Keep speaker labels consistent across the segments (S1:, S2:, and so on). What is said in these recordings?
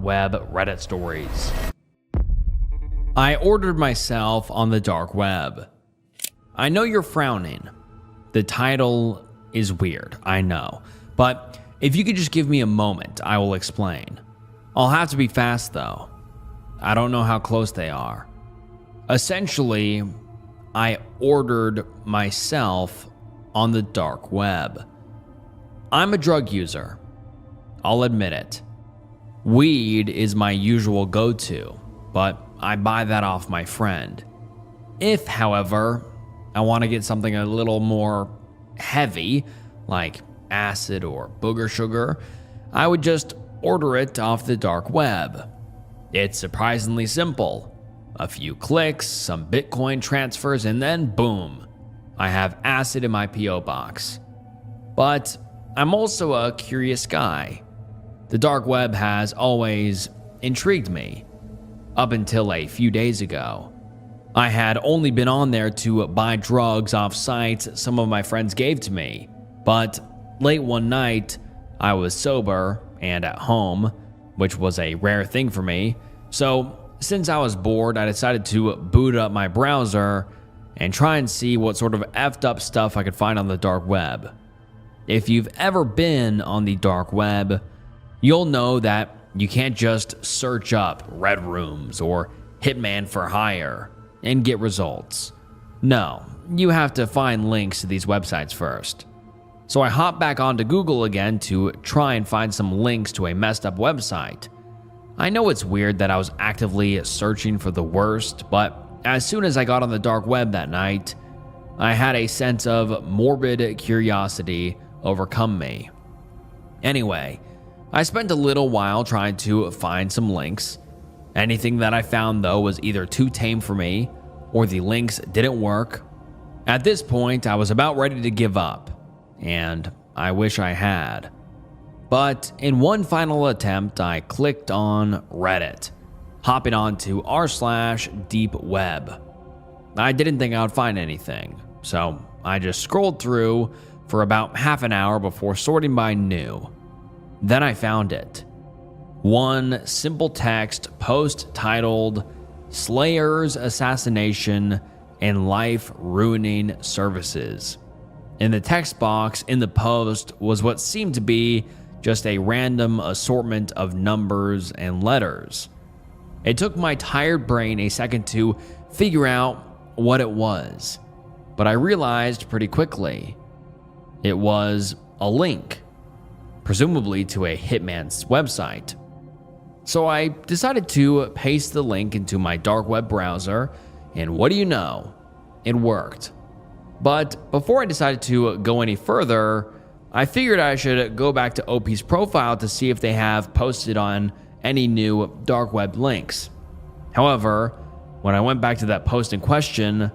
S1: web Reddit stories. I ordered myself on the dark web. I know you're frowning. The title is weird, I know. But if you could just give me a moment, I will explain. I'll have to be fast though. I don't know how close they are. Essentially, I ordered myself on the dark web. I'm a drug user. I'll admit it. Weed is my usual go-to, but I buy that off my friend. If, however, I want to get something a little more heavy, like acid or booger sugar, I would just order it off the dark web. It's surprisingly simple. A few clicks, some Bitcoin transfers, and then boom, I have acid in my P.O. box. But I'm also a curious guy. The dark web has always intrigued me. Up until a few days ago, I had only been on there to buy drugs off sites some of my friends gave to me. But late one night, I was sober and at home, which was a rare thing for me. So since I was bored, I decided to boot up my browser and try and see what sort of effed up stuff I could find on the dark web. If you've ever been on the dark web, you'll know that you can't just search up red rooms or hitman for hire and get results. No, you have to find links to these websites first. So I hopped back onto Google again to try and find some links to a messed up website. I know it's weird that I was actively searching for the worst, but as soon as I got on the dark web that night, I had a sense of morbid curiosity overcome me. Anyway, I spent a little while trying to find some links. Anything that I found though was either too tame for me or the links didn't work. At this point, I was about ready to give up, and I wish I had. But in one final attempt, I clicked on Reddit, hopping onto r/deepweb. I didn't think I would find anything, so I just scrolled through for about half an hour before sorting by new. Then I found it. One simple text post titled Slayer's Assassination and Life Ruining Services. In the text box in the post was what seemed to be just a random assortment of numbers and letters. It took my tired brain a second to figure out what it was, but I realized pretty quickly. It was a link, presumably to a hitman's website. So I decided to paste the link into my dark web browser, and what do you know? It worked. But before I decided to go any further, I figured I should go back to OP's profile to see if they have posted on any new dark web links. However, when I went back to that post in question,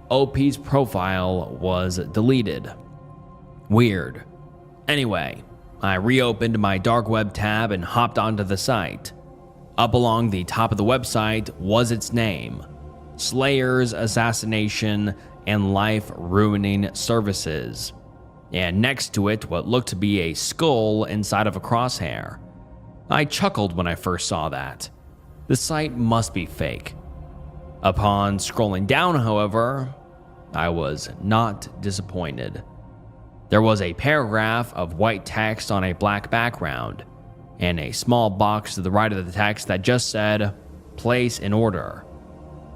S1: OP's profile was deleted. Weird. Anyway, I reopened my dark web tab and hopped onto the site. Up along the top of the website was its name, Slayer's Assassination and Life Ruining Services. And next to it, what looked to be a skull inside of a crosshair. I chuckled when I first saw that. The site must be fake. Upon scrolling down, however, I was not disappointed. There was a paragraph of white text on a black background, and a small box to the right of the text that just said, "Place in order."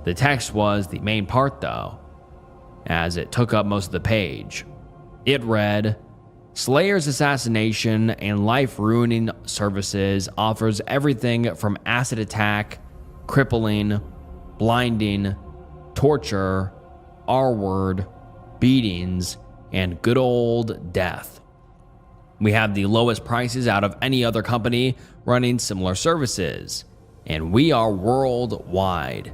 S1: The text was the main part though, as it took up most of the page. It read, Slayer's Assassination and Life Ruining Services offers everything from acid attack, crippling, blinding, torture, R-word, beatings, and good old death. We have the lowest prices out of any other company running similar services, and we are worldwide.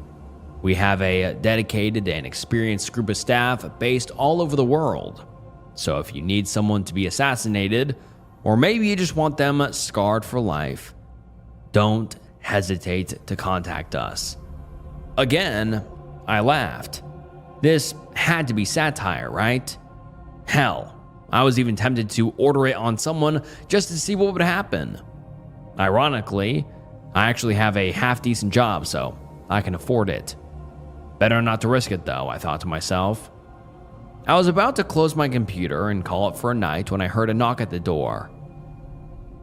S1: We have a dedicated and experienced group of staff based all over the world. So if you need someone to be assassinated, or maybe you just want them scarred for life, don't hesitate to contact us. Again, I laughed. This had to be satire, right? Hell, I was even tempted to order it on someone just to see what would happen. Ironically, I actually have a half-decent job, so I can afford it. Better not to risk it though, I thought to myself. I was about to close my computer and call it for a night when I heard a knock at the door.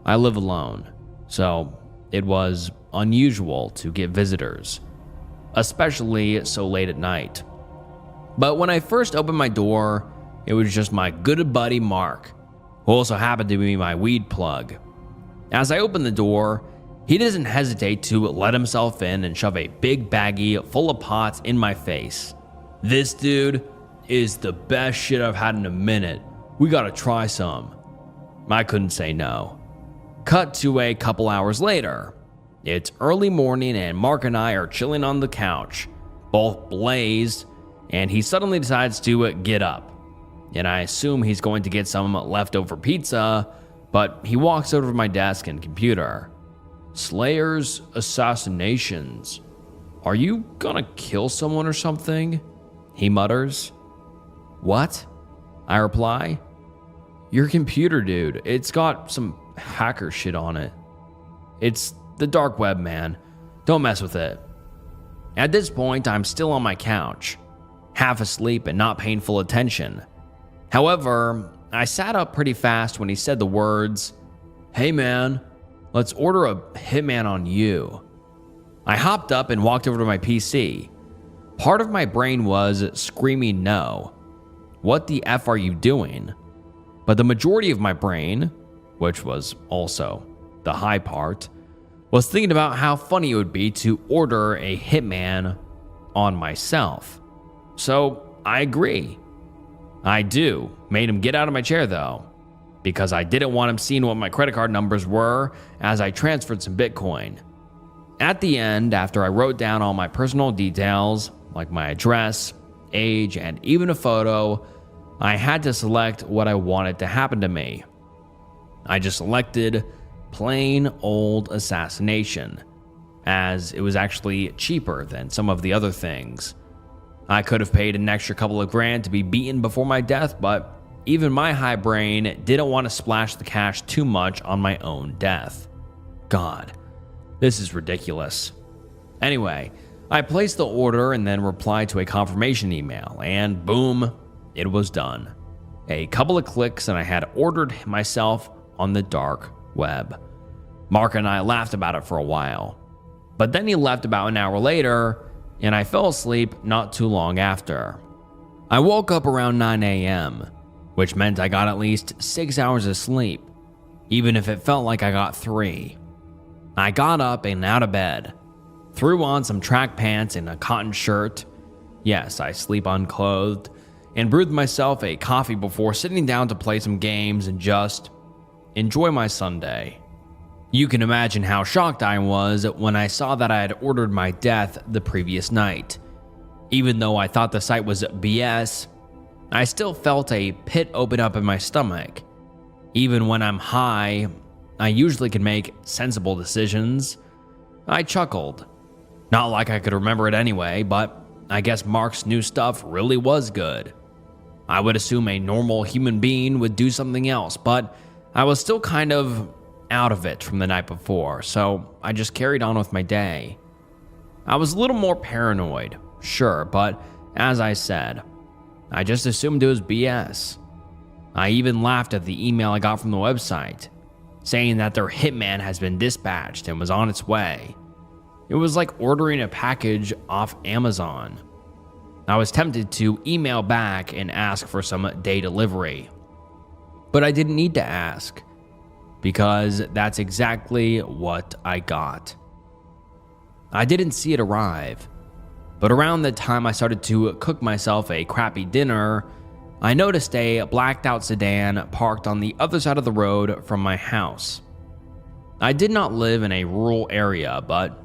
S1: I live alone, so it was unusual to get visitors, especially so late at night. But when I first opened my door, it was just my good buddy Mark, who also happened to be my weed plug. As I opened the door, he doesn't hesitate to let himself in and shove a big baggie full of pots in my face. "This dude is the best shit I've had in a minute. We gotta try some." I couldn't say no. Cut to a couple hours later. It's early morning and Mark and I are chilling on the couch, both blazed, and he suddenly decides to get up. And I assume he's going to get some leftover pizza, but he walks over to my desk and computer. "Slayer's assassinations. Are you gonna kill someone or something?" he mutters. "What?" I reply. "Your computer, dude. It's got some hacker shit on it. It's the dark web, man. Don't mess with it." At this point, I'm still on my couch, half asleep and not paying full attention. However, I sat up pretty fast when he said the words, "Hey man, let's order a hitman on you." I hopped up and walked over to my PC. Part of my brain was screaming no. What the F are you doing? But the majority of my brain, which was also the high part, was thinking about how funny it would be to order a hitman on myself. So I agree. I made him get out of my chair though, because I didn't want him seeing what my credit card numbers were as I transferred some Bitcoin. At the end, after I wrote down all my personal details, like my address, age, and even a photo, I had to select what I wanted to happen to me. I just selected plain old assassination, as it was actually cheaper than some of the other things. I could have paid an extra couple of grand to be beaten before my death, but even my high brain didn't want to splash the cash too much on my own death. God, this is ridiculous. Anyway, I placed the order and then replied to a confirmation email, and boom, it was done. A couple of clicks and I had ordered myself on the dark web. Mark and I laughed about it for a while, but then he left about an hour later, and I fell asleep not too long after. I woke up around 9 a.m., which meant I got at least 6 hours of sleep, even if it felt like I got 3. I got up and out of bed, threw on some track pants and a cotton shirt. Yes, I sleep unclothed, and brewed myself a coffee before sitting down to play some games and just enjoy my Sunday. You can imagine how shocked I was when I saw that I had ordered my death the previous night. Even though I thought the site was BS, I still felt a pit open up in my stomach. Even when I'm high, I usually can make sensible decisions. I chuckled. Not like I could remember it anyway, but I guess Mark's new stuff really was good. I would assume a normal human being would do something else, but I was still kind of out of it from the night before, so I just carried on with my day. I was a little more paranoid, sure, but as I said, I just assumed it was BS. I even laughed at the email I got from the website, saying that their hitman has been dispatched and was on its way. It was like ordering a package off Amazon. I was tempted to email back and ask for some day delivery, but I didn't need to ask, because that's exactly what I got. I didn't see it arrive, but around the time I started to cook myself a crappy dinner, I noticed a blacked out sedan parked on the other side of the road from my house. I did not live in a rural area, but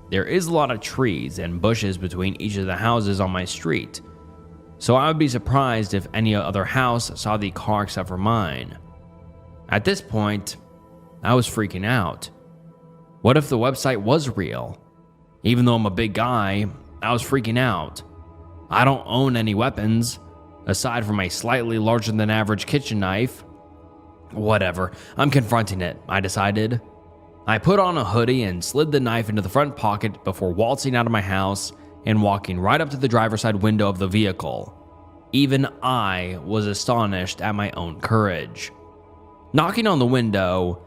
S1: there is a lot of trees and bushes between each of the houses on my street, so I would be surprised if any other house saw the car except for mine. At this point, I was freaking out. What if the website was real? Even though I'm a big guy, I was freaking out. I don't own any weapons, aside from a slightly larger than average kitchen knife. Whatever, I'm confronting it, I decided. I put on a hoodie and slid the knife into the front pocket before waltzing out of my house and walking right up to the driver's side window of the vehicle. Even I was astonished at my own courage. Knocking on the window,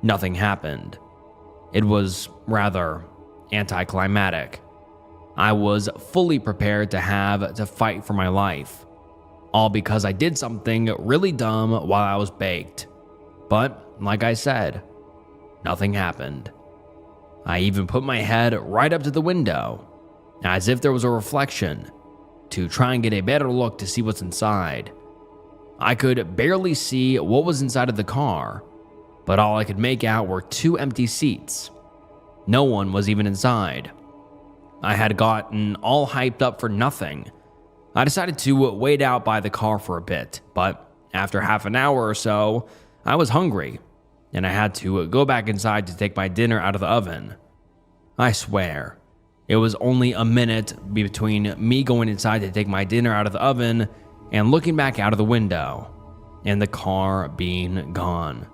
S1: nothing happened. It was rather anticlimactic. I was fully prepared to have to fight for my life, all because I did something really dumb while I was baked. But, like I said, nothing happened. I even put my head right up to the window, as if there was a reflection, to try and get a better look to see what's inside. I could barely see what was inside of the car, but all I could make out were 2 empty seats. No one was even inside. I had gotten all hyped up for nothing. I decided to wait out by the car for a bit, but after half an hour or so, I was hungry, and I had to go back inside to take my dinner out of the oven. I swear, it was only a minute between me going inside to take my dinner out of the oven and looking back out of the window, and the car being gone.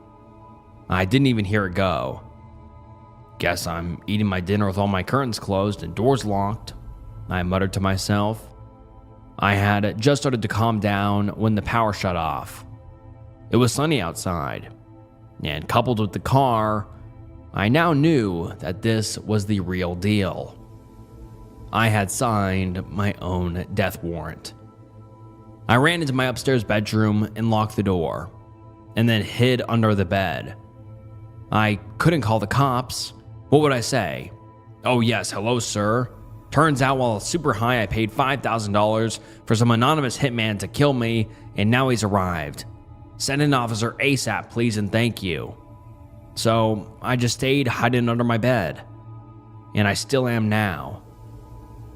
S1: I didn't even hear it go. Guess I'm eating my dinner with all my curtains closed and doors locked, I muttered to myself. I had just started to calm down when the power shut off. It was sunny outside, and coupled with the car, I now knew that this was the real deal. I had signed my own death warrant. I ran into my upstairs bedroom and locked the door, and then hid under the bed. I couldn't call the cops. What would I say? Oh yes, hello sir. Turns out while super high I paid $5,000 for some anonymous hitman to kill me, and now he's arrived. Send an officer ASAP please and thank you. So I just stayed hiding under my bed. And I still am now.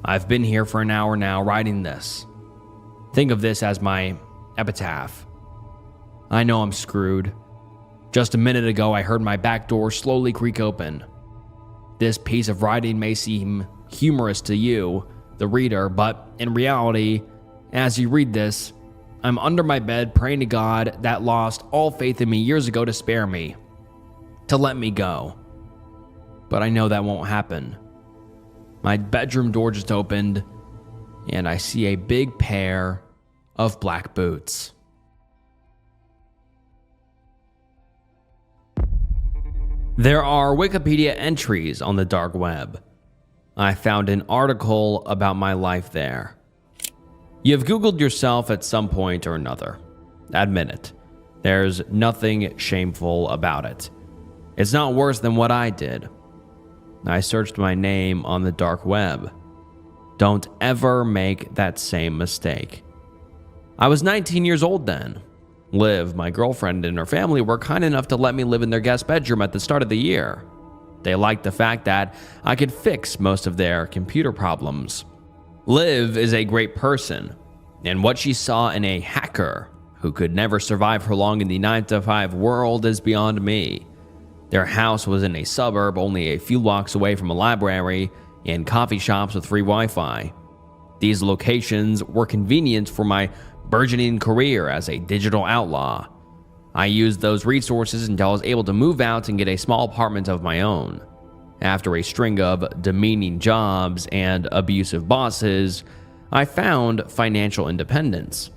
S1: I've been here for an hour now writing this. Think of this as my epitaph. I know I'm screwed. Just a minute ago I heard my back door slowly creak open. This piece of writing may seem humorous to you, the reader, but in reality, as you read this, I'm under my bed praying to God that lost all faith in me years ago to spare me, to let me go. But I know that won't happen. My bedroom door just opened, and I see a big pair of black boots. There are Wikipedia entries on the dark web. I found an article about my life there. You've Googled yourself at some point or another. Admit it. There's nothing shameful about it. It's not worse than what I did. I searched my name on the dark web. Don't ever make that same mistake. I was 19 years old then. Liv, my girlfriend, and her family were kind enough to let me live in their guest bedroom at the start of the year. They liked the fact that I could fix most of their computer problems. Liv is a great person, and what she saw in a hacker who could never survive for long in the 9-to-5 world is beyond me. Their house was in a suburb only a few blocks away from a library and coffee shops with free Wi-Fi. These locations were convenient for my burgeoning career as a digital outlaw. I used those resources until I was able to move out and get a small apartment of my own. After a string of demeaning jobs and abusive bosses, I found financial independence.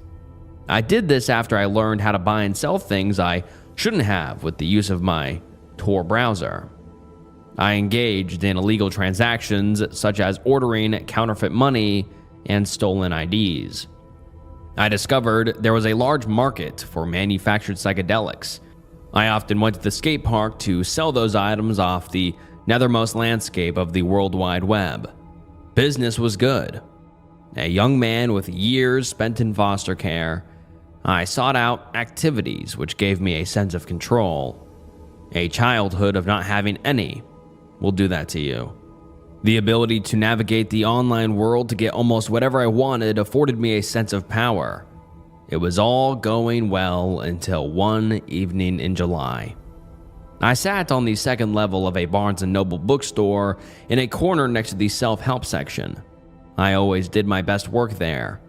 S1: I did this after I learned how to buy and sell things I shouldn't have with the use of my Tor browser. I engaged in illegal transactions such as ordering counterfeit money and stolen IDs. I discovered there was a large market for manufactured psychedelics. I often went to the skate park to sell those items off the nethermost landscape of the World Wide Web. Business was good. A young man with years spent in foster care, I sought out activities which gave me a sense of control. A childhood of not having any will do that to you. The ability to navigate the online world to get almost whatever I wanted afforded me a sense of power. It was all going well until one evening in July. I sat on the second level of a Barnes & Noble bookstore in a corner next to the self-help section. I always did my best work there.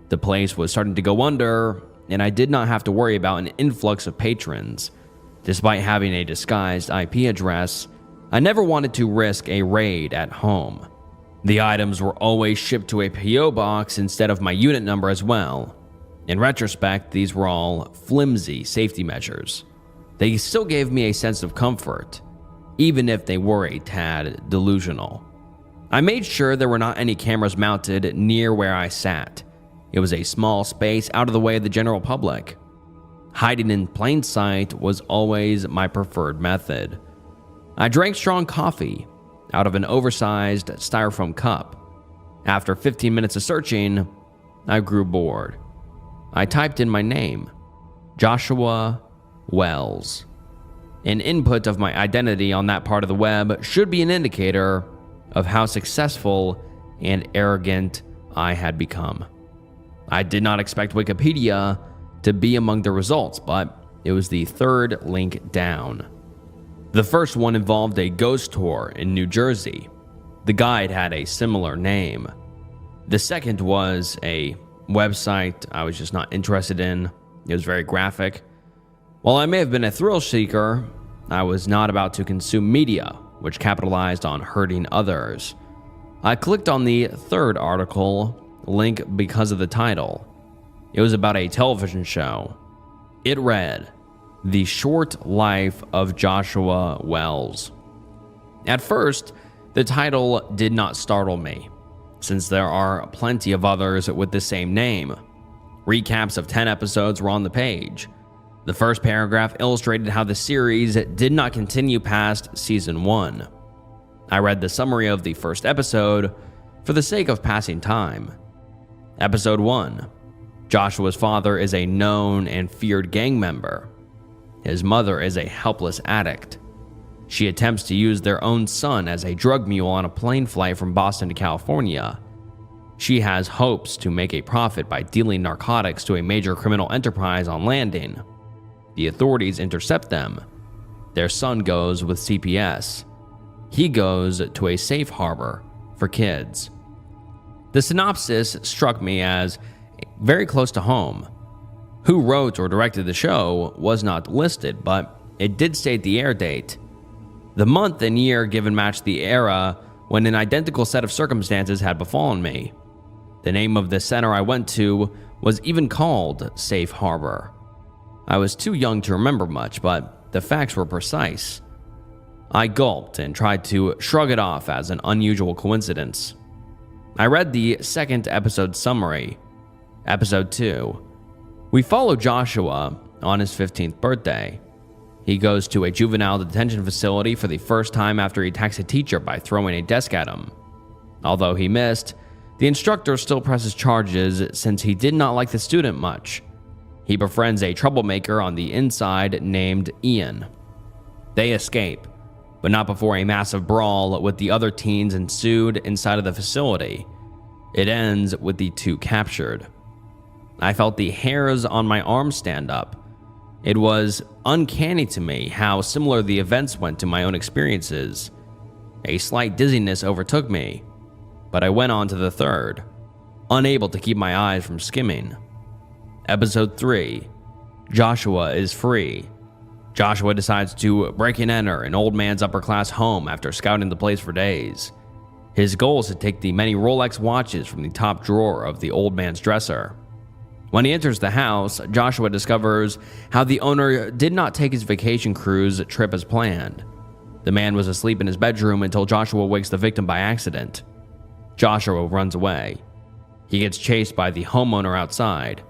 S1: The place was starting to go under, and I did not have to worry about an influx of patrons. Despite having a disguised IP address, I never wanted to risk a raid at home. The items were always shipped to a PO box instead of my unit number as well. In retrospect, these were all flimsy safety measures. They still gave me a sense of comfort, even if they were a tad delusional. I made sure there were not any cameras mounted near where I sat. It was a small space out of the way of the general public. Hiding in plain sight was always my preferred method. I drank strong coffee out of an oversized styrofoam cup. After 15 minutes of searching, I grew bored. I typed in my name, Joshua Wells. An input of my identity on that part of the web should be an indicator of how successful and arrogant I had become. I did not expect Wikipedia to be among the results, but it was the third link down. The first one involved a ghost tour in New Jersey. The guide had a similar name. The second was a website I was just not interested in. It was very graphic. While I may have been a thrill seeker, I was not about to consume media which capitalized on hurting others. I clicked on the third article link because of the title. It was about a television show. It read, The Short Life of Joshua Wells. At first, the title did not startle me, since there are plenty of others with the same name. Recaps of 10 episodes were on the page. The first paragraph illustrated how the series did not continue past season 1. I read the summary of the first episode for the sake of passing time. Episode 1. Joshua's father is a known and feared gang member. His mother is a helpless addict. She attempts to use their own son as a drug mule on a plane flight from Boston to California. She has hopes to make a profit by dealing narcotics to a major criminal enterprise on landing. The authorities intercept them. Their son goes with CPS. He goes to a safe harbor for kids. The synopsis struck me as very close to home. Who wrote or directed the show was not listed, but it did state the air date. The month and year given matched the era when an identical set of circumstances had befallen me. The name of the center I went to was even called Safe Harbor. I was too young to remember much, but the facts were precise. I gulped and tried to shrug it off as an unusual coincidence. I read the second episode summary. Episode 2. We follow Joshua on his 15th birthday. He goes to a juvenile detention facility for the first time after he attacks a teacher by throwing a desk at him. Although he missed, the instructor still presses charges since he did not like the student much. He befriends a troublemaker on the inside named Ian. They escape, but not before a massive brawl with the other teens ensued inside of the facility. It ends with the two captured. I felt the hairs on my arms stand up. It was uncanny to me how similar the events went to my own experiences. A slight dizziness overtook me, but I went on to the third, unable to keep my eyes from skimming. Episode 3. Joshua is free. Joshua decides to break and enter an old man's upper-class home after scouting the place for days. His goal is to take the many Rolex watches from the top drawer of the old man's dresser. When he enters the house, Joshua discovers how the owner did not take his vacation cruise trip as planned. The man was asleep in his bedroom until Joshua wakes the victim by accident. Joshua runs away. He gets chased by the homeowner outside,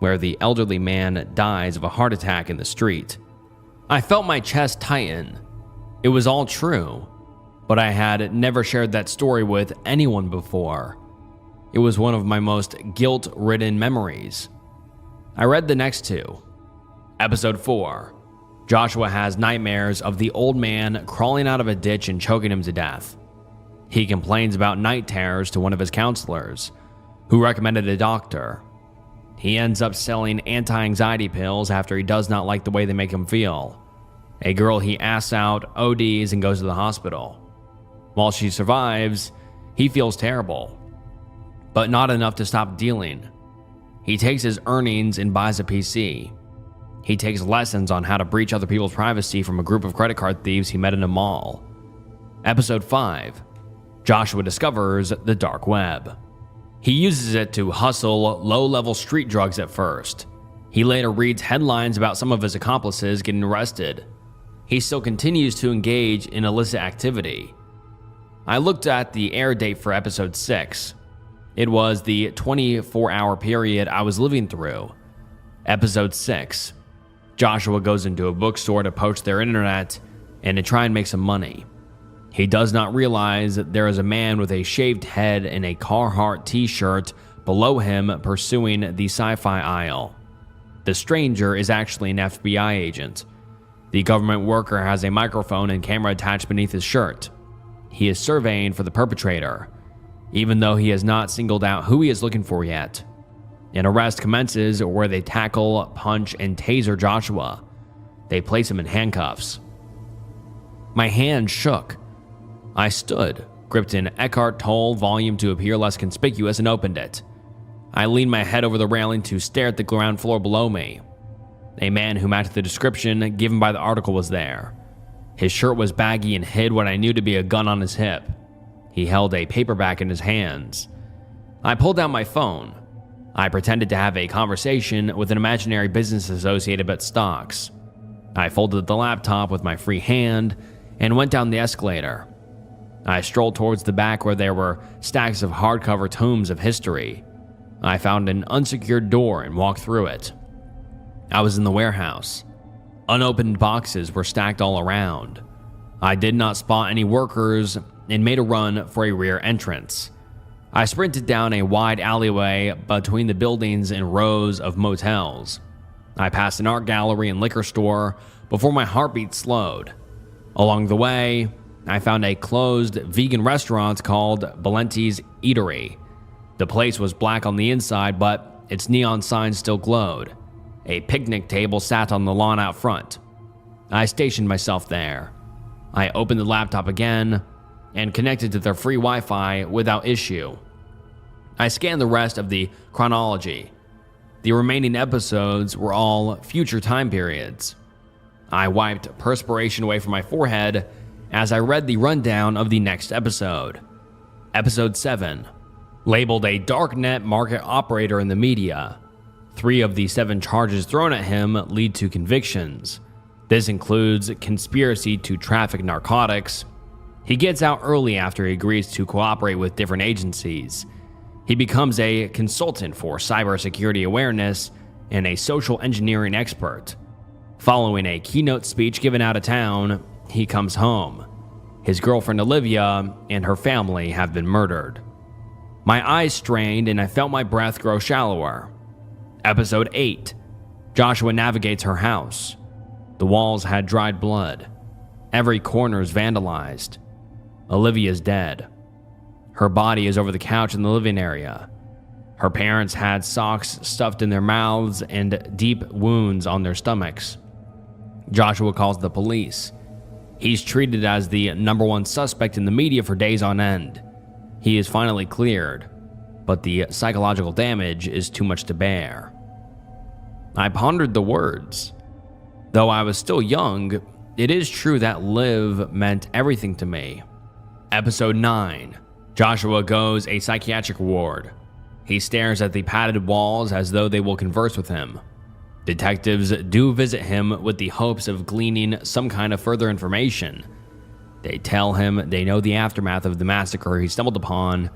S1: where the elderly man dies of a heart attack in the street. I felt my chest tighten. It was all true, but I had never shared that story with anyone before. It was one of my most guilt-ridden memories. I read the next two. Episode 4. Joshua has nightmares of the old man crawling out of a ditch and choking him to death. He complains about night terrors to one of his counselors, who recommended a doctor. He ends up selling anti-anxiety pills after he does not like the way they make him feel. A girl he asks out ODs and goes to the hospital. While she survives, he feels terrible, but not enough to stop dealing. He takes his earnings and buys a PC. He takes lessons on how to breach other people's privacy from a group of credit card thieves he met in a mall. Episode 5. Joshua discovers the dark web. He uses it to hustle low-level street drugs at first. He later reads headlines about some of his accomplices getting arrested. He still continues to engage in illicit activity. I looked at the air date for episode 6. It was the 24-hour period I was living through. Episode 6. Joshua goes into a bookstore to poach their internet and to try and make some money. He does not realize that there is a man with a shaved head and a Carhartt t-shirt below him pursuing the sci-fi aisle. The stranger is actually an FBI agent. The government worker has a microphone and camera attached beneath his shirt. He is surveying for the perpetrator, even though he has not singled out who he is looking for yet. An arrest commences where they tackle, punch, and taser Joshua. They place him in handcuffs. My hand shook. I stood, gripped an Eckhart Tolle volume to appear less conspicuous, and opened it. I leaned my head over the railing to stare at the ground floor below me. A man who matched the description given by the article was there. His shirt was baggy and hid what I knew to be a gun on his hip. He held a paperback in his hands. I pulled out my phone. I pretended to have a conversation with an imaginary business associate about stocks. I folded the laptop with my free hand and went down the escalator. I strolled towards the back where there were stacks of hardcover tomes of history. I found an unsecured door and walked through it. I was in the warehouse. Unopened boxes were stacked all around. I did not spot any workers and made a run for a rear entrance. I sprinted down a wide alleyway between the buildings and rows of motels. I passed an art gallery and liquor store before my heartbeat slowed. Along the way, I found a closed vegan restaurant called Valenti's Eatery. The place was black on the inside, but its neon sign still glowed. A picnic table sat on the lawn out front. I stationed myself there. I opened the laptop again and connected to their free Wi-Fi without issue. I scanned the rest of the chronology. The remaining episodes were all future time periods. I wiped perspiration away from my forehead as I read the rundown of the next episode. Episode 7, labeled a darknet market operator in the media. 3 of the 7 charges thrown at him lead to convictions. This includes conspiracy to traffic narcotics. He gets out early after he agrees to cooperate with different agencies. He becomes a consultant for cybersecurity awareness and a social engineering expert. Following a keynote speech given out of town, he comes home. His girlfriend Olivia and her family have been murdered. My eyes strained and I felt my breath grow shallower. Episode 8. Joshua navigates her house. The walls had dried blood. Every corner is vandalized. Olivia's dead. Her body is over the couch in the living area. Her parents had socks stuffed in their mouths and deep wounds on their stomachs. Joshua calls the police. He's treated as the #1 suspect in the media for days on end. He is finally cleared, but the psychological damage is too much to bear. I pondered the words. Though I was still young, it is true that live meant everything to me. Episode 9. Joshua goes a psychiatric ward. He stares at the padded walls as though they will converse with him. Detectives do visit him with the hopes of gleaning some kind of further information. They tell him they know the aftermath of the massacre he stumbled upon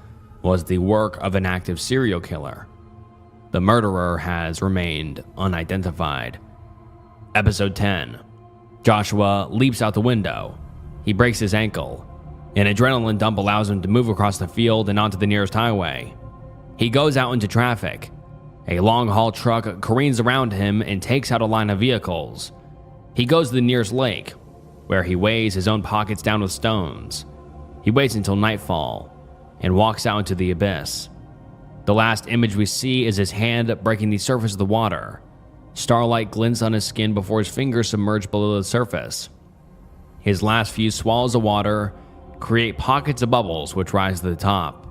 S1: was the work of an active serial killer. The murderer has remained unidentified. Episode 10. Joshua leaps out the window. He breaks his ankle. An adrenaline dump allows him to move across the field and onto the nearest highway. He goes out into traffic. A long-haul truck careens around him and takes out a line of vehicles. He goes to the nearest lake, where he weighs his own pockets down with stones. He waits until nightfall and walks out into the abyss. The last image we see is his hand breaking the surface of the water. Starlight glints on his skin before his fingers submerge below the surface. His last few swallows of water create pockets of bubbles which rise to the top.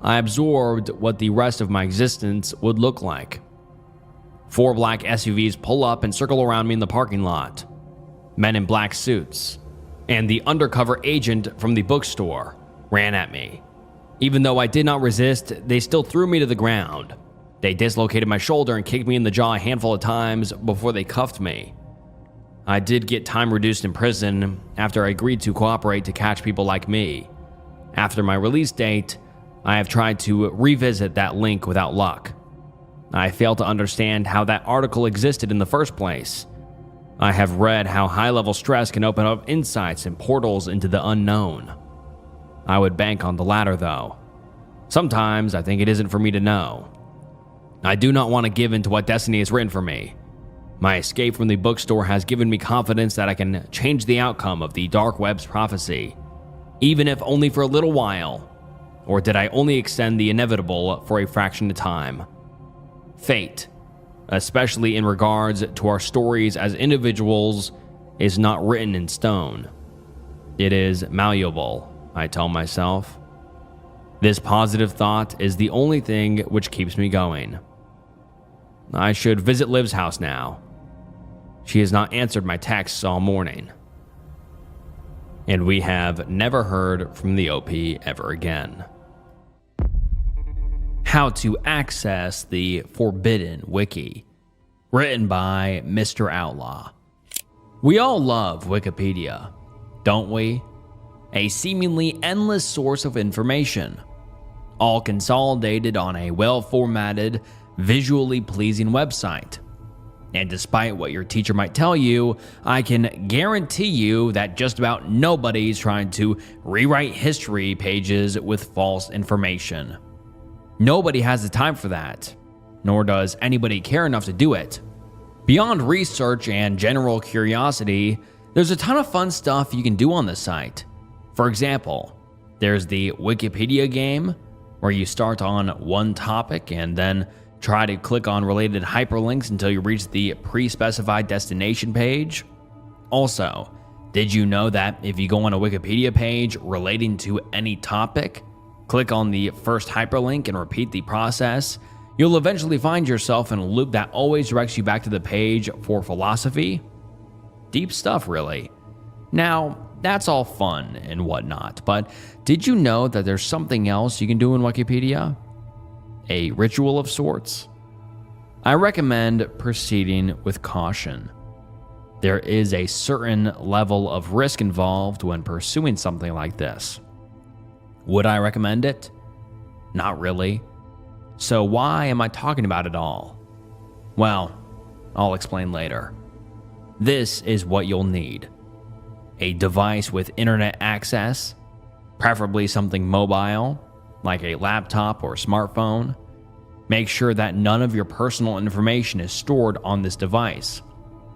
S1: I absorbed what the rest of my existence would look like. 4 black SUVs pull up and circle around me in the parking lot. Men in black suits and the undercover agent from the bookstore ran at me. Even though I did not resist, they still threw me to the ground. They dislocated my shoulder and kicked me in the jaw a handful of times before they cuffed me. I did get time reduced in prison after I agreed to cooperate to catch people like me. After my release date, I have tried to revisit that link without luck. I fail to understand how that article existed in the first place. I have read how high-level stress can open up insights and portals into the unknown. I would bank on the latter, though. Sometimes I think it isn't for me to know. I do not want to give in to what destiny has written for me. My escape from the bookstore has given me confidence that I can change the outcome of the dark web's prophecy, even if only for a little while. Or did I only extend the inevitable for a fraction of time? Fate, especially in regards to our stories as individuals, is not written in stone. It is malleable, I tell myself. This positive thought is the only thing which keeps me going. I should visit Liv's house now. She has not answered my texts all morning. And we have never heard from the OP ever again. How to access the Forbidden Wiki. Written by Mr. Outlaw. We all love Wikipedia, don't we? A seemingly endless source of information, all consolidated on a well-formatted, visually pleasing website. And despite what your teacher might tell you, I can guarantee you that just about nobody's trying to rewrite history pages with false information. Nobody has the time for that, nor does anybody care enough to do it. Beyond research and general curiosity, there's a ton of fun stuff you can do on the site. For example, there's the Wikipedia game, where you start on one topic and then try to click on related hyperlinks until you reach the pre-specified destination page. Also, did you know that if you go on a Wikipedia page relating to any topic, click on the first hyperlink and repeat the process, you'll eventually find yourself in a loop that always directs you back to the page for philosophy? Deep stuff, really. Now, that's all fun and whatnot, but did you know that there's something else you can do in Wikipedia? A ritual of sorts? I recommend proceeding with caution. There is a certain level of risk involved when pursuing something like this. Would I recommend it? Not really. So why am I talking about it all? Well, I'll explain later. This is what you'll need. A device with internet access, preferably something mobile, like a laptop or smartphone. Make sure that none of your personal information is stored on this device.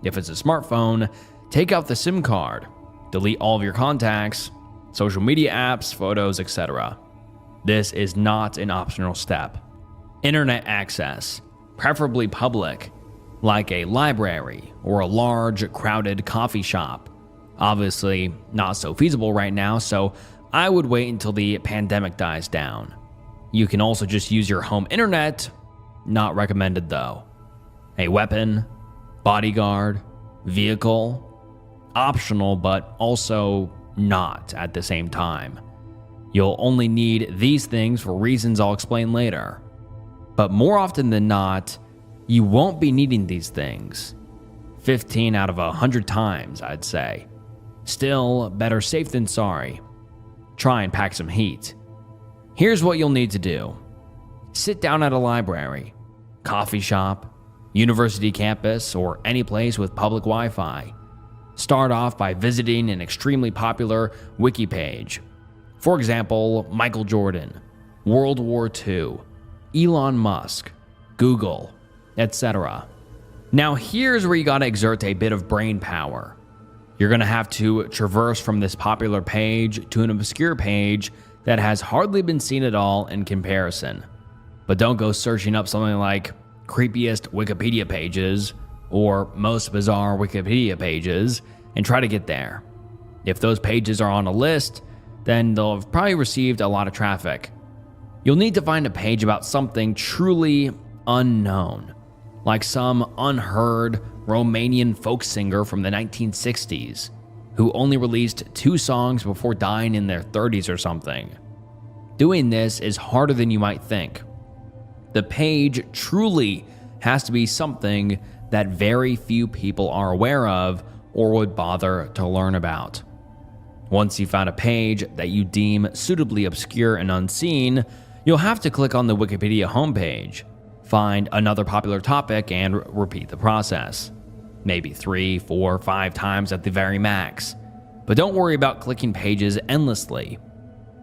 S1: If it's a smartphone, take out the SIM card, delete all of your contacts, social media apps, photos, etc. This is not an optional step. Internet access, preferably public, like a library or a large, crowded coffee shop. Obviously, not so feasible right now, so I would wait until the pandemic dies down. You can also just use your home internet, not recommended though. A weapon, bodyguard, vehicle, optional but also not at the same time. You'll only need these things for reasons I'll explain later. But more often than not, you won't be needing these things. 15 out of 100 times, I'd say. Still, better safe than sorry. Try and pack some heat. Here's what you'll need to do. Sit down at a library, coffee shop, university campus, or any place with public Wi-Fi. Start off by visiting an extremely popular wiki page. For example, Michael Jordan, World War II, Elon Musk, Google, etc. Now here's where you gotta exert a bit of brain power. You're gonna have to traverse from this popular page to an obscure page that has hardly been seen at all in comparison. But don't go searching up something like creepiest Wikipedia pages or most bizarre Wikipedia pages and try to get there. If those pages are on a list, then they'll have probably received a lot of traffic. You'll need to find a page about something truly unknown. like some unheard Romanian folk singer from the 1960s who only released 2 songs before dying in their 30s or something. Doing this is harder than you might think. The page truly has to be something that very few people are aware of or would bother to learn about. Once you found a page that you deem suitably obscure and unseen, you'll have to click on the Wikipedia homepage, find another popular topic, and repeat the process. Maybe 3, 4, 5 times at the very max. But don't worry about clicking pages endlessly.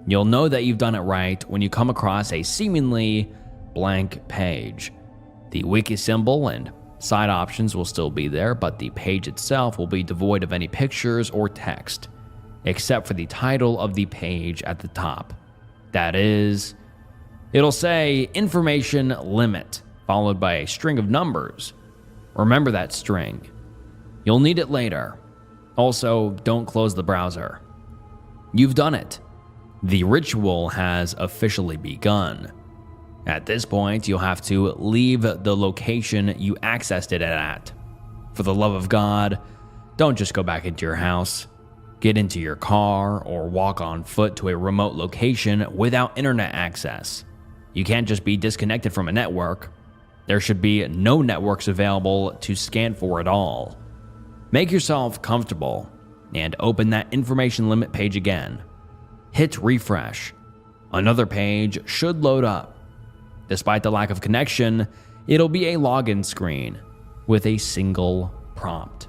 S1: You'll know that you've done it right when you come across a seemingly blank page. The wiki symbol and side options will still be there, but the page itself will be devoid of any pictures or text, except for the title of the page at the top. That is, it'll say information limit, followed by a string of numbers. Remember that string. You'll need it later. Also, don't close the browser. You've done it. The ritual has officially begun. At this point, you'll have to leave the location you accessed it at. For the love of God, don't just go back into your house. Get into your car or walk on foot to a remote location without internet access. You can't just be disconnected from a network. There should be no networks available to scan for at all. Make yourself comfortable and open that information limit page again. Hit refresh. Another page should load up. Despite the lack of connection, it'll be a login screen with a single prompt.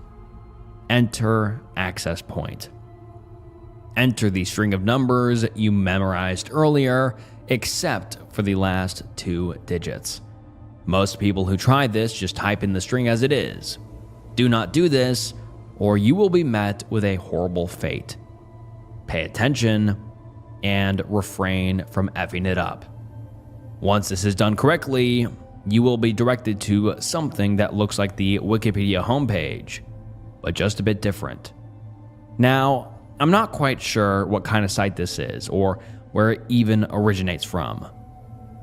S1: Enter access point. Enter the string of numbers you memorized earlier, except for the last 2 digits. Most people who try this just type in the string as it is. Do not do this, or you will be met with a horrible fate. Pay attention and refrain from effing it up. Once this is done correctly, you will be directed to something that looks like the Wikipedia homepage, but just a bit different. Now, I'm not quite sure what kind of site this is or where it even originates from.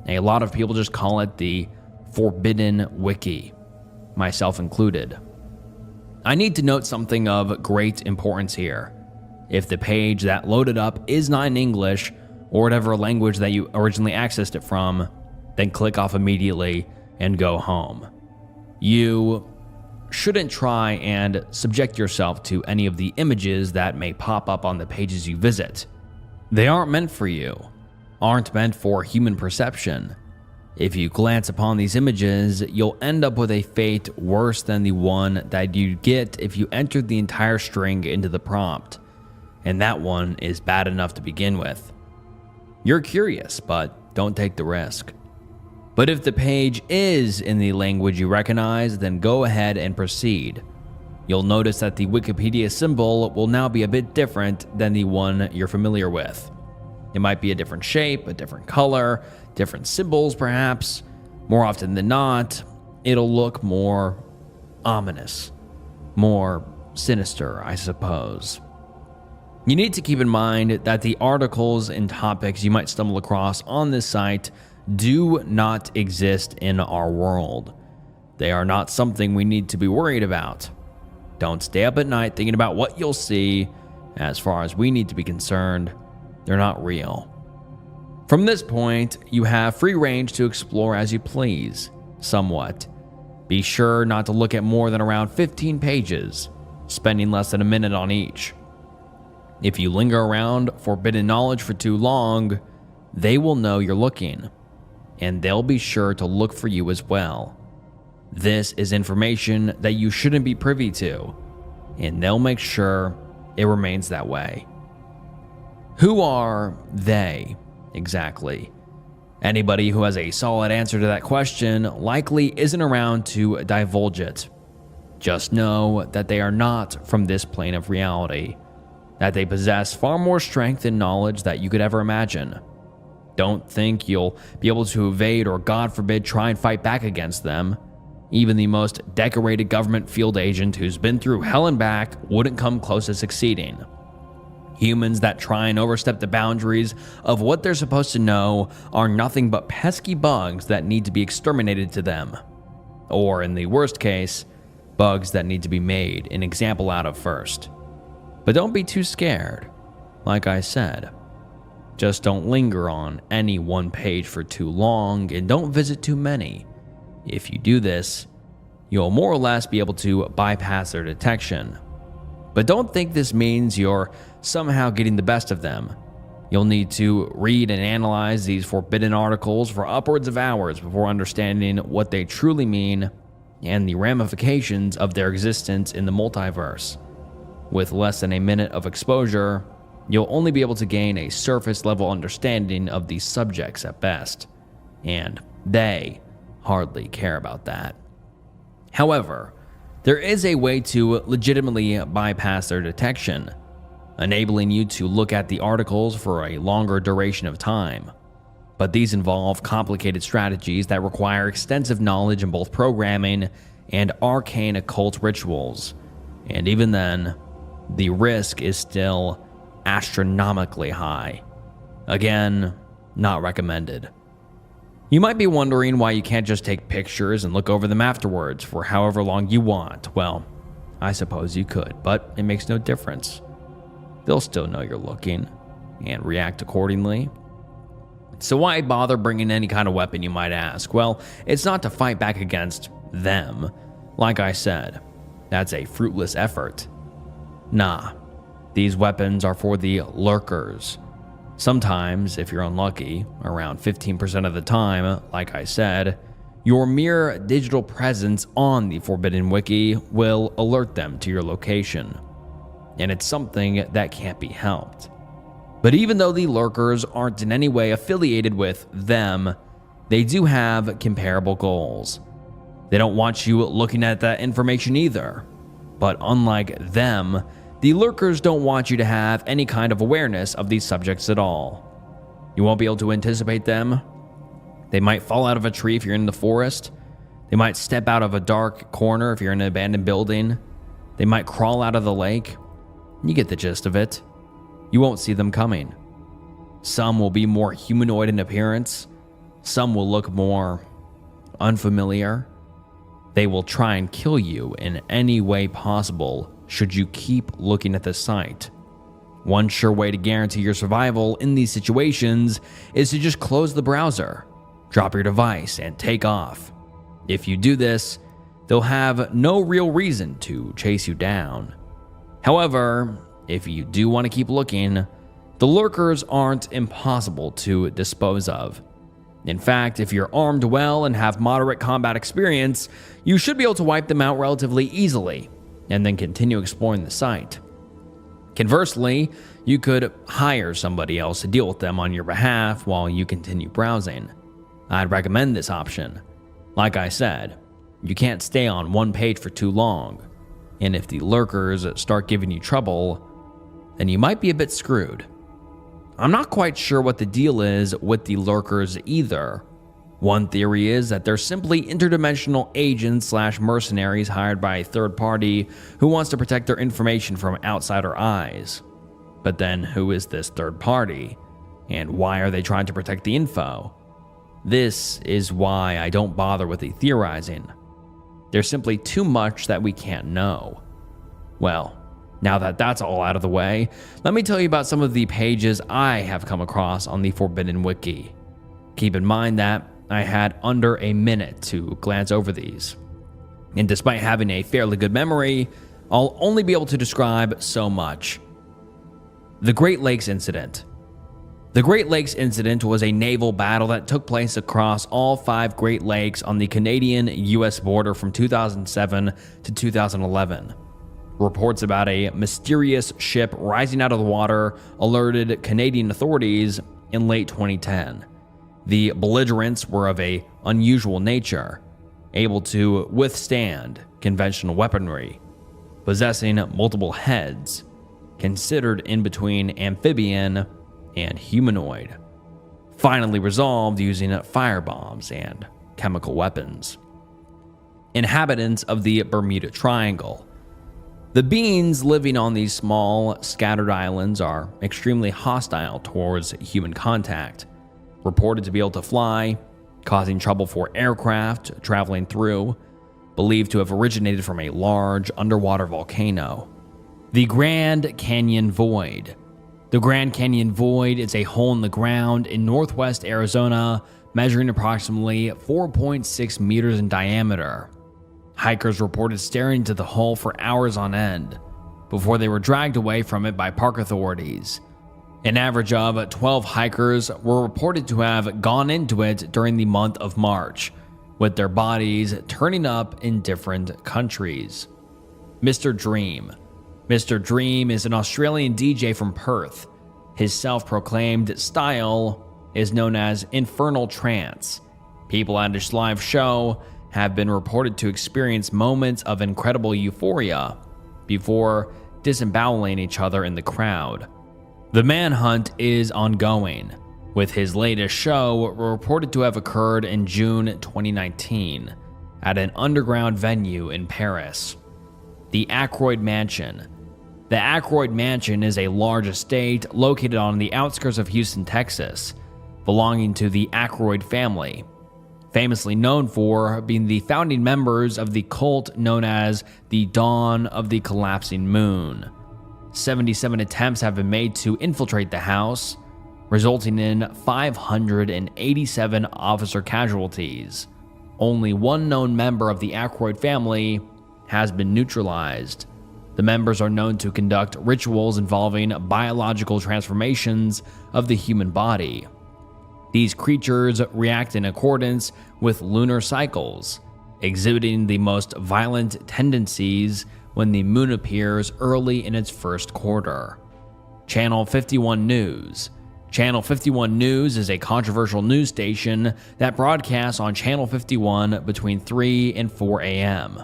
S1: A lot of people just call it the Forbidden Wiki, myself included. I need to note something of great importance here. If the page that loaded up is not in English or whatever language that you originally accessed it from, then click off immediately and go home. You shouldn't try and subject yourself to any of the images that may pop up on the pages you visit. They aren't meant for you, aren't meant for human perception. If you glance upon these images, you'll end up with a fate worse than the one that you'd get if you entered the entire string into the prompt, and that one is bad enough to begin with. You're curious, but don't take the risk. But if the page is in the language you recognize, then go ahead and proceed. You'll notice that the Wikipedia symbol will now be a bit different than the one you're familiar with. It might be a different shape, a different color, different symbols perhaps. More often than not, it'll look more ominous, more sinister, I suppose. You need to keep in mind that the articles and topics you might stumble across on this site do not exist in our world. They are not something we need to be worried about. Don't stay up at night thinking about what you'll see. As far as we need to be concerned, they're not real. From this point, you have free range to explore as you please, somewhat. Be sure not to look at more than around 15 pages, spending less than a minute on each. If you linger around forbidden knowledge for too long, they will know you're looking, and they'll be sure to look for you as well. This is information that you shouldn't be privy to, and they'll make sure it remains that way. Who are they, exactly? Anybody who has a solid answer to that question likely isn't around to divulge it. Just know that they are not from this plane of reality, that they possess far more strength and knowledge that you could ever imagine. Don't think you'll be able to evade or, God forbid, try and fight back against them. Even the most decorated government field agent who's been through hell and back wouldn't come close to succeeding. Humans that try and overstep the boundaries of what they're supposed to know are nothing but pesky bugs that need to be exterminated to them. or in the worst case, bugs that need to be made an example out of first. But don't be too scared. Like I said, just don't linger on any one page for too long and don't visit too many. If you do this, you'll more or less be able to bypass their detection. But don't think this means you're somehow getting the best of them. You'll need to read and analyze these forbidden articles for upwards of hours before understanding what they truly mean and the ramifications of their existence in the multiverse. With less than a minute of exposure, you'll only be able to gain a surface-level understanding of these subjects at best, and they hardly care about that. However, there is a way to legitimately bypass their detection, enabling you to look at the articles for a longer duration of time. But these involve complicated strategies that require extensive knowledge in both programming and arcane occult rituals. And even then, the risk is still astronomically high. Again, not recommended. You might be wondering why you can't just take pictures and look over them afterwards for however long you want. Well, I suppose you could, but it makes no difference. They'll still know you're looking and react accordingly. So why bother bringing any kind of weapon, you might ask? Well, it's not to fight back against them. Like I said, that's a fruitless effort. Nah, these weapons are for the lurkers. Sometimes, if you're unlucky, around 15% of the time, like I said, your mere digital presence on the Forbidden Wiki will alert them to your location. And it's something that can't be helped. But even though the lurkers aren't in any way affiliated with them, they do have comparable goals. They don't want you looking at that information either. But unlike them, the lurkers don't want you to have any kind of awareness of these subjects at all. You won't be able to anticipate them. They might fall out of a tree if you're in the forest. They might step out of a dark corner if you're in an abandoned building. They might crawl out of the lake. You get the gist of it. You won't see them coming. Some will be more humanoid in appearance. Some will look more unfamiliar. They will try and kill you in any way possible should you keep looking at the site. One sure way to guarantee your survival in these situations is to just close the browser, drop your device, and take off. If you do this, they'll have no real reason to chase you down. However, if you do want to keep looking, the lurkers aren't impossible to dispose of. In fact, if you're armed well and have moderate combat experience, you should be able to wipe them out relatively easily, and then continue exploring the site. Conversely, you could hire somebody else to deal with them on your behalf while you continue browsing. I'd recommend this option. Like I said, you can't stay on one page for too long, and if the lurkers start giving you trouble, then you might be a bit screwed. I'm not quite sure what the deal is with the lurkers either. One theory is that they're simply interdimensional agents / mercenaries hired by a third party who wants to protect their information from outsider eyes. But then who is this third party? And why are they trying to protect the info? This is why I don't bother with the theorizing. There's simply too much that we can't know. Well, now that that's all out of the way, let me tell you about some of the pages I have come across on the Forbidden Wiki. Keep in mind that I had under a minute to glance over these. And despite having a fairly good memory, I'll only be able to describe so much. The Great Lakes Incident. The Great Lakes Incident was a naval battle that took place across all 5 Great Lakes on the Canadian-US border from 2007 to 2011. Reports about a mysterious ship rising out of the water alerted Canadian authorities in late 2010. The belligerents were of an unusual nature, able to withstand conventional weaponry, possessing multiple heads, considered in between amphibian and humanoid, finally resolved using firebombs and chemical weapons. Inhabitants of the Bermuda Triangle. The beings living on these small, scattered islands are extremely hostile towards human contact, reported to be able to fly, causing trouble for aircraft traveling through, believed to have originated from a large underwater volcano. The Grand Canyon Void. The Grand Canyon Void is a hole in the ground in northwest Arizona, measuring approximately 4.6 meters in diameter. Hikers reported staring into the hole for hours on end before they were dragged away from it by park authorities. An average of 12 hikers were reported to have gone into it during the month of March, with their bodies turning up in different countries. Mr. Dream. Mr. Dream is an Australian DJ from Perth. His self-proclaimed style is known as infernal trance. People at his live show have been reported to experience moments of incredible euphoria before disemboweling each other in the crowd. The manhunt is ongoing, with his latest show reported to have occurred in June 2019 at an underground venue in Paris. The Aykroyd Mansion. The Aykroyd Mansion is a large estate located on the outskirts of Houston, Texas, belonging to the Aykroyd family, famously known for being the founding members of the cult known as the Dawn of the Collapsing Moon. 77 attempts have been made to infiltrate the house, resulting in 587 officer casualties. Only one known member of the Aykroyd family has been neutralized. The members are known to conduct rituals involving biological transformations of the human body. These creatures react in accordance with lunar cycles, exhibiting the most violent tendencies when the moon appears early in its first quarter. Channel 51 News. Channel 51 News is a controversial news station that broadcasts on Channel 51 between 3 and 4 a.m.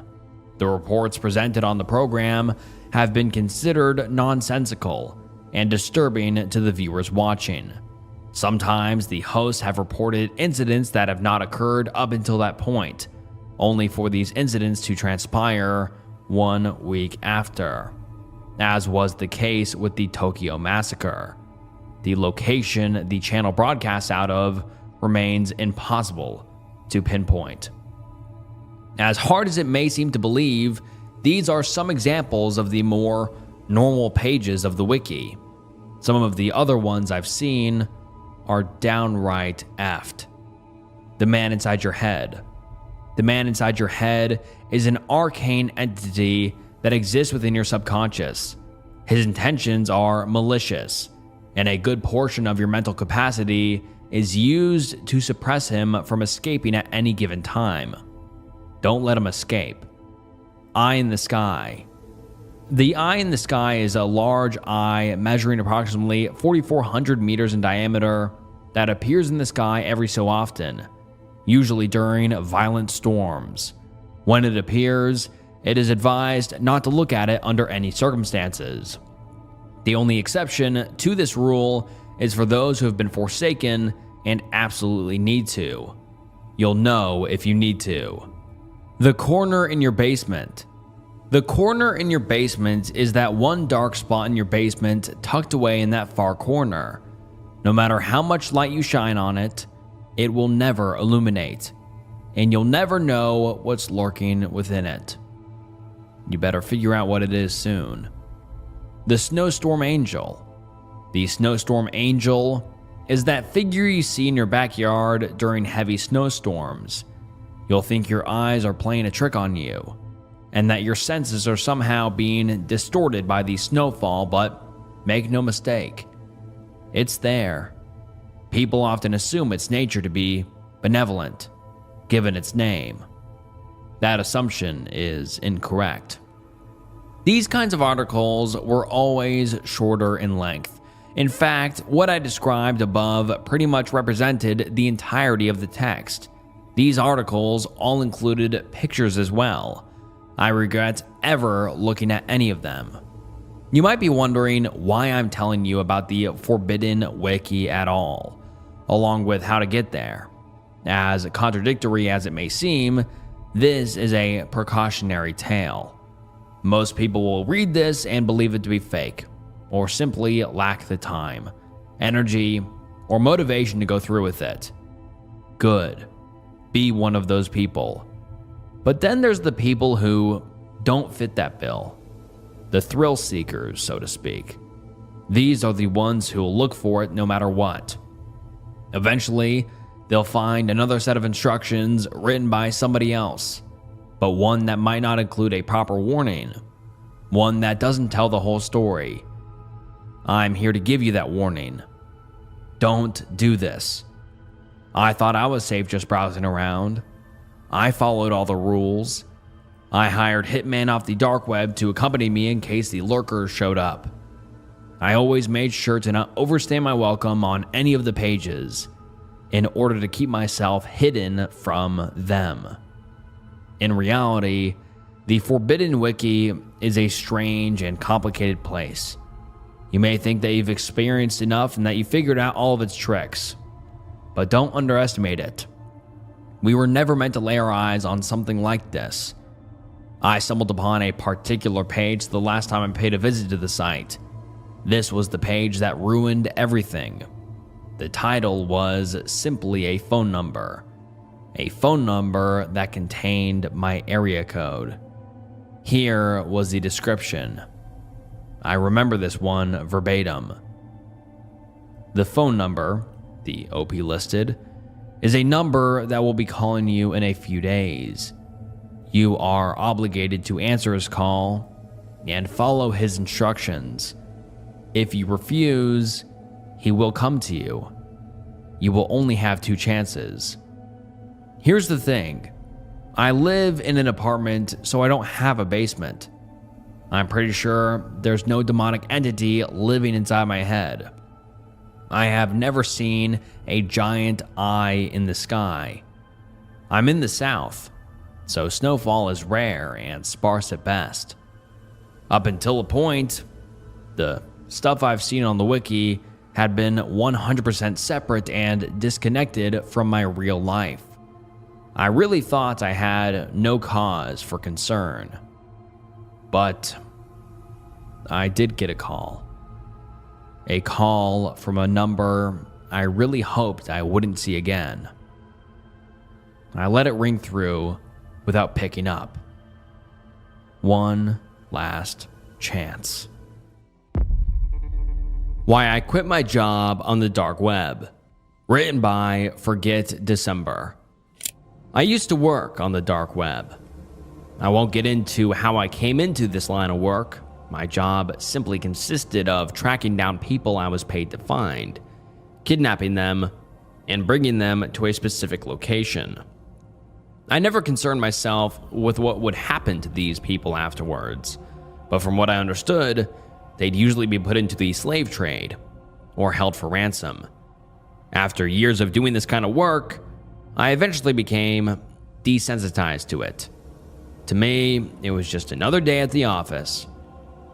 S1: The reports presented on the program have been considered nonsensical and disturbing to the viewers watching. Sometimes the hosts have reported incidents that have not occurred up until that point, only for these incidents to transpire 1 week after, as was the case with the Tokyo Massacre. The location the channel broadcasts out of remains impossible to pinpoint. As hard as it may seem to believe, these are some examples of the more normal pages of the wiki. Some of the other ones I've seen are downright effed. The man inside your head. The man inside your head is an arcane entity that exists within your subconscious. His intentions are malicious, and a good portion of your mental capacity is used to suppress him from escaping at any given time. Don't let him escape. Eye in the sky. The eye in the sky is a large eye measuring approximately 4,400 meters in diameter that appears in the sky every so often, usually during violent storms. When it appears, it is advised not to look at it under any circumstances. The only exception to this rule is for those who have been forsaken and absolutely need to. You'll know if you need to. The corner in your basement. The corner in your basement is that one dark spot in your basement tucked away in that far corner. No matter how much light you shine on it, it will never illuminate, and you'll never know what's lurking within it. You better figure out what it is soon. The Snowstorm Angel. The Snowstorm Angel is that figure you see in your backyard during heavy snowstorms. You'll think your eyes are playing a trick on you, and that your senses are somehow being distorted by the snowfall, but make no mistake, it's there. People often assume its nature to be benevolent, given its name. That assumption is incorrect. These kinds of articles were always shorter in length. In fact, what I described above pretty much represented the entirety of the text. These articles all included pictures as well. I regret ever looking at any of them. You might be wondering why I'm telling you about the Forbidden Wiki at all, along with how to get there. As contradictory as it may seem, this is a precautionary tale. Most people will read this and believe it to be fake, or simply lack the time, energy, or motivation to go through with it. Good. Be one of those people. But then there's the people who don't fit that bill. The thrill seekers, so to speak. These are the ones who will look for it no matter what. Eventually, they'll find another set of instructions written by somebody else, but one that might not include a proper warning, one that doesn't tell the whole story. I'm here to give you that warning. Don't do this. I thought I was safe just browsing around. I followed all the rules. I hired hitmen off the dark web to accompany me in case the lurkers showed up. I always made sure to not overstay my welcome on any of the pages in order to keep myself hidden from them. In reality, the Forbidden Wiki is a strange and complicated place. You may think that you've experienced enough and that you figured out all of its tricks, but don't underestimate it. We were never meant to lay our eyes on something like this. I stumbled upon a particular page the last time I paid a visit to the site. This was the page that ruined everything. The title was simply a phone number that contained my area code. Here was the description. I remember this one verbatim. The phone number, the OP listed, is a number that will be calling you in a few days. You are obligated to answer his call and follow his instructions. If you refuse, he will come to you. You will only have 2 chances. Here's the thing. I live in an apartment, so I don't have a basement. I'm pretty sure there's no demonic entity living inside my head. I have never seen a giant eye in the sky. I'm in the south, so snowfall is rare and sparse at best. Up until a point, the stuff I've seen on the wiki had been 100% separate and disconnected from my real life. I really thought I had no cause for concern. But I did get a call. A call from a number I really hoped I wouldn't see again. I let it ring through without picking up. One last chance. Why I Quit My Job on the Dark Web. Written by Forget December. I used to work on the dark web. I won't get into how I came into this line of work. My job simply consisted of tracking down people I was paid to find, kidnapping them, and bringing them to a specific location. I never concerned myself with what would happen to these people afterwards, but from what I understood, they'd usually be put into the slave trade or held for ransom. After years of doing this kind of work, I eventually became desensitized to it. To me, it was just another day at the office.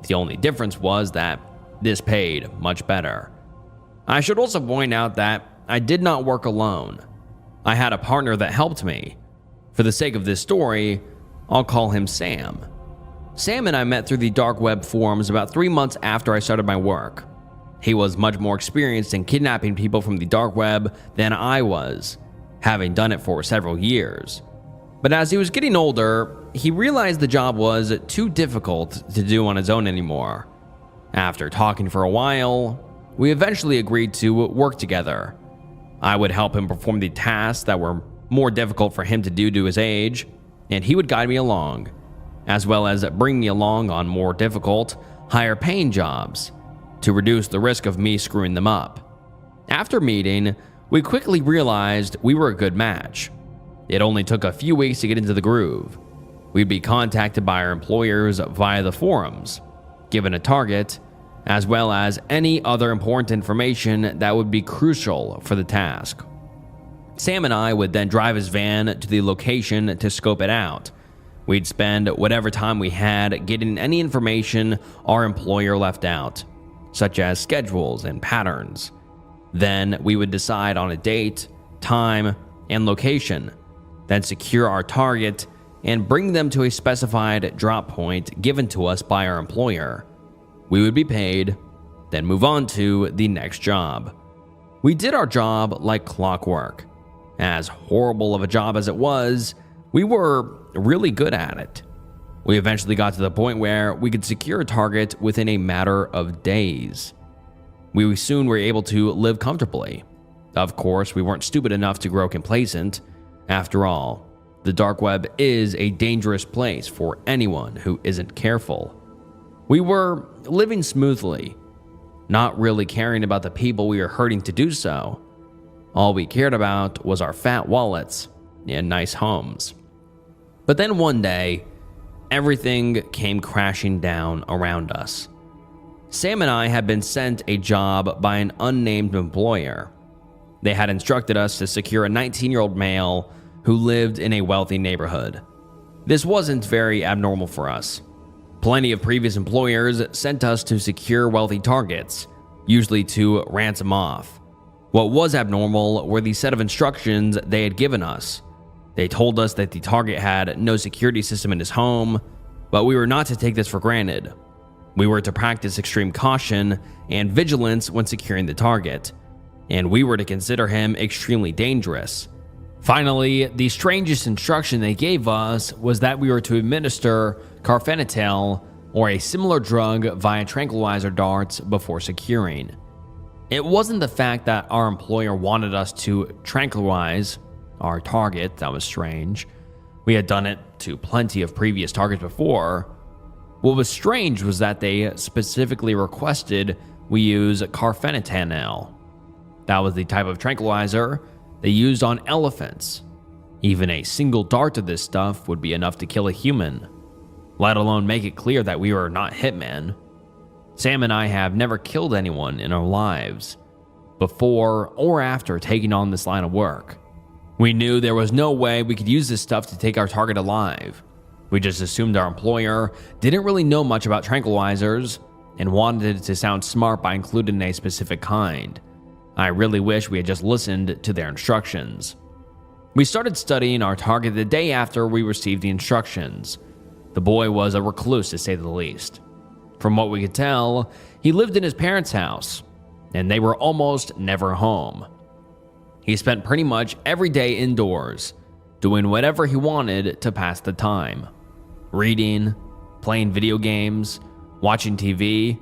S1: The only difference was that this paid much better. I should also point out that I did not work alone. I had a partner that helped me. For the sake of this story, I'll call him Sam. Sam and I met through the dark web forums about 3 months after I started my work. He was much more experienced in kidnapping people from the dark web than I was, having done it for several years. But as he was getting older, he realized the job was too difficult to do on his own anymore. After talking for a while, we eventually agreed to work together. I would help him perform the tasks that were more difficult for him to do to his age, and he would guide me along, as well as bring me along on more difficult, higher paying jobs to reduce the risk of me screwing them up. After meeting, we quickly realized we were a good match. It only took a few weeks to get into the groove. We'd be contacted by our employers via the forums, given a target, as well as any other important information that would be crucial for the task. Sam and I would then drive his van to the location to scope it out. We'd spend whatever time we had getting any information our employer left out, such as schedules and patterns. Then we would decide on a date, time, and location, then secure our target and bring them to a specified drop point given to us by our employer. We would be paid, then move on to the next job. We did our job like clockwork. As horrible of a job as it was, we were really good at it. We eventually got to the point where we could secure a target within a matter of days. We soon were able to live comfortably. Of course, we weren't stupid enough to grow complacent. After all, the dark web is a dangerous place for anyone who isn't careful. We were living smoothly, not really caring about the people we were hurting to do so. All we cared about was our fat wallets and nice homes. But then one day, everything came crashing down around us. Sam and I had been sent a job by an unnamed employer. They had instructed us to secure a 19-year-old male who lived in a wealthy neighborhood. This wasn't very abnormal for us. Plenty of previous employers sent us to secure wealthy targets, usually to ransom off. What was abnormal were the set of instructions they had given us. They told us that the target had no security system in his home, but we were not to take this for granted. We were to practice extreme caution and vigilance when securing the target, and we were to consider him extremely dangerous. Finally, the strangest instruction they gave us was that we were to administer carfentanil or a similar drug via tranquilizer darts before securing. It wasn't the fact that our employer wanted us to tranquilize our target that was strange. We had done it to plenty of previous targets before. What was strange was that they specifically requested we use carfentanil. That was the type of tranquilizer they used on elephants. Even a single dart of this stuff would be enough to kill a human, let alone make it clear that we were not hitmen. Sam and I have never killed anyone in our lives, before or after taking on this line of work. We knew there was no way we could use this stuff to take our target alive. We just assumed our employer didn't really know much about tranquilizers and wanted it to sound smart by including a specific kind. I really wish we had just listened to their instructions. We started studying our target the day after we received the instructions. The boy was a recluse, to say the least. From what we could tell, he lived in his parents' house, and they were almost never home. He spent pretty much every day indoors, doing whatever he wanted to pass the time. Reading, playing video games, watching TV,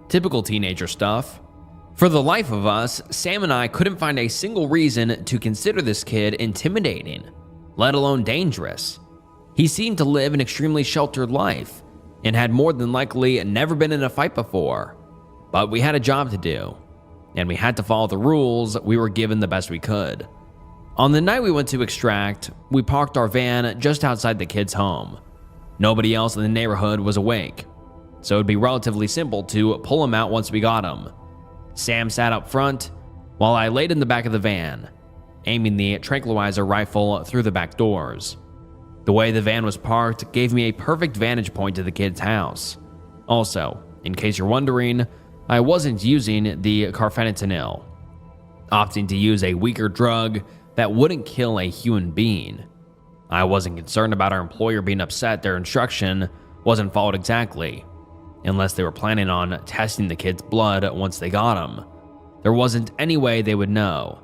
S1: typical teenager stuff. For the life of us, Sam and I couldn't find a single reason to consider this kid intimidating, let alone dangerous. He seemed to live an extremely sheltered life and had more than likely never been in a fight before. But we had a job to do, and we had to follow the rules we were given the best we could. On the night we went to extract, we parked our van just outside the kid's home. Nobody else in the neighborhood was awake, so it'd be relatively simple to pull him out once we got him. Sam sat up front, while I laid in the back of the van, aiming the tranquilizer rifle through the back doors. The way the van was parked gave me a perfect vantage point to the kid's house. Also, in case you're wondering, I wasn't using the carfentanil, opting to use a weaker drug that wouldn't kill a human being. I wasn't concerned about our employer being upset their instruction wasn't followed exactly, unless they were planning on testing the kid's blood once they got him. There wasn't any way they would know.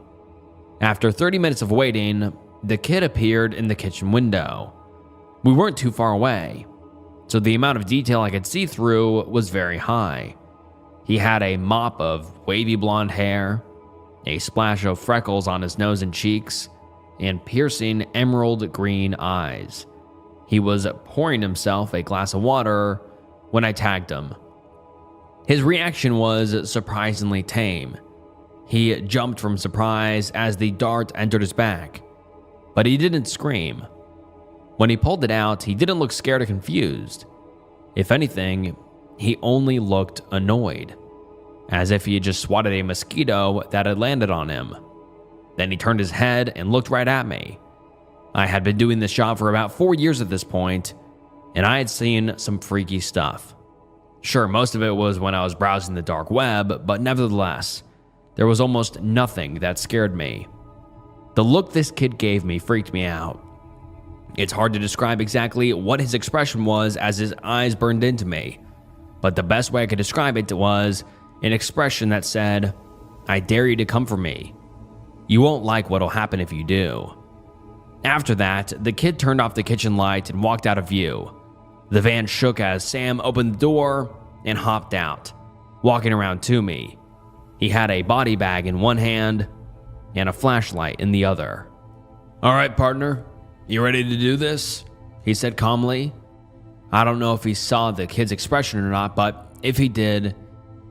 S1: After 30 minutes of waiting, the kid appeared in the kitchen window. We weren't too far away, so the amount of detail I could see through was very high. He had a mop of wavy blonde hair, a splash of freckles on his nose and cheeks, and piercing emerald green eyes. He was pouring himself a glass of water when I tagged him. His reaction was surprisingly tame. He jumped from surprise as the dart entered his back, but he didn't scream. When he pulled it out, he didn't look scared or confused. If anything, he only looked annoyed, as if he had just swatted a mosquito that had landed on him. Then he turned his head and looked right at me. I had been doing this job for about 4 years at this point, and I had seen some freaky stuff. Sure, most of it was when I was browsing the dark web, but nevertheless, there was almost nothing that scared me. The look this kid gave me freaked me out. It's hard to describe exactly what his expression was as his eyes burned into me, but the best way I could describe it was an expression that said, "I dare you to come for me. You won't like what'll happen if you do." After that, the kid turned off the kitchen light and walked out of view. The van shook as Sam opened the door and hopped out, walking around to me. He had a body bag in one hand and a flashlight in the other. "All right, partner, you ready to do this?" he said calmly. I don't know if he saw the kid's expression or not, but if he did,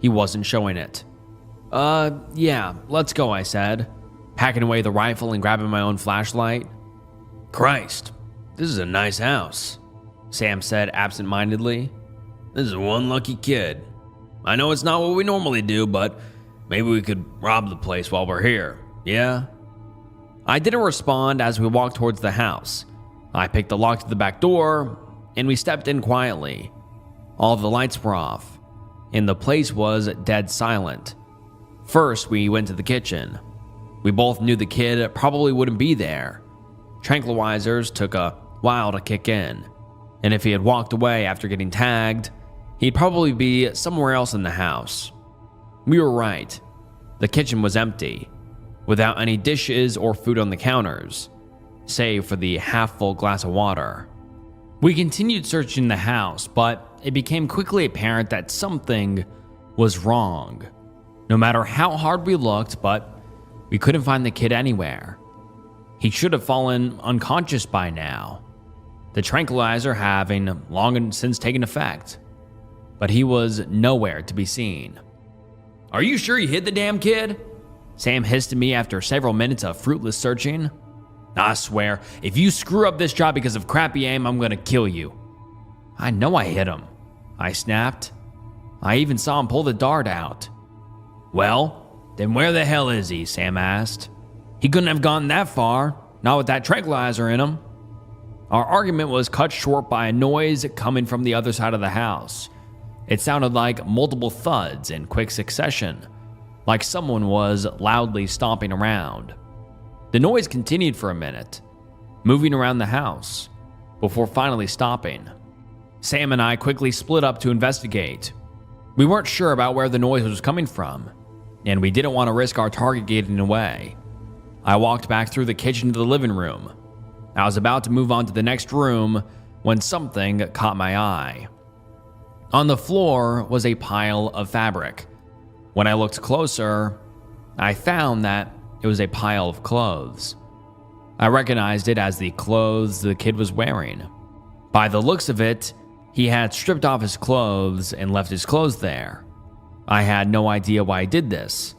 S1: he wasn't showing it. Yeah, let's go," I said, packing away the rifle and grabbing my own flashlight. "Christ, this is a nice house," Sam said absent-mindedly. "This is one lucky kid. I know it's not what we normally do, but maybe we could rob the place while we're here, yeah?" I didn't respond as we walked towards the house. I picked the lock to the back door, and we stepped in quietly. All the lights were off, and the place was dead silent. First, we went to the kitchen. We both knew the kid probably wouldn't be there. Tranquilizers took a while to kick in, and if he had walked away after getting tagged, he'd probably be somewhere else in the house. We were right. The kitchen was empty, without any dishes or food on the counters, save for the half-full glass of water. We continued searching the house, but it became quickly apparent that something was wrong. No matter how hard we looked, but we couldn't find the kid anywhere. He should have fallen unconscious by now, the tranquilizer having long since taken effect, but he was nowhere to be seen. "Are you sure you hit the damn kid?" Sam hissed at me after several minutes of fruitless searching. "I swear, if you screw up this job because of crappy aim, I'm gonna kill you." "I know I hit him," I snapped. "I even saw him pull the dart out." "Well, then where the hell is he?" Sam asked. "He couldn't have gone that far, not with that tranquilizer in him." Our argument was cut short by a noise coming from the other side of the house. It sounded like multiple thuds in quick succession, like someone was loudly stomping around. The noise continued for a minute, moving around the house, before finally stopping. Sam and I quickly split up to investigate. We weren't sure about where the noise was coming from, and we didn't want to risk our target getting away. I walked back through the kitchen to the living room. I was about to move on to the next room when something caught my eye. On the floor was a pile of fabric. When I looked closer, I found that it was a pile of clothes. I recognized it as the clothes the kid was wearing. By the looks of it, he had stripped off his clothes and left his clothes there. I had no idea why he did this.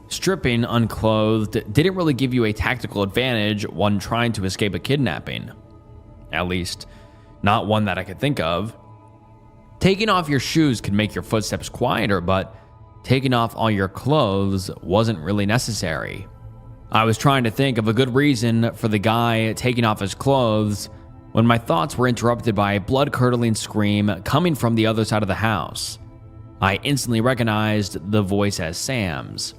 S1: Stripping unclothed didn't really give you a tactical advantage when trying to escape a kidnapping. At least, not one that I could think of. Taking off your shoes could make your footsteps quieter, but taking off all your clothes wasn't really necessary. I was trying to think of a good reason for the guy taking off his clothes when my thoughts were interrupted by a blood-curdling scream coming from the other side of the house. I instantly recognized the voice as Sam's.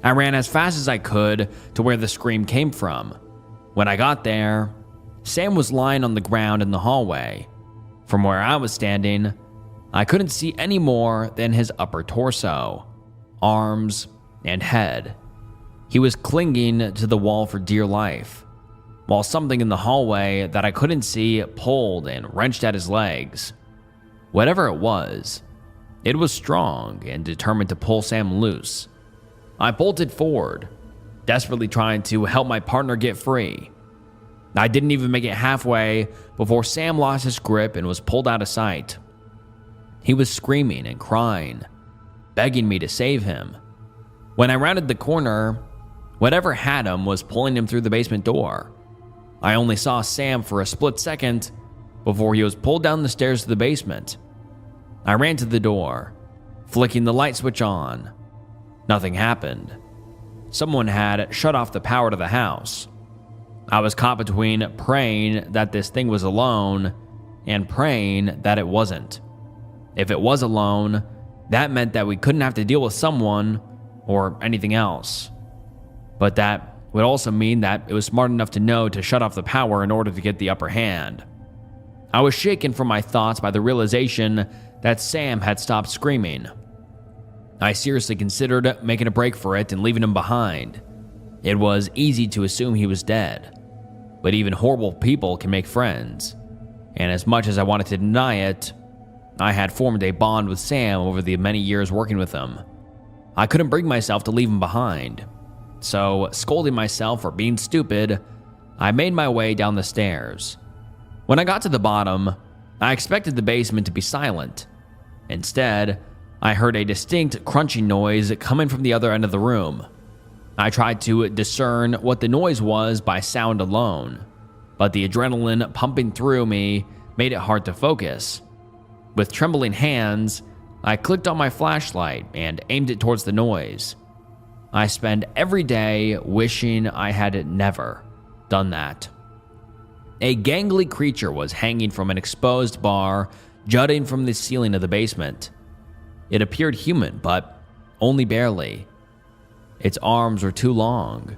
S1: I ran as fast as I could to where the scream came from. When I got there, Sam was lying on the ground in the hallway. From where I was standing, I couldn't see any more than his upper torso, arms, and head. He was clinging to the wall for dear life, while something in the hallway that I couldn't see pulled and wrenched at his legs. Whatever it was strong and determined to pull Sam loose. I bolted forward, desperately trying to help my partner get free. I didn't even make it halfway before Sam lost his grip and was pulled out of sight. He was screaming and crying, begging me to save him. When I rounded the corner, whatever had him was pulling him through the basement door. I only saw Sam for a split second before he was pulled down the stairs to the basement. I ran to the door, flicking the light switch on. Nothing happened. Someone had shut off the power to the house. I was caught between praying that this thing was alone and praying that it wasn't. If it was alone, that meant that we couldn't have to deal with someone or anything else. But that would also mean that it was smart enough to know to shut off the power in order to get the upper hand. I was shaken from my thoughts by the realization that Sam had stopped screaming. I seriously considered making a break for it and leaving him behind. It was easy to assume he was dead. but even horrible people can make friends. And as much as I wanted to deny it, I had formed a bond with Sam over the many years working with him. I couldn't bring myself to leave him behind. So, scolding myself for being stupid, I made my way down the stairs. When I got to the bottom, I expected the basement to be silent. Instead, I heard a distinct crunching noise coming from the other end of the room. I tried to discern what the noise was by sound alone, but the adrenaline pumping through me made it hard to focus. With trembling hands, I clicked on my flashlight and aimed it towards the noise. I spend every day wishing I had never done that. A gangly creature was hanging from an exposed bar jutting from the ceiling of the basement. It appeared human, but only barely. Its arms were too long,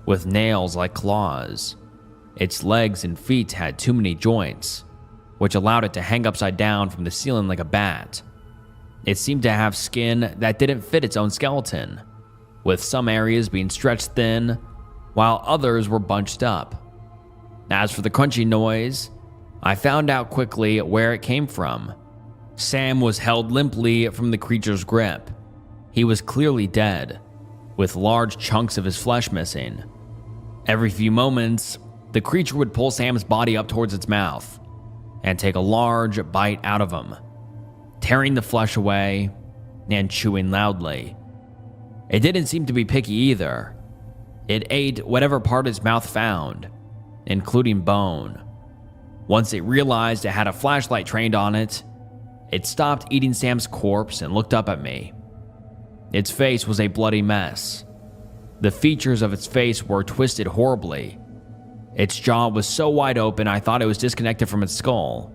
S1: with nails like claws. Its legs and feet had too many joints, which allowed it to hang upside down from the ceiling like a bat. It seemed to have skin that didn't fit its own skeleton, with some areas being stretched thin, while others were bunched up. As for the crunchy noise, I found out quickly where it came from. Sam was held limply from the creature's grip. He was clearly dead, with large chunks of his flesh missing. Every few moments, the creature would pull Sam's body up towards its mouth and take a large bite out of him, tearing the flesh away and chewing loudly. It didn't seem to be picky either. It ate whatever part its mouth found, including bone. Once it realized it had a flashlight trained on it, it stopped eating Sam's corpse and looked up at me. Its face was a bloody mess. The features of its face were twisted horribly. Its jaw was so wide open I thought it was disconnected from its skull,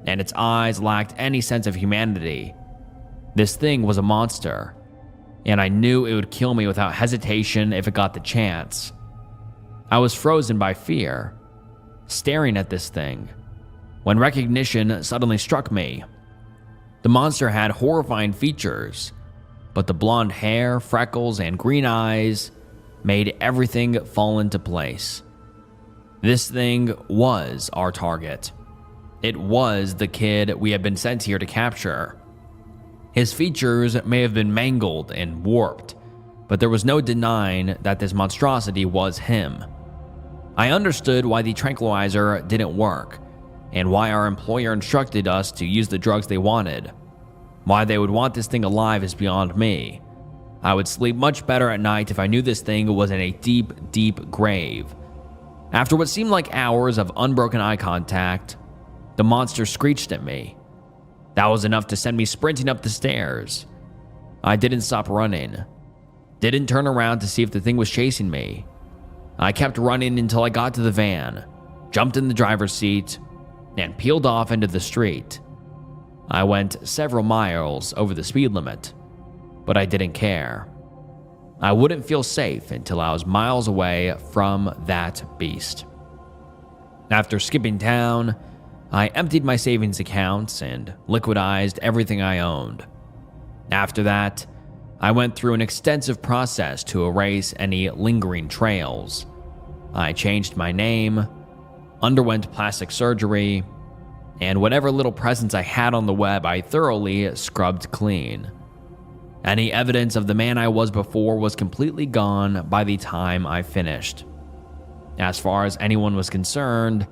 S1: and its eyes lacked any sense of humanity. This thing was a monster, and I knew it would kill me without hesitation if it got the chance. I was frozen by fear, staring at this thing, when recognition suddenly struck me. The monster had horrifying features, but the blonde hair, freckles, and green eyes made everything fall into place. This thing was our target. It was the kid we had been sent here to capture. His features may have been mangled and warped, but there was no denying that this monstrosity was him. I understood why the tranquilizer didn't work, and why our employer instructed us to use the drugs they wanted. Why they would want this thing alive is beyond me. I would sleep much better at night if I knew this thing was in a deep, deep grave. After what seemed like hours of unbroken eye contact, the monster screeched at me. That was enough to send me sprinting up the stairs. I didn't stop running. Didn't turn around to see if the thing was chasing me. I kept running until I got to the van, jumped in the driver's seat, and peeled off into the street. I went several miles over the speed limit, but I didn't care. I wouldn't feel safe until I was miles away from that beast. After skipping town, I emptied my savings accounts and liquidized everything I owned. After that, I went through an extensive process to erase any lingering trails. I changed my name, underwent plastic surgery, and whatever little presence I had on the web I thoroughly scrubbed clean. Any evidence of the man I was before was completely gone by the time I finished. As far as anyone was concerned,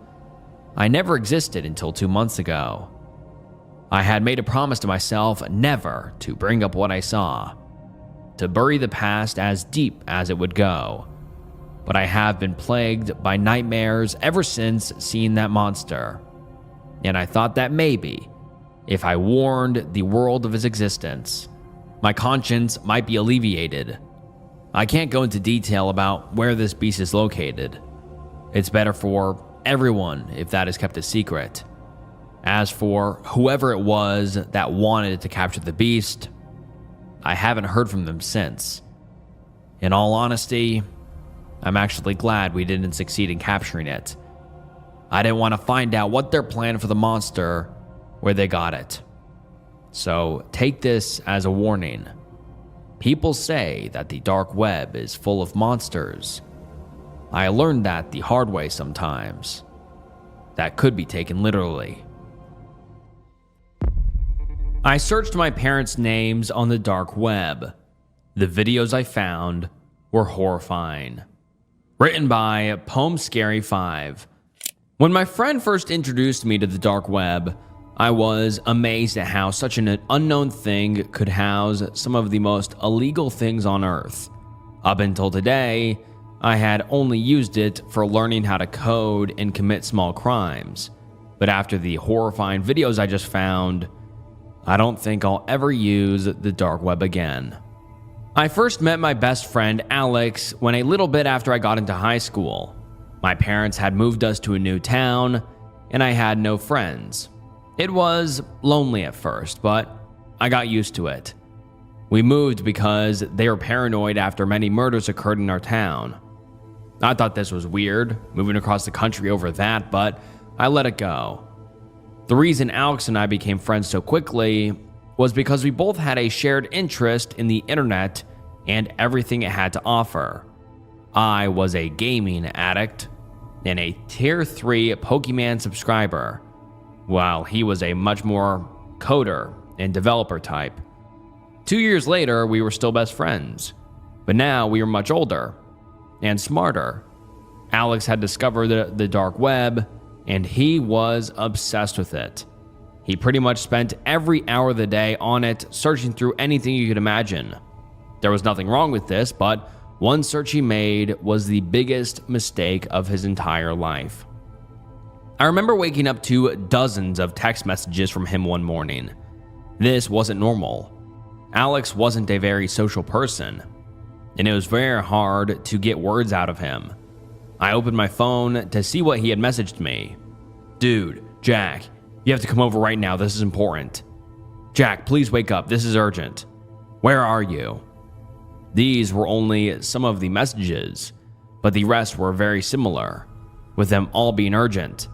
S1: I never existed until 2 months ago. I had made a promise to myself never to bring up what I saw, to bury the past as deep as it would go. But I have been plagued by nightmares ever since seeing that monster, and I thought that maybe, if I warned the world of his existence, my conscience might be alleviated. I can't go into detail about where this beast is located. It's better for everyone if that is kept a secret. As for whoever it was that wanted to capture the beast, I haven't heard from them since. In all honesty, I'm actually glad we didn't succeed in capturing it. I didn't want to find out what their plan for the monster, where they got it. So take this as a warning. People say that the dark web is full of monsters, I learned that the hard way sometimes. That could be taken literally. I searched my parents' names on the dark web. The videos I found were horrifying. Written by PoemScary5. When my friend first introduced me to the dark web, I was amazed at how such an unknown thing could house some of the most illegal things on Earth. Up until today, I had only used it for learning how to code and commit small crimes. But after the horrifying videos I just found, I don't think I'll ever use the dark web again. I first met my best friend Alex when a little bit after I got into high school. My parents had moved us to a new town, and I had no friends. It was lonely at first, but I got used to it. We moved because they were paranoid after many murders occurred in our town. I thought this was weird, moving across the country over that, but I let it go. The reason Alex and I became friends so quickly was because we both had a shared interest in the internet and everything it had to offer. I was a gaming addict and a tier 3 Pokemon subscriber, while he was a much more coder and developer type. 2 years later, we were still best friends, but now we were much older and smarter. Alex had discovered the dark web, and he was obsessed with it. He pretty much spent every hour of the day on it, searching through anything you could imagine. There was nothing wrong with this, but one search he made was the biggest mistake of his entire life. I remember waking up to dozens of text messages from him one morning. This wasn't normal. Alex wasn't a very social person, and it was very hard to get words out of him. I opened my phone to see what he had messaged me. "Dude, Jack, you have to come over right now, this is important. Jack, please wake up, this is urgent. Where are you?" These were only some of the messages, but the rest were very similar, with them all being urgent,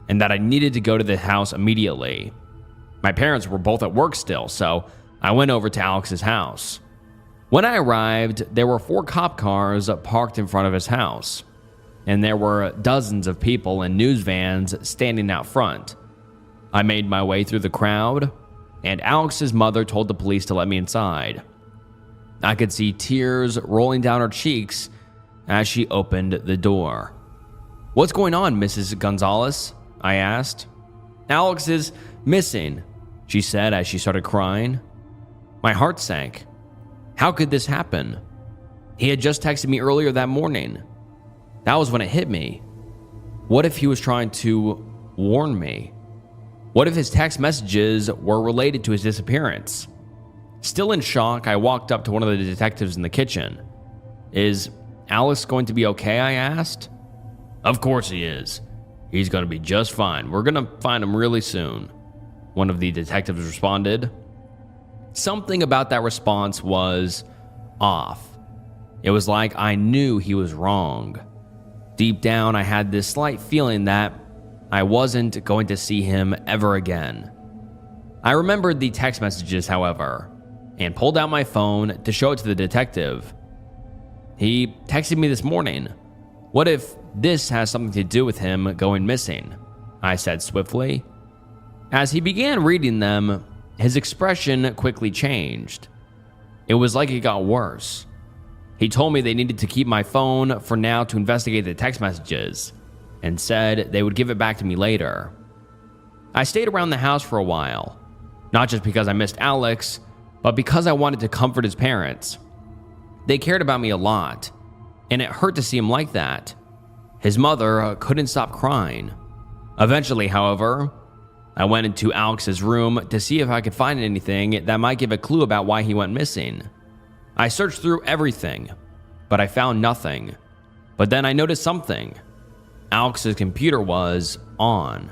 S1: and that I needed to go to the house immediately. My parents were both at work still, so I went over to Alex's house. When I arrived, there were 4 cop cars parked in front of his house, and there were dozens of people in news vans standing out front. I made my way through the crowd, and Alex's mother told the police to let me inside. I could see tears rolling down her cheeks as she opened the door. "What's going on, Mrs. Gonzalez?" I asked. "Alex is missing," she said as she started crying. My heart sank. How could this happen? He had just texted me earlier that morning. That was when it hit me. What if he was trying to warn me? What if his text messages were related to his disappearance? Still in shock, I walked up to one of the detectives in the kitchen. "Is Alex going to be okay?" I asked. "Of course he is. He's going to be just fine. We're going to find him really soon," one of the detectives responded. Something about that response was off. It was like I knew he was wrong. Deep down, I had this slight feeling that I wasn't going to see him ever again. I remembered the text messages, however, and pulled out my phone to show it to the detective. "He texted me this morning. What if this has something to do with him going missing?" I said swiftly. As he began reading them, his expression quickly changed. It was like it got worse. He told me they needed to keep my phone for now to investigate the text messages, and said they would give it back to me later. I stayed around the house for a while, not just because I missed Alex, but because I wanted to comfort his parents. They cared about me a lot, and it hurt to see him like that. His mother couldn't stop crying. Eventually, however, I went into Alex's room to see if I could find anything that might give a clue about why he went missing. I searched through everything, but I found nothing. But then I noticed something. Alex's computer was on,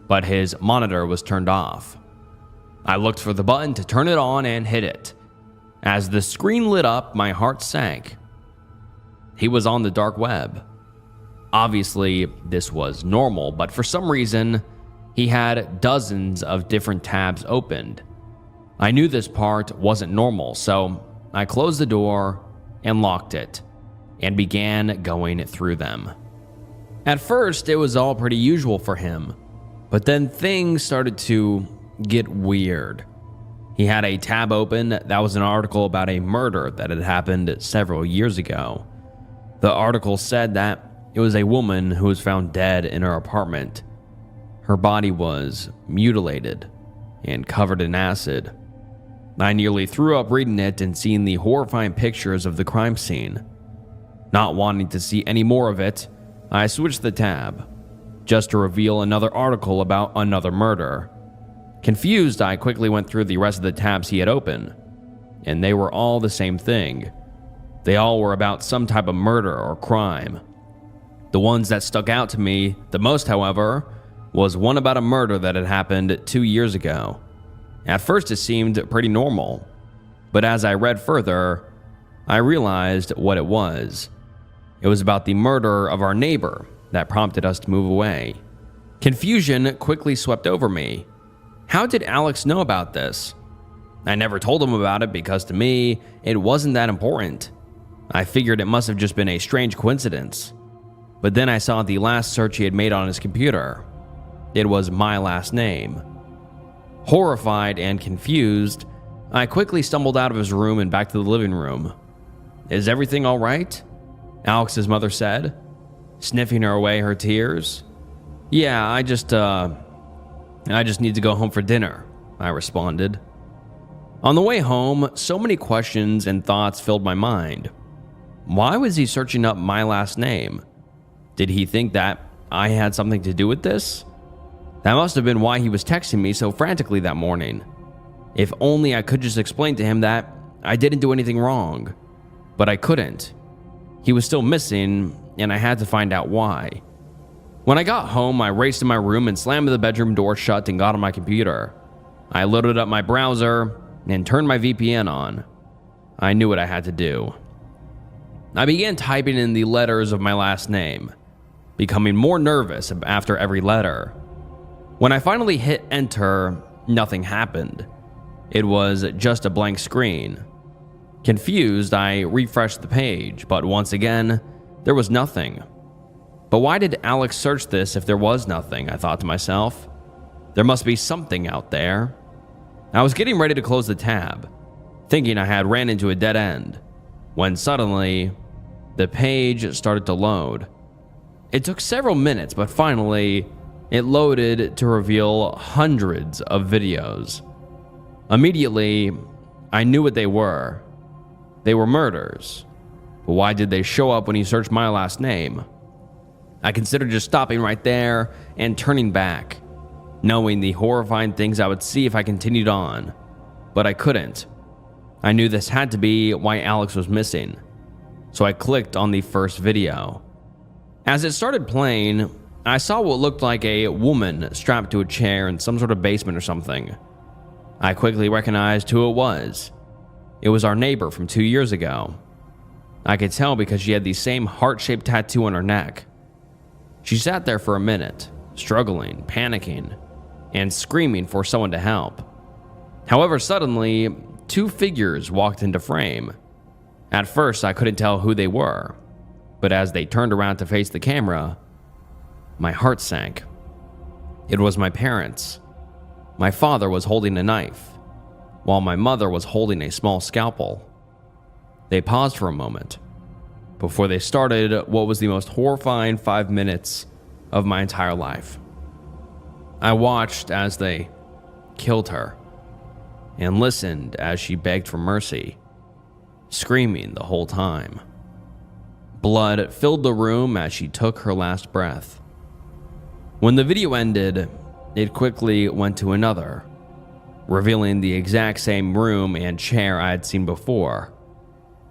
S1: but his monitor was turned off. I looked for the button to turn it on and hit it. As the screen lit up, my heart sank. He was on the dark web. Obviously, this was normal, but for some reason, he had dozens of different tabs opened. I knew this part wasn't normal, so I closed the door and locked it. and began going through them. At first, it was all pretty usual for him, but then things started to get weird. He had a tab open that was an article about a murder that had happened several years ago. The article said that it was a woman who was found dead in her apartment. Her body was mutilated and covered in acid. I nearly threw up reading it and seeing the horrifying pictures of the crime scene. Not wanting to see any more of it, I switched the tab, just to reveal another article about another murder. Confused, I quickly went through the rest of the tabs he had open, and they were all the same thing. They all were about some type of murder or crime. The ones that stuck out to me the most, however, was one about a murder that had happened 2 years ago. At first it seemed pretty normal, but as I read further, I realized what it was. It was about the murder of our neighbor that prompted us to move away. Confusion quickly swept over me. How did Alex know about this? I never told him about it because to me, it wasn't that important. I figured it must have just been a strange coincidence. But then I saw the last search he had made on his computer. It was my last name. Horrified and confused, I quickly stumbled out of his room and back to the living room. "Is everything all right?" Alex's mother said, sniffing away her tears. "Yeah, I just need to go home for dinner," I responded. On the way home, so many questions and thoughts filled my mind. Why was he searching up my last name? Did he think that I had something to do with this? That must have been why he was texting me so frantically that morning. If only I could just explain to him that I didn't do anything wrong. But I couldn't. He was still missing, and I had to find out why. When I got home, I raced to my room and slammed the bedroom door shut and got on my computer. I loaded up my browser and turned my VPN on. I knew what I had to do. I began typing in the letters of my last name, becoming more nervous after every letter. When I finally hit enter, nothing happened. It was just a blank screen. Confused, I refreshed the page, but once again, there was nothing. But why did Alex search this if there was nothing? I thought to myself. There must be something out there. I was getting ready to close the tab, thinking I had ran into a dead end, when suddenly, the page started to load. It took several minutes, but finally, it loaded to reveal hundreds of videos. Immediately, I knew what they were. They were murders. But why did they show up when he searched my last name? I considered just stopping right there and turning back, knowing the horrifying things I would see if I continued on. But I couldn't. I knew this had to be why Alex was missing. So I clicked on the first video. As it started playing, I saw what looked like a woman strapped to a chair in some sort of basement or something. I quickly recognized who it was. It was our neighbor from 2 years ago. I could tell because she had the same heart-shaped tattoo on her neck. She sat there for a minute, struggling, panicking, and screaming for someone to help. However, suddenly, 2 figures walked into frame. At first, I couldn't tell who they were, but as they turned around to face the camera, my heart sank. It was my parents. My father was holding a knife, while my mother was holding a small scalpel. They paused for a moment before they started what was the most horrifying 5 minutes of my entire life. I watched as they killed her and listened as she begged for mercy, screaming the whole time. Blood filled the room as she took her last breath. When the video ended, it quickly went to another, revealing the exact same room and chair I had seen before.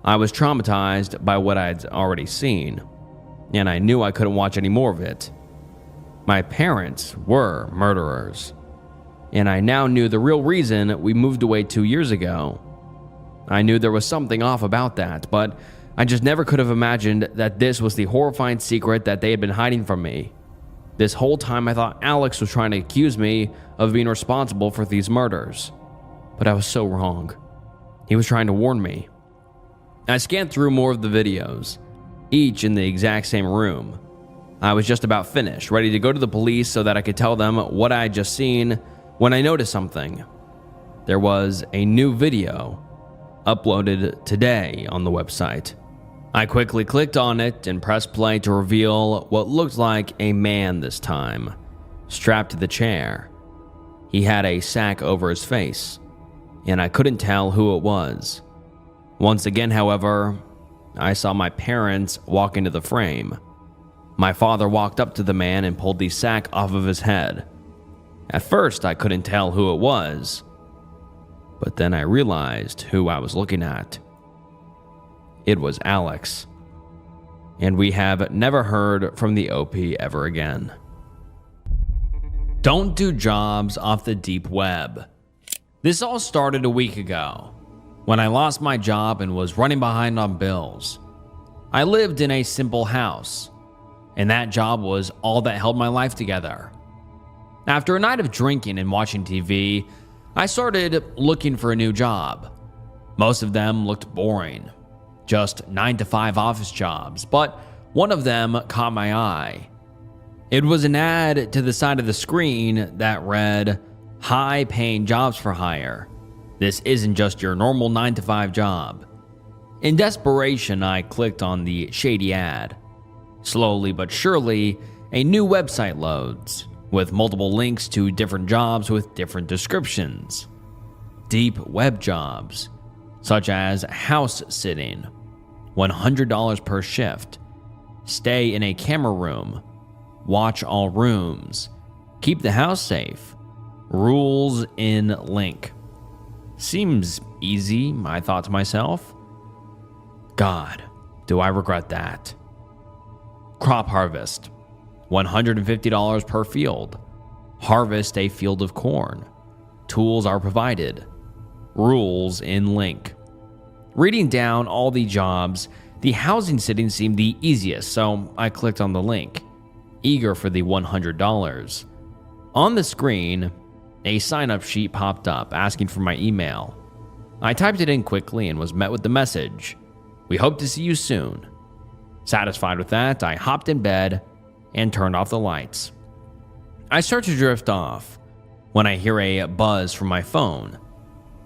S1: I was traumatized by what I had already seen, and I knew I couldn't watch any more of it. My parents were murderers, and I now knew the real reason we moved away 2 years ago. I knew there was something off about that, but I just never could have imagined that this was the horrifying secret that they had been hiding from me. This whole time I thought Alex was trying to accuse me of being responsible for these murders, but I was so wrong. He was trying to warn me. I scanned through more of the videos, each in the exact same room. I was just about finished, ready to go to the police so that I could tell them what I had just seen, when I noticed something. There was a new video uploaded today on the website. I quickly clicked on it and pressed play to reveal what looked like a man this time, strapped to the chair. He had a sack over his face, and I couldn't tell who it was. Once again, however, I saw my parents walk into the frame. My father walked up to the man and pulled the sack off of his head. At first, I couldn't tell who it was, but then I realized who I was looking at. It was Alex, and we have never heard from the OP ever again. Don't do jobs off the deep web. This all started a week ago, when I lost my job and was running behind on bills. I lived in a simple house, and that job was all that held my life together. After a night of drinking and watching TV, I started looking for a new job. Most of them looked boring, just 9-to-5 office jobs, but one of them caught my eye. It was an ad to the side of the screen that read, "High-paying jobs for hire. This isn't just your normal 9-to-5 job." In desperation, I clicked on the shady ad. Slowly but surely, a new website loads, with multiple links to different jobs with different descriptions. Deep web jobs, such as house sitting, $100 per shift, stay in a camera room, watch all rooms, keep the house safe, rules in link. Seems easy, I thought to myself. God, do I regret that. Crop harvest, $150 per field. Harvest a field of corn. Tools are provided. Rules in link. Reading down all the jobs, the housing sitting seemed the easiest, so I clicked on the link, eager for the $100. On the screen, a sign-up sheet popped up asking for my email. I typed it in quickly and was met with the message, "We hope to see you soon." Satisfied with that, I hopped in bed and turned off the lights. I start to drift off when I hear a buzz from my phone.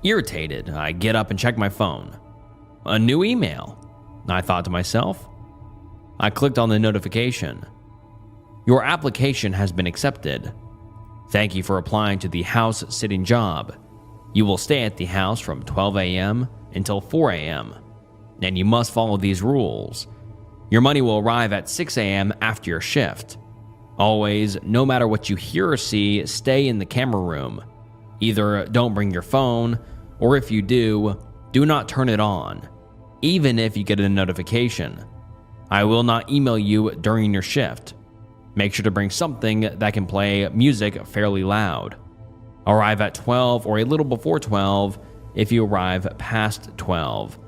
S1: Irritated, I get up and check my phone. A new email, I thought to myself. I clicked on the notification. "Your application has been accepted. Thank you for applying to the house sitting job. You will stay at the house from 12 a.m. until 4 a.m. and you must follow these rules. Your money will arrive at 6 a.m. after your shift. Always, no matter what you hear or see, stay in the camera room. Either don't bring your phone, or if you do not turn it on, even if you get a notification. I will not email you during your shift. Make sure to bring something that can play music fairly loud. Arrive at 12 or a little before 12 if you arrive past 12.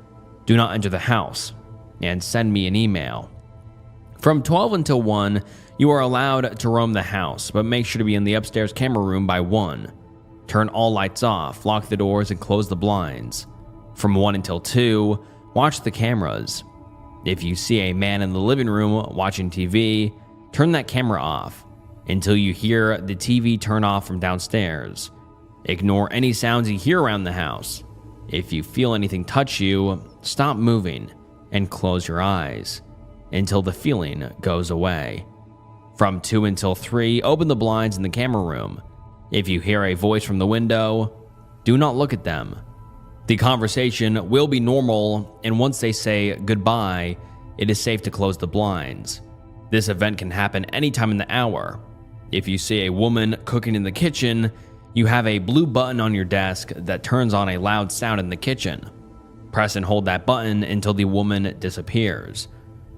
S1: Do not enter the house, and send me an email. From 12 until 1, you are allowed to roam the house, but make sure to be in the upstairs camera room by 1. Turn all lights off, lock the doors, and close the blinds. From 1 until 2, watch the cameras. If you see a man in the living room watching TV, turn that camera off until you hear the TV turn off from downstairs. Ignore any sounds you hear around the house. If you feel anything touch you, stop moving and close your eyes until the feeling goes away. From 2 until 3, open the blinds in the camera room. If you hear a voice from the window, do not look at them. The conversation will be normal, and once they say goodbye, it is safe to close the blinds. This event can happen anytime in the hour. If you see a woman cooking in the kitchen, you have a blue button on your desk that turns on a loud sound in the kitchen. Press and hold that button until the woman disappears.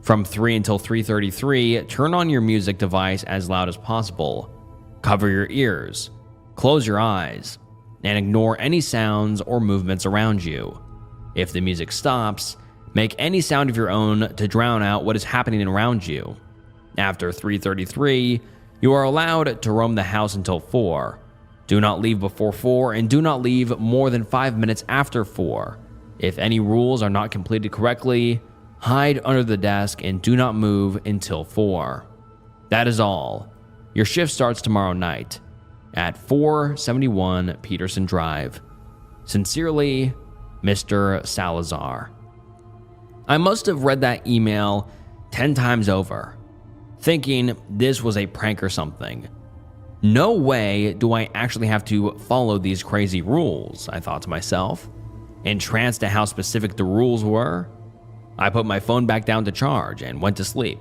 S1: From 3 until 3:33, turn on your music device as loud as possible. Cover your ears, close your eyes, and ignore any sounds or movements around you. If the music stops, make any sound of your own to drown out what is happening around you. After 3:33, you are allowed to roam the house until 4. Do not leave before 4 and do not leave more than 5 minutes after 4. If any rules are not completed correctly, Hide under the desk and do not move until 4. That is all. Your shift starts tomorrow night at 471 Peterson Drive. Sincerely, Mr. Salazar. I must have read that email 10 times over, thinking this was a prank or something. No way do I actually have to follow these crazy rules, I thought to myself. Entranced at how specific the rules were, I put my phone back down to charge and went to sleep,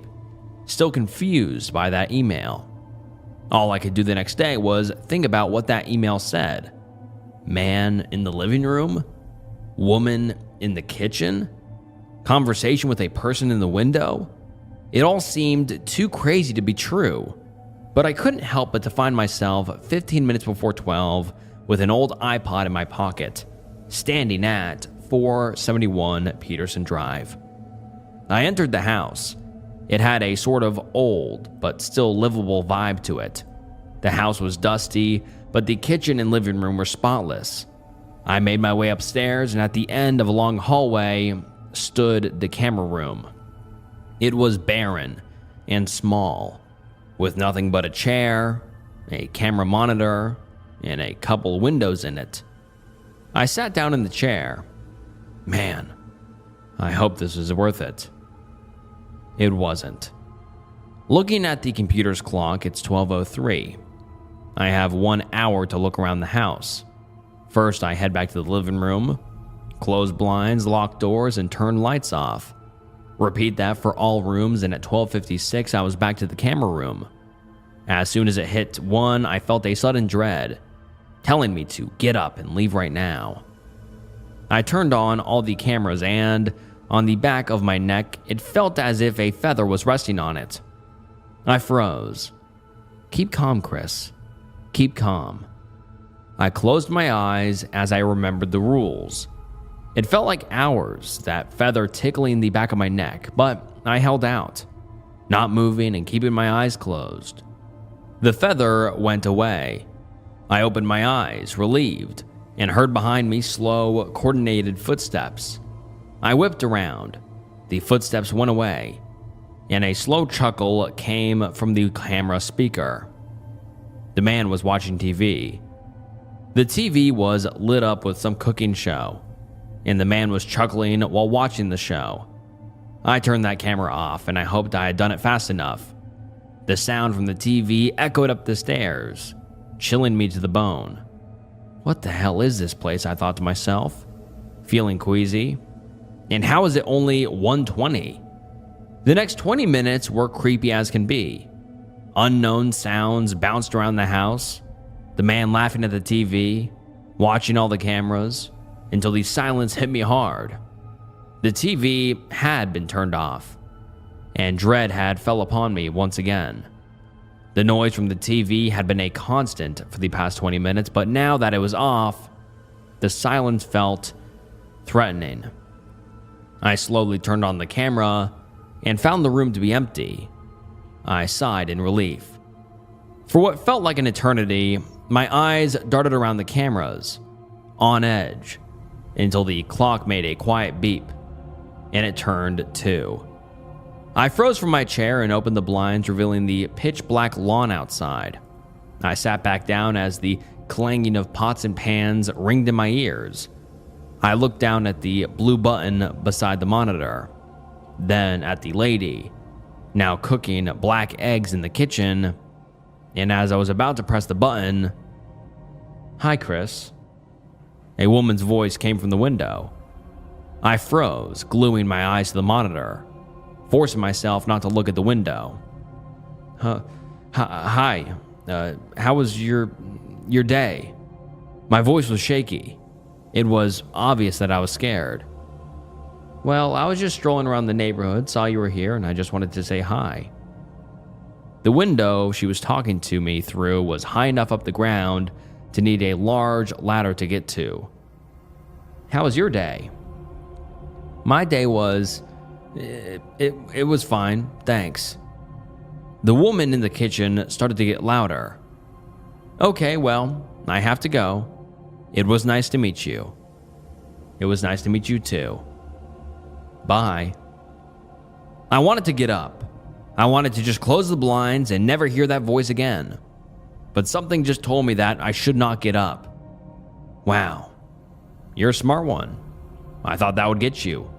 S1: still confused by that email. All I could do the next day was think about what that email said. Man in the living room? Woman in the kitchen? Conversation with a person in the window? It all seemed too crazy to be true, but I couldn't help but to find myself 15 minutes before 12 with an old iPod in my pocket, standing at 471 Peterson Drive. I entered the house. It had a sort of old, but still livable vibe to it. The house was dusty, but the kitchen and living room were spotless. I made my way upstairs, and at the end of a long hallway stood the camera room. It was barren and small, with nothing but a chair, a camera monitor, and a couple windows in it. I sat down in the chair. Man, I hope this is worth it. It wasn't. Looking at the computer's clock, it's 12:03. I have 1 hour to look around the house. First, I head back to the living room, close blinds, lock doors, and turn lights off. Repeat that for all rooms, and at 12:56, I was back to the camera room. As soon as it hit 1, I felt a sudden dread, telling me to get up and leave right now. I turned on all the cameras, and on the back of my neck, it felt as if a feather was resting on it. I froze. Keep calm, Chris. Keep calm. I closed my eyes as I remembered the rules. It felt like hours, that feather tickling the back of my neck, but I held out, not moving and keeping my eyes closed. The feather went away. I opened my eyes, relieved, and heard behind me slow, coordinated footsteps. I whipped around. The footsteps went away, and a slow chuckle came from the camera speaker. The man was watching TV. The TV was lit up with some cooking show, and the man was chuckling while watching the show. I turned that camera off, and I hoped I had done it fast enough. The sound from the TV echoed up the stairs, chilling me to the bone. What the hell is this place, I thought to myself, feeling queasy. And how is it only 1:20? The next 20 minutes were creepy as can be. Unknown sounds bounced around the house, the man laughing at the TV, watching all the cameras, until the silence hit me hard. The TV had been turned off, and dread had fell upon me once again. The noise from the TV had been a constant for the past 20 minutes, but now that it was off, the silence felt threatening. I slowly turned on the camera and found the room to be empty. I sighed in relief. For what felt like an eternity, my eyes darted around the cameras, on edge, until the clock made a quiet beep, and it turned 2. I froze from my chair and opened the blinds, revealing the pitch-black lawn outside. I sat back down as the clanging of pots and pans ringed in my ears. I looked down at the blue button beside the monitor, then at the lady, now cooking black eggs in the kitchen, and as I was about to press the button, "Hi, Chris." A woman's voice came from the window. I froze, gluing my eyes to the monitor, forcing myself not to look at the window. Hi, how was your day?" My voice was shaky. It was obvious that I was scared. "Well, I was just strolling around the neighborhood, saw you were here, and I just wanted to say hi." The window she was talking to me through was high enough up the ground to need a large ladder to get to. "How was your day?" "My day was... It was fine, thanks." The woman in the kitchen started to get louder. "Okay, well, I have to go. It was nice to meet you." "It was nice to meet you too. Bye." I wanted to get up. I wanted to just close the blinds and never hear that voice again. But something just told me that I should not get up. Wow, you're a smart one. I thought that would get you.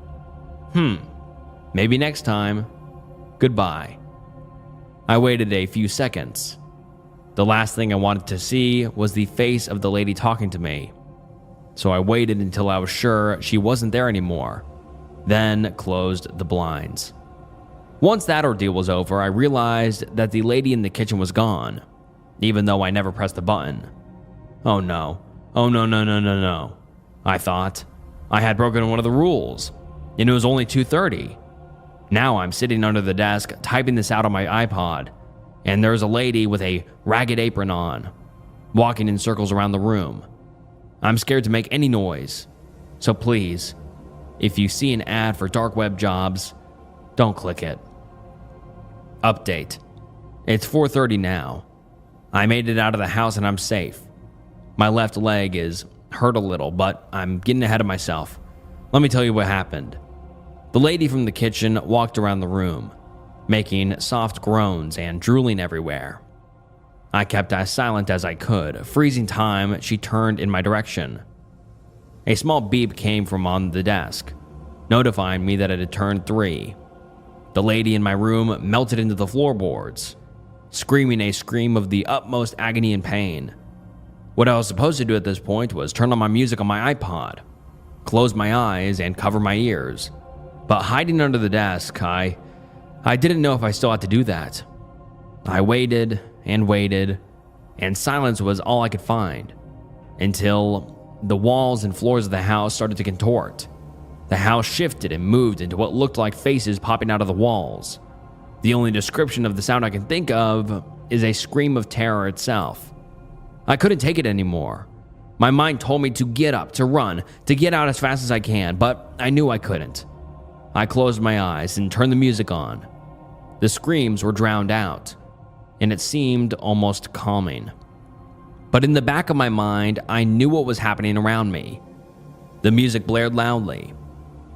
S1: Maybe next time. Goodbye. I waited a few seconds. The last thing I wanted to see was the face of the lady talking to me. So I waited until I was sure she wasn't there anymore, then closed the blinds. Once that ordeal was over, I realized that the lady in the kitchen was gone, even though I never pressed the button. Oh no. Oh no. I thought. I had broken one of the rules, and it was only 2:30. Now I'm sitting under the desk typing this out on my iPod, and there's a lady with a ragged apron on, walking in circles around the room. I'm scared to make any noise, so please, if you see an ad for dark web jobs, don't click it. Update. It's 4:30 now. I made it out of the house and I'm safe. My left leg is hurt a little, but I'm getting ahead of myself. Let me tell you what happened. The lady from the kitchen walked around the room, making soft groans and drooling everywhere. I kept as silent as I could. Freezing time, she turned in my direction. A small beep came from on the desk, notifying me that it had turned 3. The lady in my room melted into the floorboards, screaming a scream of the utmost agony and pain. What I was supposed to do at this point was turn on my music on my iPod, close my eyes, and cover my ears. But hiding under the desk, I didn't know if I still had to do that. I waited, and silence was all I could find, until the walls and floors of the house started to contort. The house shifted and moved into what looked like faces popping out of the walls. The only description of the sound I can think of is a scream of terror itself. I couldn't take it anymore. My mind told me to get up, to run, to get out as fast as I can, but I knew I couldn't. I closed my eyes and turned the music on. The screams were drowned out, and it seemed almost calming. But in the back of my mind, I knew what was happening around me. The music blared loudly,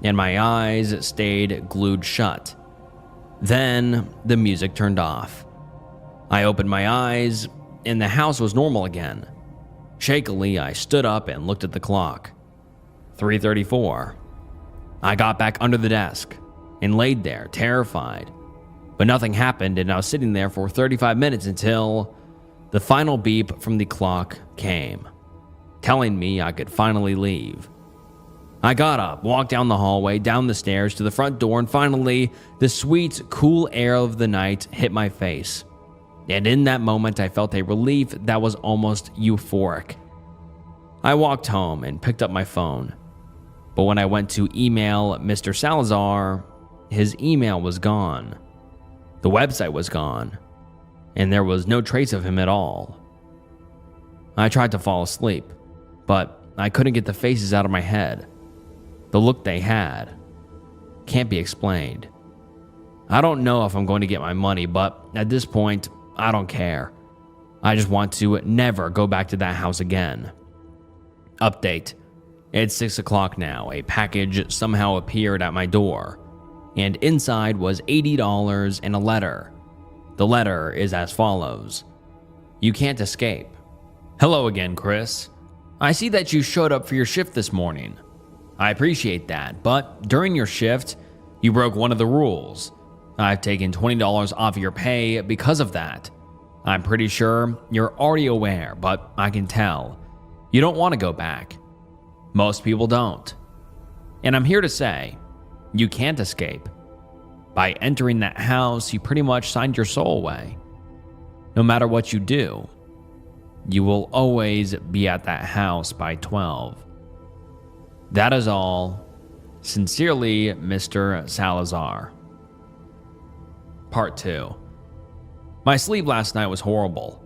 S1: and my eyes stayed glued shut. Then the music turned off. I opened my eyes, and the house was normal again. Shakily, I stood up and looked at the clock. 3:34. I got back under the desk and laid there, terrified. But nothing happened, and I was sitting there for 35 minutes until the final beep from the clock came, telling me I could finally leave. I got up, walked down the hallway, down the stairs to the front door, and finally, the sweet, cool air of the night hit my face. And in that moment, I felt a relief that was almost euphoric. I walked home and picked up my phone. But when I went to email Mr. Salazar, his email was gone. The website was gone, and there was no trace of him at all. I tried to fall asleep, but I couldn't get the faces out of my head. The look they had can't be explained. I don't know if I'm going to get my money, but at this point, I don't care. I just want to never go back to that house again. Update. It's 6 o'clock now. A package somehow appeared at my door, and inside was $80 and a letter. The letter is as follows. You can't escape. Hello again, Chris. I see that you showed up for your shift this morning. I appreciate that, but during your shift, you broke one of the rules. I've taken $20 off your pay because of that. I'm pretty sure you're already aware, but I can tell. You don't want to go back. Most people don't. And I'm here to say, you can't escape. By entering that house, you pretty much signed your soul away. No matter what you do, you will always be at that house by 12. That is all. Sincerely, Mr. Salazar. Part 2. My sleep last night was horrible.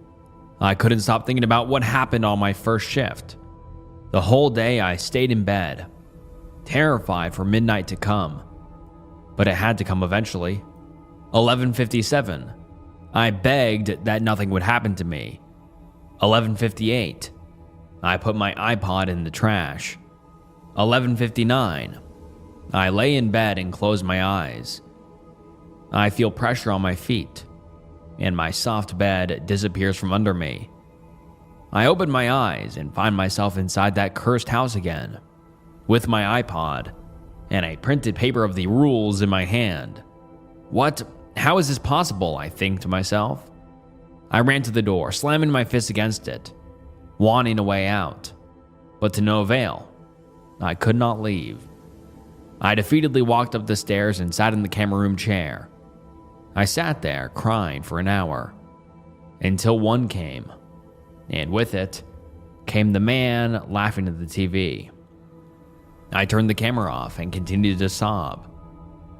S1: I couldn't stop thinking about what happened on my first shift. The whole day I stayed in bed, terrified for midnight to come. But it had to come eventually. 11:57. I begged that nothing would happen to me. 11:58. I put my iPod in the trash. 11:59. I lay in bed and closed my eyes. I feel pressure on my feet, and my soft bed disappears from under me. I open my eyes and find myself inside that cursed house again, with my iPod and a printed paper of the rules in my hand. What? How is this possible? I think to myself. I ran to the door, slamming my fist against it, wanting a way out, but to no avail. I could not leave. I defeatedly walked up the stairs and sat in the camera room chair. I sat there crying for an hour, until one came, and with it came the man laughing at the TV. I turned the camera off and continued to sob,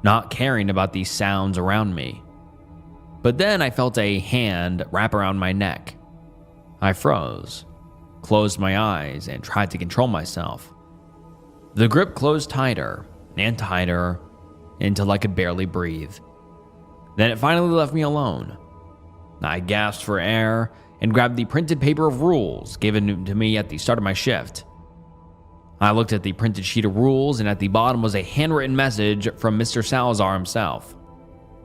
S1: not caring about these sounds around me. But then I felt a hand wrap around my neck. I froze, closed my eyes, and tried to control myself. The grip closed tighter and tighter until I could barely breathe. Then it finally left me alone. I gasped for air and grabbed the printed paper of rules given to me at the start of my shift. I looked at the printed sheet of rules, and at the bottom was a handwritten message from Mr. Salazar himself.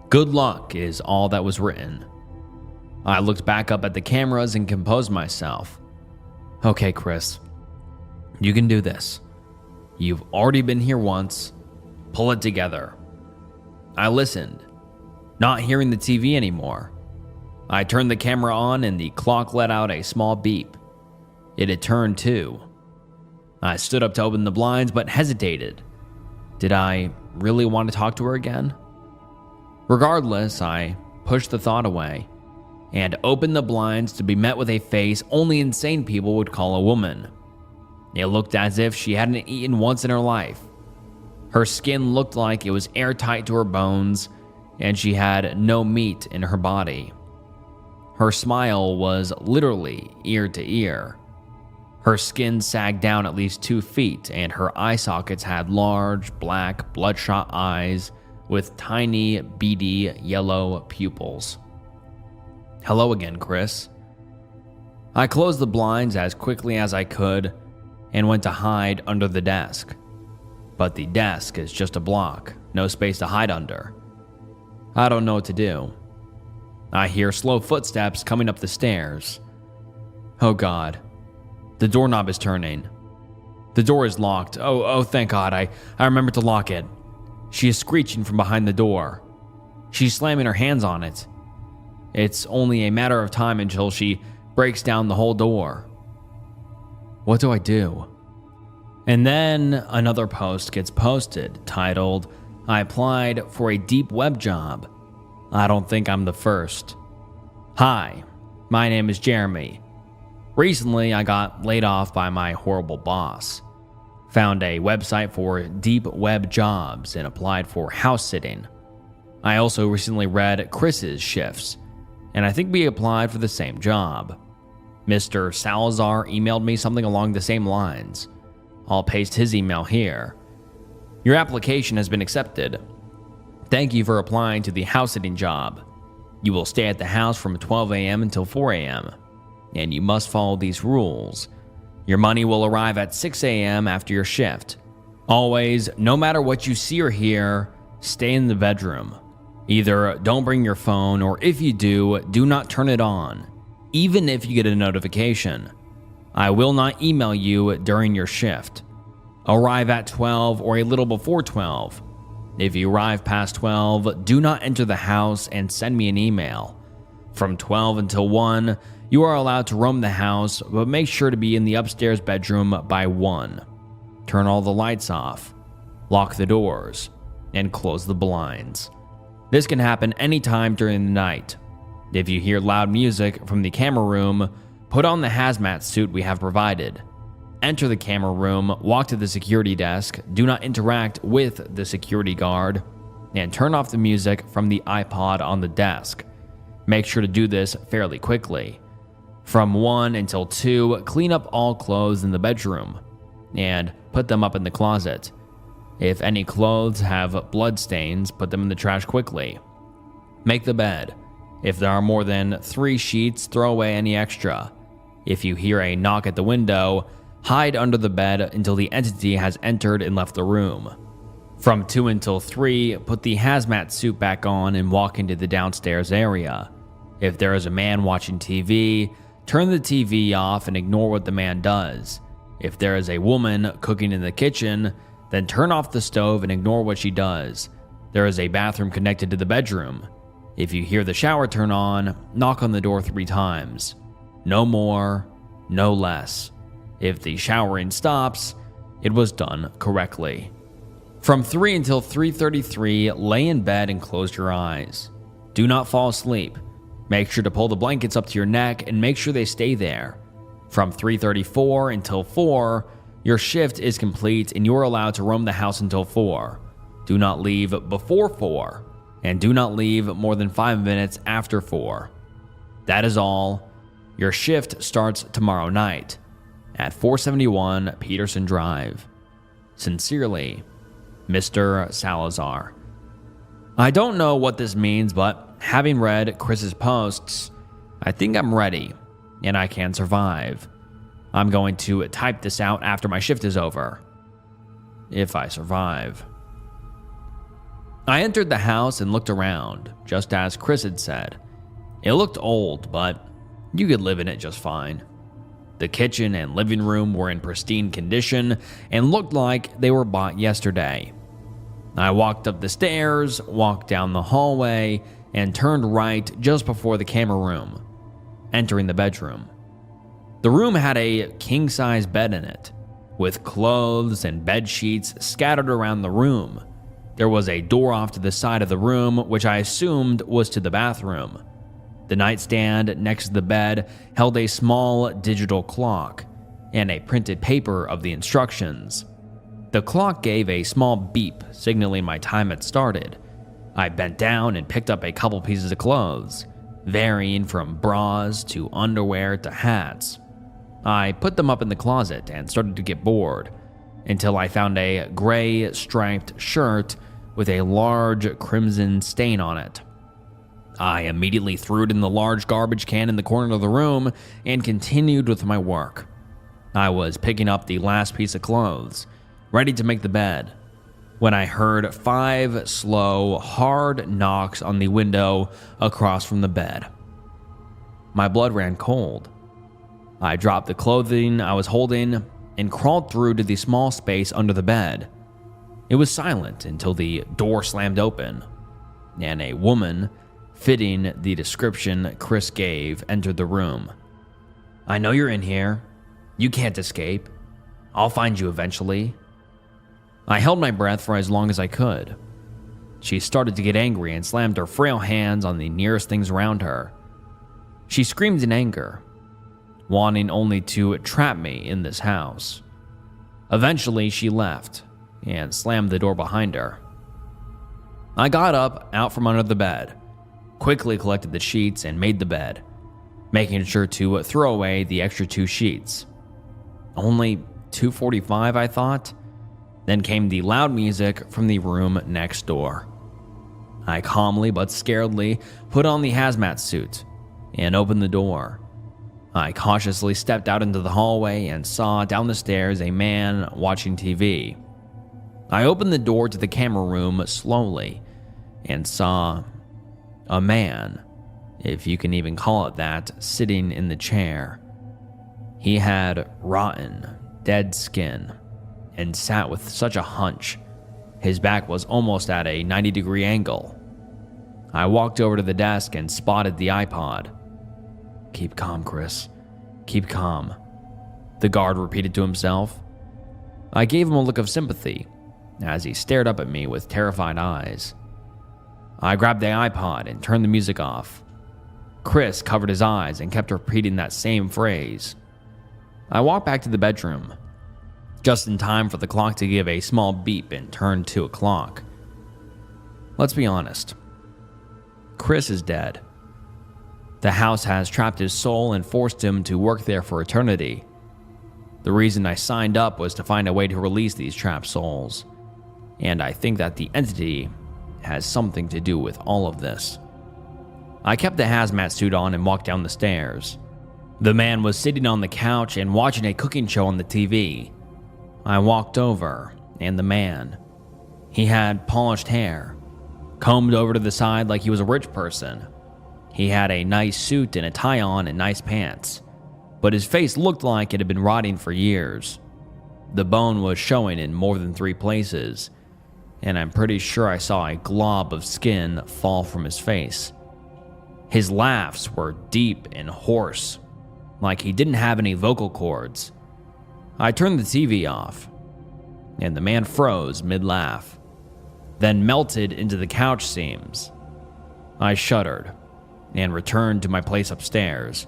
S1: Good luck is all that was written. I looked back up at the cameras and composed myself. Okay, Chris, you can do this. You've already been here once. Pull it together. I listened, not hearing the TV anymore. I turned the camera on and the clock let out a small beep. It had turned 2. I stood up to open the blinds but hesitated. Did I really want to talk to her again? Regardless, I pushed the thought away and opened the blinds to be met with a face only insane people would call a woman. It looked as if she hadn't eaten once in her life. Her skin looked like it was airtight to her bones, and she had no meat in her body. Her smile was literally ear to ear. Her skin sagged down at least 2 feet, and her eye sockets had large, black, bloodshot eyes with tiny, beady, yellow pupils. Hello again, Chris. I closed the blinds as quickly as I could and went to hide under the desk. But the desk is just a block, no space to hide under. I don't know what to do. I hear slow footsteps coming up the stairs. Oh God. The doorknob is turning. The door is locked. Oh, thank God. I remembered to lock it. She is screeching from behind the door. She's slamming her hands on it. It's only a matter of time until she breaks down the whole door. What do I do? And then another post gets posted titled, I applied for a deep web job. I don't think I'm the first. Hi, my name is Jeremy. Recently, I got laid off by my horrible boss. Found a website for deep web jobs and applied for house sitting. I also recently read Chris's shifts, and I think we applied for the same job. Mr. Salazar emailed me something along the same lines. I'll paste his email here. Your application has been accepted. Thank you for applying to the house sitting job. You will stay at the house from 12 a.m. until 4 a.m., and you must follow these rules. Your money will arrive at 6 a.m. after your shift. Always, no matter what you see or hear, stay in the bedroom. Either don't bring your phone, or if you do not turn it on, even if you get a notification. I will not email you during your shift. Arrive at 12 or a little before 12. If you arrive past 12, do not enter the house and send me an email. From 12 until 1, you are allowed to roam the house, but make sure to be in the upstairs bedroom by 1. Turn all the lights off, lock the doors, and close the blinds. This can happen anytime during the night. If you hear loud music from the camera room, put on the hazmat suit we have provided. Enter the camera room, walk to the security desk, do not interact with the security guard, and turn off the music from the iPod on the desk. Make sure to do this fairly quickly. From 1 until 2, clean up all clothes in the bedroom and put them up in the closet. If any clothes have blood stains, put them in the trash quickly. Make the bed. If there are more than 3 sheets, throw away any extra. If you hear a knock at the window, hide under the bed until the entity has entered and left the room. From 2 until 3, put the hazmat suit back on and walk into the downstairs area. If there is a man watching TV, turn the TV off and ignore what the man does. If there is a woman cooking in the kitchen, then turn off the stove and ignore what she does. There is a bathroom connected to the bedroom. If you hear the shower turn on, knock on the door 3 times. No more, no less. If the showering stops, it was done correctly. From 3 until 3:33, lay in bed and close your eyes. Do not fall asleep. Make sure to pull the blankets up to your neck and make sure they stay there. From 3:34 until 4, your shift is complete and you are allowed to roam the house until 4. Do not leave before 4, and do not leave more than 5 minutes after 4. That is all. Your shift starts tomorrow night at 471 Peterson Drive. Sincerely, Mr. Salazar. I don't know what this means, but having read Chris's posts, I think I'm ready and I can survive. I'm going to type this out after my shift is over. If I survive. I entered the house and looked around, just as Chris had said. It looked old, but you could live in it just fine. The kitchen and living room were in pristine condition and looked like they were bought yesterday. I walked up the stairs, walked down the hallway, and turned right just before the camera room, entering the bedroom. The room had a king-size bed in it, with clothes and bed sheets scattered around the room. There was a door off to the side of the room, which I assumed was to the bathroom. The nightstand next to the bed held a small digital clock and a printed paper of the instructions. The clock gave a small beep, signaling my time had started. I bent down and picked up a couple pieces of clothes, varying from bras to underwear to hats. I put them up in the closet and started to get bored, until I found a gray striped shirt with a large crimson stain on it. I immediately threw it in the large garbage can in the corner of the room and continued with my work. I was picking up the last piece of clothes, ready to make the bed, when I heard 5 slow, hard knocks on the window across from the bed. My blood ran cold. I dropped the clothing I was holding and crawled through to the small space under the bed. It was silent until the door slammed open, and a woman, fitting the description Chris gave, entered the room. "I know you're in here. You can't escape. I'll find you eventually." I held my breath for as long as I could. She started to get angry and slammed her frail hands on the nearest things around her. She screamed in anger, wanting only to trap me in this house. Eventually, she left and slammed the door behind her. I got up out from under the bed, quickly collected the sheets and made the bed, making sure to throw away the extra 2 sheets. Only 2:45, I thought. Then came the loud music from the room next door. I calmly but scaredly put on the hazmat suit and opened the door. I cautiously stepped out into the hallway and saw down the stairs a man watching TV. I opened the door to the camera room slowly and saw a man, if you can even call it that, sitting in the chair. He had rotten, dead skin and sat with such a hunch. His back was almost at a 90-degree angle. I walked over to the desk and spotted the iPod. "Keep calm, Chris. Keep calm," the guard repeated to himself. I gave him a look of sympathy as he stared up at me with terrified eyes. I grabbed the iPod and turned the music off. Chris covered his eyes and kept repeating that same phrase. I walked back to the bedroom, just in time for the clock to give a small beep and turn 2 o'clock. Let's be honest. Chris is dead. The house has trapped his soul and forced him to work there for eternity. The reason I signed up was to find a way to release these trapped souls, and I think that the entity has something to do with all of this. I kept the hazmat suit on and walked down the stairs. The man was sitting on the couch and watching a cooking show on the TV. I walked over, and the man, He had polished hair, combed over to the side like he was a rich person. He had a nice suit and a tie on and nice pants, but his face looked like it had been rotting for years. The bone was showing in more than 3 places, and I'm pretty sure I saw a glob of skin fall from his face. His laughs were deep and hoarse, like he didn't have any vocal cords. I turned the TV off, and the man froze mid-laugh, then melted into the couch seams. I shuddered and returned to my place upstairs.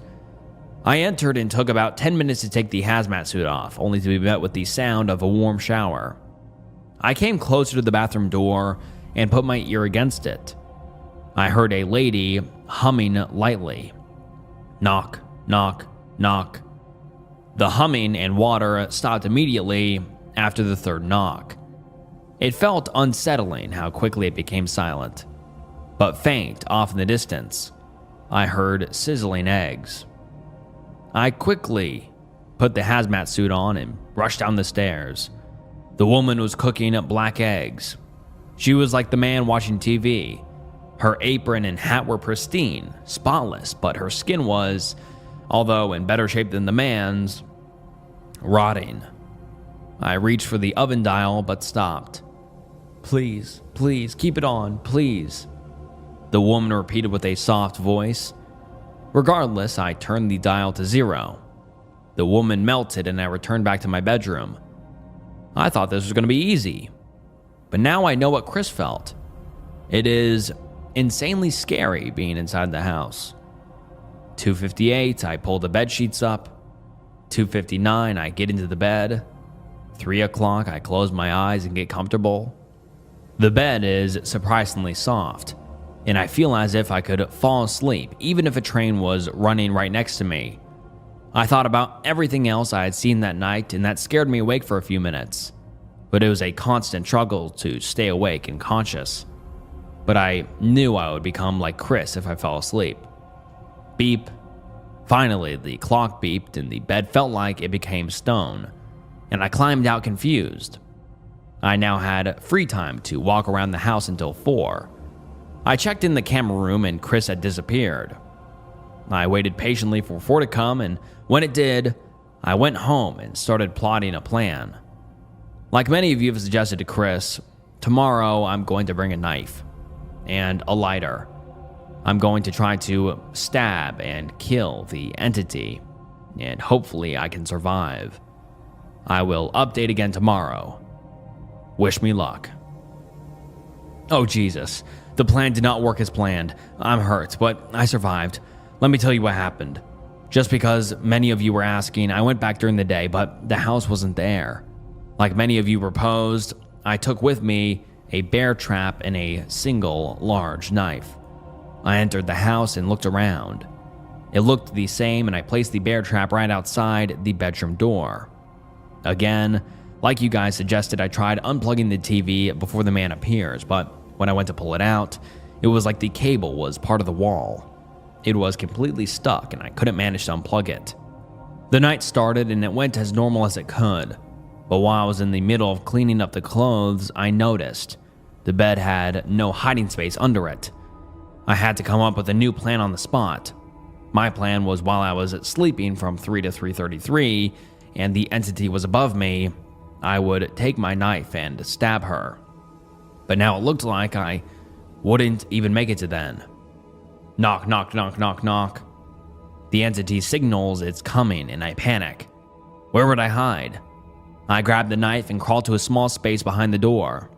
S1: I entered and took about 10 minutes to take the hazmat suit off, only to be met with the sound of a warm shower. I came closer to the bathroom door and put my ear against it. I heard a lady humming lightly. Knock, knock, knock. The humming and water stopped immediately after the 3rd knock. It felt unsettling how quickly it became silent, but faint off in the distance, I heard sizzling eggs. I quickly put the hazmat suit on and rushed down the stairs. The woman was cooking up black eggs. She was like the man watching TV. Her apron and hat were pristine, spotless, but her skin was, although in better shape than the man's, rotting. I reached for the oven dial but stopped. Please, please, keep it on, please. The woman repeated with a soft voice. Regardless, I turned the dial to 0. The woman melted and I returned back to my bedroom. I thought this was going to be easy, but now I know what Chris felt. It is insanely scary being inside the house. 2:58, I pull the bed sheets up. 2:59, I get into the bed. 3 o'clock, I close my eyes and get comfortable. The bed is surprisingly soft, and I feel as if I could fall asleep even if a train was running right next to me. I thought about everything else I had seen that night, and that scared me awake for a few minutes, but it was a constant struggle to stay awake and conscious. But I knew I would become like Chris if I fell asleep. Beep. Finally, the clock beeped and the bed felt like it became stone, and I climbed out confused. I now had free time to walk around the house until 4. I checked in the camera room and Chris had disappeared. I waited patiently for 4 to come, and when it did, I went home and started plotting a plan. Like many of you have suggested to Chris, tomorrow I'm going to bring a knife and a lighter. I'm going to try to stab and kill the entity, and hopefully I can survive. I will update again tomorrow. Wish me luck. Oh Jesus, the plan did not work as planned. I'm hurt, but I survived. Let me tell you what happened. Just because many of you were asking, I went back during the day, but the house wasn't there. Like many of you proposed, I took with me a bear trap and a single large knife. I entered the house and looked around. It looked the same, and I placed the bear trap right outside the bedroom door. Again, like you guys suggested, I tried unplugging the TV before the man appears, but when I went to pull it out, it was like the cable was part of the wall. It was completely stuck and I couldn't manage to unplug it. The night started and it went as normal as it could, but while I was in the middle of cleaning up the clothes, I noticed the bed had no hiding space under it. I had to come up with a new plan on the spot. My plan was while I was sleeping from 3 to 3:33 and the entity was above me, I would take my knife and stab her. But now it looked like I wouldn't even make it to then. Knock, knock, knock, knock, knock. The entity signals it's coming and I panic. Where would I hide? I grabbed the knife and crawled to a small space behind the door.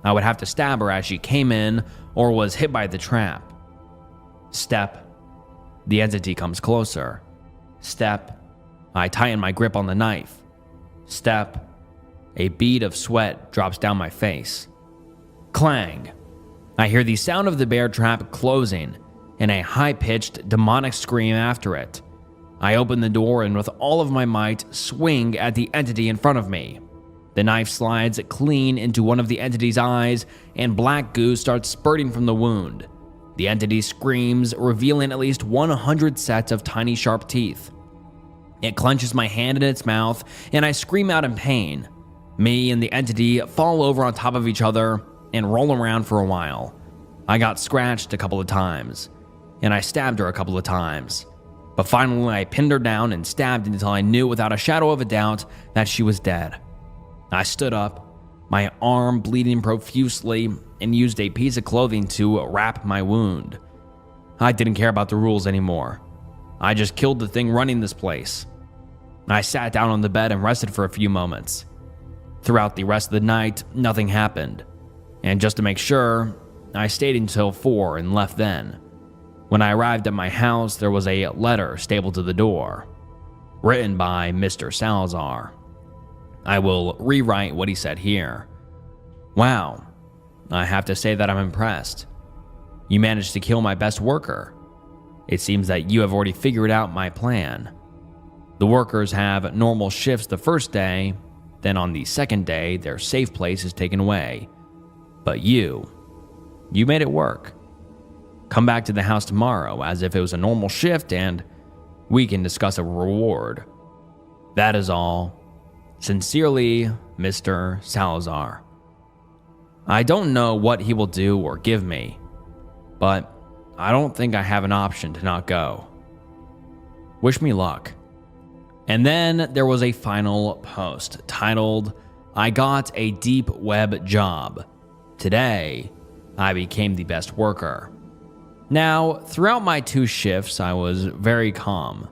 S1: I would have to stab her as she came in or was hit by the trap. Step. The entity comes closer. Step. I tighten my grip on the knife. Step. A bead of sweat drops down my face. Clang. I hear the sound of the bear trap closing and a high-pitched demonic scream after it. I open the door and with all of my might swing at the entity in front of me. The knife slides clean into one of the entity's eyes and black goo starts spurting from the wound. The entity screams, revealing at least 100 sets of tiny sharp teeth. It clenches my hand in its mouth and I scream out in pain. Me and the entity fall over on top of each other and roll around for a while. I got scratched a couple of times, and I stabbed her a couple of times. But finally I pinned her down and stabbed until I knew without a shadow of a doubt that she was dead. I stood up, my arm bleeding profusely, and used a piece of clothing to wrap my wound. I didn't care about the rules anymore. I just killed the thing running this place. I sat down on the bed and rested for a few moments. Throughout the rest of the night, nothing happened. And just to make sure, I stayed until 4 and left then. When I arrived at my house, there was a letter stapled to the door, written by Mr. Salazar. I will rewrite what he said here. Wow, I have to say that I'm impressed. You managed to kill my best worker. It seems that you have already figured out my plan. The workers have normal shifts the first day, then on the second day, their safe place is taken away. But you made it work. Come back to the house tomorrow as if it was a normal shift and we can discuss a reward. That is all. Sincerely, Mr. Salazar. I don't know what he will do or give me, but I don't think I have an option to not go. Wish me luck. And then there was a final post titled, I got a deep web job. Today, I became the best worker. Now, throughout my 2 shifts, I was very calm.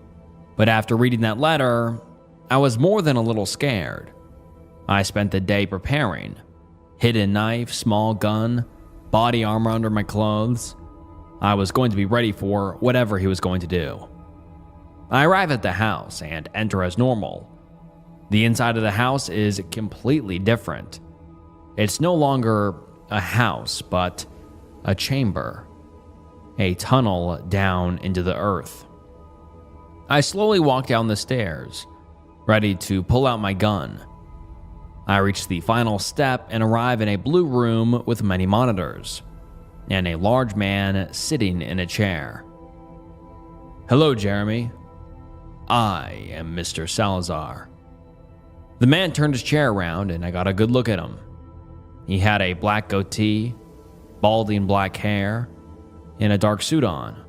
S1: But after reading that letter, I was more than a little scared. I spent the day preparing. Hidden knife, small gun, body armor under my clothes. I was going to be ready for whatever he was going to do. I arrive at the house and enter as normal. The inside of the house is completely different. It's no longer a house, but a chamber. A tunnel down into the earth. I slowly walk down the stairs, ready to pull out my gun. I reach the final step and arrive in a blue room with many monitors, and a large man sitting in a chair. Hello, Jeremy. I am Mr. Salazar. The man turned his chair around and I got a good look at him. He had a black goatee, balding black hair, and a dark suit on.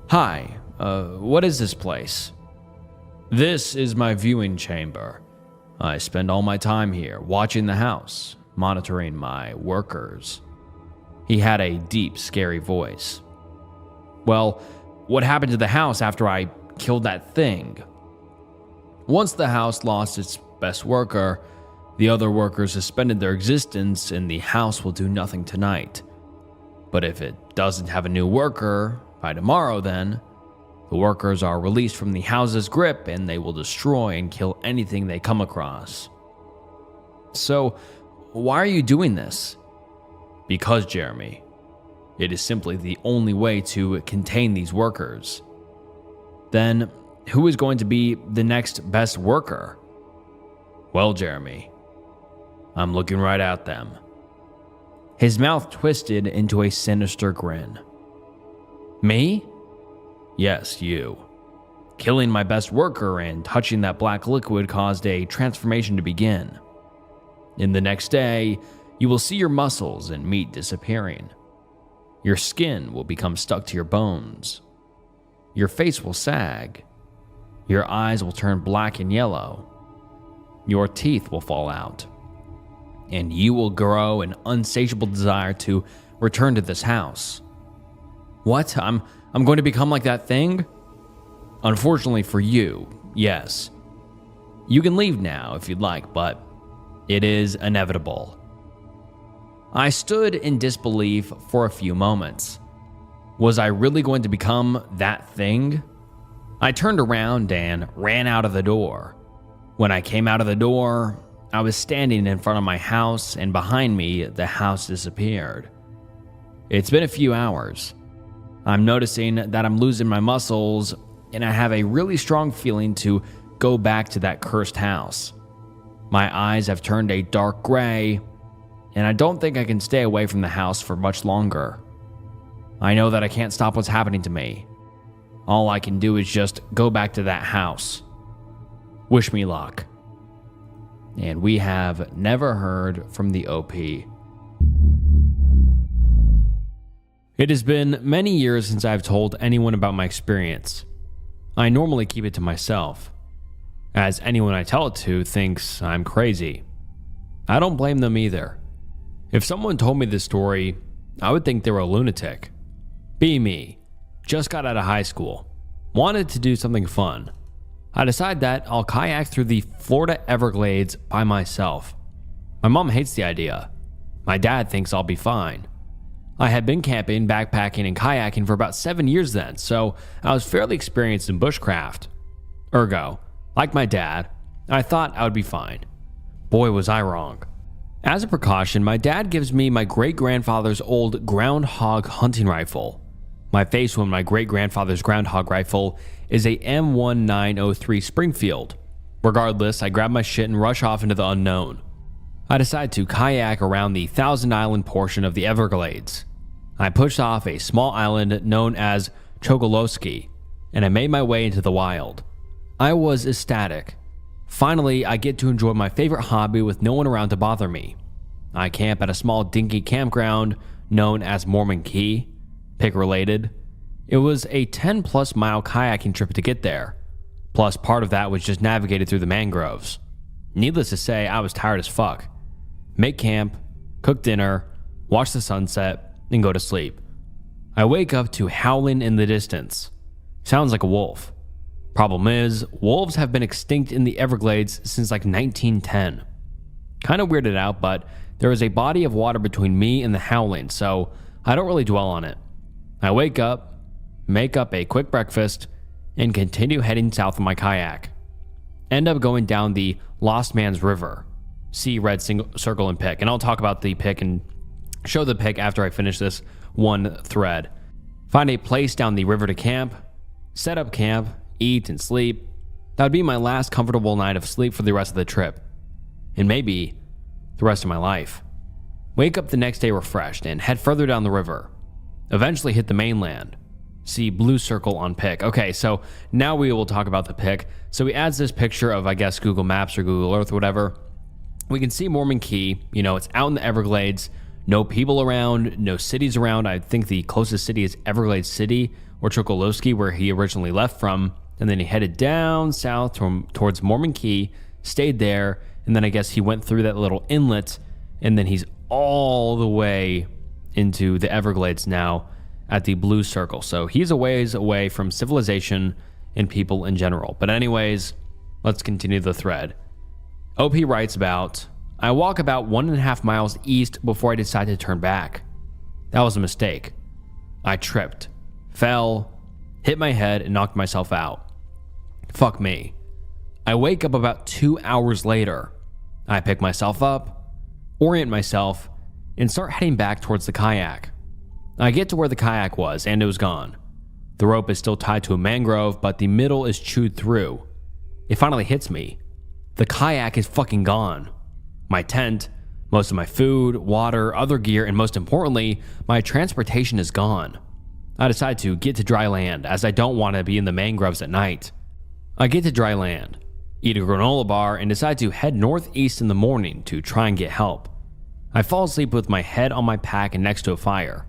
S1: Hi, what is this place? This is my viewing chamber. I spend all my time here, watching the house, monitoring my workers. He had a deep, scary voice. Well, what happened to the house after I killed that thing? Once the house lost its best worker, the other workers suspended their existence and the house will do nothing tonight. But if it doesn't have a new worker by tomorrow, then the workers are released from the house's grip and they will destroy and kill anything they come across. So, why are you doing this? Because, Jeremy, it is simply the only way to contain these workers. Then, who is going to be the next best worker? Well, Jeremy, I'm looking right at them. His mouth twisted into a sinister grin. Me? Yes, you. Killing my best worker and touching that black liquid caused a transformation to begin. In the next day, you will see your muscles and meat disappearing. Your skin will become stuck to your bones. Your face will sag. Your eyes will turn black and yellow. Your teeth will fall out. And you will grow an insatiable desire to return to this house. What? I'm going to become like that thing? Unfortunately for you, yes. You can leave now if you'd like, but it is inevitable. I stood in disbelief for a few moments. Was I really going to become that thing? I turned around and ran out of the door. When I came out of the door, I was standing in front of my house, and behind me, the house disappeared. It's been a few hours. I'm noticing that I'm losing my muscles, and I have a really strong feeling to go back to that cursed house. My eyes have turned a dark gray, and I don't think I can stay away from the house for much longer. I know that I can't stop what's happening to me. All I can do is just go back to that house. Wish me luck. and we have never heard from the OP. It has been many years since I've told anyone about my experience. I normally keep it to myself, as anyone I tell it to thinks I'm crazy. I don't blame them either. If someone told me this story, I would think they were a lunatic. Be me. Just got out of high school. Wanted to do something fun. I decide that I'll kayak through the Florida Everglades by myself. My mom hates the idea. My dad thinks I'll be fine. I had been camping, backpacking, and kayaking for about 7 years then, so I was fairly experienced in bushcraft. Ergo, like my dad, I thought I would be fine. Boy, was I wrong. As a precaution, my dad gives me my great-grandfather's old groundhog hunting rifle. My face when my great-grandfather's groundhog rifle is a M1903 Springfield. Regardless, I grab my shit and rush off into the unknown. I decide to kayak around the Thousand Island portion of the Everglades. I pushed off a small island known as Chokoloski, and I made my way into the wild. I was ecstatic. Finally, I get to enjoy my favorite hobby with no one around to bother me. I camp at a small dinky campground known as Mormon Key. Pick related. It was a 10+ mile kayaking trip to get there. Plus, part of that was just navigated through the mangroves. Needless to say, I was tired as fuck. Make camp, cook dinner, watch the sunset, and go to sleep. I wake up to howling in the distance. Sounds like a wolf. Problem is, wolves have been extinct in the Everglades since like 1910. Kind of weirded out, but there is a body of water between me and the howling, so I don't really dwell on it. I wake up, make up a quick breakfast, and continue heading south with my kayak. End up going down the Lost Man's River. See red circle and pick, and I'll talk about the pick and show the pick after I finish this one thread. Find a place down the river to camp, set up camp, eat and sleep. That would be my last comfortable night of sleep for the rest of the trip, and maybe the rest of my life. Wake up the next day refreshed and head further down the river. Eventually hit the mainland. See blue circle on pic. Okay, so now we will talk about the pic. So he adds this picture of, I guess, Google Maps or Google Earth or whatever. We can see Mormon Key. You know, it's out in the Everglades. No people around, no cities around. I think the closest city is Everglades City or Chokoloski, where he originally left from. And then he headed down south towards Mormon Key, stayed there, and then I guess he went through that little inlet, and then he's all the way into the Everglades now at the blue circle. So he's a ways away from civilization and people in general. But anyways, let's continue the thread. OP writes about, I walk about 1.5 miles east before I decide to turn back. That was a mistake. I tripped, fell, hit my head, and knocked myself out. Fuck me. I wake up about 2 hours later. I pick myself up, orient myself, and start heading back towards the kayak. I get to where the kayak was, and it was gone. The rope is still tied to a mangrove, but the middle is chewed through. It finally hits me. The kayak is fucking gone. My tent, most of my food, water, other gear, and most importantly, my transportation is gone. I decide to get to dry land, as I don't want to be in the mangroves at night. I get to dry land, eat a granola bar, and decide to head northeast in the morning to try and get help. I fall asleep with my head on my pack and next to a fire.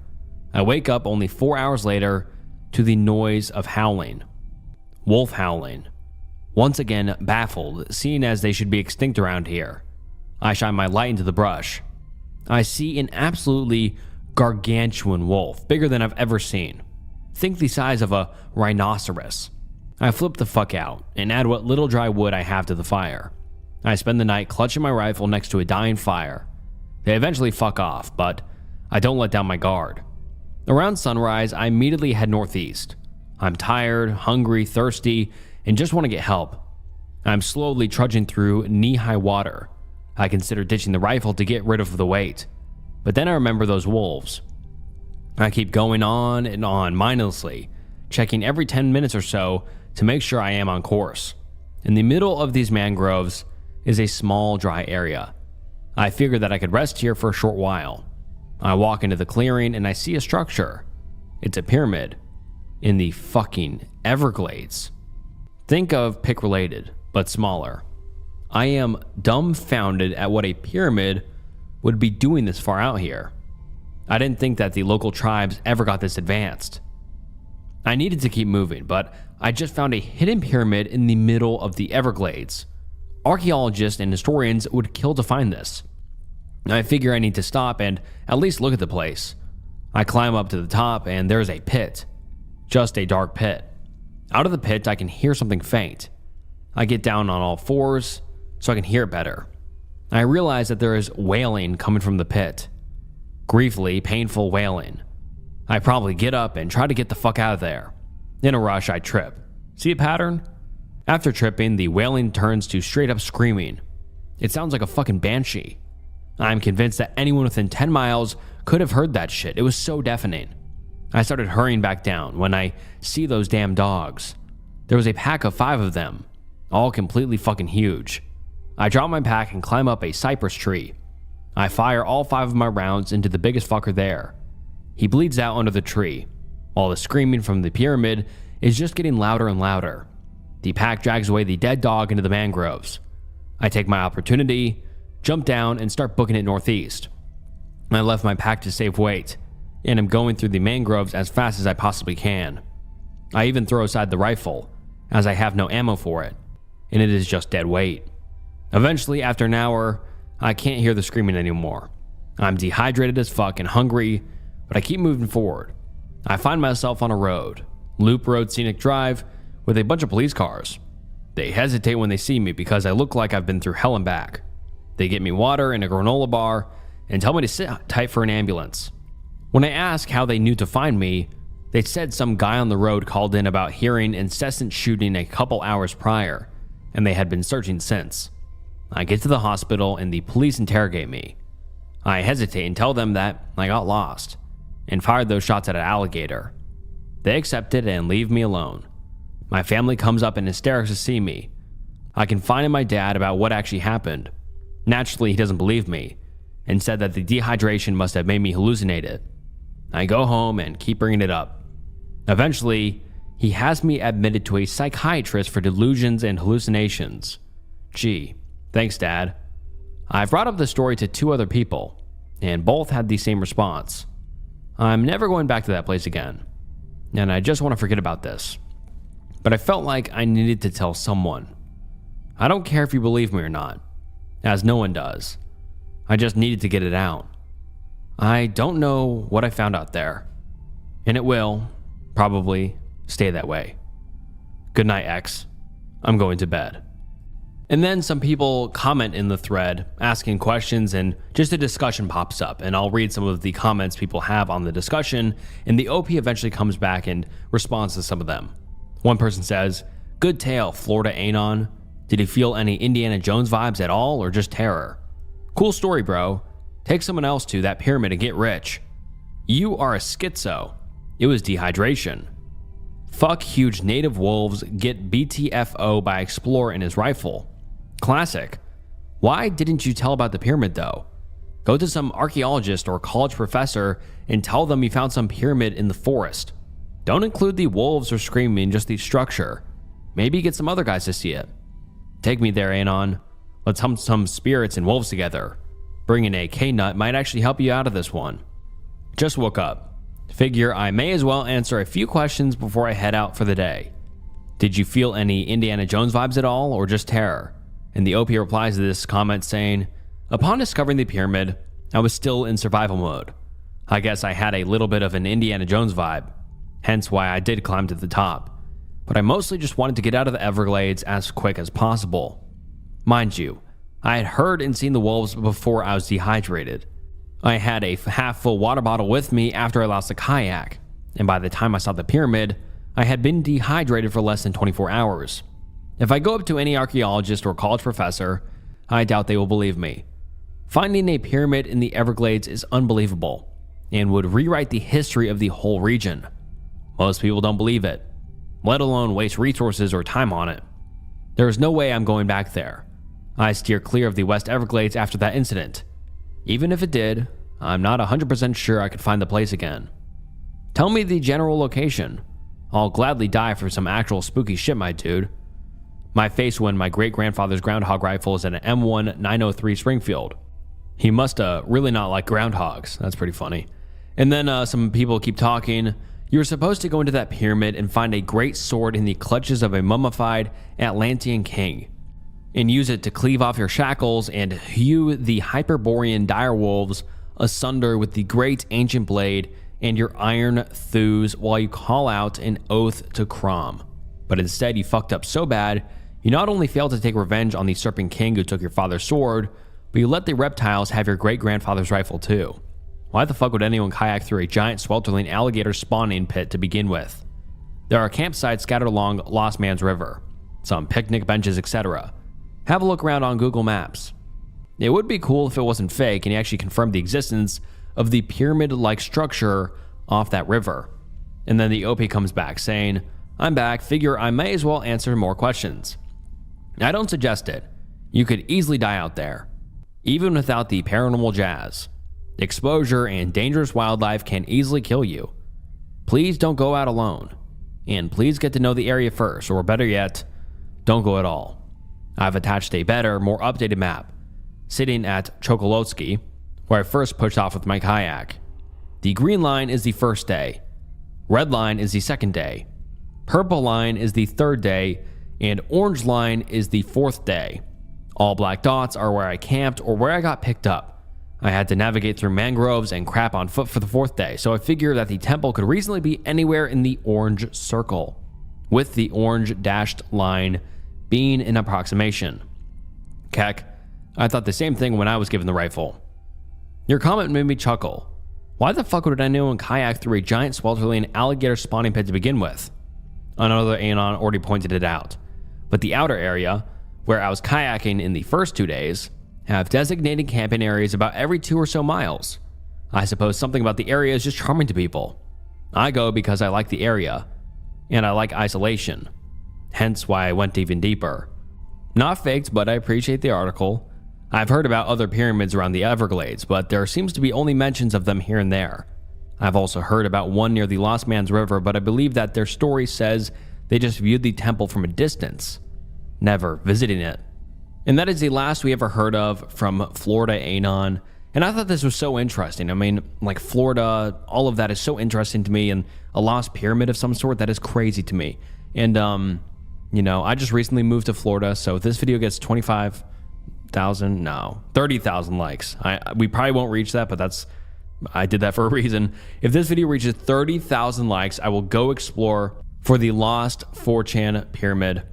S1: I wake up only 4 hours later to the noise of howling. Wolf howling. Once again, baffled, seeing as they should be extinct around here. I shine my light into the brush. I see an absolutely gargantuan wolf, bigger than I've ever seen. Think the size of a rhinoceros. I flip the fuck out and add what little dry wood I have to the fire. I spend the night clutching my rifle next to a dying fire. They eventually fuck off, but I don't let down my guard. Around sunrise, I immediately head northeast. I'm tired, hungry, thirsty, and just want to get help. I'm slowly trudging through knee-high water. I consider ditching the rifle to get rid of the weight. But then I remember those wolves. I keep going on and on mindlessly, checking every 10 minutes or so to make sure I am on course. In the middle of these mangroves is a small dry area. I figured that I could rest here for a short while. I walk into the clearing and I see a structure. It's a pyramid in the fucking Everglades. Think of pick related, but smaller. I am dumbfounded at what a pyramid would be doing this far out here. I didn't think that the local tribes ever got this advanced. I needed to keep moving, but I just found a hidden pyramid in the middle of the Everglades. Archaeologists and historians would kill to find this. I figure I need to stop and at least look at the place. I climb up to the top and there's a pit. Just a dark pit. Out of the pit, I can hear something faint. I get down on all fours so I can hear it better. I realize that there is wailing coming from the pit. Griefly, painful wailing. I probably get up and try to get the fuck out of there. In a rush, I trip. See a pattern? After tripping, the wailing turns to straight up screaming. It sounds like a fucking banshee. I'm convinced that anyone within 10 miles could have heard that shit. It was so deafening. I started hurrying back down when I see those damn dogs. There was a pack of 5 of them, all completely fucking huge. I drop my pack and climb up a cypress tree. I fire all 5 of my rounds into the biggest fucker there. He bleeds out under the tree, while the screaming from the pyramid is just getting louder and louder. The pack drags away the dead dog into the mangroves. I take my opportunity, jump down, and start booking it northeast. I left my pack to save weight, and am going through the mangroves as fast as I possibly can. I even throw aside the rifle, as I have no ammo for it, and it is just dead weight. Eventually, after an hour, I can't hear the screaming anymore. I'm dehydrated as fuck and hungry, but I keep moving forward. I find myself on a road, loop road scenic drive, with a bunch of police cars. They hesitate when they see me because I look like I've been through hell and back. They get me water and a granola bar and tell me to sit tight for an ambulance. When I ask how they knew to find me, they said some guy on the road called in about hearing incessant shooting a couple hours prior, and they had been searching since. I get to the hospital and the police interrogate me. I hesitate and tell them that I got lost and fired those shots at an alligator. They accept it and leave me alone. My family comes up in hysterics to see me. I confide in my dad about what actually happened. Naturally, he doesn't believe me and said that the dehydration must have made me hallucinate it. I go home and keep bringing it up. Eventually, he has me admitted to a psychiatrist for delusions and hallucinations. Gee, thanks, Dad. I've brought up the story to 2 other people, and both had the same response. I'm never going back to that place again, and I just want to forget about this. But I felt like I needed to tell someone. I don't care if you believe me or not, as no one does. I just needed to get it out. I don't know what I found out there, and it will, probably, stay that way. Good night, X. I'm going to bed. And then some people comment in the thread asking questions, and just a discussion pops up, and I'll read some of the comments people have on the discussion, and the OP eventually comes back and responds to some of them. One person says, "Good tale, Florida Anon. Did you feel any Indiana Jones vibes at all, or just terror? Cool story, bro. Take someone else to that pyramid and get rich. You are a schizo. It was dehydration. Fuck huge native wolves, get BTFO by Explorer in his rifle. Classic. Why didn't you tell about the pyramid though? Go to some archaeologist or college professor and tell them you found some pyramid in the forest. Don't include the wolves or screaming, just the structure. Maybe get some other guys to see it. Take me there, Anon. Let's hunt some spirits and wolves together. Bringing a K-nut might actually help you out of this one. Just woke up. Figure I may as well answer a few questions before I head out for the day. Did you feel any Indiana Jones vibes at all, or just terror?" And the OP replies to this comment saying, "Upon discovering the pyramid, I was still in survival mode. I guess I had a little bit of an Indiana Jones vibe, hence why I did climb to the top. But I mostly just wanted to get out of the Everglades as quick as possible. Mind you, I had heard and seen the wolves before I was dehydrated. I had a half-full water bottle with me after I lost the kayak, and by the time I saw the pyramid, I had been dehydrated for less than 24 hours. If I go up to any archaeologist or college professor, I doubt they will believe me. Finding a pyramid in the Everglades is unbelievable, and would rewrite the history of the whole region. Most people don't believe it, let alone waste resources or time on it. There is no way I'm going back there. I steer clear of the West Everglades after that incident. Even if it did, I'm not 100% sure I could find the place again. Tell me the general location. I'll gladly die for some actual spooky shit, my dude. my face when my great-grandfather's groundhog rifle is at an M1 903 Springfield. He must really not like groundhogs. That's pretty funny. And then some people keep talking. You were supposed to go into that pyramid and find a great sword in the clutches of a mummified Atlantean king, and use it to cleave off your shackles and hew the Hyperborean direwolves asunder with the great ancient blade and your iron thews while you call out an oath to Crom. But instead you fucked up so bad, you not only failed to take revenge on the Serpent King who took your father's sword, but you let the reptiles have your great-grandfather's rifle too. Why the fuck would anyone kayak through a giant sweltering alligator spawning pit to begin with? There are campsites scattered along Lost Man's River, some picnic benches, etc. Have a look around on Google Maps. It would be cool if it wasn't fake and he actually confirmed the existence of the pyramid-like structure off that river. And then the OP comes back saying, "I'm back, figure I may as well answer more questions." I don't suggest it. You could easily die out there, even without the paranormal jazz. Exposure and dangerous wildlife can easily kill you. Please don't go out alone. And please get to know the area first, or better yet, don't go at all. I've attached a better, more updated map, sitting at Chokolotski, where I first pushed off with my kayak. The green line is the first day, red line is the second day, purple line is the third day, and orange line is the fourth day. All black dots are where I camped or where I got picked up. I had to navigate through mangroves and crap on foot for the fourth day, so I figured that the temple could reasonably be anywhere in the orange circle, with the orange dashed line being an approximation. Keck, I thought the same thing when I was given the rifle. Your comment made me chuckle. Why the fuck would anyone kayak through a giant sweltering alligator spawning pit to begin with? Another Anon already pointed it out. But the outer area, where I was kayaking in the first 2 days, have designated camping areas about every 2 or so miles. I suppose something about the area is just charming to people. I go because I like the area, and I like isolation. Hence why I went even deeper. Not faked, but I appreciate the article. I've heard about other pyramids around the Everglades, but there seems to be only mentions of them here and there. I've also heard about one near the Lost Man's River, but I believe that their story says they just viewed the temple from a distance, never visiting it. And that is the last we ever heard of from Florida Anon. And I thought this was so interesting. I mean, like Florida, all of that is so interesting to me, and a lost pyramid of some sort, that is crazy to me. And, I just recently moved to Florida, so if this video gets 30,000 likes. We probably won't reach that, but I did that for a reason. If this video reaches 30,000 likes, I will go explore for the lost 4chan pyramid.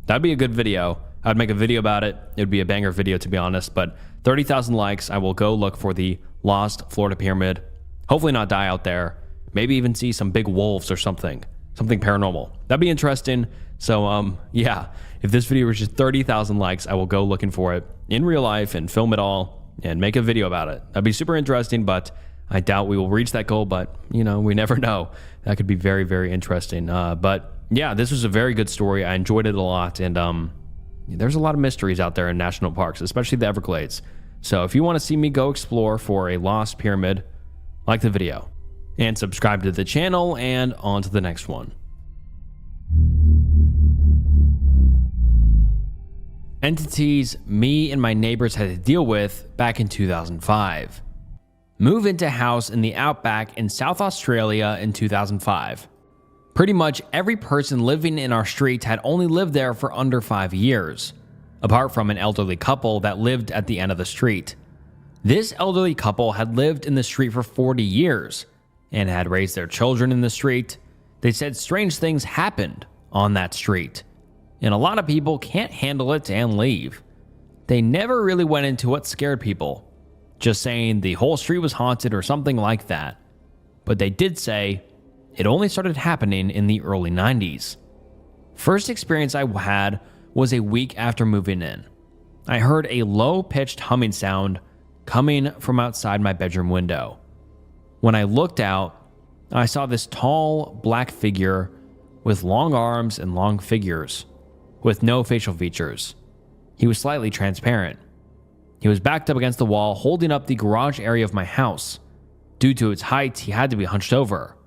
S1: That'd be a good video. I'd make a video about it. It would be a banger video, to be honest, but 30,000 likes, I will go look for the lost Florida pyramid. Hopefully not die out there. Maybe even see some big wolves or something paranormal. That'd be interesting. So, yeah, if this video reaches 30,000 likes, I will go looking for it in real life and film it all and make a video about it. That'd be super interesting, but I doubt we will reach that goal, but, we never know. That could be very, very interesting. But, yeah, this was a very good story. I enjoyed it a lot, and, there's a lot of mysteries out there in national parks, especially the Everglades. So if you want to see me go explore for a lost pyramid, like the video and subscribe to the channel, and on to the next one. Entities me and my neighbors had to deal with back in 2005. Move into house in the outback in South Australia in 2005. Pretty much every person living in our street had only lived there for under 5 years, apart from an elderly couple that lived at the end of the street. This elderly couple had lived in the street for 40 years and had raised their children in the street. They said strange things happened on that street, and a lot of people can't handle it and leave. They never really went into what scared people, just saying the whole street was haunted or something like that. But they did say it only started happening in the early 90s. First experience I had was a week after moving in. I heard a low-pitched humming sound coming from outside my bedroom window. When I looked out, I saw this tall, black figure with long arms and long fingers, with no facial features. He was slightly transparent. He was backed up against the wall, holding up the garage area of my house. Due to its height, he had to be hunched over.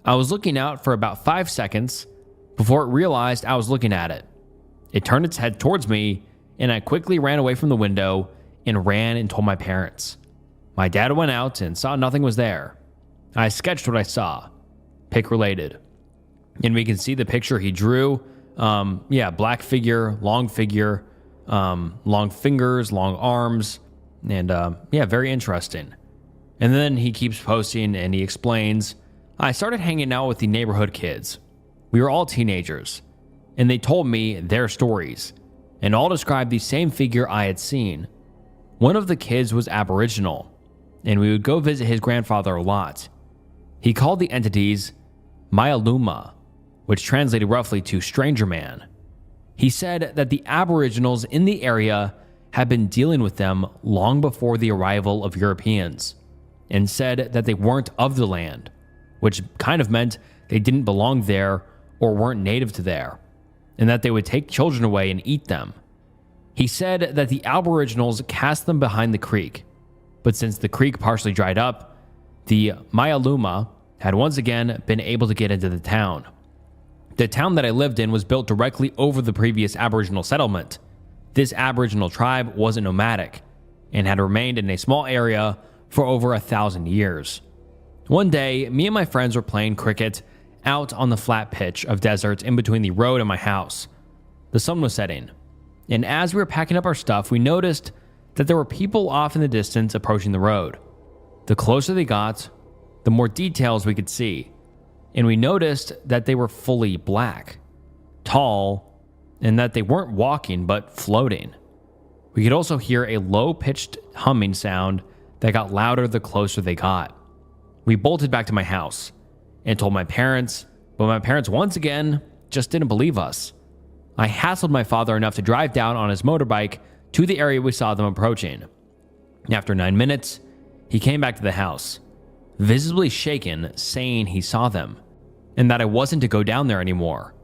S1: I was looking out for about 5 seconds before it realized I was looking at it. It turned its head towards me, and I quickly ran away from the window and ran and told my parents. My dad went out and saw nothing was there. I sketched what I saw, pic related. And we can see the picture he drew. Black figure, long fingers, long arms, and very interesting. And then he keeps posting and he explains, I started hanging out with the neighborhood kids. We were all teenagers, and they told me their stories, and all described the same figure I had seen. One of the kids was Aboriginal, and we would go visit his grandfather a lot. He called the entities Myaluma, which translated roughly to stranger man. He said that the Aboriginals in the area had been dealing with them long before the arrival of Europeans, and said that they weren't of the land, which kind of meant they didn't belong there or weren't native to there, and that they would take children away and eat them. He said that the Aboriginals cast them behind the creek, but since the creek partially dried up, the Myaluma had once again been able to get into the town. The town that I lived in was built directly over the previous Aboriginal settlement. This Aboriginal tribe wasn't nomadic and had remained in a small area for over 1,000 years. One day, me and my friends were playing cricket out on the flat pitch of desert in between the road and my house. The sun was setting, and as we were packing up our stuff, we noticed that there were people off in the distance approaching the road. The closer they got, the more details we could see, and we noticed that they were fully black, tall, and that they weren't walking but floating. We could also hear a low-pitched humming sound that got louder the closer they got. We bolted back to my house and told my parents, but my parents once again just didn't believe us. I hassled my father enough to drive down on his motorbike to the area we saw them approaching. After 9 minutes, he came back to the house, visibly shaken, saying he saw them, and that I wasn't to go down there anymore.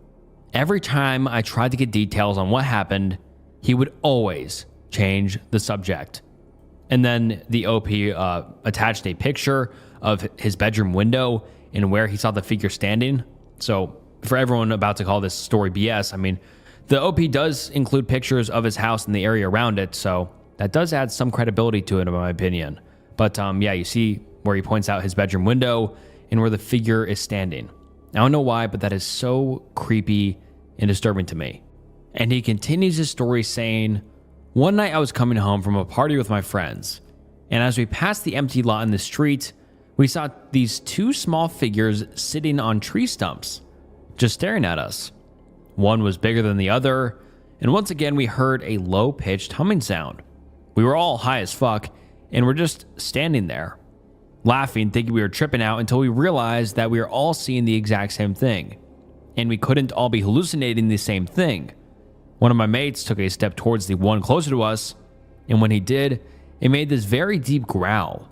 S1: Every time I tried to get details on what happened, he would always change the subject. And then the OP attached a picture of his bedroom window and where he saw the figure standing. So for everyone about to call this story BS, I mean, the OP does include pictures of his house and the area around it, so that does add some credibility to it, in my opinion. But you see where he points out his bedroom window and where the figure is standing. I don't know why, but that is so creepy and disturbing to me. And he continues his story saying, one night I was coming home from a party with my friends, and as we passed the empty lot in the street, we saw these two small figures sitting on tree stumps, just staring at us. One was bigger than the other, and once again we heard a low-pitched humming sound. We were all high as fuck, and we're just standing there, laughing, thinking we were tripping out, until we realized that we were all seeing the exact same thing, and we couldn't all be hallucinating the same thing. One of my mates took a step towards the one closer to us, and when he did, it made this very deep growl.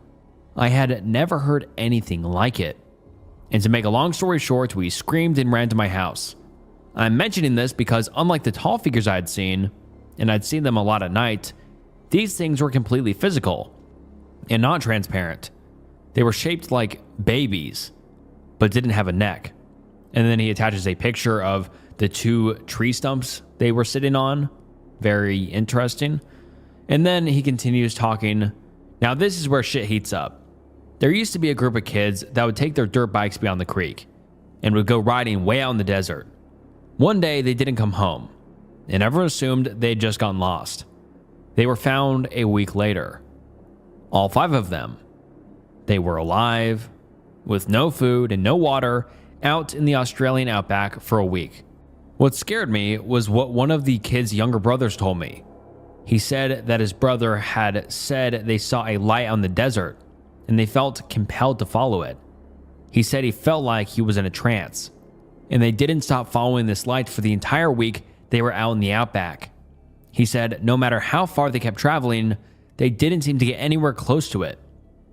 S1: I had never heard anything like it. And to make a long story short, we screamed and ran to my house. I'm mentioning this because unlike the tall figures I had seen, and I'd seen them a lot at night, these things were completely physical and not transparent. They were shaped like babies, but didn't have a neck. And then he attaches a picture of the two tree stumps they were sitting on. Very interesting. And then he continues talking. Now this is where shit heats up. There used to be a group of kids that would take their dirt bikes beyond the creek and would go riding way out in the desert. One day they didn't come home, and everyone assumed they'd just gotten lost. They were found a week later. All 5 of them. They were alive, with no food and no water, out in the Australian outback for a week. What scared me was what one of the kids' younger brothers told me. He said that his brother had said they saw a light on the desert, and they felt compelled to follow it. He said he felt like he was in a trance, and they didn't stop following this light for the entire week they were out in the outback. He said no matter how far they kept traveling, they didn't seem to get anywhere close to it.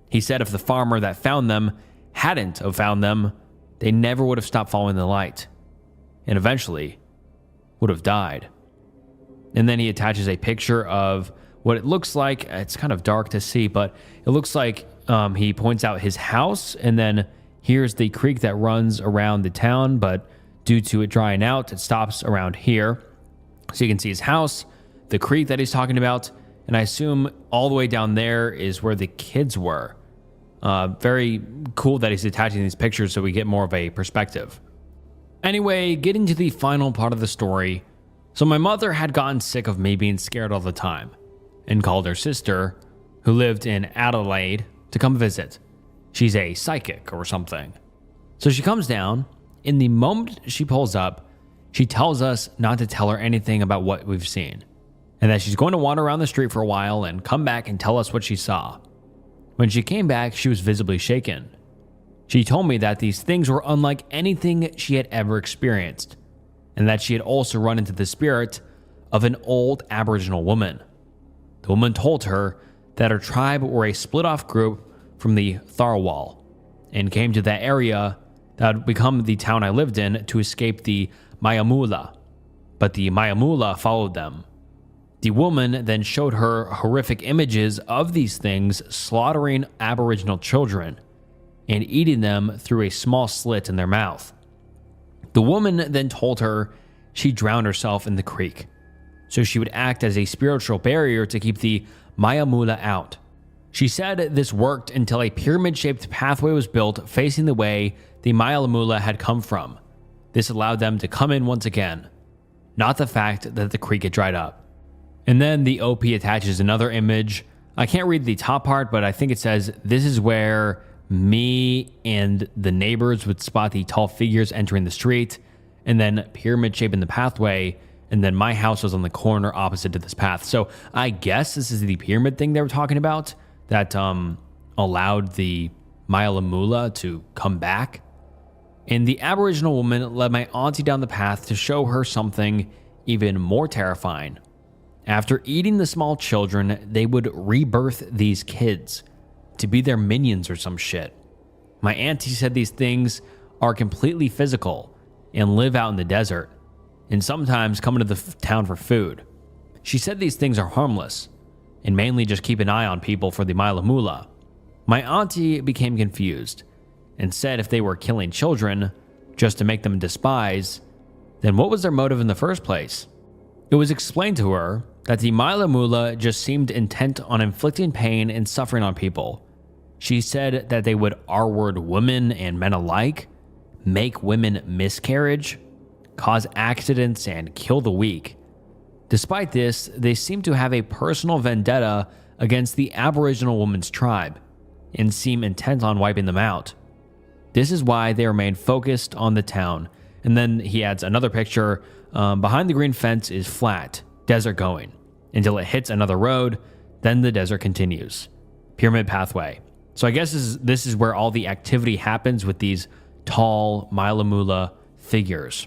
S1: He said if the farmer that found them hadn't have found them, they never would have stopped following the light, and eventually would have died. And then he attaches a picture of what it looks like. It's kind of dark to see, but it looks like he points out his house, and then here's the creek that runs around the town, but due to it drying out, it stops around here. So you can see his house, the creek that he's talking about, and I assume all the way down there is where the kids were. Very cool that he's attaching these pictures so we get more of a perspective. Anyway, getting to the final part of the story. So my mother had gotten sick of me being scared all the time and called her sister, who lived in Adelaide, to come visit. She's a psychic or something. So she comes down. In the moment she pulls up, she tells us not to tell her anything about what we've seen, and that she's going to wander around the street for a while and come back and tell us what she saw. When she came back, she was visibly shaken. She told me that these things were unlike anything she had ever experienced, and that she had also run into the spirit of an old Aboriginal woman. The woman told her that her tribe were a split-off group from the Tharwal and came to that area that would become the town I lived in to escape the Mayamula, but the Mayamula followed them. The woman then showed her horrific images of these things slaughtering Aboriginal children and eating them through a small slit in their mouth. The woman then told her she drowned herself in the creek, so she would act as a spiritual barrier to keep the Mayamula out. She said this worked until a pyramid-shaped pathway was built facing the way the Mayamula had come from. This allowed them to come in once again, not the fact that the creek had dried up. And then the OP attaches another image. I can't read the top part, but I think it says, "This is where me and the neighbors would spot the tall figures entering the street," and then pyramid shape in the pathway, and then my house was on the corner opposite to this path. So I guess this is the pyramid thing they were talking about that allowed the Mayamula to come back. And the Aboriginal woman led my auntie down the path to show her something even more terrifying. After eating the small children, they would rebirth these kids to be their minions or some shit. My auntie said these things are completely physical and live out in the desert, and sometimes come into the town for food. She said these things are harmless and mainly just keep an eye on people for the Mayamula. My auntie became confused and said if they were killing children just to make them despise, then what was their motive in the first place? It was explained to her that the Mayamula just seemed intent on inflicting pain and suffering on people. She said that they would R-word women and men alike, make women miscarriage, cause accidents, and kill the weak. Despite this, they seem to have a personal vendetta against the Aboriginal woman's tribe and seem intent on wiping them out. This is why they remain focused on the town. And then he adds another picture. Behind the green fence is flat, desert going, until it hits another road, then the desert continues. Pyramid pathway. So I guess this is where all the activity happens with these tall Mayamula figures.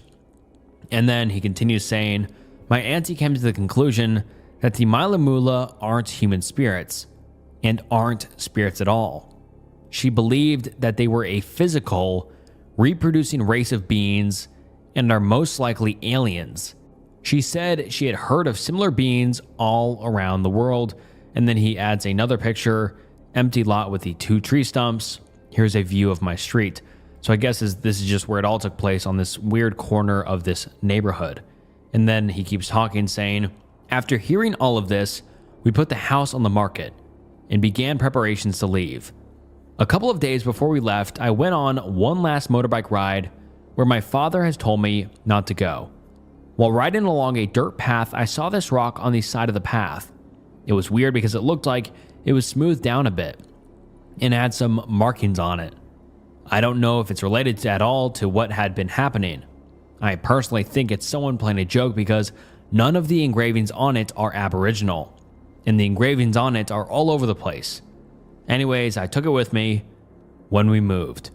S1: And then he continues saying, my auntie came to the conclusion that the Mayamula aren't human spirits and aren't spirits at all. She believed that they were a physical, reproducing race of beings and are most likely aliens. She said she had heard of similar beings all around the world. And then he adds another picture, empty lot with the 2 tree stumps. Here's a view of my street. So I guess this is just where it all took place, on this weird corner of this neighborhood. And then he keeps talking, saying, after hearing all of this, we put the house on the market and began preparations to leave. A couple of days before we left, I went on one last motorbike ride where my father has told me not to go. While riding along a dirt path, I saw this rock on the side of the path. It was weird because it looked like it was smoothed down a bit and had some markings on it. I don't know if it's related at all to what had been happening. I personally think it's someone playing a joke because none of the engravings on it are Aboriginal, and the engravings on it are all over the place. Anyways, I took it with me when we moved.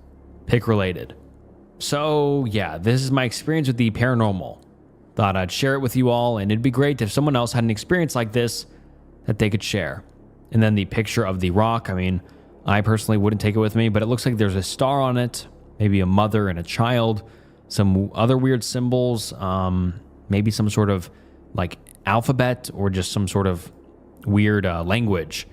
S1: Pic related. So yeah, this is my experience with the paranormal. Thought I'd share it with you all, and it'd be great if someone else had an experience like this that they could share. And then the picture of the rock, I mean, I personally wouldn't take it with me, but it looks like there's a star on it, maybe a mother and a child, some other weird symbols, maybe some sort of like alphabet or just some sort of weird language.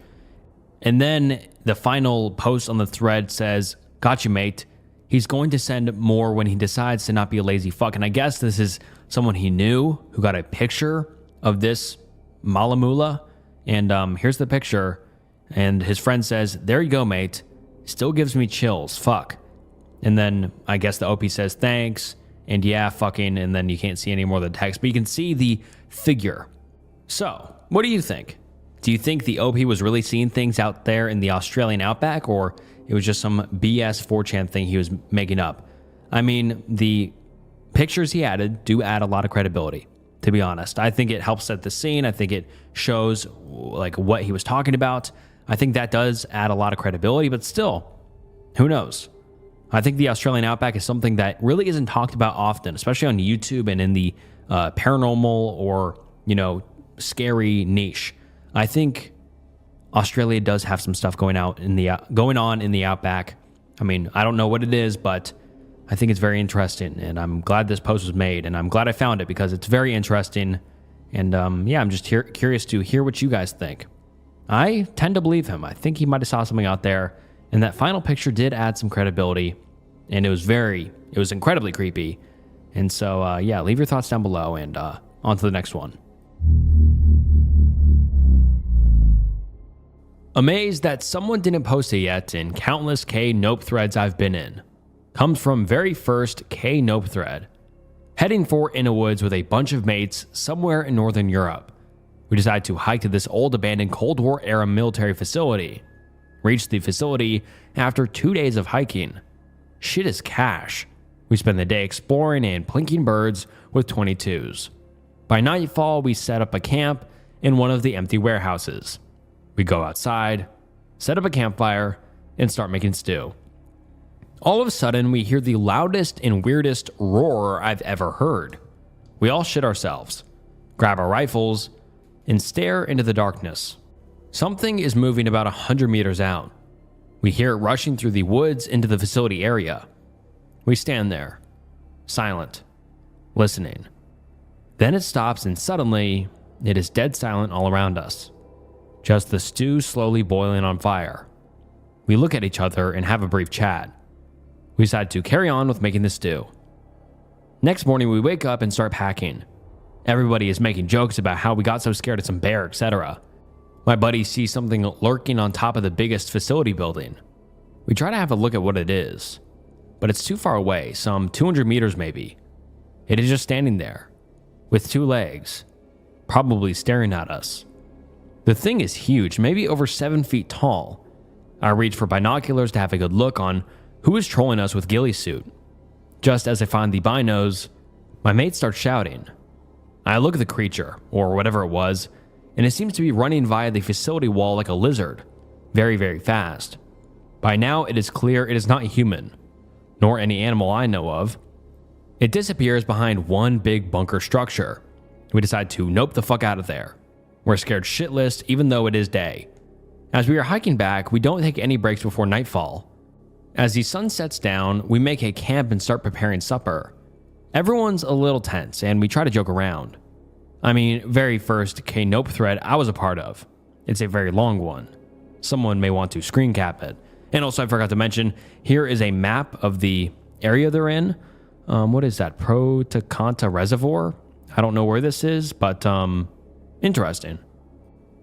S1: And then the final post on the thread says, "Got you, mate. He's going to send more when he decides to not be a lazy fuck." And I guess this is someone he knew who got a picture of this Malamula. And here's the picture. And his friend says, "There you go, mate. Still gives me chills. Fuck." And then I guess the OP says, "Thanks." And yeah, fucking. And then you can't see any more of the text, but you can see the figure. So, what do you think? Do you think the OP was really seeing things out there in the Australian outback, or it was just some BS 4chan thing he was making up? I mean, the pictures he added do add a lot of credibility, to be honest. I think it helps set the scene. I think it shows like what he was talking about. I think that does add a lot of credibility, but still, who knows? I think the Australian outback is something that really isn't talked about often, especially on YouTube and in the paranormal or, scary niche. I think Australia does have some stuff going on in the outback. I mean, I don't know what it is, but I think it's very interesting, and I'm glad this post was made, and I'm glad I found it because it's very interesting. And I'm just curious to hear what you guys think. I tend to believe him. I think he might have saw something out there, and that final picture did add some credibility, and it was incredibly creepy. And so, leave your thoughts down below, and on to the next one. Amazed that someone didn't post it yet in countless K Nope threads I've been in. Comes from very first K Nope thread. Heading for in the woods with a bunch of mates somewhere in Northern Europe. We decide to hike to this old abandoned Cold War era military facility. Reach the facility after 2 days of hiking. Shit is cash. We spend the day exploring and plinking birds with 22s. By nightfall, we set up a camp in one of the empty warehouses. We go outside, set up a campfire, and start making stew. All of a sudden, we hear the loudest and weirdest roar I've ever heard. We all shit ourselves, grab our rifles, and stare into the darkness. Something is moving about 100 meters out. We hear it rushing through the woods into the facility area. We stand there, silent, listening. Then it stops, and suddenly, it is dead silent all around us. Just the stew slowly boiling on fire. We look at each other and have a brief chat. We decide to carry on with making the stew. Next morning, we wake up and start packing. Everybody is making jokes about how we got so scared of some bear, etc. My buddy sees something lurking on top of the biggest facility building. We try to have a look at what it is, but it's too far away, some 200 meters maybe. It is just standing there, with 2 legs, probably staring at us. The thing is huge, maybe over 7 feet tall. I reach for binoculars to have a good look on who is trolling us with ghillie suit. Just as I find the binos, my mate starts shouting. I look at the creature, or whatever it was, and it seems to be running via the facility wall like a lizard, very, very fast. By now, it is clear it is not human, nor any animal I know of. It disappears behind one big bunker structure. We decide to nope the fuck out of there. We're scared shitless even though it is day. As we are hiking back, we don't take any breaks before nightfall. As the sun sets down, we make a camp and start preparing supper. Everyone's a little tense and we try to joke around. I mean, very first K-Nope thread I was a part of. It's a very long one. Someone may want to screen cap it. And also I forgot to mention, here is a map of the area they're in. What is that? Protacanta Reservoir? I don't know where this is, but interesting.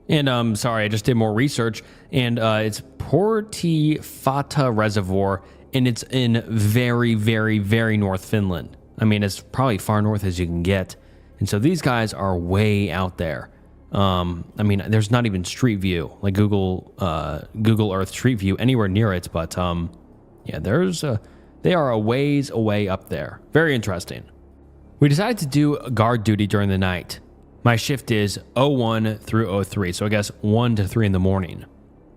S1: And sorry, I just did more research, and it's Portifata Reservoir, and it's in very, very, very North Finland. I mean, it's probably far north as you can get. And so these guys are way out there. I mean, there's not even Street View, like Google Earth Street View anywhere near it, but yeah, they are a ways away up there. Very interesting. We decided to do guard duty during the night. My shift is 01 through 03, so I guess 1 to 3 in the morning.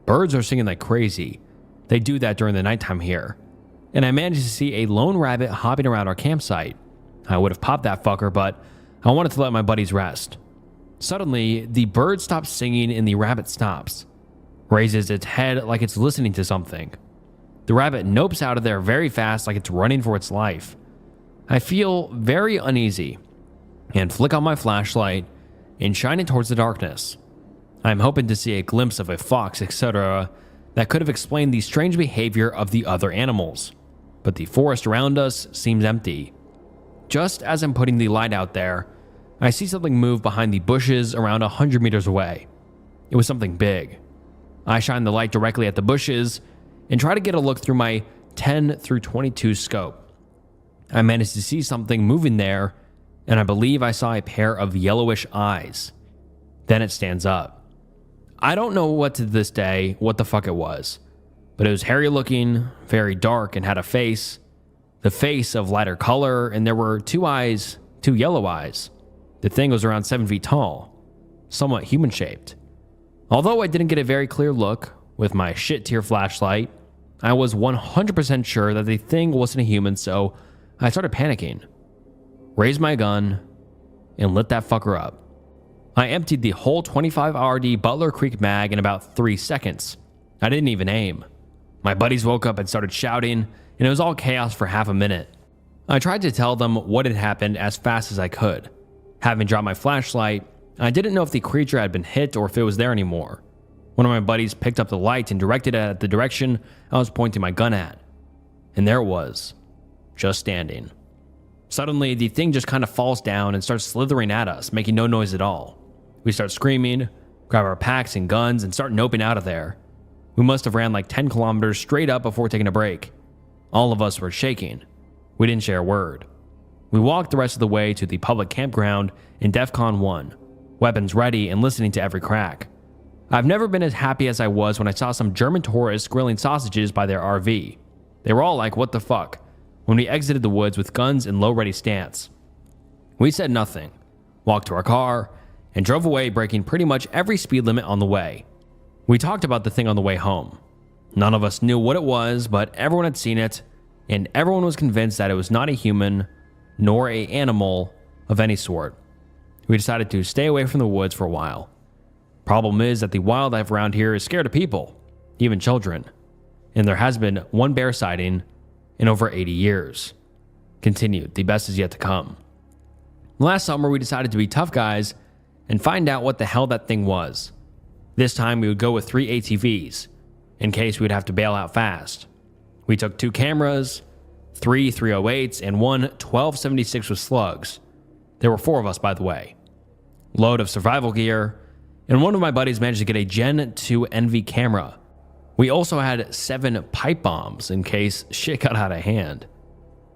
S1: Birds are singing like crazy. They do that during the nighttime here. And I managed to see a lone rabbit hopping around our campsite. I would have popped that fucker, but I wanted to let my buddies rest. Suddenly, the bird stops singing and the rabbit stops. Raises its head like it's listening to something. The rabbit nopes out of there very fast like it's running for its life. I feel very uneasy and flick on my flashlight and shine it towards the darkness. I'm hoping to see a glimpse of a fox, etc. that could have explained the strange behavior of the other animals, but the forest around us seems empty. just as I'm putting the light out there, I see something move behind the bushes around 100 meters away. It was something big. I shine the light directly at the bushes and try to get a look through my 10 through 22 scope. I managed to see something moving there, and I believe I saw a pair of yellowish eyes. Then it stands up. I don't know to this day what the fuck it was, but it was hairy looking, very dark, and had a face. The face of lighter color, and there were two eyes, two yellow eyes. The thing was around 7 feet tall, somewhat human-shaped. Although I didn't get a very clear look with my shit-tier flashlight, I was 100% sure that the thing wasn't a human, so I started panicking, raised my gun, and lit that fucker up. I emptied the whole 25 RD Butler Creek mag in about 3 seconds. I didn't even aim. My buddies woke up and started shouting, and it was all chaos for half a minute. I tried to tell them what had happened as fast as I could. Having dropped my flashlight, I didn't know if the creature had been hit or if it was there anymore. One of my buddies picked up the light and directed it at the direction I was pointing my gun at. And there it was, just standing. Suddenly, the thing just kind of falls down and starts slithering at us, making no noise at all. We start screaming, grab our packs and guns, and start noping out of there. We must have ran like 10 kilometers straight up before taking a break. All of us were shaking. We didn't share a word. We walked the rest of the way to the public campground in DEFCON 1, weapons ready and listening to every crack. I've never been as happy as I was when I saw some German tourists grilling sausages by their RV. They were all like, what the fuck, when we exited the woods with guns in low ready stance. We said nothing, walked to our car, and drove away, breaking pretty much every speed limit on the way. We talked about the thing on the way home. None of us knew what it was, but everyone had seen it, and everyone was convinced that it was not a human, nor an animal of any sort. We decided to stay away from the woods for a while. Problem is that the wildlife around here is scared of people, even children, and there has been one bear sighting in over 80 years. Continued, the best is yet to come. Last summer, we decided to be tough guys and find out what the hell that thing was. This time, we would go with 3 ATVs, in case we'd have to bail out fast. We took 2 cameras, 3 308s, and 1 1276 with slugs. There were 4 of us, by the way. Load of survival gear, and one of my buddies managed to get a Gen 2 Envy camera. We also had 7 pipe bombs in case shit got out of hand.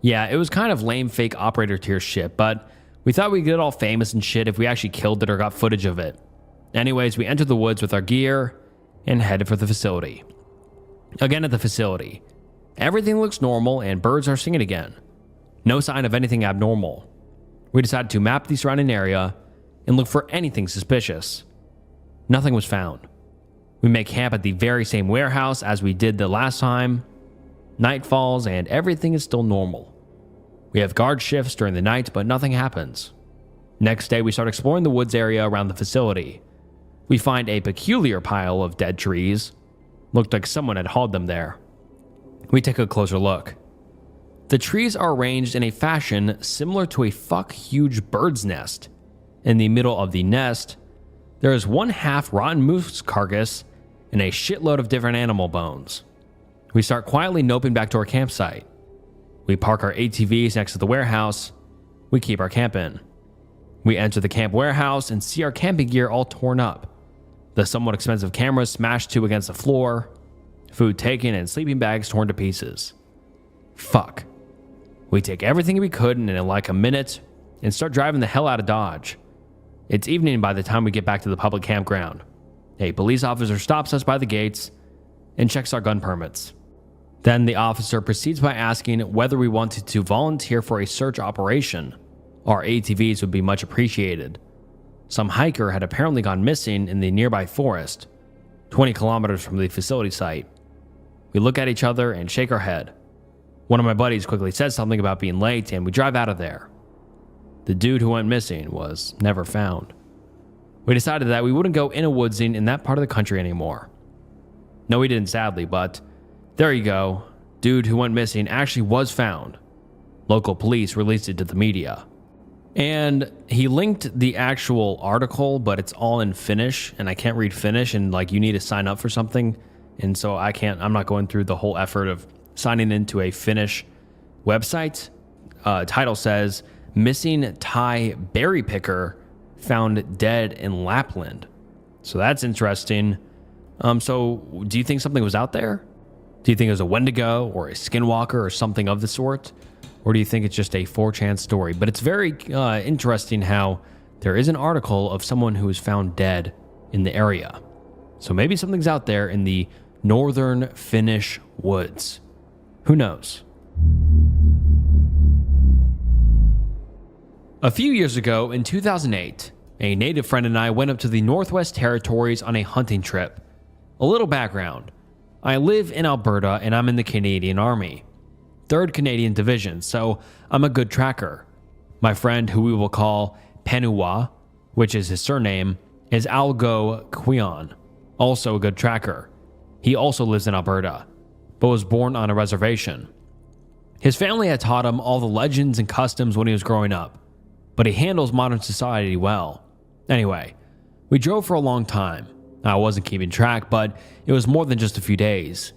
S1: Yeah, it was kind of lame fake operator tier shit, but we thought we'd get all famous and shit if we actually killed it or got footage of it. Anyways, we entered the woods with our gear and headed for the facility. Again at the facility, everything looks normal and birds are singing again. No sign of anything abnormal. We decided to map the surrounding area and look for anything suspicious. Nothing was found. We make camp at the very same warehouse as we did the last time. Night falls and everything is still normal. We have guard shifts during the night, but nothing happens. Next day, we start exploring the woods area around the facility. We find a peculiar pile of dead trees. Looked like someone had hauled them there. We take a closer look. The trees are arranged in a fashion similar to a huge bird's nest. In the middle of the nest, there is 1/2 rotten moose carcass and a shitload of different animal bones. We start quietly noping back to our campsite. We park our ATVs next to the warehouse. We keep our camp in. We enter the camp warehouse and see our camping gear all torn up. The somewhat expensive cameras smashed to against the floor. Food taken and sleeping bags torn to pieces. Fuck. We take everything we could in like a minute and start driving the hell out of Dodge. It's evening by the time we get back to the public campground. A police officer stops us by the gates and checks our gun permits. Then the officer proceeds by asking whether we wanted to volunteer for a search operation. Our ATVs would be much appreciated. Some hiker had apparently gone missing in the nearby forest, 20 kilometers from the facility site. We look at each other and shake our head. One of my buddies quickly says something about being late and we drive out of there. The dude who went missing was never found. We decided that we wouldn't go in a woodsing in that part of the country anymore. No, we didn't, sadly, but there you go. Dude who went missing actually was found. Local police released it to the media. And he linked the actual article, but it's all in Finnish, and I can't read Finnish, and you need to sign up for something. And so I'm not going through the whole effort of signing into a Finnish website. Title says, missing Thai berry picker found dead in Lapland. So that's interesting. So do you think something was out there? Do you think it was a Wendigo or a skinwalker or something of the sort? Or do you think it's just a 4chan story? But it's very interesting how there is an article of someone who was found dead in the area. So maybe something's out there in the northern Finnish woods. Who knows? A few years ago, in 2008, a native friend and I went up to the Northwest Territories on a hunting trip. A little background. I live in Alberta and I'm in the Canadian Army, 3rd Canadian Division, so I'm a good tracker. My friend, who we will call Penua, which is his surname, is Algo Quion, also a good tracker. He also lives in Alberta, but was born on a reservation. His family had taught him all the legends and customs when he was growing up, but he handles modern society well. Anyway, we drove for a long time. I wasn't keeping track, but it was more than just a few days.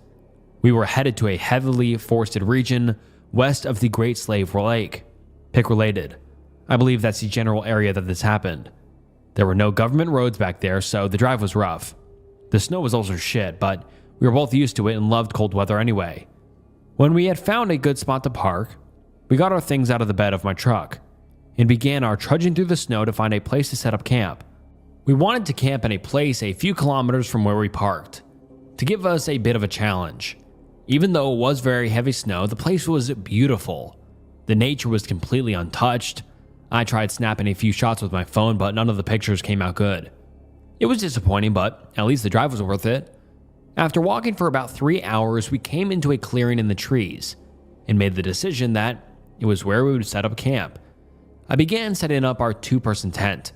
S1: We were headed to a heavily forested region west of the Great Slave Lake. Pick related. I believe that's the general area that this happened. There were no government roads back there, so the drive was rough. The snow was also shit, but we were both used to it and loved cold weather anyway. When we had found a good spot to park, we got our things out of the bed of my truck and began our trudging through the snow to find a place to set up camp. We wanted to camp in a place a few kilometers from where we parked, to give us a bit of a challenge. Even though it was very heavy snow, the place was beautiful. The nature was completely untouched. I tried snapping a few shots with my phone, but none of the pictures came out good. It was disappointing, but at least the drive was worth it. After walking for about 3 hours, we came into a clearing in the trees and made the decision that it was where we would set up camp. I began setting up our 2-person tent.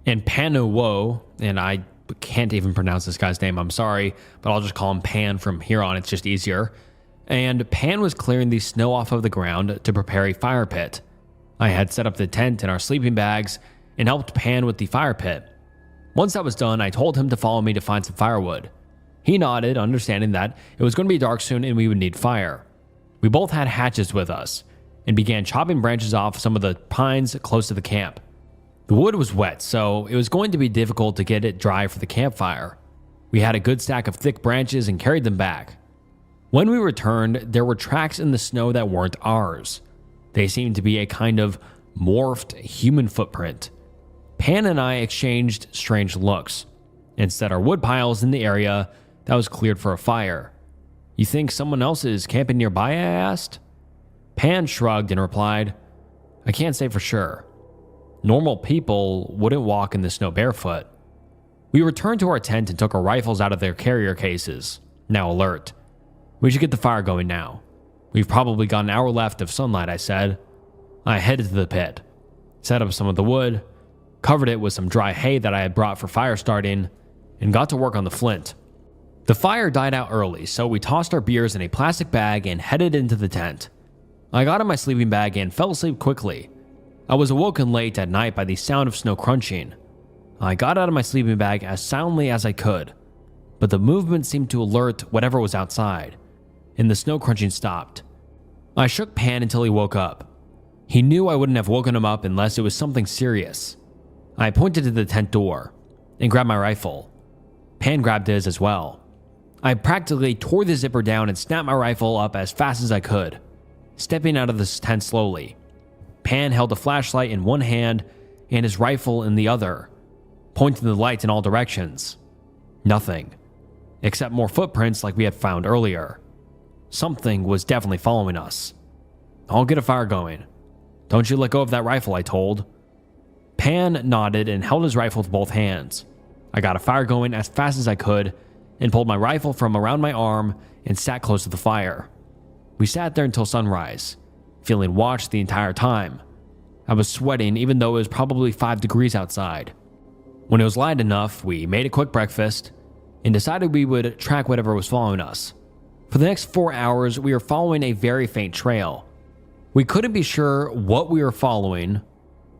S1: And Panuwo, and I can't even pronounce this guy's name, I'm sorry, but I'll just call him Pan from here on, it's just easier. And Pan was clearing the snow off of the ground to prepare a fire pit. I had set up the tent and our sleeping bags and helped Pan with the fire pit. Once that was done, I told him to follow me to find some firewood. He nodded, understanding that it was going to be dark soon and we would need fire. We both had hatchets with us and began chopping branches off some of the pines close to the camp. The wood was wet, so it was going to be difficult to get it dry for the campfire. We had a good stack of thick branches and carried them back. When we returned, there were tracks in the snow that weren't ours. They seemed to be a kind of morphed human footprint. Pan and I exchanged strange looks and set our wood piles in the area that was cleared for a fire. "You think someone else is camping nearby?" I asked. Pan shrugged and replied, "I can't say for sure. Normal people wouldn't walk in the snow barefoot." We returned to our tent and took our rifles out of their carrier cases, now alert. "We should get the fire going now. We've probably got an hour left of sunlight," I said. I headed to the pit, set up some of the wood, covered it with some dry hay that I had brought for fire starting, and got to work on the flint. The fire died out early, so we tossed our beers in a plastic bag and headed into the tent. I got in my sleeping bag and fell asleep quickly. I was awoken late at night by the sound of snow crunching. I got out of my sleeping bag as soundly as I could, but the movement seemed to alert whatever was outside, and the snow crunching stopped. I shook Pan until he woke up. He knew I wouldn't have woken him up unless it was something serious. I pointed to the tent door and grabbed my rifle. Pan grabbed his as well. I practically tore the zipper down and snapped my rifle up as fast as I could, stepping out of the tent slowly. Pan held a flashlight in one hand and his rifle in the other, pointing the lights in all directions. Nothing, except more footprints like we had found earlier. Something was definitely following us. "I'll get a fire going. Don't you let go of that rifle," I told. Pan nodded and held his rifle with both hands. I got a fire going as fast as I could and pulled my rifle from around my arm and sat close to the fire. We sat there until sunrise, feeling watched the entire time. I was sweating even though it was probably 5 degrees outside. When it was light enough, we made a quick breakfast and decided we would track whatever was following us. For the next 4 hours, we were following a very faint trail. We couldn't be sure what we were following,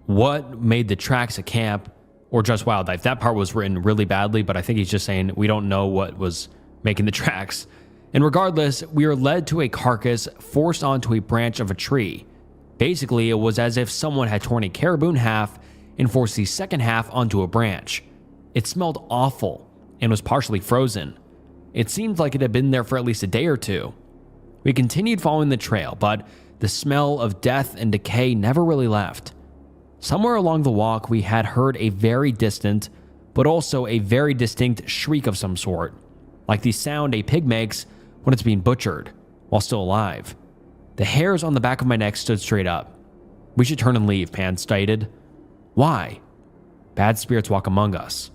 S1: what made the tracks a camp, or just wildlife. That part was written really badly, but I think he's just saying we don't know what was making the tracks. And regardless, we were led to a carcass forced onto a branch of a tree. Basically, it was as if someone had torn a caribou in half and forced the second half onto a branch. It smelled awful and was partially frozen. It seemed like it had been there for at least a day or two. We continued following the trail, but the smell of death and decay never really left. Somewhere along the walk, we had heard a very distant, but also a very distinct shriek of some sort, like the sound a pig makes when it's being butchered, while still alive. The hairs on the back of my neck stood straight up. "We should turn and leave," Pan stated. "Why?" "Bad spirits walk among us."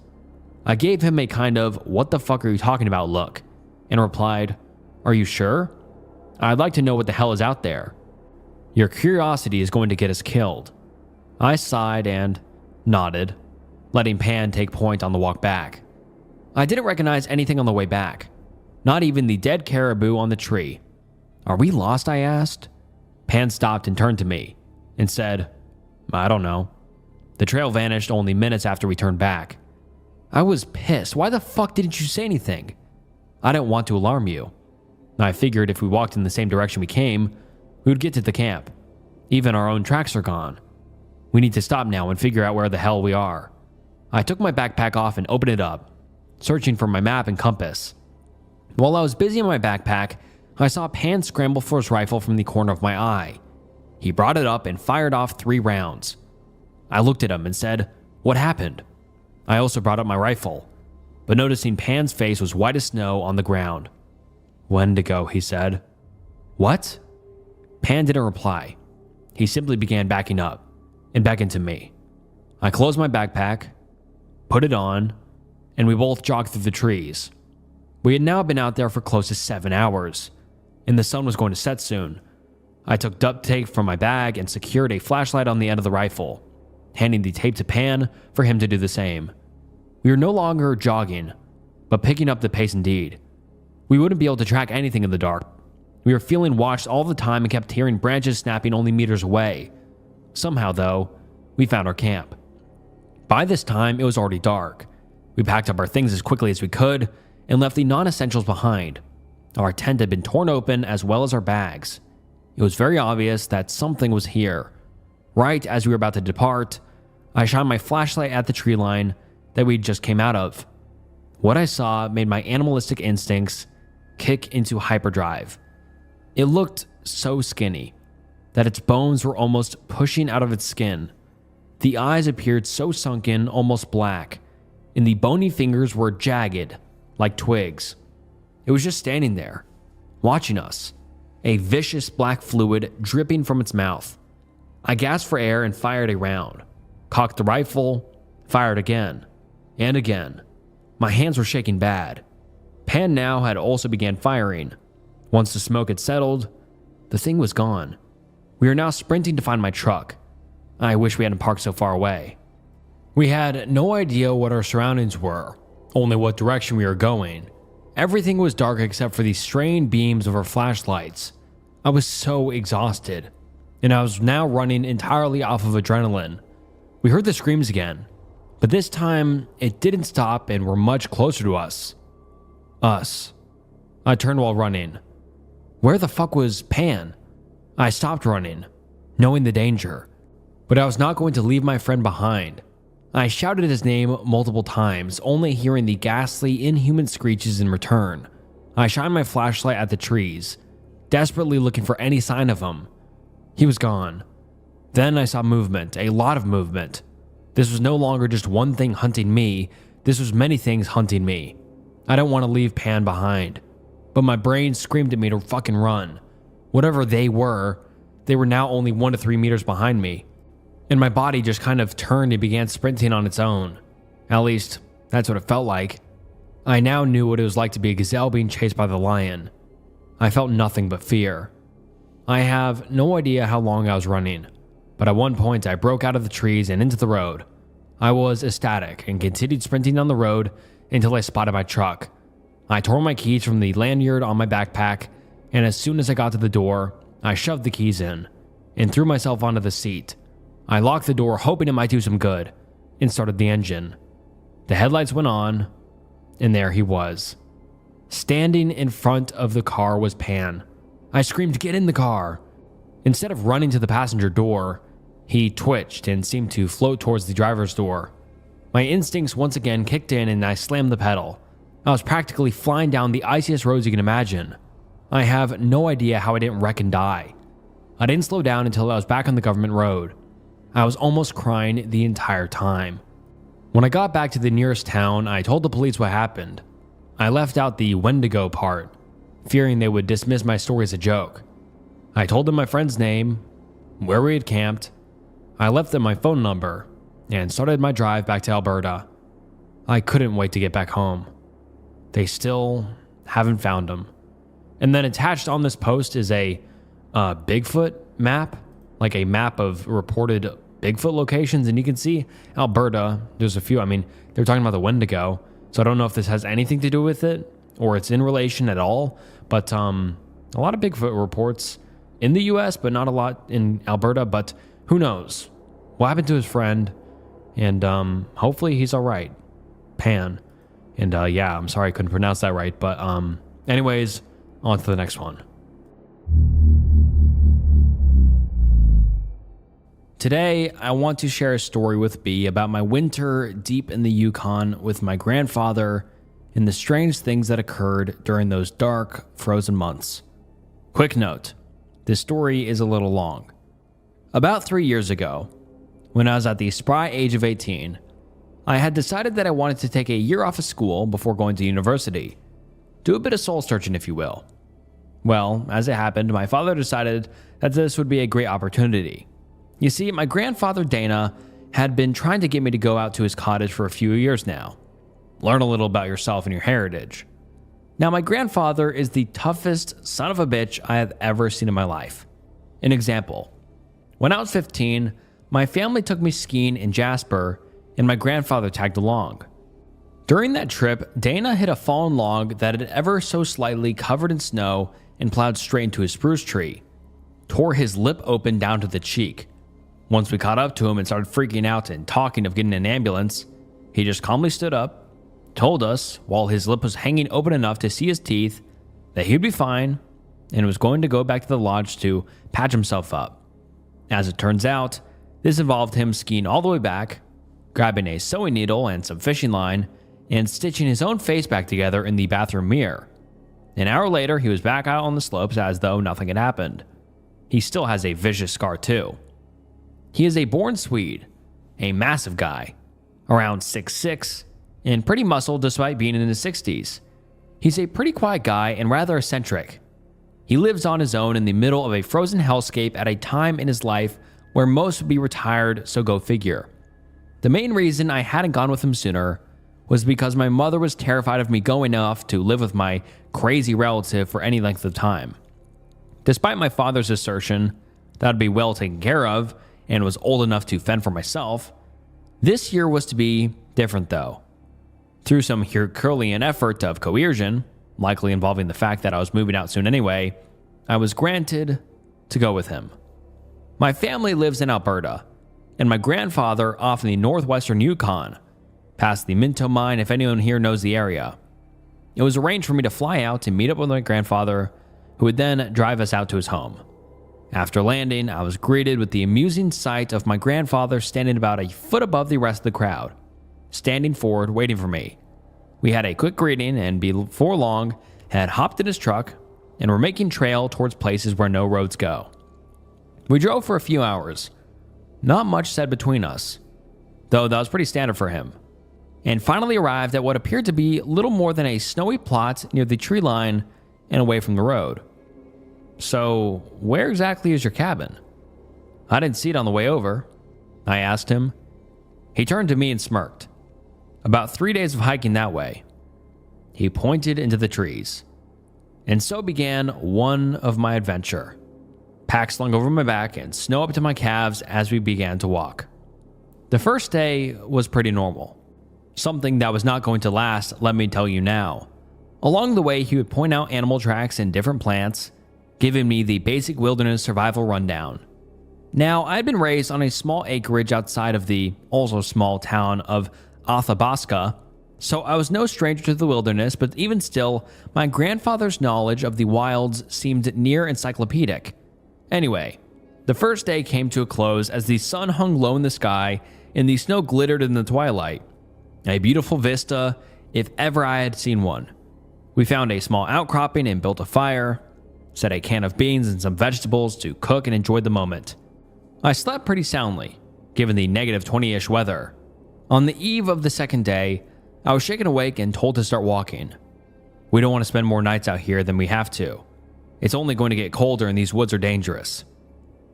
S1: I gave him a kind of, "what the fuck are you talking about" look, and replied, "Are you sure? I'd like to know what the hell is out there. Your curiosity is going to get us killed." I sighed and nodded, letting Pan take point on the walk back. I didn't recognize anything on the way back, not even the dead caribou on the tree. "Are we lost?" I asked. Pan stopped and turned to me and said, "I don't know." The trail vanished only minutes after we turned back. I was pissed. "Why the fuck didn't you say anything?" "I didn't want to alarm you. I figured if we walked in the same direction we came, we would get to the camp. Even our own tracks are gone. We need to stop now and figure out where the hell we are." I took my backpack off and opened it up, searching for my map and compass. While I was busy in my backpack, I saw Pan scramble for his rifle from the corner of my eye. He brought it up and fired off 3 rounds. I looked at him and said, "What happened?" I also brought up my rifle, but noticing Pan's face was white as snow on the ground. "Wendigo," he said. "What?" Pan didn't reply. He simply began backing up and back into me. I closed my backpack, put it on, and we both jogged through the trees. We had now been out there for close to 7 hours, and the sun was going to set soon. I took duct tape from my bag and secured a flashlight on the end of the rifle, handing the tape to Pan for him to do the same. We were no longer jogging, but picking up the pace indeed. We wouldn't be able to track anything in the dark. We were feeling watched all the time and kept hearing branches snapping only meters away. Somehow, though, we found our camp. By this time, it was already dark. We packed up our things as quickly as we could and left the non-essentials behind. Our tent had been torn open as well as our bags. It was very obvious that something was here. Right as we were about to depart, I shined my flashlight at the tree line that we just came out of. What I saw made my animalistic instincts kick into hyperdrive. It looked so skinny that its bones were almost pushing out of its skin. The eyes appeared so sunken, almost black, and the bony fingers were jagged, like twigs. It was just standing there, watching us, a vicious black fluid dripping from its mouth. I gasped for air and fired a round, cocked the rifle, fired again, and again. My hands were shaking bad. Pan now had also began firing. Once the smoke had settled, the thing was gone. We were now sprinting to find my truck. I wish we hadn't parked so far away. We had no idea what our surroundings were, only what direction we were going. Everything was dark except for the strained beams of our flashlights. I was so exhausted, and I was now running entirely off of adrenaline. We heard the screams again, but this time it didn't stop and were much closer to us. I turned while running. Where the fuck was Pan? I stopped running, knowing the danger, but I was not going to leave my friend behind. I shouted his name multiple times, only hearing the ghastly, inhuman screeches in return. I shined my flashlight at the trees, desperately looking for any sign of him. He was gone. Then I saw movement, a lot of movement. This was no longer just one thing hunting me, this was many things hunting me. I don't want to leave Pan behind, but my brain screamed at me to fucking run. Whatever they were now only 1 to 3 meters behind me. And my body just kind of turned and began sprinting on its own. At least, that's what it felt like. I now knew what it was like to be a gazelle being chased by the lion. I felt nothing but fear. I have no idea how long I was running, but at one point I broke out of the trees and into the road. I was ecstatic and continued sprinting down the road until I spotted my truck. I tore my keys from the lanyard on my backpack, and as soon as I got to the door, I shoved the keys in and threw myself onto the seat. I locked the door hoping it might do some good and started the engine. The headlights went on, and there he was. Standing in front of the car was Pan. I screamed, "Get in the car!" Instead of running to the passenger door, he twitched and seemed to float towards the driver's door. My instincts once again kicked in and I slammed the pedal. I was practically flying down the iciest roads you can imagine. I have no idea how I didn't wreck and die. I didn't slow down until I was back on the government road. I was almost crying the entire time. When I got back to the nearest town, I told the police what happened. I left out the Wendigo part, fearing they would dismiss my story as a joke. I told them my friend's name, where we had camped. I left them my phone number, and started my drive back to Alberta. I couldn't wait to get back home. They still haven't found him. And then attached on this post is a Bigfoot map, like a map of reported Bigfoot locations. And you can see Alberta, there's a few. I mean, they're talking about the Wendigo. So I don't know if this has anything to do with it or it's in relation at all. But a lot of Bigfoot reports in the US, but not a lot in Alberta. But who knows what happened to his friend? And hopefully he's all right. Pan. And yeah, I'm sorry I couldn't pronounce that right. But anyways, on to the next one. Today, I want to share a story with B about my winter deep in the Yukon with my grandfather and the strange things that occurred during those dark, frozen months. Quick note, this story is a little long. About 3 years ago, when I was at the spry age of 18, I had decided that I wanted to take a year off of school before going to university. Do a bit of soul searching, if you will. Well, as it happened, my father decided that this would be a great opportunity. You see, my grandfather Dana had been trying to get me to go out to his cottage for a few years now. Learn a little about yourself and your heritage. Now, my grandfather is the toughest son of a bitch I have ever seen in my life. An example. When I was 15, my family took me skiing in Jasper, and my grandfather tagged along. During that trip, Dana hit a fallen log that had ever so slightly covered in snow and plowed straight into a spruce tree. Tore his lip open down to the cheek. Once we caught up to him and started freaking out and talking of getting an ambulance, he just calmly stood up, told us, while his lip was hanging open enough to see his teeth, that he'd be fine and was going to go back to the lodge to patch himself up. As it turns out, this involved him skiing all the way back, grabbing a sewing needle and some fishing line, and stitching his own face back together in the bathroom mirror. An hour later, he was back out on the slopes as though nothing had happened. He still has a vicious scar too. He is a born Swede, a massive guy, around 6'6", and pretty muscled despite being in his 60s. He's a pretty quiet guy and rather eccentric. He lives on his own in the middle of a frozen hellscape at a time in his life where most would be retired, so go figure. The main reason I hadn't gone with him sooner was because my mother was terrified of me going off to live with my crazy relative for any length of time. Despite my father's assertion that I'd be well taken care of and was old enough to fend for myself, this year was to be different though. Through some Herculean effort of coercion, likely involving the fact that I was moving out soon anyway, I was granted to go with him. My family lives in Alberta, and my grandfather off in the northwestern Yukon, past the Minto mine if anyone here knows the area. It was arranged for me to fly out to meet up with my grandfather, who would then drive us out to his home. After landing, I was greeted with the amusing sight of my grandfather standing about a foot above the rest of the crowd, standing forward waiting for me. We had a quick greeting and before long had hopped in his truck and were making trail towards places where no roads go. We drove for a few hours. Not much said between us, though that was pretty standard for him, and finally arrived at what appeared to be little more than a snowy plot near the tree line and away from the road. So, where exactly is your cabin? I didn't see it on the way over, I asked him. He turned to me and smirked. About 3 days of hiking that way. He pointed into the trees. And so began one of my adventure. Pack slung over my back and snow up to my calves as we began to walk. The first day was pretty normal. Something that was not going to last, let me tell you now. Along the way, he would point out animal tracks and different plants, giving me the basic wilderness survival rundown. Now, I had been raised on a small acreage outside of the also small town of Athabasca, so I was no stranger to the wilderness, but even still, my grandfather's knowledge of the wilds seemed near encyclopedic. Anyway, The first day came to a close as the sun hung low in the sky and the snow glittered in the twilight. A beautiful vista, if ever I had seen one. We found a small outcropping and built a fire, set a can of beans and some vegetables to cook and enjoyed the moment. I slept pretty soundly, given the negative 20-ish weather. On the eve of the second day, I was shaken awake and told to start walking. We don't want to spend more nights out here than we have to. It's only going to get colder and these woods are dangerous.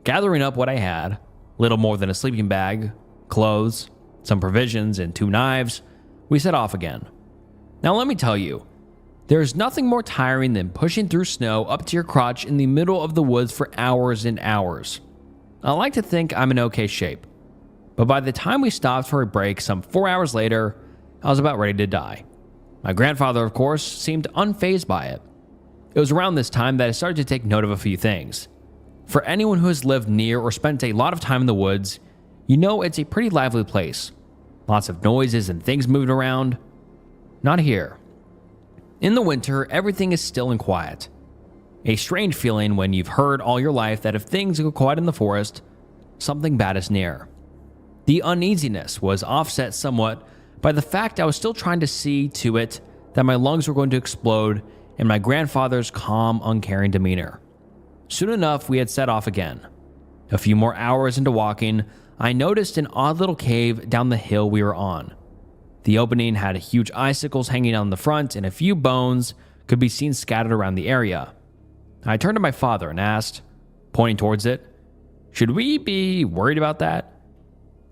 S1: Gathering up what I had, little more than a sleeping bag, clothes, some provisions, and 2 knives, we set off again. Now let me tell you, there is nothing more tiring than pushing through snow up to your crotch in the middle of the woods for hours and hours. I like to think I'm in okay shape, but by the time we stopped for a break some 4 hours later, I was about ready to die. My grandfather, of course, seemed unfazed by it. It was around this time that I started to take note of a few things. For anyone who has lived near or spent a lot of time in the woods, you know it's a pretty lively place. Lots of noises and things moving around. Not here. In the winter, everything is still and quiet. A strange feeling when you've heard all your life that if things go quiet in the forest, something bad is near. The uneasiness was offset somewhat by the fact I was still trying to see to it that my lungs were going to explode and my grandfather's calm, uncaring demeanor. Soon enough, we had set off again. A few more hours into walking, I noticed an odd little cave down the hill we were on. The opening had huge icicles hanging on the front and a few bones could be seen scattered around the area. I turned to my father and asked, pointing towards it, "Should we be worried about that?"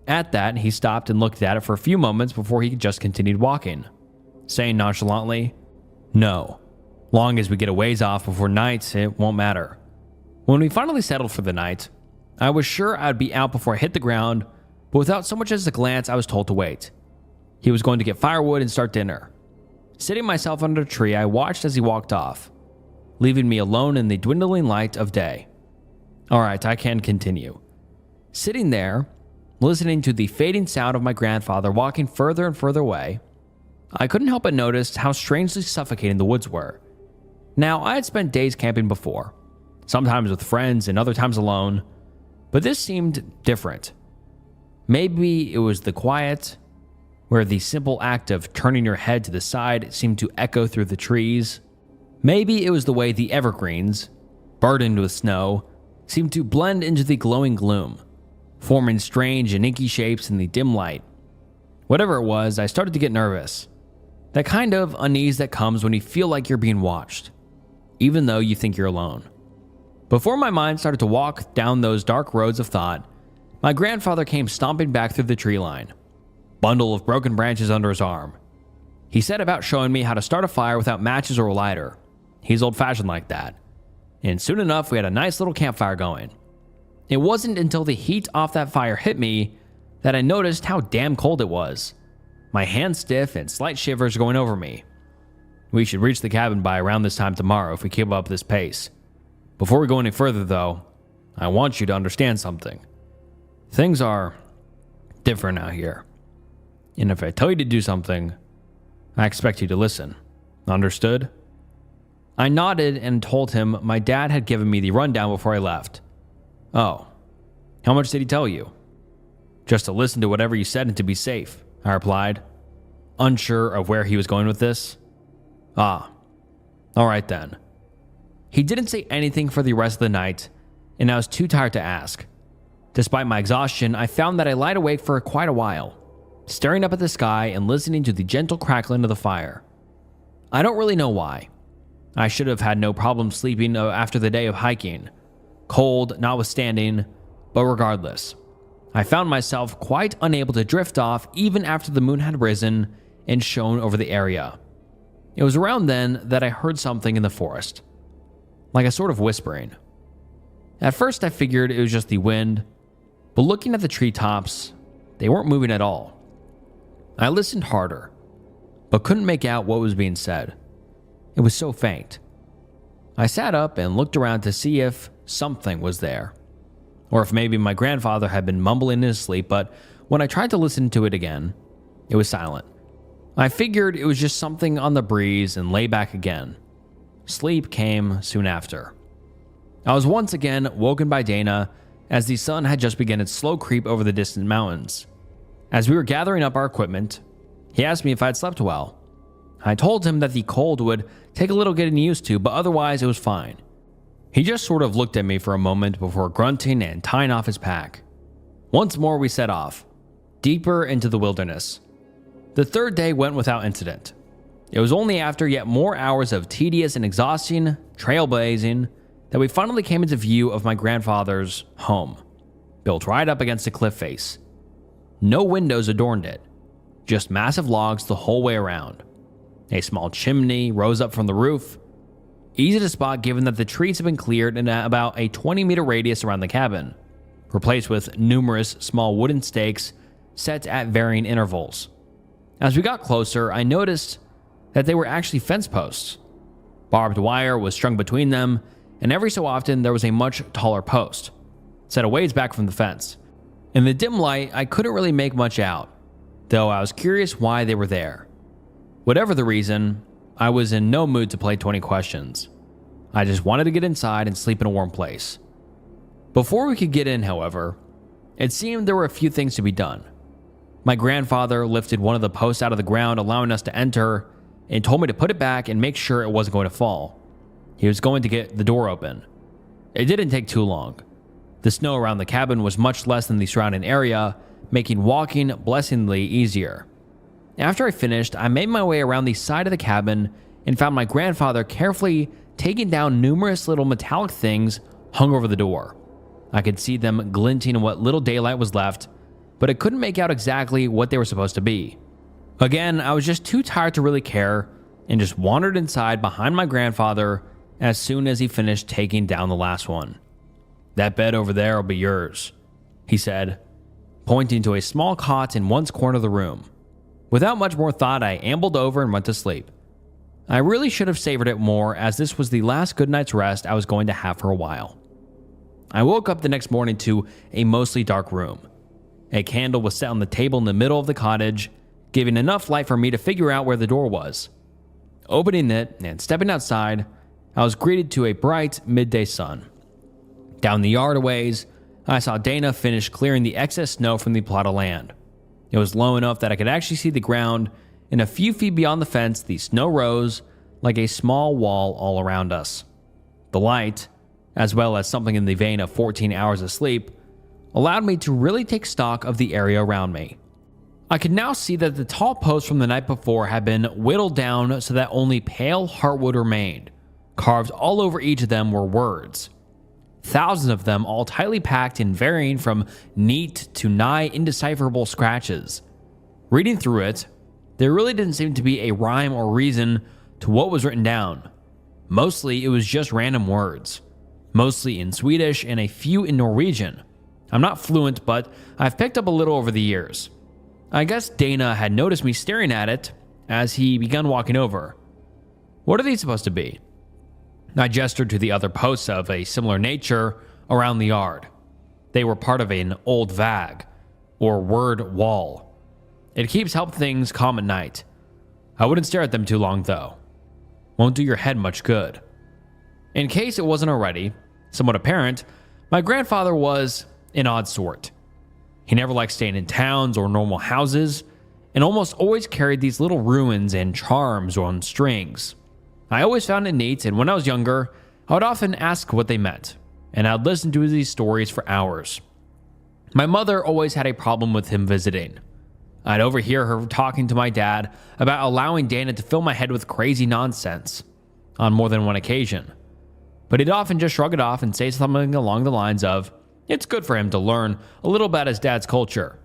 S1: At that, he stopped and looked at it for a few moments before he just continued walking, saying nonchalantly, "No, long as we get a ways off before night, it won't matter." When we finally settled for the night, I was sure I'd be out before I hit the ground, but without so much as a glance, I was told to wait. He was going to get firewood and start dinner. Sitting myself under a tree, I watched as he walked off, leaving me alone in the dwindling light of day. Alright, I can continue. Sitting there, listening to the fading sound of my grandfather walking further and further away, I couldn't help but notice how strangely suffocating the woods were. Now, I had spent days camping before, sometimes with friends and other times alone, but this seemed different. Maybe it was the quiet, where the simple act of turning your head to the side seemed to echo through the trees. Maybe it was the way the evergreens, burdened with snow, seemed to blend into the glowing gloom, forming strange and inky shapes in the dim light. Whatever it was, I started to get nervous. That kind of unease that comes when you feel like you're being watched, even though you think you're alone. Before my mind started to walk down those dark roads of thought, my grandfather came stomping back through the tree line, bundle of broken branches under his arm. He set about showing me how to start a fire without matches or a lighter. He's old-fashioned like that. And soon enough, we had a nice little campfire going. It wasn't until the heat off that fire hit me that I noticed how damn cold it was. My hands stiff and slight shivers going over me. We should reach the cabin by around this time tomorrow if we keep up this pace. Before we go any further, though, I want you to understand something. Things are different out here. And if I tell you to do something, I expect you to listen. Understood? I nodded and told him my dad had given me the rundown before I left. Oh, how much did he tell you? Just to listen to whatever you said and to be safe, I replied, unsure of where he was going with this. Ah, all right then. He didn't say anything for the rest of the night, and I was too tired to ask. Despite my exhaustion, I found that I lied awake for quite a while, staring up at the sky and listening to the gentle crackling of the fire. I don't really know why. I should have had no problem sleeping after the day of hiking, cold notwithstanding, but regardless, I found myself quite unable to drift off even after the moon had risen and shone over the area. It was around then that I heard something in the forest, like a sort of whispering. At first I figured it was just the wind, but looking at the treetops, they weren't moving at all. I listened harder, but couldn't make out what was being said. It was so faint. I sat up and looked around to see if something was there, or if maybe my grandfather had been mumbling in his sleep, but when I tried to listen to it again, it was silent. I figured it was just something on the breeze and lay back again. Sleep came soon after. I was once again woken by Dana as the sun had just begun its slow creep over the distant mountains. As we were gathering up our equipment, he asked me if I had slept well. I told him that the cold would take a little getting used to, but otherwise it was fine. He just sort of looked at me for a moment before grunting and tying off his pack. Once more we set off, deeper into the wilderness. The third day went without incident. It was only after yet more hours of tedious and exhausting trailblazing that we finally came into view of my grandfather's home, built right up against a cliff face. No windows adorned it, just massive logs the whole way around. A small chimney rose up from the roof, easy to spot given that the trees had been cleared in about a 20-meter radius around the cabin, replaced with numerous small wooden stakes set at varying intervals. As we got closer, I noticed that they were actually fence posts. Barbed wire was strung between them, and every so often there was a much taller post, set a ways back from the fence. In the dim light, I couldn't really make much out, though I was curious why they were there. Whatever the reason, I was in no mood to play 20 questions. I just wanted to get inside and sleep in a warm place. Before we could get in, however, it seemed there were a few things to be done. My grandfather lifted one of the posts out of the ground, allowing us to enter, and told me to put it back and make sure it wasn't going to fall. He was going to get the door open. It didn't take too long. The snow around the cabin was much less than the surrounding area, making walking blessingly easier. After I finished, I made my way around the side of the cabin and found my grandfather carefully taking down numerous little metallic things hung over the door. I could see them glinting in what little daylight was left, but I couldn't make out exactly what they were supposed to be. Again, I was just too tired to really care and just wandered inside behind my grandfather as soon as he finished taking down the last one. "That bed over there will be yours," he said, pointing to a small cot in one corner of the room. Without much more thought, I ambled over and went to sleep. I really should have savored it more, as this was the last good night's rest I was going to have for a while. I woke up the next morning to a mostly dark room. A candle was set on the table in the middle of the cottage, giving enough light for me to figure out where the door was. Opening it and stepping outside, I was greeted to a bright midday sun. Down the yard a ways, I saw Dana finish clearing the excess snow from the plot of land. It was low enough that I could actually see the ground, and a few feet beyond the fence, the snow rose like a small wall all around us. The light, as well as something in the vein of 14 hours of sleep, allowed me to really take stock of the area around me. I could now see that the tall posts from the night before had been whittled down so that only pale heartwood remained. Carved all over each of them were words. Thousands of them, all tightly packed and varying from neat to nigh indecipherable scratches. Reading through it, there really didn't seem to be a rhyme or reason to what was written down. Mostly it was just random words, mostly in Swedish and a few in Norwegian. I'm not fluent, but I've picked up a little over the years. I guess Dana had noticed me staring at it as he began walking over. "What are these supposed to be?" I gestured to the other posts of a similar nature around the yard. They were part of an old vag, or word wall. It keeps help things calm at night. I wouldn't stare at them too long though. Won't do your head much good. In case it wasn't already somewhat apparent, my grandfather was an odd sort. He never liked staying in towns or normal houses, and almost always carried these little ruins and charms on strings. I always found it neat, and when I was younger, I would often ask what they meant, and I'd listen to these stories for hours. My mother always had a problem with him visiting. I'd overhear her talking to my dad about allowing Dana to fill my head with crazy nonsense on more than one occasion. But he'd often just shrug it off and say something along the lines of, it's good for him to learn a little about his dad's culture.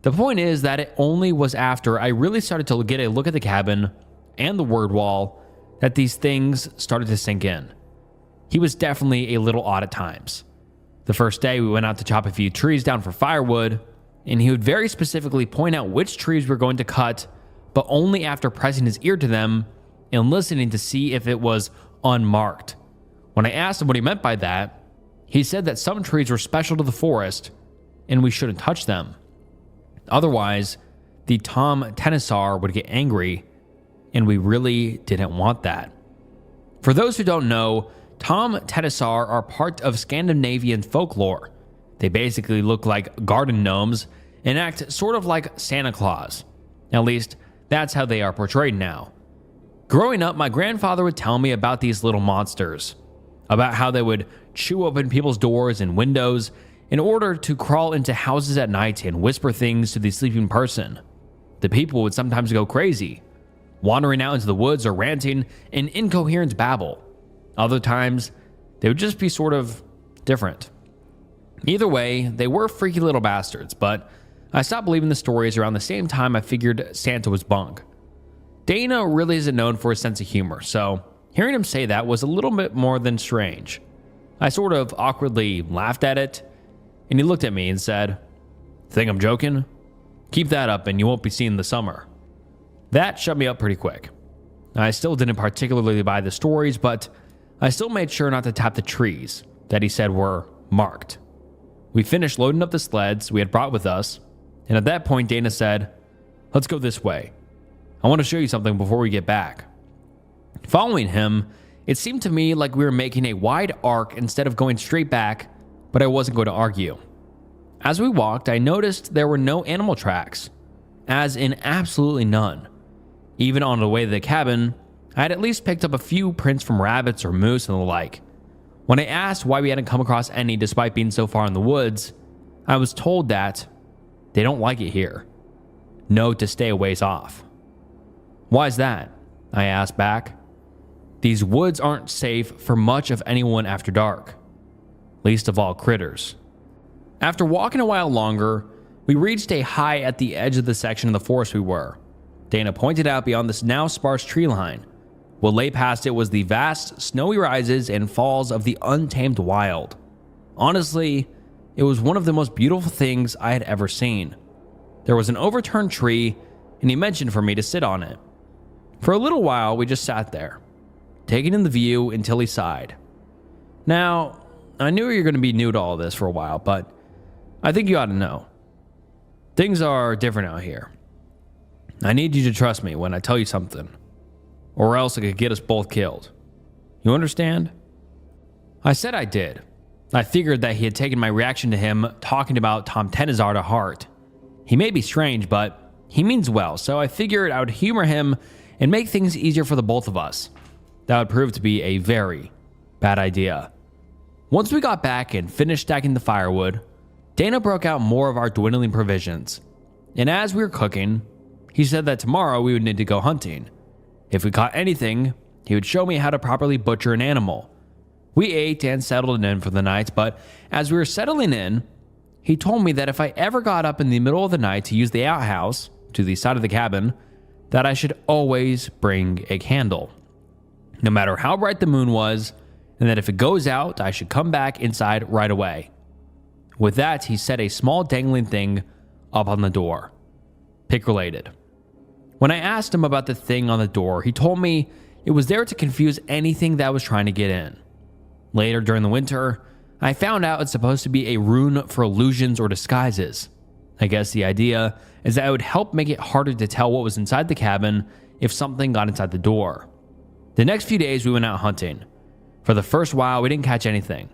S1: The point is that it only was after I really started to get a look at the cabin and the word wall that these things started to sink in. He was definitely a little odd at times. The first day we went out to chop a few trees down for firewood, and he would very specifically point out which trees we were going to cut, but only after pressing his ear to them and listening to see if it was unmarked. When I asked him what he meant by that, he said that some trees were special to the forest and we shouldn't touch them. Otherwise, the Tom Tenisar would get angry, and we really didn't want that. For those who don't know, Tom Tenisar are part of Scandinavian folklore. They basically look like garden gnomes and act sort of like Santa Claus. At least, that's how they are portrayed now. Growing up, my grandfather would tell me about these little monsters, about how they would chew open people's doors and windows in order to crawl into houses at night and whisper things to the sleeping person. The people would sometimes go crazy, wandering out into the woods or ranting in incoherent babble. Other times, they would just be sort of different. Either way, they were freaky little bastards, but I stopped believing the stories around the same time I figured Santa was bunk. Dana really isn't known for his sense of humor, so hearing him say that was a little bit more than strange. I sort of awkwardly laughed at it, and he looked at me and said, "Think I'm joking? Keep that up and you won't be seen in the summer." That shut me up pretty quick. I still didn't particularly buy the stories, but I still made sure not to tap the trees that he said were marked. We finished loading up the sleds we had brought with us, and at that point Dana said, "Let's go this way. I want to show you something before we get back." Following him, it seemed to me like we were making a wide arc instead of going straight back, but I wasn't going to argue. As we walked, I noticed there were no animal tracks, as in absolutely none. Even on the way to the cabin, I had at least picked up a few prints from rabbits or moose and the like. When I asked why we hadn't come across any despite being so far in the woods, I was told that they don't like it here. No, to stay a ways off. "Why is that?" I asked back. "These woods aren't safe for much of anyone after dark. Least of all critters." After walking a while longer, we reached a high at the edge of the section of the forest we were. Dana pointed out beyond this now sparse tree line. What lay past it was the vast, snowy rises and falls of the untamed wild. Honestly, it was one of the most beautiful things I had ever seen. There was an overturned tree, and he mentioned for me to sit on it. For a little while, we just sat there, taking in the view until he sighed. Now, I knew you were going to be new to all this for a while, but I think you ought to know. Things are different out here. I need you to trust me when I tell you something, or else it could get us both killed. You understand? I said I did. I figured that he had taken my reaction to him talking about Tom Tenizar to heart. He may be strange, but he means well, so I figured I would humor him and make things easier for the both of us. That would prove to be a very bad idea. Once we got back and finished stacking the firewood, Dana broke out more of our dwindling provisions. And as we were cooking, he said that tomorrow we would need to go hunting. If we caught anything, he would show me how to properly butcher an animal. We ate and settled in for the night, but as we were settling in, he told me that if I ever got up in the middle of the night to use the outhouse to the side of the cabin, that I should always bring a candle, no matter how bright the moon was, and that if it goes out, I should come back inside right away. With that, he set a small dangling thing up on the door, pick-related. When I asked him about the thing on the door, he told me it was there to confuse anything that was trying to get in. Later during the winter, I found out it's supposed to be a rune for illusions or disguises. I guess the idea is that it would help make it harder to tell what was inside the cabin if something got inside the door. The next few days we went out hunting. For the first while, we didn't catch anything.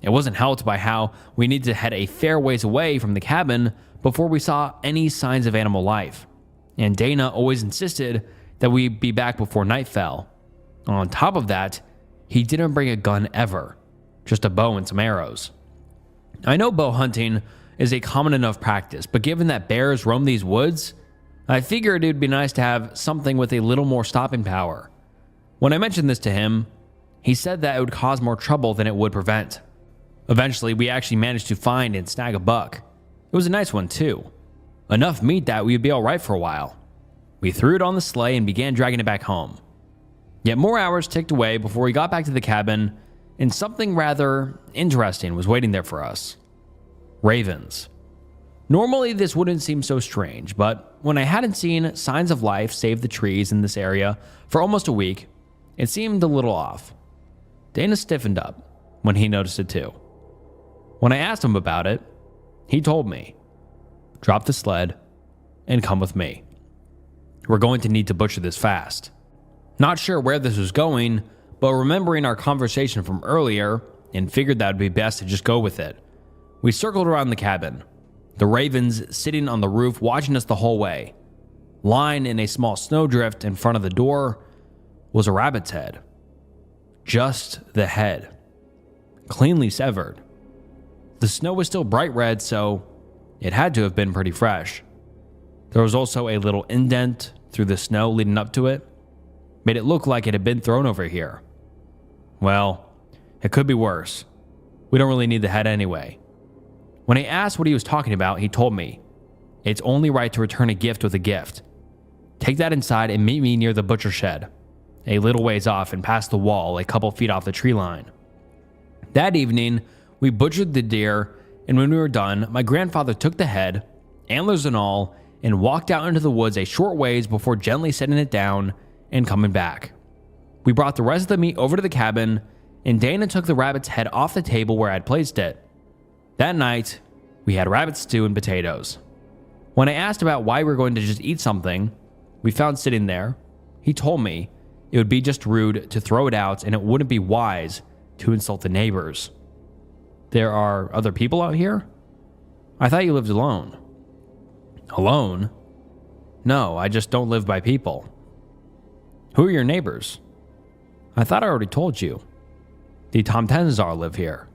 S1: It wasn't helped by how we needed to head a fair ways away from the cabin before we saw any signs of animal life. And Dana always insisted that we be back before night fell. On top of that, he didn't bring a gun ever, just a bow and some arrows. I know bow hunting is a common enough practice, but given that bears roam these woods, I figured it would be nice to have something with a little more stopping power. When I mentioned this to him, he said that it would cause more trouble than it would prevent. Eventually, we actually managed to find and snag a buck. It was a nice one too. Enough meat that we would be alright for a while. We threw it on the sleigh and began dragging it back home. Yet more hours ticked away before we got back to the cabin, and something rather interesting was waiting there for us. Ravens. Normally this wouldn't seem so strange, but when I hadn't seen signs of life save the trees in this area for almost a week, it seemed a little off. Dana stiffened up when he noticed it too. When I asked him about it, he told me, "Drop the sled and come with me. We're going to need to butcher this fast." Not sure where this was going, but remembering our conversation from earlier and figured that would be best to just go with it. We circled around the cabin, the ravens sitting on the roof watching us the whole way. Lying in a small snowdrift in front of the door was a rabbit's head. Just the head, cleanly severed. The snow was still bright red, so it had to have been pretty fresh. There was also a little indent through the snow leading up to it. Made it look like it had been thrown over here. Well, it could be worse. We don't really need the head anyway. When I asked what he was talking about, he told me, "It's only right to return a gift with a gift. Take that inside and meet me near the butcher shed, a little ways off and past the wall, a couple feet off the tree line." That evening, we butchered the deer, and when we were done, my grandfather took the head, antlers and all, and walked out into the woods a short ways before gently setting it down and coming back. We brought the rest of the meat over to the cabin, and Dana took the rabbit's head off the table where I'd placed it. That night, we had rabbit stew and potatoes. When I asked about why we were going to just eat something we found sitting there, he told me it would be just rude to throw it out and it wouldn't be wise to insult the neighbors. There are other people out here? I thought you lived alone. Alone? No, I just don't live by people. Who are your neighbors? I thought I already told you. The Tom Tenzar live here.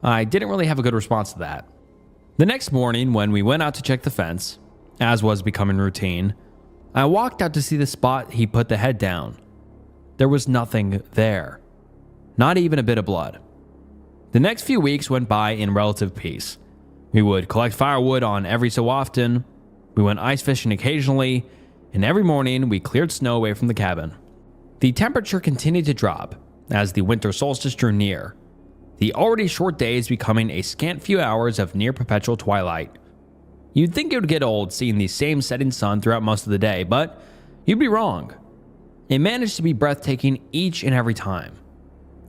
S1: I didn't really have a good response to that. The next morning, when we went out to check the fence, as was becoming routine, I walked out to see the spot he put the head down. There was nothing there. Not even a bit of blood. The next few weeks went by in relative peace. We would collect firewood on every so often, we went ice fishing occasionally, and every morning we cleared snow away from the cabin. The temperature continued to drop as the winter solstice drew near, the already short days becoming a scant few hours of near perpetual twilight. You'd think it would get old seeing the same setting sun throughout most of the day, but you'd be wrong. It managed to be breathtaking each and every time.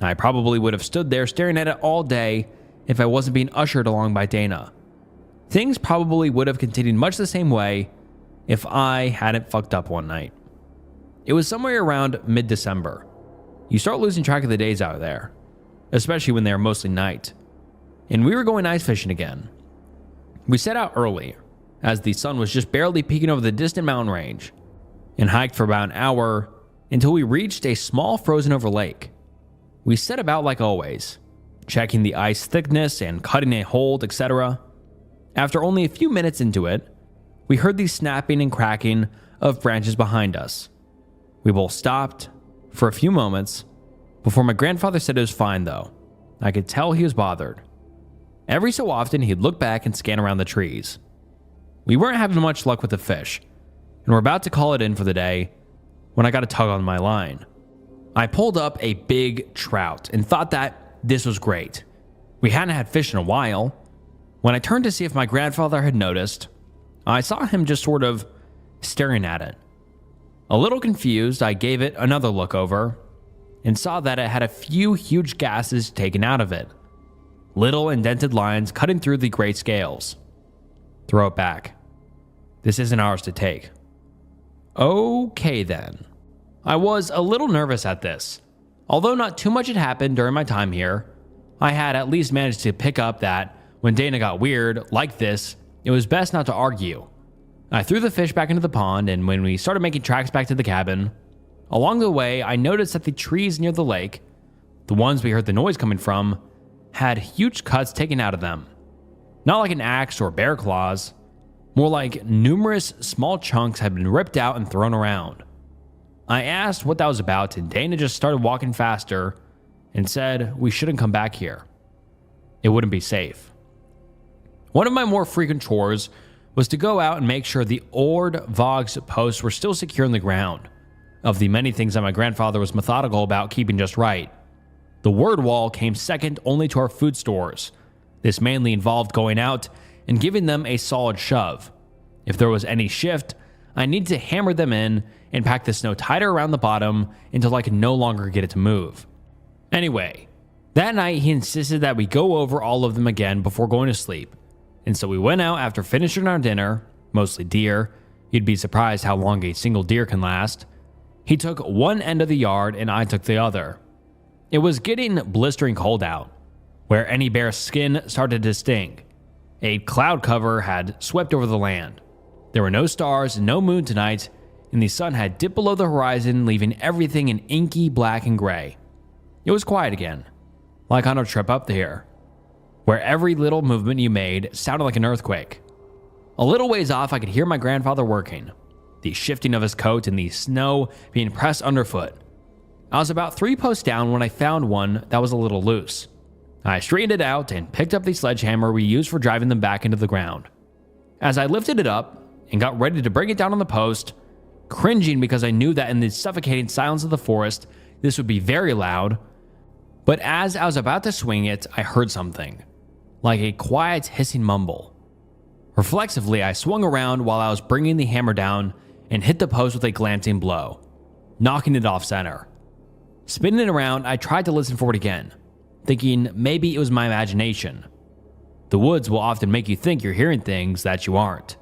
S1: I probably would have stood there staring at it all day if I wasn't being ushered along by Dana. Things probably would have continued much the same way if I hadn't fucked up one night. It was somewhere around mid-December. You start losing track of the days out there, especially when they are mostly night. And we were going ice fishing again. We set out early, as the sun was just barely peeking over the distant mountain range, and hiked for about an hour until we reached a small frozen over lake. We set about like always, checking the ice thickness and cutting a hold, etc. After only a few minutes into it, we heard the snapping and cracking of branches behind us. We both stopped for a few moments before my grandfather said it was fine though. I could tell he was bothered. Every so often he'd look back and scan around the trees. We weren't having much luck with the fish, and we're about to call it in for the day when I got a tug on my line. I pulled up a big trout and thought that this was great. We hadn't had fish in a while. When I turned to see if my grandfather had noticed, I saw him just sort of staring at it. A little confused, I gave it another look over and saw that it had a few huge gashes taken out of it. Little indented lines cutting through the gray scales. Throw it back. This isn't ours to take. Okay then. I was a little nervous at this. Although not too much had happened during my time here, I had at least managed to pick up that when Dana got weird like this, it was best not to argue. I threw the fish back into the pond, and when we started making tracks back to the cabin, along the way I noticed that the trees near the lake, the ones we heard the noise coming from, had huge cuts taken out of them. Not like an axe or bear claws, more like numerous small chunks had been ripped out and thrown around. I asked what that was about, and Dana just started walking faster and said we shouldn't come back here. It wouldn't be safe. One of my more frequent chores was to go out and make sure the Ord Vogs posts were still secure in the ground. Of the many things that my grandfather was methodical about keeping just right, the word wall came second only to our food stores. This mainly involved going out and giving them a solid shove. If there was any shift, I needed to hammer them in and pack the snow tighter around the bottom until I could no longer get it to move. Anyway, that night he insisted that we go over all of them again before going to sleep, and so we went out after finishing our dinner, mostly deer. You'd be surprised how long a single deer can last. He took one end of the yard and I took the other. It was getting blistering cold out. where any bare skin started to sting. A cloud cover had swept over the land. There were no stars and no moon tonight, and the sun had dipped below the horizon, leaving everything in inky black and gray. It was quiet again, like on a trip up here, where every little movement you made sounded like an earthquake. A little ways off, I could hear my grandfather working, the shifting of his coat and the snow being pressed underfoot. I was about 3 posts down when I found one that was a little loose. I straightened it out and picked up the sledgehammer we used for driving them back into the ground. As I lifted it up and got ready to bring it down on the post, cringing because I knew that in the suffocating silence of the forest, this would be very loud, but as I was about to swing it, I heard something, like a quiet hissing mumble. Reflexively, I swung around while I was bringing the hammer down and hit the post with a glancing blow, knocking it off center. Spinning it around, I tried to listen for it again, thinking maybe it was my imagination. The woods will often make you think you're hearing things that you aren't.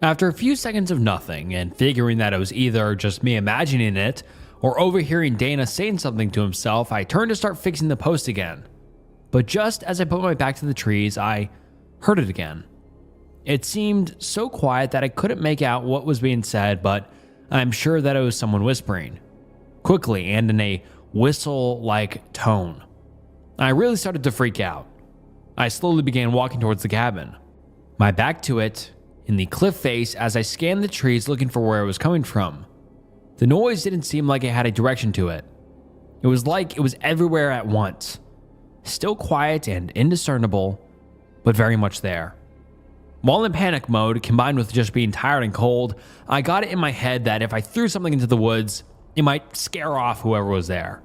S1: After a few seconds of nothing and figuring that it was either just me imagining it or overhearing Dana saying something to himself, I turned to start fixing the post again. But just as I put my back to the trees, I heard it again. It seemed so quiet that I couldn't make out what was being said, but I'm sure that it was someone whispering, quickly and in a whistle-like tone. I really started to freak out. I slowly began walking towards the cabin, my back to it, in the cliff face as I scanned the trees looking for where it was coming from. The noise didn't seem like it had a direction to it. It was like it was everywhere at once. Still quiet and indiscernible, but very much there. While in panic mode, combined with just being tired and cold, I got it in my head that if I threw something into the woods, it might scare off whoever was there.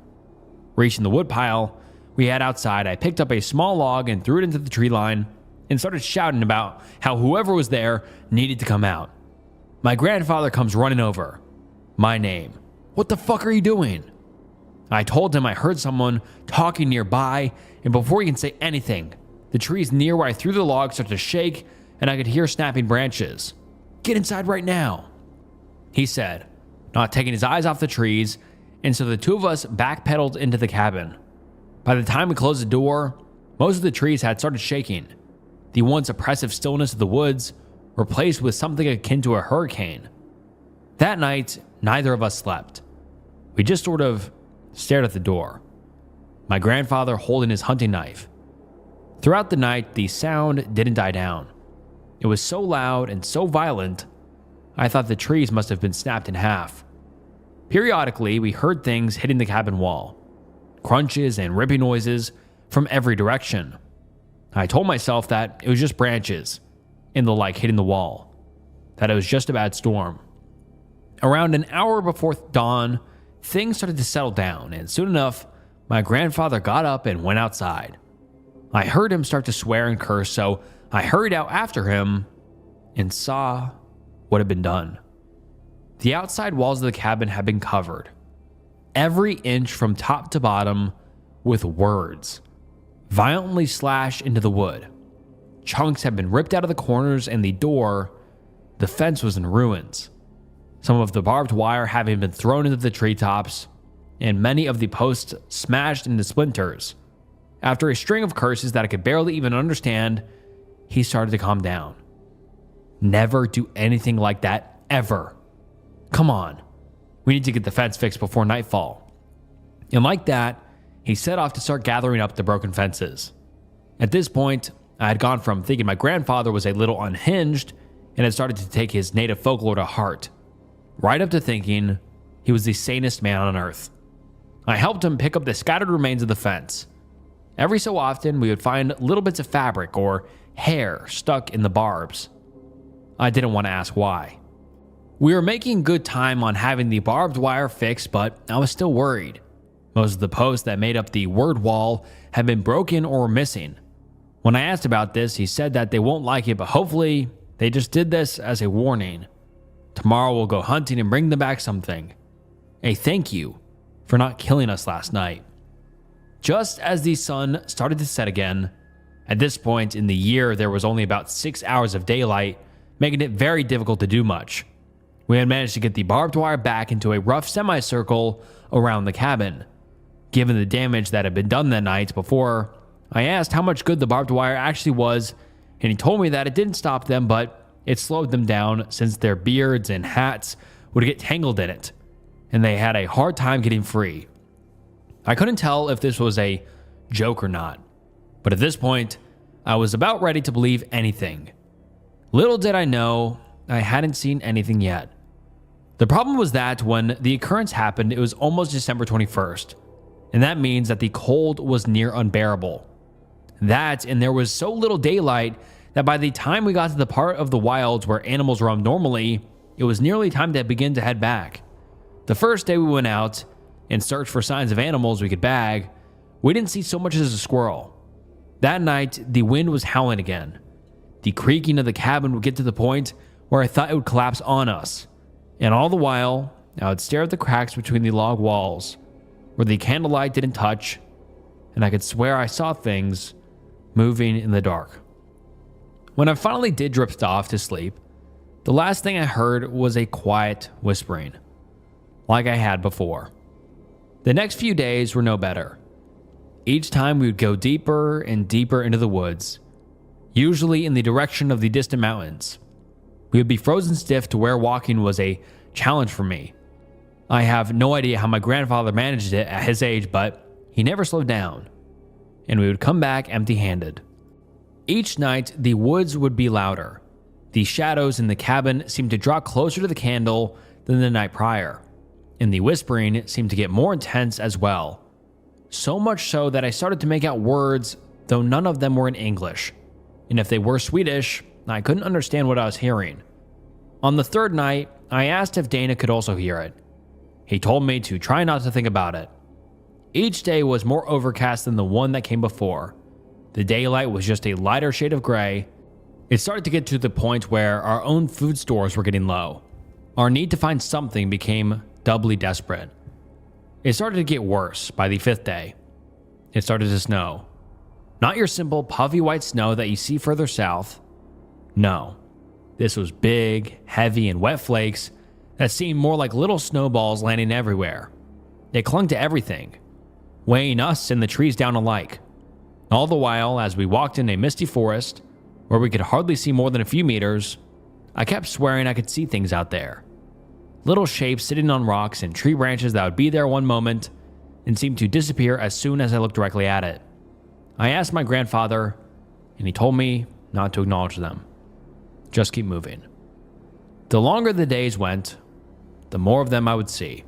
S1: Reaching the woodpile we had outside, I picked up a small log and threw it into the tree line and started shouting about how whoever was there needed to come out. My grandfather comes running over. My name. "What the fuck are you doing?" I told him I heard someone talking nearby, and before he can say anything, the trees near where I threw the log started to shake and I could hear snapping branches. "Get inside right now," he said, not taking his eyes off the trees, and so the two of us backpedaled into the cabin. By the time we closed the door, most of the trees had started shaking. The once oppressive stillness of the woods replaced with something akin to a hurricane. That night, neither of us slept. We just sort of stared at the door, my grandfather holding his hunting knife. Throughout the night, the sound didn't die down. It was so loud and so violent, I thought the trees must have been snapped in half. Periodically, we heard things hitting the cabin wall, crunches and ripping noises from every direction. I told myself that it was just branches and the like hitting the wall, that it was just a bad storm. Around an hour before dawn, things started to settle down, and soon enough, my grandfather got up and went outside. I heard him start to swear and curse, so I hurried out after him and saw what had been done. The outside walls of the cabin had been covered, every inch from top to bottom, with words, violently slashed into the wood. Chunks had been ripped out of the corners, and the fence was in ruins. Some of the barbed wire having been thrown into the treetops, and many of the posts smashed into splinters. After a string of curses that I could barely even understand, he started to calm down. "Never do anything like that, ever. Come on, we need to get the fence fixed before nightfall." And like that, he set off to start gathering up the broken fences. At this point, I had gone from thinking my grandfather was a little unhinged and had started to take his native folklore to heart, right up to thinking he was the sanest man on earth. I helped him pick up the scattered remains of the fence. Every so often, we would find little bits of fabric or hair stuck in the barbs. I didn't want to ask why. We were making good time on having the barbed wire fixed, but I was still worried. Most of the posts that made up the word wall had been broken or were missing. When I asked about this, he said that they won't like it, but hopefully they just did this as a warning. Tomorrow we'll go hunting and bring them back something. A thank you for not killing us last night. Just as the sun started to set again, at this point in the year there was only about 6 hours of daylight, making it very difficult to do much. We had managed to get the barbed wire back into a rough semicircle around the cabin. Given the damage that had been done that night before, I asked how much good the barbed wire actually was, and he told me that it didn't stop them, but it slowed them down since their beards and hats would get tangled in it, and they had a hard time getting free. I couldn't tell if this was a joke or not, but at this point, I was about ready to believe anything. Little did I know, I hadn't seen anything yet. The problem was that when the occurrence happened, it was almost December 21st, and that means that the cold was near unbearable. That, and there was so little daylight that by the time we got to the part of the wilds where animals roam normally, it was nearly time to begin to head back. The first day we went out and searched for signs of animals we could bag, we didn't see so much as a squirrel. That night, the wind was howling again. The creaking of the cabin would get to the point where I thought it would collapse on us. And all the while, I would stare at the cracks between the log walls, where the candlelight didn't touch, and I could swear I saw things moving in the dark. When I finally did drift off to sleep, the last thing I heard was a quiet whispering, like I had before. The next few days were no better. Each time we would go deeper and deeper into the woods, usually in the direction of the distant mountains. We would be frozen stiff to where walking was a challenge for me. I have no idea how my grandfather managed it at his age, but he never slowed down, and we would come back empty-handed. Each night, the woods would be louder. The shadows in the cabin seemed to draw closer to the candle than the night prior, and the whispering seemed to get more intense as well. So much so that I started to make out words, though none of them were in English, and if they were Swedish, I couldn't understand what I was hearing. On the third night, I asked if Dana could also hear it. He told me to try not to think about it. Each day was more overcast than the one that came before. The daylight was just a lighter shade of gray. It started to get to the point where our own food stores were getting low. Our need to find something became doubly desperate. It started to get worse by the fifth day. It started to snow. Not your simple puffy white snow that you see further south. No, this was big, heavy, and wet flakes that seemed more like little snowballs landing everywhere. It clung to everything, weighing us and the trees down alike. All the while, as we walked in a misty forest, where we could hardly see more than a few meters, I kept swearing I could see things out there. Little shapes sitting on rocks and tree branches that would be there one moment and seem to disappear as soon as I looked directly at it. I asked my grandfather, and he told me not to acknowledge them. Just keep moving. The longer the days went, the more of them I would see.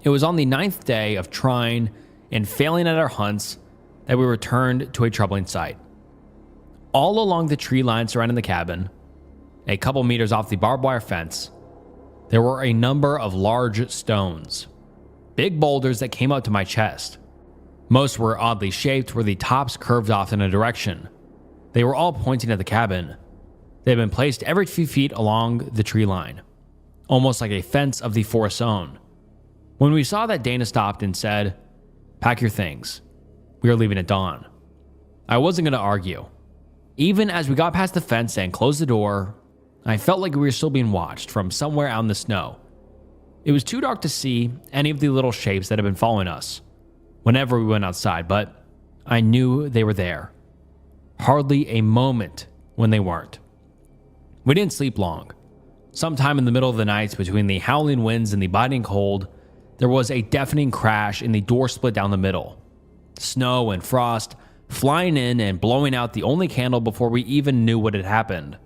S1: It was on the 9th day of trying and failing at our hunts that we returned to a troubling sight. All along the tree line surrounding the cabin, a couple meters off the barbed wire fence, there were a number of large stones, big boulders that came up to my chest. Most were oddly shaped where the tops curved off in a direction. They were all pointing at the cabin. They had been placed every few feet along the tree line, almost like a fence of the forest's own. When we saw that, Dana stopped and said, "Pack your things. We are leaving at dawn." I wasn't going to argue. Even as we got past the fence and closed the door, I felt like we were still being watched from somewhere out in the snow. It was too dark to see any of the little shapes that had been following us whenever we went outside, but I knew they were there. Hardly a moment when they weren't. We didn't sleep long. Sometime in the middle of the night, between the howling winds and the biting cold, there was a deafening crash and the door split down the middle. Snow and frost flying in and blowing out the only candle before we even knew what had happened.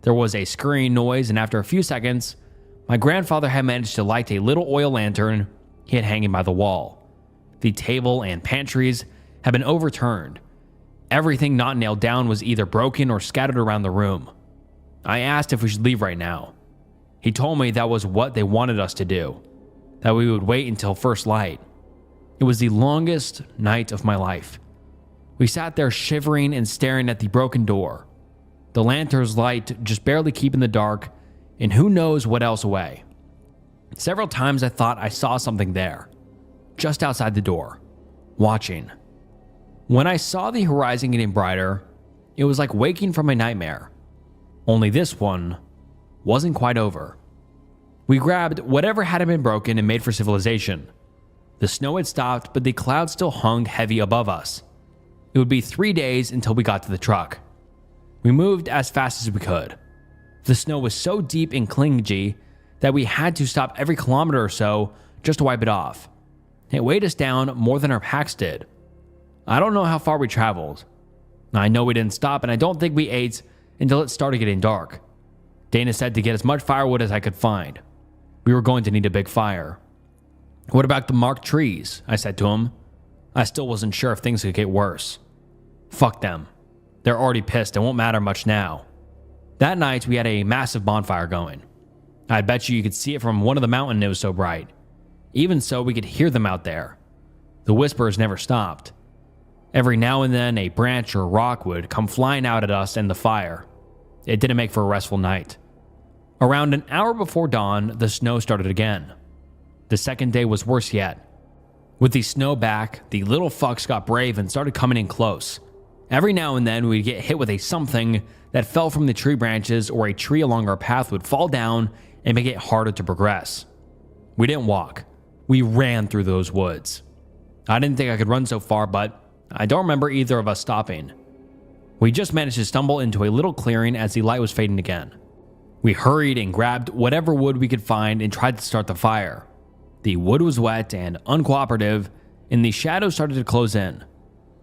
S1: There was a scurrying noise, and after a few seconds, my grandfather had managed to light a little oil lantern he had hanging by the wall. The table and pantries had been overturned. Everything not nailed down was either broken or scattered around the room. I asked if we should leave right now. He told me that was what they wanted us to do, that we would wait until first light. It was the longest night of my life. We sat there shivering and staring at the broken door, the lantern's light just barely keeping the dark, and who knows what else away. Several times I thought I saw something there, just outside the door, watching. When I saw the horizon getting brighter, it was like waking from a nightmare. Only this one wasn't quite over. We grabbed whatever hadn't been broken and made for civilization. The snow had stopped, but the clouds still hung heavy above us. It would be 3 days until we got to the truck. We moved as fast as we could. The snow was so deep and clingy that we had to stop every kilometer or so just to wipe it off. It weighed us down more than our packs did. I don't know how far we traveled. I know we didn't stop, and I don't think we ate until it started getting dark. Dana said to get as much firewood as I could find. We were going to need a big fire. What about the marked trees? I said to him. I still wasn't sure if things could get worse. Fuck them. They're already pissed and won't matter much now. That night, we had a massive bonfire going. I bet you could see it from one of the mountains, it was so bright. Even so, we could hear them out there. The whispers never stopped. Every now and then, a branch or rock would come flying out at us and the fire. It didn't make for a restful night. Around an hour before dawn, the snow started again. The second day was worse yet. With the snow back, the little fucks got brave and started coming in close. Every now and then, we'd get hit with a something that fell from the tree branches, or a tree along our path would fall down and make it harder to progress. We didn't walk. We ran through those woods. I didn't think I could run so far, but I don't remember either of us stopping. We just managed to stumble into a little clearing as the light was fading again. We hurried and grabbed whatever wood we could find and tried to start the fire. The wood was wet and uncooperative, and the shadows started to close in.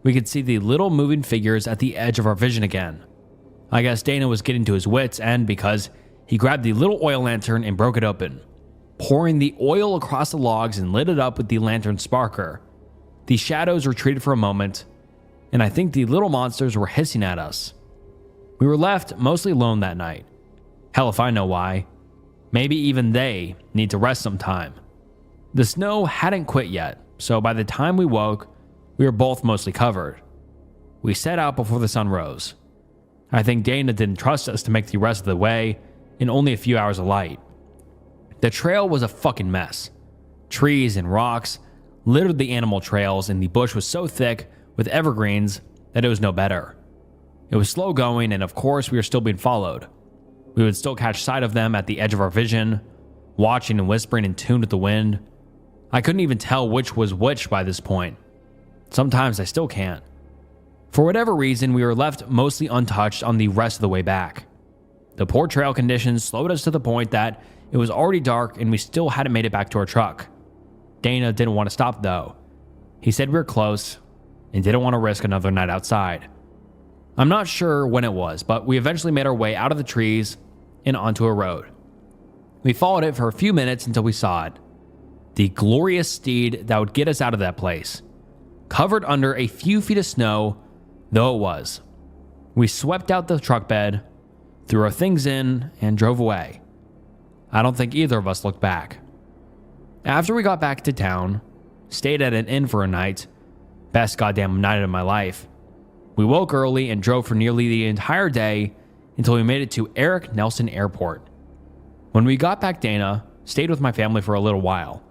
S1: We could see the little moving figures at the edge of our vision again. I guess Dana was getting to his wits end because he grabbed the little oil lantern and broke it open, pouring the oil across the logs and lit it up with the lantern sparker. The shadows retreated for a moment, and I think the little monsters were hissing at us. We were left mostly alone that night. Hell if I know why. Maybe even they need to rest sometime. The snow hadn't quit yet, so by the time we woke, we were both mostly covered. We set out before the sun rose. I think Dana didn't trust us to make the rest of the way in only a few hours of light. The trail was a fucking mess. Trees and rocks littered the animal trails, and the bush was so thick with evergreens that it was no better. It was slow going, and of course we were still being followed. We would still catch sight of them at the edge of our vision, watching and whispering in tune with the wind. I couldn't even tell which was which by this point. Sometimes I still can't. For whatever reason, we were left mostly untouched on the rest of the way back. The poor trail conditions slowed us to the point that it was already dark and we still hadn't made it back to our truck. Dana didn't want to stop though. He said we were close and didn't want to risk another night outside. I'm not sure when it was, but we eventually made our way out of the trees and onto a road. We followed it for a few minutes until we saw it. The glorious steed that would get us out of that place. Covered under a few feet of snow, though it was. We swept out the truck bed, threw our things in, and drove away. I don't think either of us looked back. After we got back to town, stayed at an inn for a night, best goddamn night of my life. We woke early and drove for nearly the entire day until we made it to Eric Nelson Airport. When we got back, Dana stayed with my family for a little while,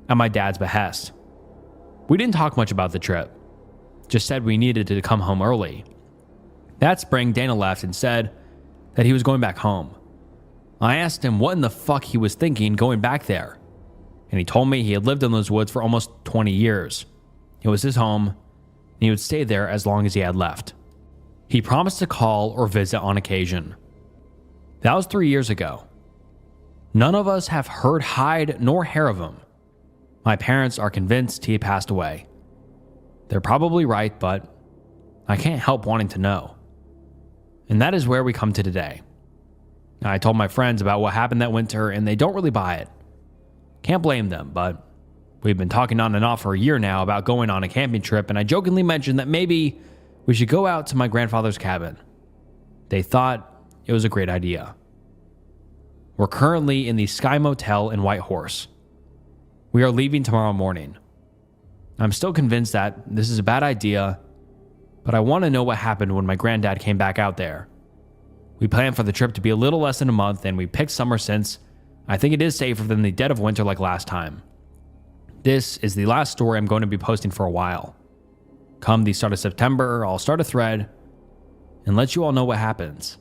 S1: at my dad's behest. We didn't talk much about the trip, just said we needed to come home early. That spring, Dana left and said that he was going back home. I asked him what in the fuck he was thinking going back there, and he told me he had lived in those woods for almost 20 years. It was his home, and he would stay there as long as he had left. He promised to call or visit on occasion. That was 3 years ago. None of us have heard hide nor hair of him. My parents are convinced he had passed away. They're probably right, but I can't help wanting to know. And that is where we come to today. I told my friends about what happened that winter, and they don't really buy it. Can't blame them, but we've been talking on and off for a year now about going on a camping trip, and I jokingly mentioned that maybe we should go out to my grandfather's cabin. They thought it was a great idea. We're currently in the Sky Motel in Whitehorse. We are leaving tomorrow morning. I'm still convinced that this is a bad idea, but I want to know what happened when my granddad came back out there. We planned for the trip to be a little less than a month, and we picked summer since I think it is safer than the dead of winter like last time. This is the last story I'm going to be posting for a while. Come the start of September, I'll start a thread and let you all know what happens.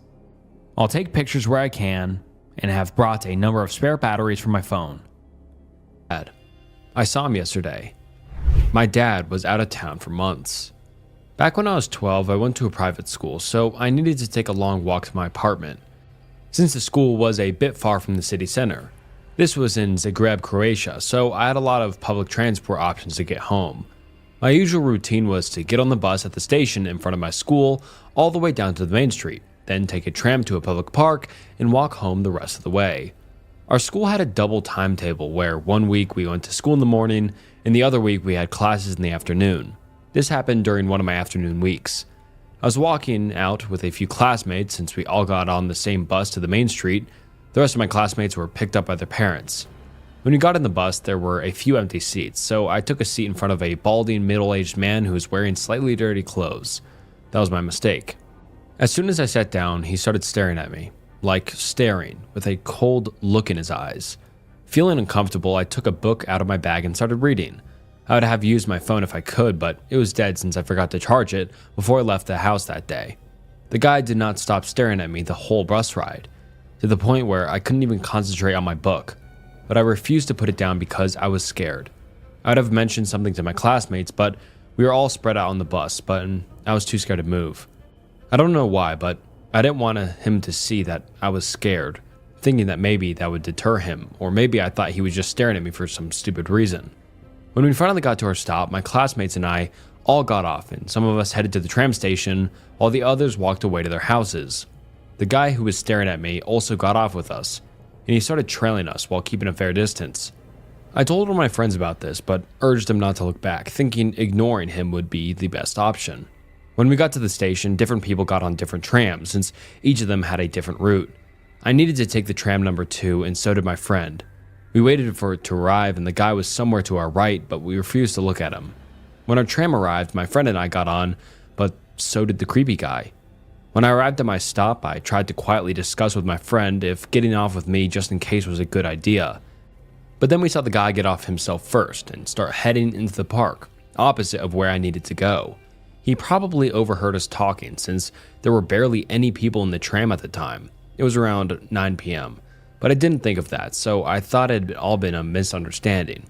S1: I'll take pictures where I can and have brought a number of spare batteries for my phone. I saw him yesterday. My dad was out of town for months. Back when I was 12, I went to a private school, so I needed to take a long walk to my apartment. Since the school was a bit far from the city center, this was in Zagreb, Croatia, so I had a lot of public transport options to get home. My usual routine was to get on the bus at the station in front of my school all the way down to the main street, then take a tram to a public park and walk home the rest of the way. Our school had a double timetable where one week we went to school in the morning and the other week we had classes in the afternoon. This happened during one of my afternoon weeks. I was walking out with a few classmates since we all got on the same bus to the main street. The rest of my classmates were picked up by their parents. When we got in the bus, there were a few empty seats, so I took a seat in front of a balding middle-aged man who was wearing slightly dirty clothes. That was my mistake. As soon as I sat down, he started staring at me, like staring, with a cold look in his eyes. Feeling uncomfortable, I took a book out of my bag and started reading. I would have used my phone if I could, but it was dead since I forgot to charge it before I left the house that day. The guy did not stop staring at me the whole bus ride, to the point where I couldn't even concentrate on my book. But I refused to put it down because I was scared. I would have mentioned something to my classmates, but we were all spread out on the bus, but I was too scared to move. I don't know why, but I didn't want him to see that I was scared, thinking that maybe that would deter him, or maybe I thought he was just staring at me for some stupid reason. When we finally got to our stop, my classmates and I all got off, and some of us headed to the tram station, while the others walked away to their houses. The guy who was staring at me also got off with us, and he started trailing us while keeping a fair distance. I told one of my friends about this, but urged him not to look back, thinking ignoring him would be the best option. When we got to the station, different people got on different trams, since each of them had a different route. I needed to take the tram number 2, and so did my friend. We waited for it to arrive, and the guy was somewhere to our right, but we refused to look at him. When our tram arrived, my friend and I got on, but so did the creepy guy. When I arrived at my stop, I tried to quietly discuss with my friend if getting off with me just in case was a good idea. But then we saw the guy get off himself first and start heading into the park, opposite of where I needed to go. He probably overheard us talking since there were barely any people in the tram at the time. It was around 9 p.m., but I didn't think of that, so I thought it had all been a misunderstanding.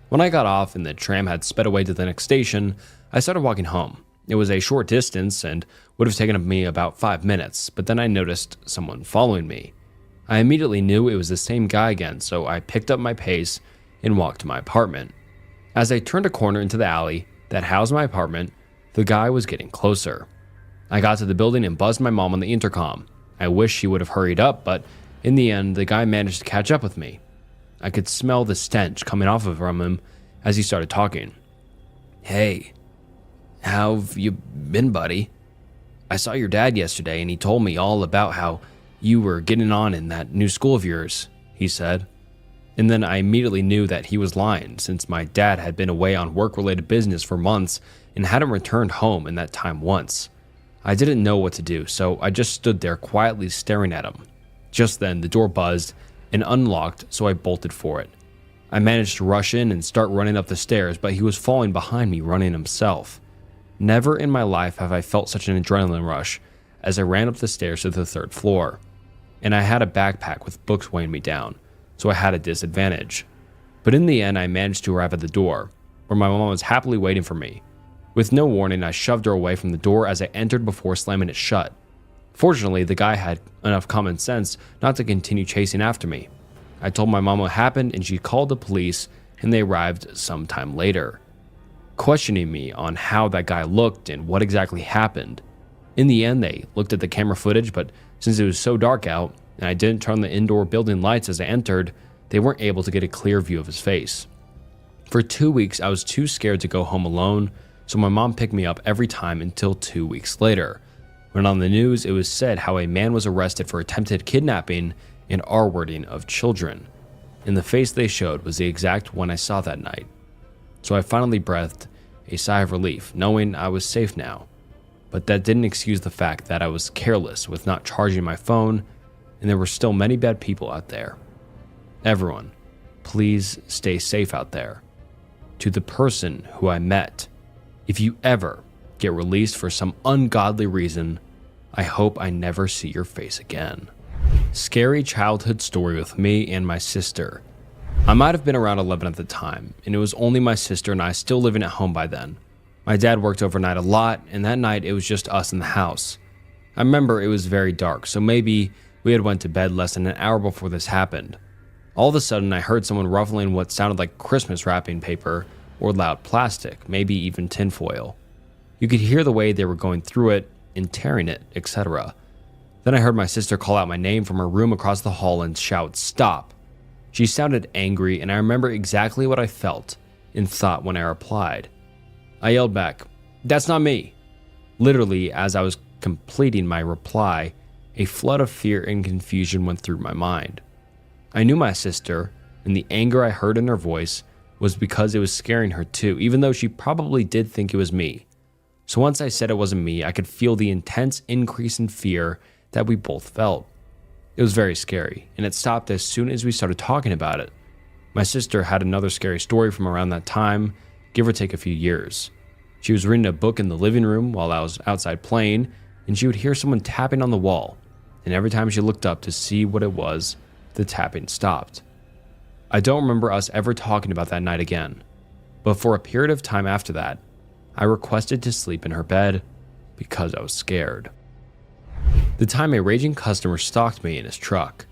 S1: When I got off and the tram had sped away to the next station, I started walking home. It was a short distance and would have taken me about 5 minutes, but then I noticed someone following me. I immediately knew it was the same guy again, so I picked up my pace and walked to my apartment. As I turned a corner into the alley that housed my apartment, the guy was getting closer. I got to the building and buzzed my mom on the intercom. I wish she would have hurried up, but in the end, the guy managed to catch up with me. I could smell the stench coming off of him as he started talking. "Hey, how have you been, buddy? I saw your dad yesterday and he told me all about how you were getting on in that new school of yours," he said. And then I immediately knew that he was lying since my dad had been away on work-related business for months and hadn't returned home in that time once. I didn't know what to do, so I just stood there quietly staring at him. Just then, the door buzzed and unlocked, so I bolted for it. I managed to rush in and start running up the stairs, but he was falling behind me, running himself. Never in my life have I felt such an adrenaline rush as I ran up the stairs to the 3rd floor. And I had a backpack with books weighing me down, so I had a disadvantage. But in the end, I managed to arrive at the door, where my mom was happily waiting for me. With no warning, I shoved her away from the door as I entered before slamming it shut. Fortunately, the guy had enough common sense not to continue chasing after me. I told my mom what happened and she called the police and they arrived sometime later, questioning me on how that guy looked and what exactly happened. In the end, they looked at the camera footage, but since it was so dark out and I didn't turn the indoor building lights as I entered, they weren't able to get a clear view of his face. For 2 weeks, I was too scared to go home alone, so my mom picked me up every time until 2 weeks later, when on the news it was said how a man was arrested for attempted kidnapping and R-wording of children, and the face they showed was the exact one I saw that night. So I finally breathed a sigh of relief, knowing I was safe now. But that didn't excuse the fact that I was careless with not charging my phone, and there were still many bad people out there. Everyone, please stay safe out there. To the person who I met, if you ever get released for some ungodly reason, I hope I never see your face again. Scary childhood story with me and my sister. I might have been around 11 at the time, and it was only my sister and I still living at home by then. My dad worked overnight a lot, and that night it was just us in the house. I remember it was very dark, so maybe we had went to bed less than an hour before this happened. All of a sudden, I heard someone ruffling what sounded like Christmas wrapping paper or loud plastic, maybe even tinfoil. You could hear the way they were going through it and tearing it, etc. Then I heard my sister call out my name from her room across the hall and shout, "Stop!" She sounded angry, and I remember exactly what I felt and thought when I replied. I yelled back, "That's not me!" Literally, as I was completing my reply, a flood of fear and confusion went through my mind. I knew my sister, and the anger I heard in her voice was because it was scaring her too, even though she probably did think it was me. So once I said it wasn't me, I could feel the intense increase in fear that we both felt. It was very scary, and it stopped as soon as we started talking about it. My sister had another scary story from around that time, give or take a few years. She was reading a book in the living room while I was outside playing, and she would hear someone tapping on the wall, and every time she looked up to see what it was, the tapping stopped. I don't remember us ever talking about that night again, but for a period of time after that, I requested to sleep in her bed because I was scared. The time a raging customer stalked me in his truck.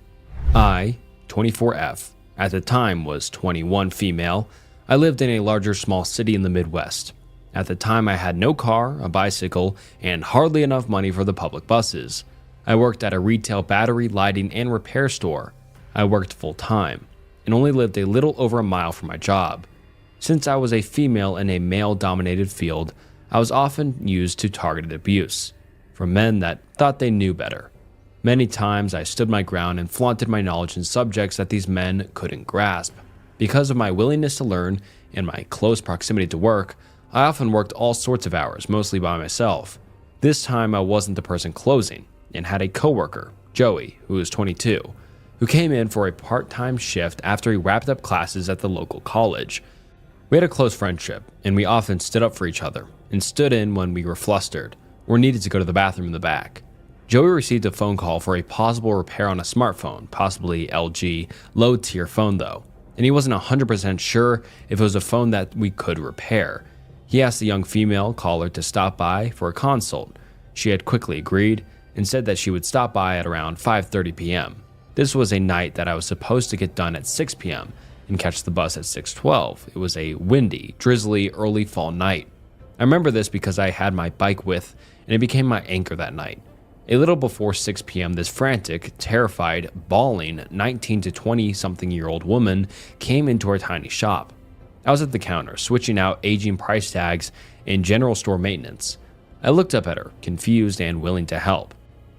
S1: I, 24F, at the time was 21 female. I lived in a larger small city in the Midwest. At the time, I had no car, a bicycle, and hardly enough money for the public buses. I worked at a retail battery, lighting, and repair store. I worked full-time and only lived a little over a mile from my job. Since I was a female in a male-dominated field, I was often used to targeted abuse from men that thought they knew better. Many times I stood my ground and flaunted my knowledge in subjects that these men couldn't grasp. Because of my willingness to learn and my close proximity to work, I often worked all sorts of hours, mostly by myself. This time I wasn't the person closing and had a coworker, Joey, who was 22, who came in for a part-time shift after he wrapped up classes at the local college. We had a close friendship, and we often stood up for each other and stood in when we were flustered or needed to go to the bathroom in the back. Joey received a phone call for a possible repair on a smartphone, possibly LG, low-tier phone though, and he wasn't 100% sure if it was a phone that we could repair. He asked the young female caller to stop by for a consult. She had quickly agreed and said that she would stop by at around 5:30 p.m. This was a night that I was supposed to get done at 6 p.m. and catch the bus at 6:12. It was a windy, drizzly, early fall night. I remember this because I had my bike with, and it became my anchor that night. A little before 6 p.m., this frantic, terrified, bawling 19 to 20-something-year-old woman came into our tiny shop. I was at the counter, switching out aging price tags and general store maintenance. I looked up at her, confused and willing to help.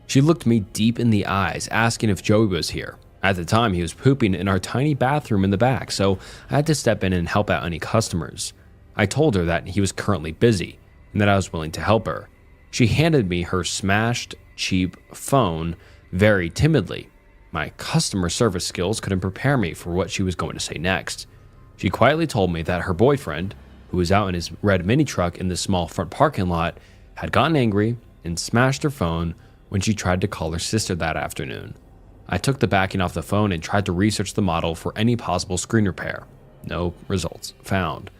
S1: She looked me deep in the eyes, asking if Joey was here. At the time, he was pooping in our tiny bathroom in the back, so I had to step in and help out any customers. I told her that he was currently busy and that I was willing to help her. She handed me her smashed, cheap phone very timidly. My customer service skills couldn't prepare me for what she was going to say next. She quietly told me that her boyfriend, who was out in his red mini truck in the small front parking lot, had gotten angry and smashed her phone when she tried to call her sister that afternoon. I took the backing off the phone and tried to research the model for any possible screen repair. No results found.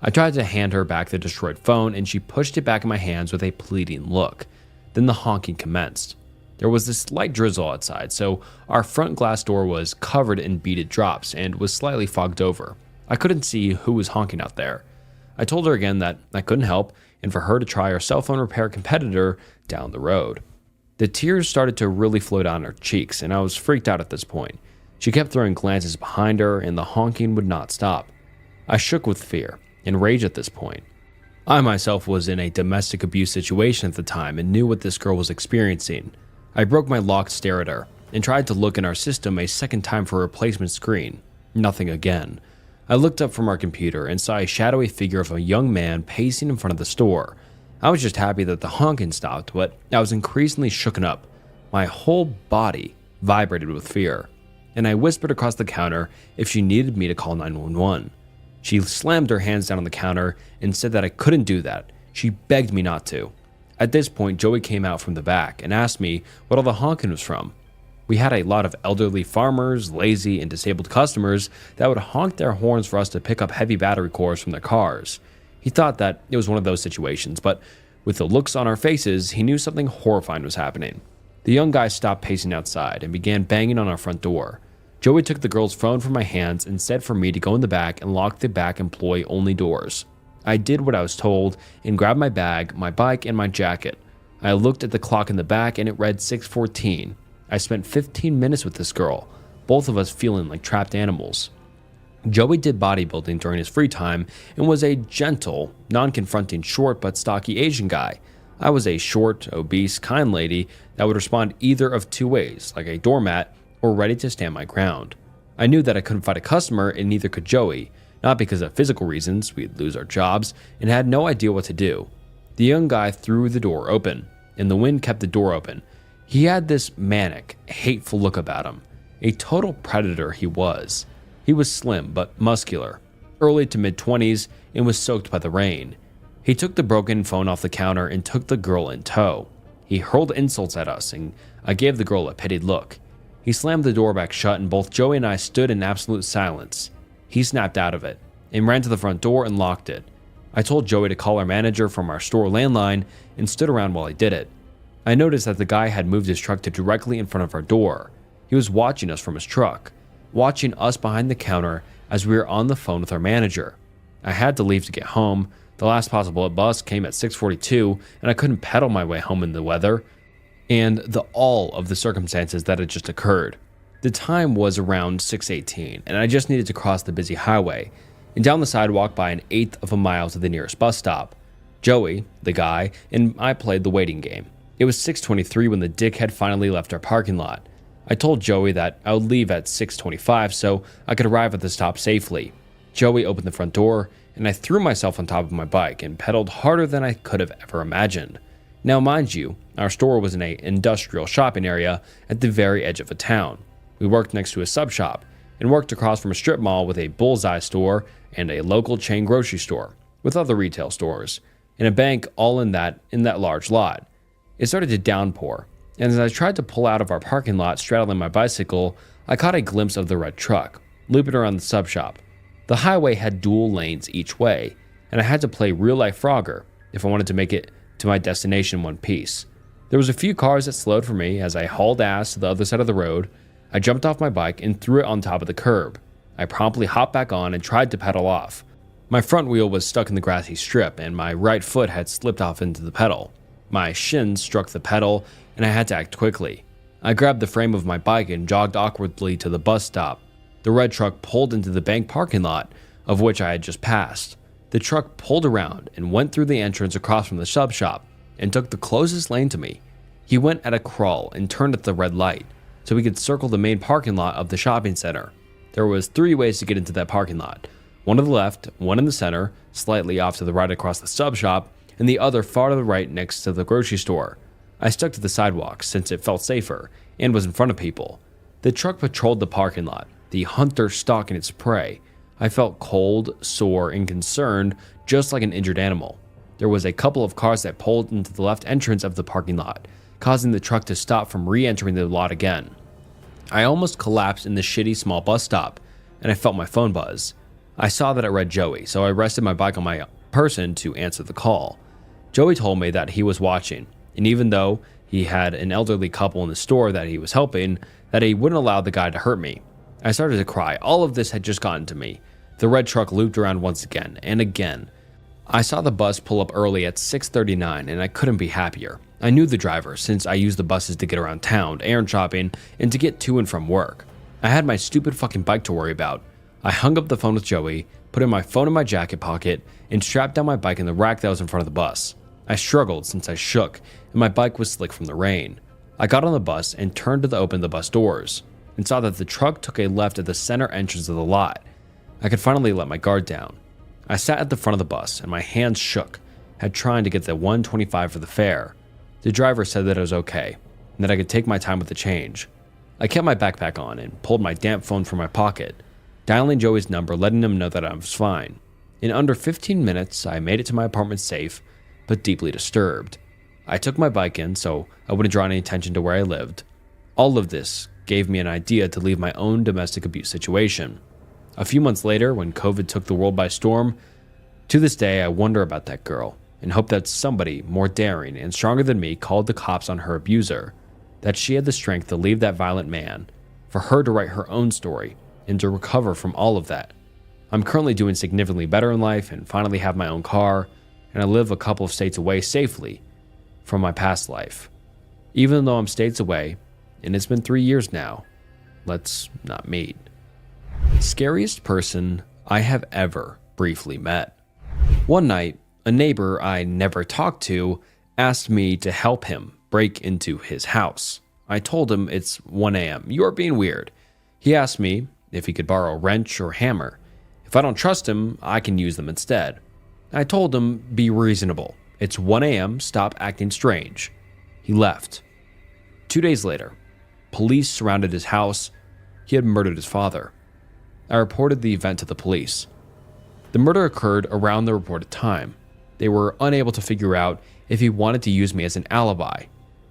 S1: I tried to hand her back the destroyed phone, and she pushed it back in my hands with a pleading look. Then the honking commenced. There was a slight drizzle outside, so our front glass door was covered in beaded drops and was slightly fogged over. I couldn't see who was honking out there. I told her again that I couldn't help and for her to try our cell phone repair competitor down the road. The tears started to really flow down her cheeks, and I was freaked out at this point. She kept throwing glances behind her, and the honking would not stop. I shook with fear and rage at this point. I myself was in a domestic abuse situation at the time and knew what this girl was experiencing. I broke my locked stare at her and tried to look in our system a second time for a replacement screen. Nothing again. I looked up from our computer and saw a shadowy figure of a young man pacing in front of the store. I was just happy that the honking stopped, but I was increasingly shooken up. My whole body vibrated with fear, and I whispered across the counter if she needed me to call 911. She slammed her hands down on the counter and said that I couldn't do that. She begged me not to. At this point, Joey came out from the back and asked me what all the honking was from. We had a lot of elderly farmers, lazy, and disabled customers that would honk their horns for us to pick up heavy battery cores from their cars. He thought that it was one of those situations, but with the looks on our faces, he knew something horrifying was happening. The young guy stopped pacing outside and began banging on our front door. Joey took the girl's phone from my hands and said for me to go in the back and lock the back employee-only doors. I did what I was told and grabbed my bag, my bike, and my jacket. I looked at the clock in the back and it read 6:14. I spent 15 minutes with this girl, both of us feeling like trapped animals. Joey did bodybuilding during his free time and was a gentle, non-confronting, short but stocky Asian guy. I was a short, obese, kind lady that would respond either of two ways, like a doormat or ready to stand my ground. I knew that I couldn't fight a customer and neither could Joey, not because of physical reasons, we'd lose our jobs, and had no idea what to do. The young guy threw the door open, and the wind kept the door open. He had this manic, hateful look about him. A total predator he was. He was slim but muscular, early to mid-20s, and was soaked by the rain. He took the broken phone off the counter and took the girl in tow. He hurled insults at us, and I gave the girl a pitied look. He slammed the door back shut, and both Joey and I stood in absolute silence. He snapped out of it and ran to the front door and locked it. I told Joey to call our manager from our store landline and stood around while he did it. I noticed that the guy had moved his truck to directly in front of our door. He was watching us from his truck, watching us behind the counter as we were on the phone with our manager. I had to leave to get home. The last possible bus came at 6:42, and I couldn't pedal my way home in the weather and all of the circumstances that had just occurred. The time was around 6:18, and I just needed to cross the busy highway and down the sidewalk by an eighth of a mile to the nearest bus stop. Joey, the guy, and I played the waiting game. It was 6:23 when the dickhead finally left our parking lot. I told Joey that I would leave at 6:25 so I could arrive at the stop safely. Joey opened the front door, and I threw myself on top of my bike and pedaled harder than I could have ever imagined. Now, mind you, our store was in an industrial shopping area at the very edge of a town. We worked next to a sub shop and worked across from a strip mall with a bullseye store and a local chain grocery store with other retail stores and a bank all in that large lot. It started to downpour, and as I tried to pull out of our parking lot straddling my bicycle, I caught a glimpse of the red truck looping around the sub shop. The highway had dual lanes each way, and I had to play real-life Frogger if I wanted to make it to my destination in one piece. There was a few cars that slowed for me as I hauled ass to the other side of the road. I jumped off my bike and threw it on top of the curb. I promptly hopped back on and tried to pedal off. My front wheel was stuck in the grassy strip, and my right foot had slipped off into the pedal. My shins struck the pedal, and I had to act quickly. I grabbed the frame of my bike and jogged awkwardly to the bus stop. The red truck pulled into the bank parking lot, of which I had just passed. The truck pulled around and went through the entrance across from the sub shop and took the closest lane to me. He went at a crawl and turned at the red light so we could circle the main parking lot of the shopping center. There was 3 ways to get into that parking lot. One to the left, one in the center, slightly off to the right across the sub shop, and the other far to the right next to the grocery store. I stuck to the sidewalk since it felt safer and was in front of people. The truck patrolled the parking lot, the hunter stalking its prey. I felt cold, sore, and concerned, just like an injured animal. There was a couple of cars that pulled into the left entrance of the parking lot, causing the truck to stop from re-entering the lot again. I almost collapsed in the shitty small bus stop, and I felt my phone buzz. I saw that it read Joey, so I rested my bike on my person to answer the call. Joey told me that he was watching, and even though he had an elderly couple in the store that he was helping, that he wouldn't allow the guy to hurt me. I started to cry. All of this had just gotten to me. The red truck looped around once again and again. I saw the bus pull up early at 6:39, and I couldn't be happier. I knew the driver since I used the buses to get around town, errand shopping, and to get to and from work. I had my stupid fucking bike to worry about. I hung up the phone with Joey, put in my phone in my jacket pocket, and strapped down my bike in the rack that was in front of the bus. I struggled since I shook, and my bike was slick from the rain. I got on the bus and turned to open the bus doors, and saw that the truck took a left at the center entrance of the lot. I could finally let my guard down. I sat at the front of the bus, and my hands shook, had trying to get the $1.25 for the fare. The driver said that it was okay, and that I could take my time with the change. I kept my backpack on and pulled my damp phone from my pocket, dialing Joey's number, letting him know that I was fine. In under 15 minutes, I made it to my apartment safe, but deeply disturbed. I took my bike in so I wouldn't draw any attention to where I lived. All of this gave me an idea to leave my own domestic abuse situation. A few months later, when COVID took the world by storm, To this day, I wonder about that girl and hope that somebody more daring and stronger than me called the cops on her abuser, that she had the strength to leave that violent man, for her to write her own story and to recover from all of that. I'm currently doing significantly better in life and finally have my own car, and I live a couple of states away safely from my past life. Even though I'm states away, and it's been 3 years now, let's not meet. Scariest person I have ever briefly met. One night, a neighbor I never talked to asked me to help him break into his house. I told him it's 1 a.m. You're being weird. He asked me if he could borrow a wrench or hammer. If I don't trust him, I can use them instead. I told him, be reasonable. It's 1 a.m., stop acting strange. He left. 2 days later, police surrounded his house. He had murdered his father. I reported the event to the police. The murder occurred around the reported time. They were unable to figure out if he wanted to use me as an alibi.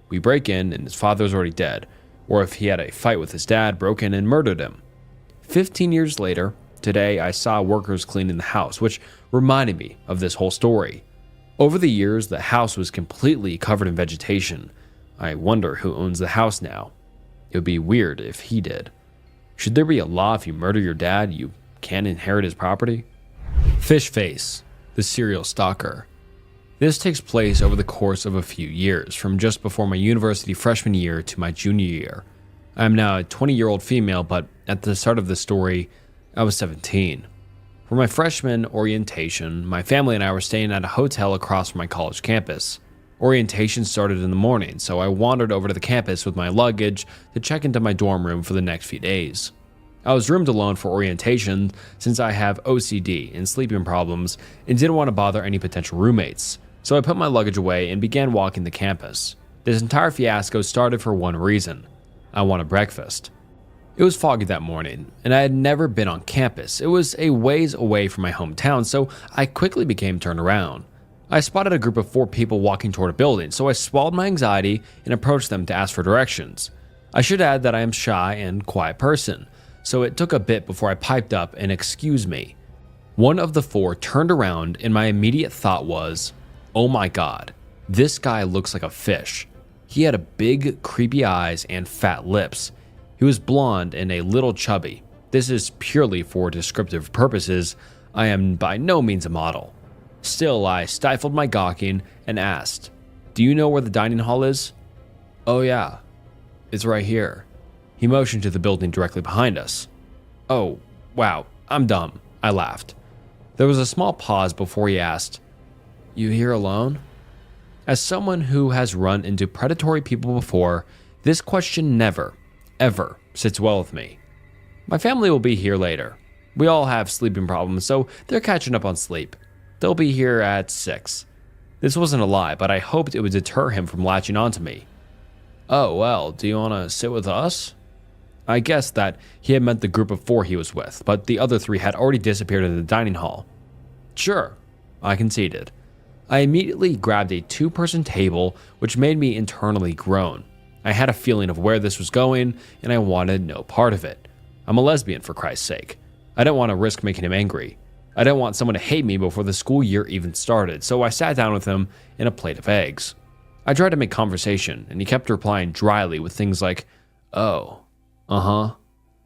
S1: We break in and his father was already dead, or if he had a fight with his dad, broke in and murdered him. 15 years later, today I saw workers cleaning the house, which reminded me of this whole story. Over the years, the house was completely covered in vegetation. I wonder who owns the house now. It would be weird if he did. Should there be a law if you murder your dad, you can't inherit his property? Fishface, the serial stalker. This takes place over the course of a few years, from just before my university freshman year to my junior year. I am now a 20-year-old female, but at the start of the story, I was 17. For my freshman orientation, my family and I were staying at a hotel across from my college campus. Orientation started in the morning, so I wandered over to the campus with my luggage to check into my dorm room for the next few days. I was roomed alone for orientation since I have OCD and sleeping problems and didn't want to bother any potential roommates, so I put my luggage away and began walking the campus. This entire fiasco started for one reason. I wanted breakfast. It was foggy that morning, and I had never been on campus. It was a ways away from my hometown, so I quickly became turned around. I spotted a group of 4 people walking toward a building, so I swallowed my anxiety and approached them to ask for directions. I should add that I am a shy and quiet person, so it took a bit before I piped up and excuse me. One of the 4 turned around, and my immediate thought was, oh my god, this guy looks like a fish. He had a big, creepy eyes and fat lips. He was blonde and a little chubby. This is purely for descriptive purposes. I am by no means a model. Still, I stifled my gawking and asked, do you know where the dining hall is? Oh yeah, it's right here. He motioned to the building directly behind us. Oh, wow, I'm dumb, I laughed. There was a small pause before he asked, you here alone? As someone who has run into predatory people before, this question never, ever sits well with me. My family will be here later. We all have sleeping problems, so they're catching up on sleep. They'll be here at 6. This wasn't a lie, but I hoped it would deter him from latching onto me. Oh, well, do you want to sit with us? I guessed that he had meant the group of 4 he was with, but the other 3 had already disappeared in the dining hall. Sure, I conceded. I immediately grabbed a 2-person table, which made me internally groan. I had a feeling of where this was going, and I wanted no part of it. I'm a lesbian, for Christ's sake. I didn't want to risk making him angry. I didn't want someone to hate me before the school year even started, so I sat down with him in a plate of eggs. I tried to make conversation, and he kept replying dryly with things like, oh, uh-huh,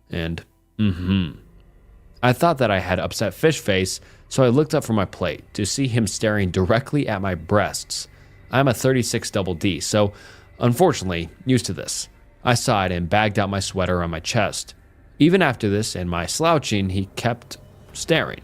S1: and mm-hmm. I thought that I had upset fish face, so I looked up from my plate to see him staring directly at my breasts. I'm a 36 double D, so unfortunately, used to this. I sighed and bagged out my sweater on my chest. Even after this and my slouching, he kept staring.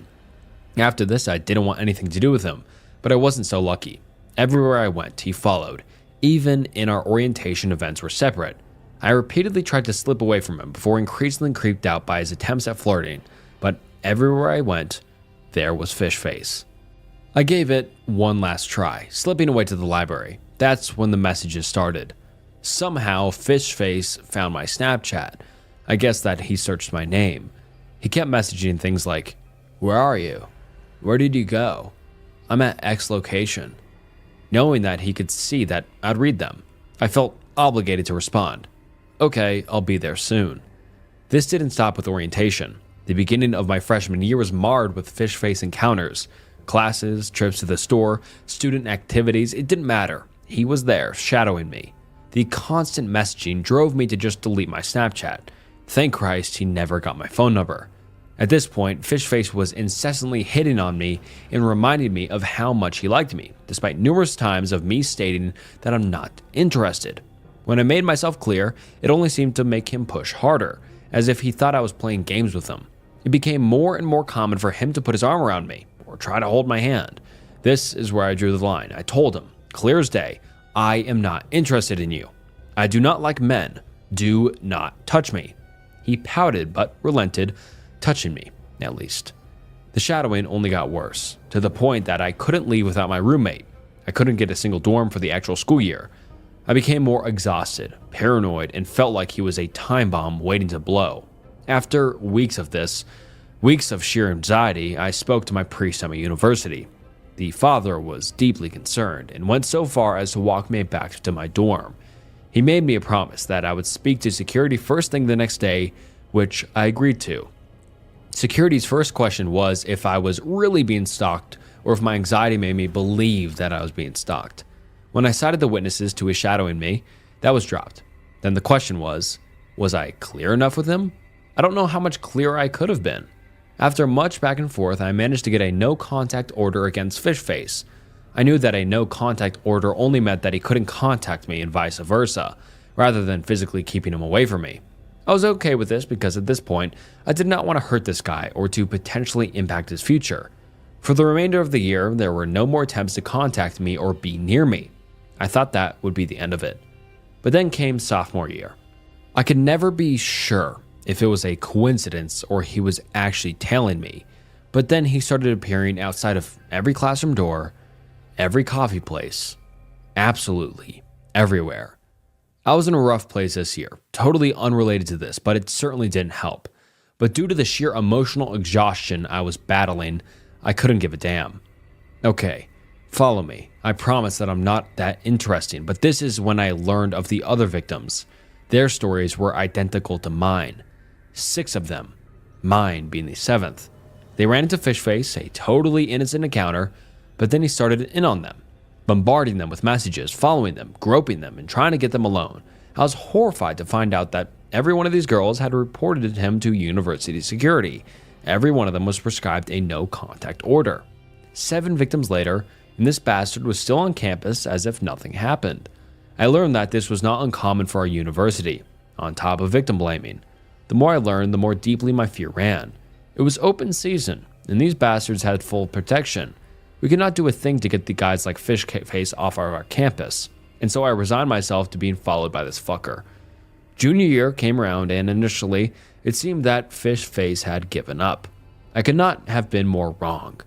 S1: After this, I didn't want anything to do with him, but I wasn't so lucky. Everywhere I went, he followed. Even in our orientation events were separate. I repeatedly tried to slip away from him before increasingly creeped out by his attempts at flirting, but everywhere I went, there was fish face. I gave it one last try, slipping away to the library. That's when the messages started. Somehow, fish face found my Snapchat. I guess that he searched my name. He kept messaging things like, where are you? Where did you go? I'm at X location. Knowing that he could see that I'd read them, I felt obligated to respond. Okay, I'll be there soon. This didn't stop with orientation. The beginning of my freshman year was marred with fish face encounters. classes, trips to the store, student activities, it didn't matter. He was there, shadowing me. The constant messaging drove me to just delete my Snapchat. Thank Christ he never got my phone number. At this point, Fishface was incessantly hitting on me and reminding me of how much he liked me, despite numerous times of me stating that I'm not interested. When I made myself clear, it only seemed to make him push harder, as if he thought I was playing games with him. It became more and more common for him to put his arm around me, or try to hold my hand. This is where I drew the line. I told him, clear as day, I am not interested in you. I do not like men. Do not touch me. He pouted but relented, touching me, at least. The shadowing only got worse, to the point that I couldn't leave without my roommate. I couldn't get a single dorm for the actual school year. I became more exhausted, paranoid, and felt like he was a time bomb waiting to blow. After weeks of this, weeks of sheer anxiety, I spoke to my priest at my university. The father was deeply concerned and went so far as to walk me back to my dorm. He made me a promise that I would speak to security first thing the next day, which I agreed to. Security's first question was if I was really being stalked or if my anxiety made me believe that I was being stalked. When I cited the witnesses to his shadowing me, that was dropped. Then the question was I clear enough with him? I don't know how much clearer I could have been. After much back and forth, I managed to get a no-contact order against Fishface. I knew that a no-contact order only meant that he couldn't contact me and vice versa, rather than physically keeping him away from me. I was okay with this because at this point, I did not want to hurt this guy or to potentially impact his future. For the remainder of the year, there were no more attempts to contact me or be near me. I thought that would be the end of it. But then came sophomore year. I could never be sure if it was a coincidence or he was actually tailing me, but then he started appearing outside of every classroom door, every coffee place, absolutely everywhere. I was in a rough place this year, totally unrelated to this, but it certainly didn't help. But due to the sheer emotional exhaustion I was battling, I couldn't give a damn. Okay, follow me. I promise that I'm not that interesting, but this is when I learned of the other victims. Their stories were identical to mine. 6 of them, mine being the 7th. They ran into Fishface, a totally innocent encounter, but then he started in on them, bombarding them with messages, following them, groping them, and trying to get them alone. I was horrified to find out that every one of these girls had reported him to university security. Every one of them was prescribed a no-contact order. 7 victims later, and this bastard was still on campus as if nothing happened. I learned that this was not uncommon for our university, on top of victim blaming. The more I learned, the more deeply my fear ran. It was open season, and these bastards had full protection. We could not do a thing to get the guys like Fishface off our campus, and so I resigned myself to being followed by this fucker. Junior year came around, and initially, it seemed that Fishface had given up. I could not have been more wrong.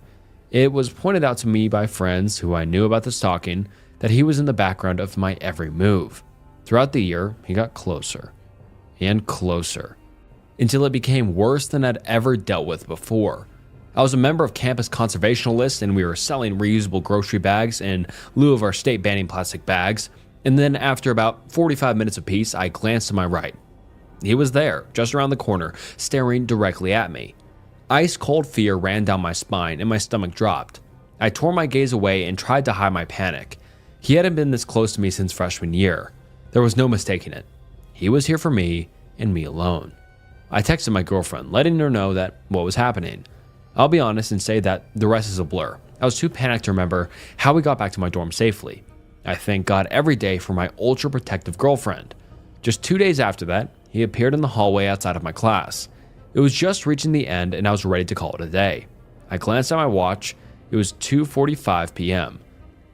S1: It was pointed out to me by friends who I knew about the stalking that he was in the background of my every move. Throughout the year, he got closer and closer, until it became worse than I'd ever dealt with before. I was a member of campus conservationalists, and we were selling reusable grocery bags in lieu of our state banning plastic bags. And then after about 45 minutes apiece, I glanced to my right. He was there, just around the corner, staring directly at me. Ice cold fear ran down my spine and my stomach dropped. I tore my gaze away and tried to hide my panic. He hadn't been this close to me since freshman year. There was no mistaking it. He was here for me and me alone. I texted my girlfriend, letting her know that what was happening. I'll be honest and say that the rest is a blur. I was too panicked to remember how we got back to my dorm safely. I thank God every day for my ultra-protective girlfriend. Just 2 days after that, he appeared in the hallway outside of my class. It was just reaching the end and I was ready to call it a day. I glanced at my watch. It was 2:45 p.m.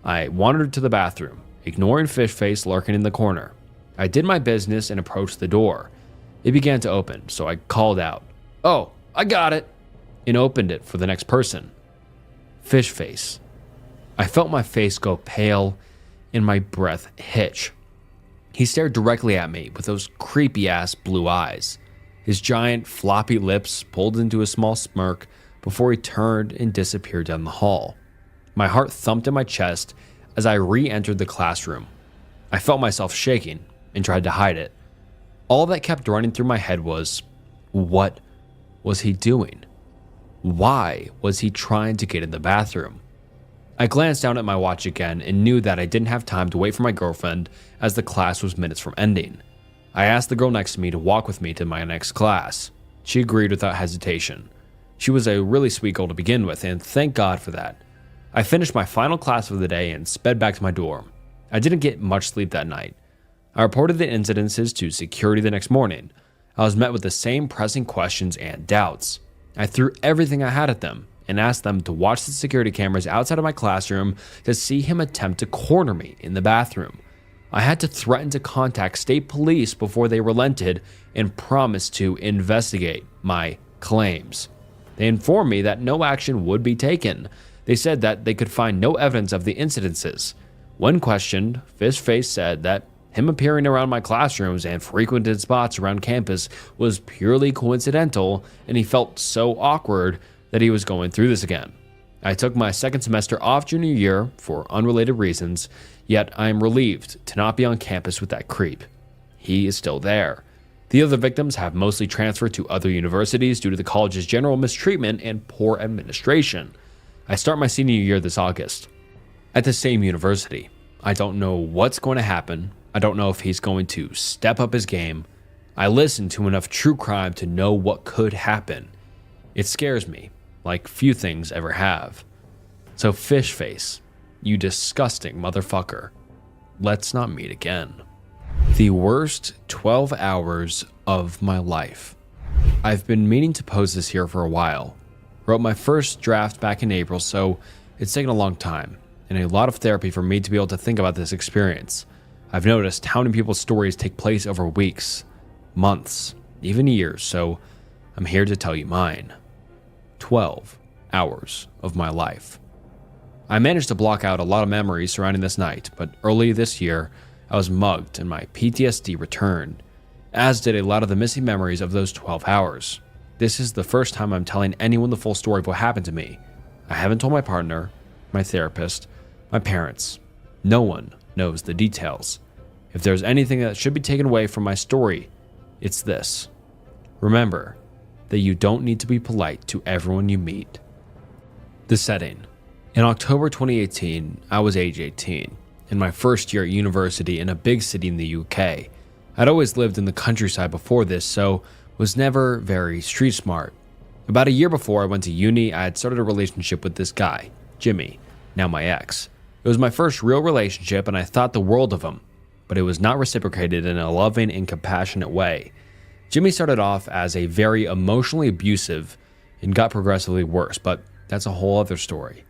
S1: I wandered to the bathroom, ignoring Fishface lurking in the corner. I did my business and approached the door. It began to open, so I called out, "Oh, I got it," and opened it for the next person. Fishface. I felt my face go pale and my breath hitch. He stared directly at me with those creepy-ass blue eyes. His giant, floppy lips pulled into a small smirk before he turned and disappeared down the hall. My heart thumped in my chest as I re-entered the classroom. I felt myself shaking and tried to hide it. All that kept running through my head was, what was he doing? Why was he trying to get in the bathroom? I glanced down at my watch again and knew that I didn't have time to wait for my girlfriend as the class was minutes from ending. I asked the girl next to me to walk with me to my next class. She agreed without hesitation. She was a really sweet girl to begin with, and thank God for that. I finished my final class of the day and sped back to my dorm. I didn't get much sleep that night. I reported the incidences to security the next morning. I was met with the same pressing questions and doubts. I threw everything I had at them and asked them to watch the security cameras outside of my classroom to see him attempt to corner me in the bathroom. I had to threaten to contact state police before they relented and promised to investigate my claims. They informed me that no action would be taken. They said that they could find no evidence of the incidences. When questioned, Fishface said that him appearing around my classrooms and frequented spots around campus was purely coincidental, and he felt so awkward that he was going through this again. I took my second semester off junior year for unrelated reasons, yet I am relieved to not be on campus with that creep. He is still there. The other victims have mostly transferred to other universities due to the college's general mistreatment and poor administration. I start my senior year this August at the same university. I don't know what's going to happen. I don't know if he's going to step up his game. I listen to enough true crime to know what could happen. It scares me, like few things ever have. So Fishface, you disgusting motherfucker, let's not meet again. The worst 12 hours of my life. I've been meaning to pose this here for a while. Wrote my first draft back in April, so it's taken a long time and a lot of therapy for me to be able to think about this experience. I've noticed how many people's stories take place over weeks, months, even years, so I'm here to tell you mine. 12 hours of my life. I managed to block out a lot of memories surrounding this night, but early this year, I was mugged and my PTSD returned, as did a lot of the missing memories of those 12 hours. This is the first time I'm telling anyone the full story of what happened to me. I haven't told my partner, my therapist, my parents. No one knows the details. If there's anything that should be taken away from my story, it's this. Remember that you don't need to be polite to everyone you meet. The setting. In October 2018, I was age 18, in my first year at university in a big city in the UK. I'd always lived in the countryside before this, so was never very street smart. About a year before I went to uni, I had started a relationship with this guy, Jimmy, now my ex. It was my first real relationship and I thought the world of him, but it was not reciprocated in a loving and compassionate way. Jimmy started off as a very emotionally abusive and got progressively worse, but that's a whole other story.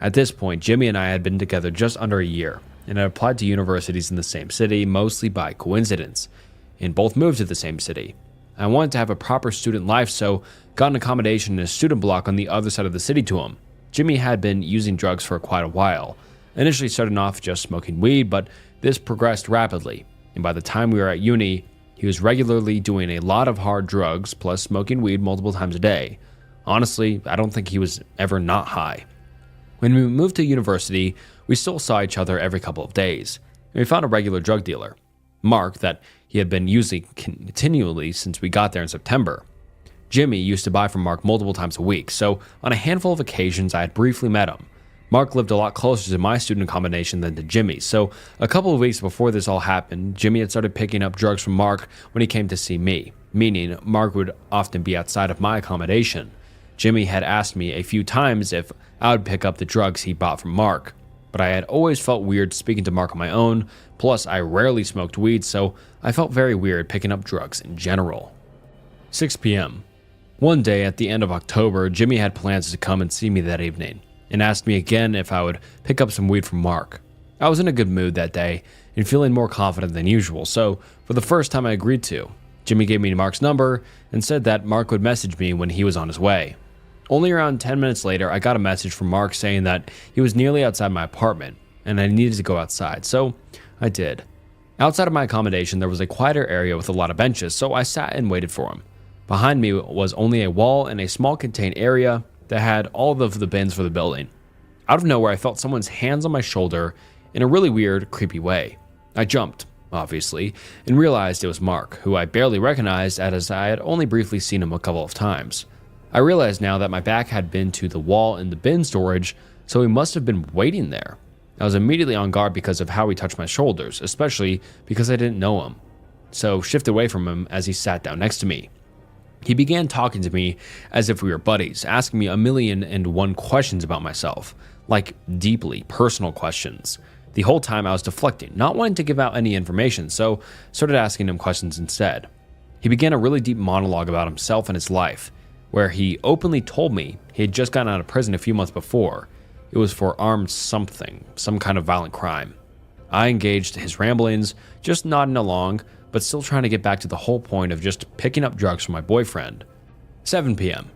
S1: At this point, Jimmy and I had been together just under a year and had applied to universities in the same city, mostly by coincidence, and both moved to the same city. I wanted to have a proper student life, so got an accommodation in a student block on the other side of the city to him. Jimmy had been using drugs for quite a while. Initially starting off just smoking weed, but this progressed rapidly, and by the time we were at uni, he was regularly doing a lot of hard drugs plus smoking weed multiple times a day. Honestly, I don't think he was ever not high. When we moved to university, we still saw each other every couple of days, and we found a regular drug dealer, Mark, that he had been using continually since we got there in September. Jimmy used to buy from Mark multiple times a week, so on a handful of occasions I had briefly met him. Mark lived a lot closer to my student accommodation than to Jimmy, so a couple of weeks before this all happened, Jimmy had started picking up drugs from Mark when he came to see me, meaning Mark would often be outside of my accommodation. Jimmy had asked me a few times if I would pick up the drugs he bought from Mark, but I had always felt weird speaking to Mark on my own, plus I rarely smoked weed, so I felt very weird picking up drugs in general. 6 p.m. One day at the end of October, Jimmy had plans to come and see me that evening, and asked me again if I would pick up some weed from Mark. I was in a good mood that day and feeling more confident than usual, so for the first time I agreed to. Jimmy gave me Mark's number and said that Mark would message me when he was on his way. Only around 10 minutes later, I got a message from Mark saying that he was nearly outside my apartment and I needed to go outside, so I did. Outside of my accommodation, there was a quieter area with a lot of benches, so I sat and waited for him. Behind me was only a wall and a small contained area that had all of the bins for the building. Out of nowhere, I felt someone's hands on my shoulder in a really weird, creepy way. I jumped, obviously, and realized it was Mark, who I barely recognized as I had only briefly seen him a couple of times. I realized now that my back had been to the wall in the bin storage, so he must have been waiting there. I was immediately on guard because of how he touched my shoulders, especially because I didn't know him. So shifted away from him as he sat down next to me. He began talking to me as if we were buddies, asking me 1,000,001 questions about myself, like deeply personal questions. The whole time I was deflecting, not wanting to give out any information, so started asking him questions instead. He began a really deep monologue about himself and his life, where he openly told me he had just gotten out of prison a few months before. It was for armed something, some kind of violent crime. I engaged his ramblings, just nodding along, but still trying to get back to the whole point of just picking up drugs from my boyfriend. 7 p.m.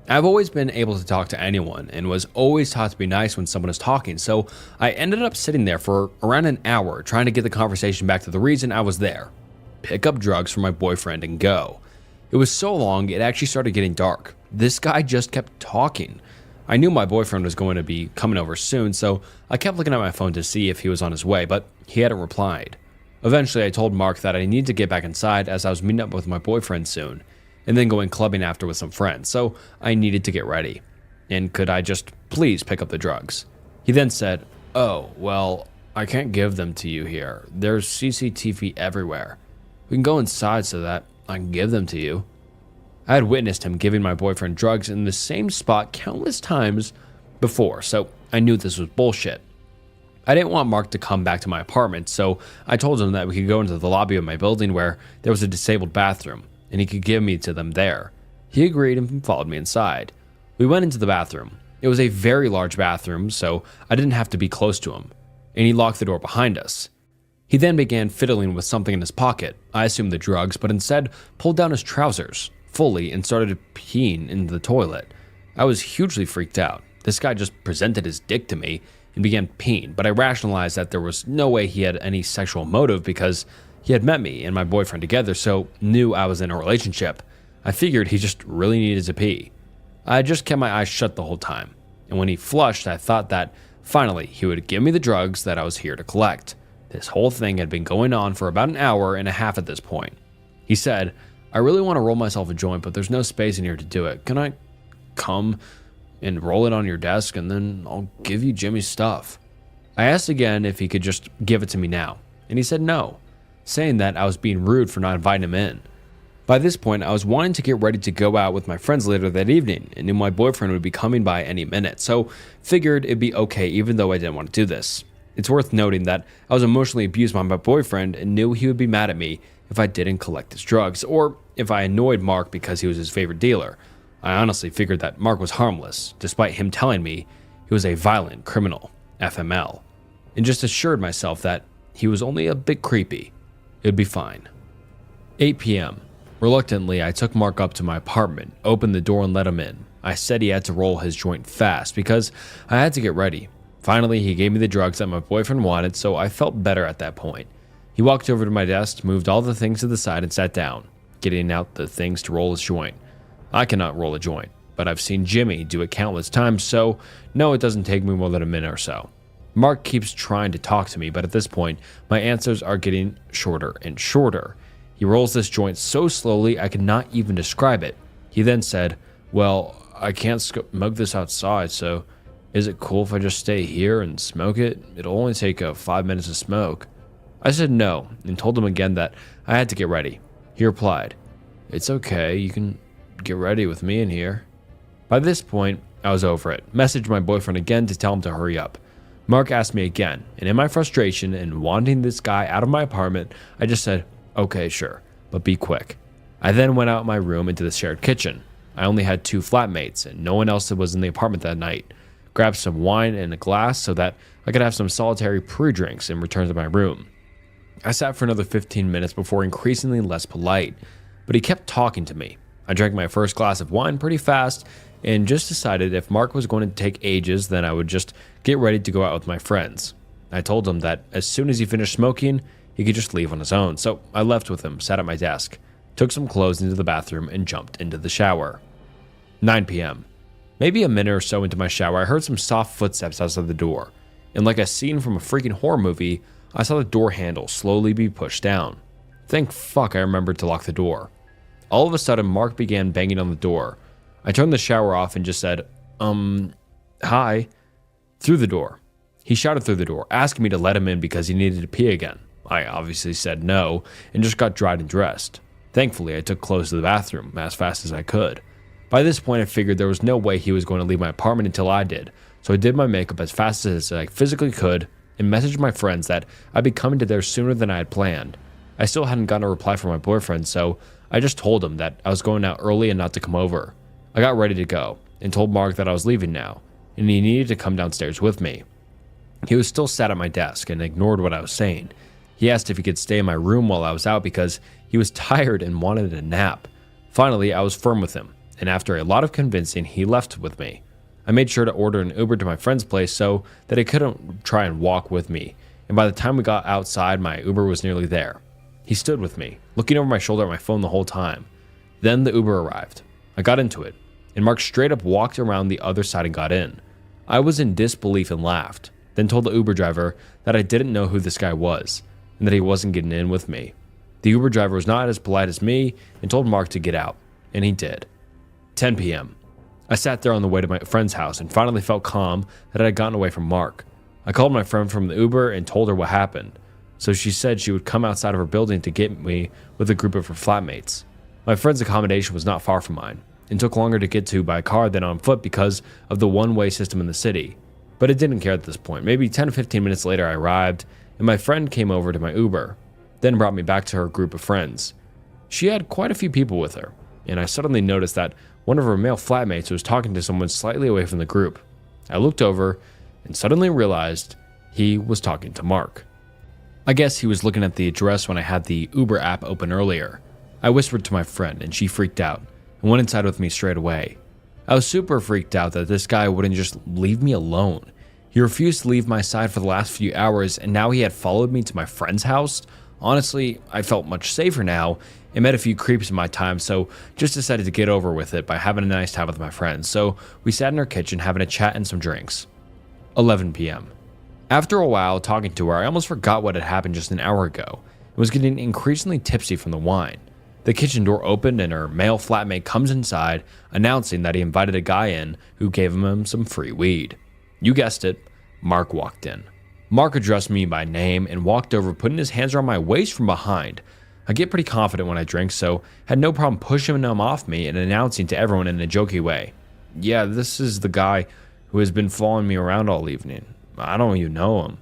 S1: I've always been able to talk to anyone and was always taught to be nice when someone is talking, so I ended up sitting there for around an hour trying to get the conversation back to the reason I was there. Pick up drugs from my boyfriend and go. It was so long, it actually started getting dark. This guy just kept talking. I knew my boyfriend was going to be coming over soon, so I kept looking at my phone to see if he was on his way, but he hadn't replied. Eventually, I told Mark that I needed to get back inside as I was meeting up with my boyfriend soon, and then going clubbing after with some friends, so I needed to get ready. And could I just please pick up the drugs? He then said, "Oh, well, I can't give them to you here. There's CCTV everywhere. We can go inside so that I can give them to you." I had witnessed him giving my boyfriend drugs in the same spot countless times before, so I knew this was bullshit. I didn't want Mark to come back to my apartment, so I told him that we could go into the lobby of my building where there was a disabled bathroom, and he could give me to them there. He agreed and followed me inside. We went into the bathroom. It was a very large bathroom, so I didn't have to be close to him, and he locked the door behind us. He then began fiddling with something in his pocket, I assumed the drugs, but instead pulled down his trousers fully and started peeing into the toilet. I was hugely freaked out. This guy just presented his dick to me and began peeing, but I rationalized that there was no way he had any sexual motive because he had met me and my boyfriend together, so knew I was in a relationship. I figured he just really needed to pee. I just kept my eyes shut the whole time, and when he flushed, I thought that finally he would give me the drugs that I was here to collect. This whole thing had been going on for about an hour and a half at this point. He said, "I really want to roll myself a joint, but there's no space in here to do it. Can I come and roll it on your desk, and then I'll give you Jimmy's stuff?" I asked again if he could just give it to me now, and he said no, saying that I was being rude for not inviting him in. By this point, I was wanting to get ready to go out with my friends later that evening, and knew my boyfriend would be coming by any minute, so figured it'd be okay even though I didn't want to do this. It's worth noting that I was emotionally abused by my boyfriend and knew he would be mad at me if I didn't collect his drugs, or if I annoyed Mark because he was his favorite dealer. I honestly figured that Mark was harmless, despite him telling me he was a violent criminal, FML, and just assured myself that he was only a bit creepy. It'd be fine. 8 p.m. Reluctantly, I took Mark up to my apartment, opened the door and let him in. I said he had to roll his joint fast because I had to get ready. Finally, he gave me the drugs that my boyfriend wanted, so I felt better at that point. He walked over to my desk, moved all the things to the side and sat down, getting out the things to roll his joint. I cannot roll a joint, but I've seen Jimmy do it countless times, so no, it doesn't take me more than a minute or so. Mark keeps trying to talk to me, but at this point, my answers are getting shorter and shorter. He rolls this joint so slowly I could not even describe it. He then said, "Well, I can't smoke this outside, so is it cool if I just stay here and smoke it? It'll only take 5 minutes to smoke." I said no, and told him again that I had to get ready. He replied, "It's okay, you can get ready with me in here." By this point, I was over it. Messaged my boyfriend again to tell him to hurry up. Mark asked me again, and in my frustration and wanting this guy out of my apartment, I just said, "Okay, sure, but be quick." I then went out my room into the shared kitchen. I only had 2 flatmates, and no one else was in the apartment that night. Grabbed some wine and a glass so that I could have some solitary pre-drinks and return to my room. I sat for another 15 minutes before increasingly less polite, but he kept talking to me. I drank my first glass of wine pretty fast and just decided if Mark was going to take ages, then I would just get ready to go out with my friends. I told him that as soon as he finished smoking, he could just leave on his own, so I left with him, sat at my desk, took some clothes into the bathroom, and jumped into the shower. 9 p.m. Maybe a minute or so into my shower, I heard some soft footsteps outside the door, and like a scene from a freaking horror movie, I saw the door handle slowly be pushed down. Thank fuck I remembered to lock the door. All of a sudden, Mark began banging on the door. I turned the shower off and just said, hi, through the door. He shouted through the door, asking me to let him in because he needed to pee again. I obviously said no and just got dried and dressed. Thankfully, I took clothes to the bathroom as fast as I could. By this point, I figured there was no way he was going to leave my apartment until I did, so I did my makeup as fast as I physically could and messaged my friends that I'd be coming to theirs sooner than I had planned. I still hadn't gotten a reply from my boyfriend, so I just told him that I was going out early and not to come over. I got ready to go and told Mark that I was leaving now, and he needed to come downstairs with me. He was still sat at my desk and ignored what I was saying. He asked if he could stay in my room while I was out because he was tired and wanted a nap. Finally, I was firm with him, and after a lot of convincing, he left with me. I made sure to order an Uber to my friend's place so that he couldn't try and walk with me, and by the time we got outside, my Uber was nearly there. He stood with me, looking over my shoulder at my phone the whole time. Then the Uber arrived. I got into it, and Mark straight up walked around the other side and got in. I was in disbelief and laughed, then told the Uber driver that I didn't know who this guy was, and that he wasn't getting in with me. The Uber driver was not as polite as me and told Mark to get out, and he did. 10 p.m. I sat there on the way to my friend's house and finally felt calm that I had gotten away from Mark. I called my friend from the Uber and told her what happened, so she said she would come outside of her building to get me with a group of her flatmates. My friend's accommodation was not far from mine, and took longer to get to by car than on foot because of the one-way system in the city. But I didn't care at this point. Maybe 10 to 15 minutes later I arrived, and my friend came over to my Uber, then brought me back to her group of friends. She had quite a few people with her, and I suddenly noticed that one of her male flatmates was talking to someone slightly away from the group. I looked over and suddenly realized he was talking to Mark. I guess he was looking at the address when I had the Uber app open earlier. I whispered to my friend and she freaked out and went inside with me straight away. I was super freaked out that this guy wouldn't just leave me alone. He refused to leave my side for the last few hours, and now he had followed me to my friend's house. Honestly, I felt much safer now and met a few creeps in my time, so just decided to get over with it by having a nice time with my friends. So we sat in our kitchen having a chat and some drinks. 11 p.m. After a while talking to her, I almost forgot what had happened just an hour ago and was getting increasingly tipsy from the wine. The kitchen door opened and her male flatmate comes inside, announcing that he invited a guy in who gave him some free weed. You guessed it, Mark walked in. Mark addressed me by name and walked over, putting his hands around my waist from behind. I get pretty confident when I drink, so had no problem pushing him off me and announcing to everyone in a jokey way, "Yeah, this is the guy who has been following me around all evening. I don't even know him."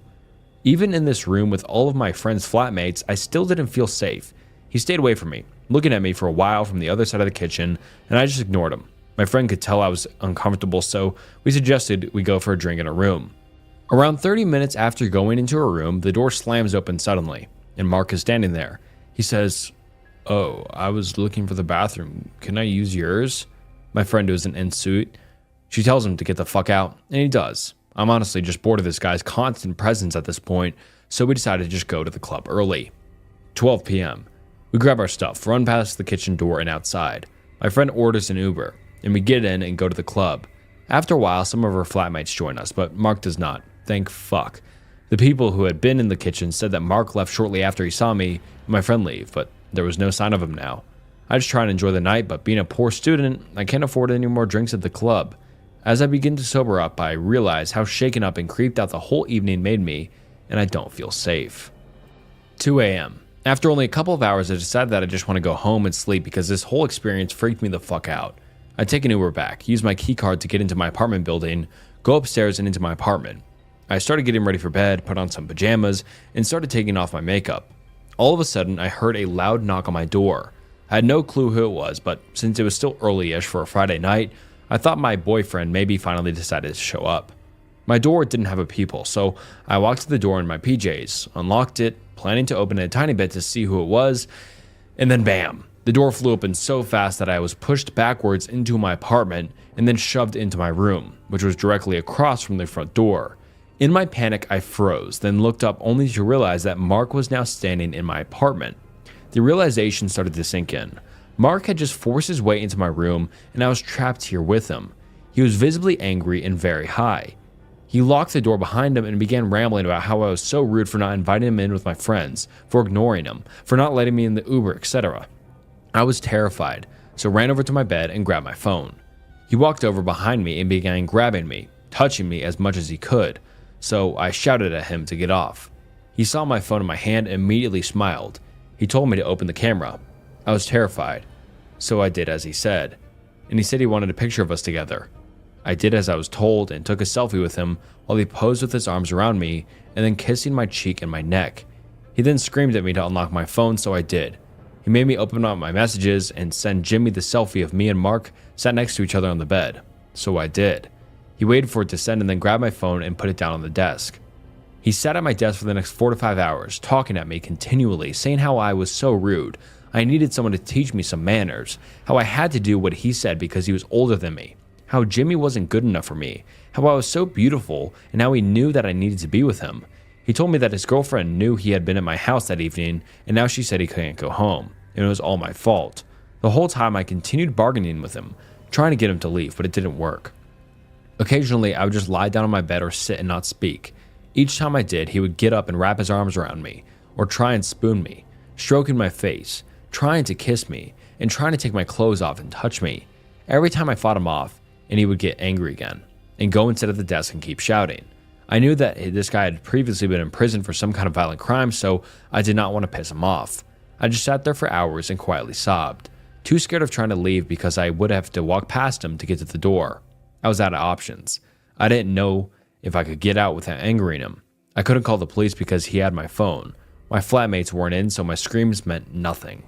S1: Even in this room with all of my friends' flatmates, I still didn't feel safe. He stayed away from me, looking at me for a while from the other side of the kitchen, and I just ignored him. My friend could tell I was uncomfortable, so we suggested we go for a drink in a room. Around 30 minutes after going into a room, the door slams open suddenly, and Mark is standing there. He says, "Oh, I was looking for the bathroom. Can I use yours?" My friend, who isn't in suit, she tells him to get the fuck out, and he does. I'm honestly just bored of this guy's constant presence at this point, so we decided to just go to the club early. 12 p.m. We grab our stuff, run past the kitchen door and outside. My friend orders an Uber, and we get in and go to the club. After a while, some of our flatmates join us, but Mark does not. Thank fuck. The people who had been in the kitchen said that Mark left shortly after he saw me and my friend leave, but there was no sign of him now. I just try and enjoy the night, but being a poor student, I can't afford any more drinks at the club. As I begin to sober up, I realize how shaken up and creeped out the whole evening made me, and I don't feel safe. 2 a.m. After only a couple of hours, I decided that I just want to go home and sleep because this whole experience freaked me the fuck out. I take an Uber back, use my key card to get into my apartment building, go upstairs and into my apartment. I started getting ready for bed, put on some pajamas, and started taking off my makeup. All of a sudden, I heard a loud knock on my door. I had no clue who it was, but since it was still early-ish for a Friday night, I thought my boyfriend maybe finally decided to show up. My door didn't have a peephole, so I walked to the door in my PJs, unlocked it, planning to open it a tiny bit to see who it was, and then bam! The door flew open so fast that I was pushed backwards into my apartment and then shoved into my room, which was directly across from the front door. In my panic, I froze, then looked up only to realize that Mark was now standing in my apartment. The realization started to sink in. Mark had just forced his way into my room, and I was trapped here with him. He was visibly angry and very high. He locked the door behind him and began rambling about how I was so rude for not inviting him in with my friends, for ignoring him, for not letting me in the Uber, etc. I was terrified, so ran over to my bed and grabbed my phone. He walked over behind me and began grabbing me, touching me as much as he could, so I shouted at him to get off. He saw my phone in my hand and immediately smiled. He told me to open the camera. I was terrified, so I did as he said, and he said he wanted a picture of us together. I did as I was told and took a selfie with him while he posed with his arms around me and then kissing my cheek and my neck. He then screamed at me to unlock my phone, so I did. He made me open up my messages and send Jimmy the selfie of me and Mark sat next to each other on the bed, so I did. He waited for it to send and then grabbed my phone and put it down on the desk. He sat at my desk for the next 4 to 5 hours, talking at me continually, saying how I was so rude, I needed someone to teach me some manners, how I had to do what he said because he was older than me, how Jimmy wasn't good enough for me, how I was so beautiful, and how he knew that I needed to be with him. He told me that his girlfriend knew he had been at my house that evening, and now she said he couldn't go home, and it was all my fault. The whole time I continued bargaining with him, trying to get him to leave, but it didn't work. Occasionally, I would just lie down on my bed or sit and not speak. Each time I did, he would get up and wrap his arms around me, or try and spoon me, stroking my face, trying to kiss me, and trying to take my clothes off and touch me. Every time I fought him off, and he would get angry again, and go and sit at the desk and keep shouting. I knew that this guy had previously been in prison for some kind of violent crime, so I did not want to piss him off. I just sat there for hours and quietly sobbed, too scared of trying to leave because I would have to walk past him to get to the door. I was out of options. I didn't know if I could get out without angering him. I couldn't call the police because he had my phone. My flatmates weren't in, so my screams meant nothing.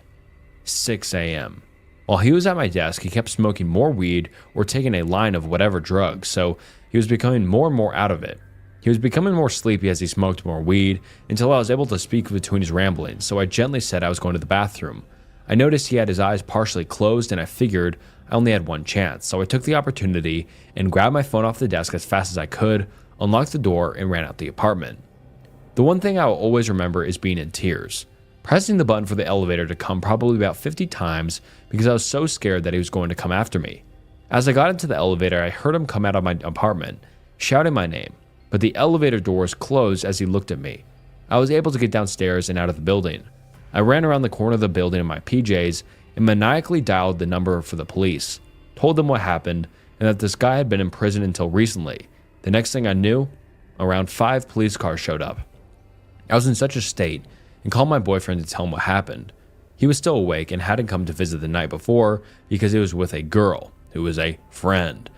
S1: 6 a.m. While he was at my desk, he kept smoking more weed or taking a line of whatever drug, so he was becoming more and more out of it. He was becoming more sleepy as he smoked more weed until I was able to speak between his ramblings, so I gently said I was going to the bathroom. I noticed he had his eyes partially closed and I figured I only had one chance, so I took the opportunity and grabbed my phone off the desk as fast as I could, unlocked the door, and ran out the apartment. The one thing I will always remember is being in tears, pressing the button for the elevator to come probably about 50 times because I was so scared that he was going to come after me. As I got into the elevator, I heard him come out of my apartment, shouting my name, but the elevator doors closed as he looked at me. I was able to get downstairs and out of the building. I ran around the corner of the building in my PJs and maniacally dialed the number for the police, told them what happened, and that this guy had been in prison until recently. The next thing I knew, around 5 police cars showed up. I was in such a state and called my boyfriend to tell him what happened. He was still awake and hadn't come to visit the night before because he was with a girl who was a friend,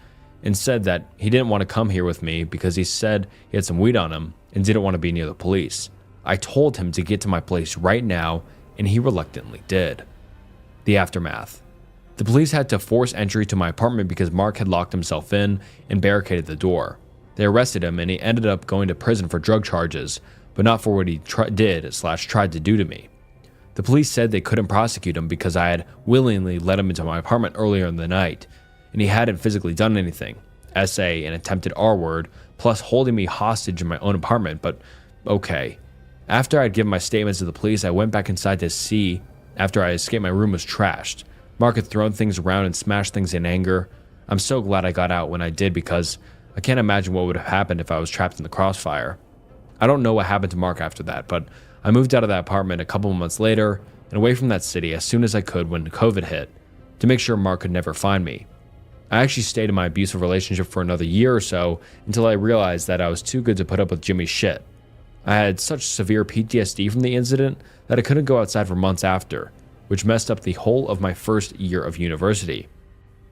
S1: and said that he didn't want to come here with me because he said he had some weed on him and didn't want to be near the police. I told him to get to my place right now, and he reluctantly did. The aftermath. The police had to force entry to my apartment because Mark had locked himself in and barricaded the door. They arrested him, and he ended up going to prison for drug charges, but not for what he tried to do to me. The police said they couldn't prosecute him because I had willingly let him into my apartment earlier in the night, and he hadn't physically done anything. SA, an attempted R word, plus holding me hostage in my own apartment, but okay. After I'd given my statements to the police, I went back inside to see after I escaped my room was trashed. Mark had thrown things around and smashed things in anger. I'm so glad I got out when I did because I can't imagine what would have happened if I was trapped in the crossfire. I don't know what happened to Mark after that, but I moved out of that apartment a couple of months later and away from that city as soon as I could when COVID hit, to make sure Mark could never find me. I actually stayed in my abusive relationship for another year or so until I realized that I was too good to put up with Jimmy's shit. I had such severe PTSD from the incident that I couldn't go outside for months after, which messed up the whole of my first year of university.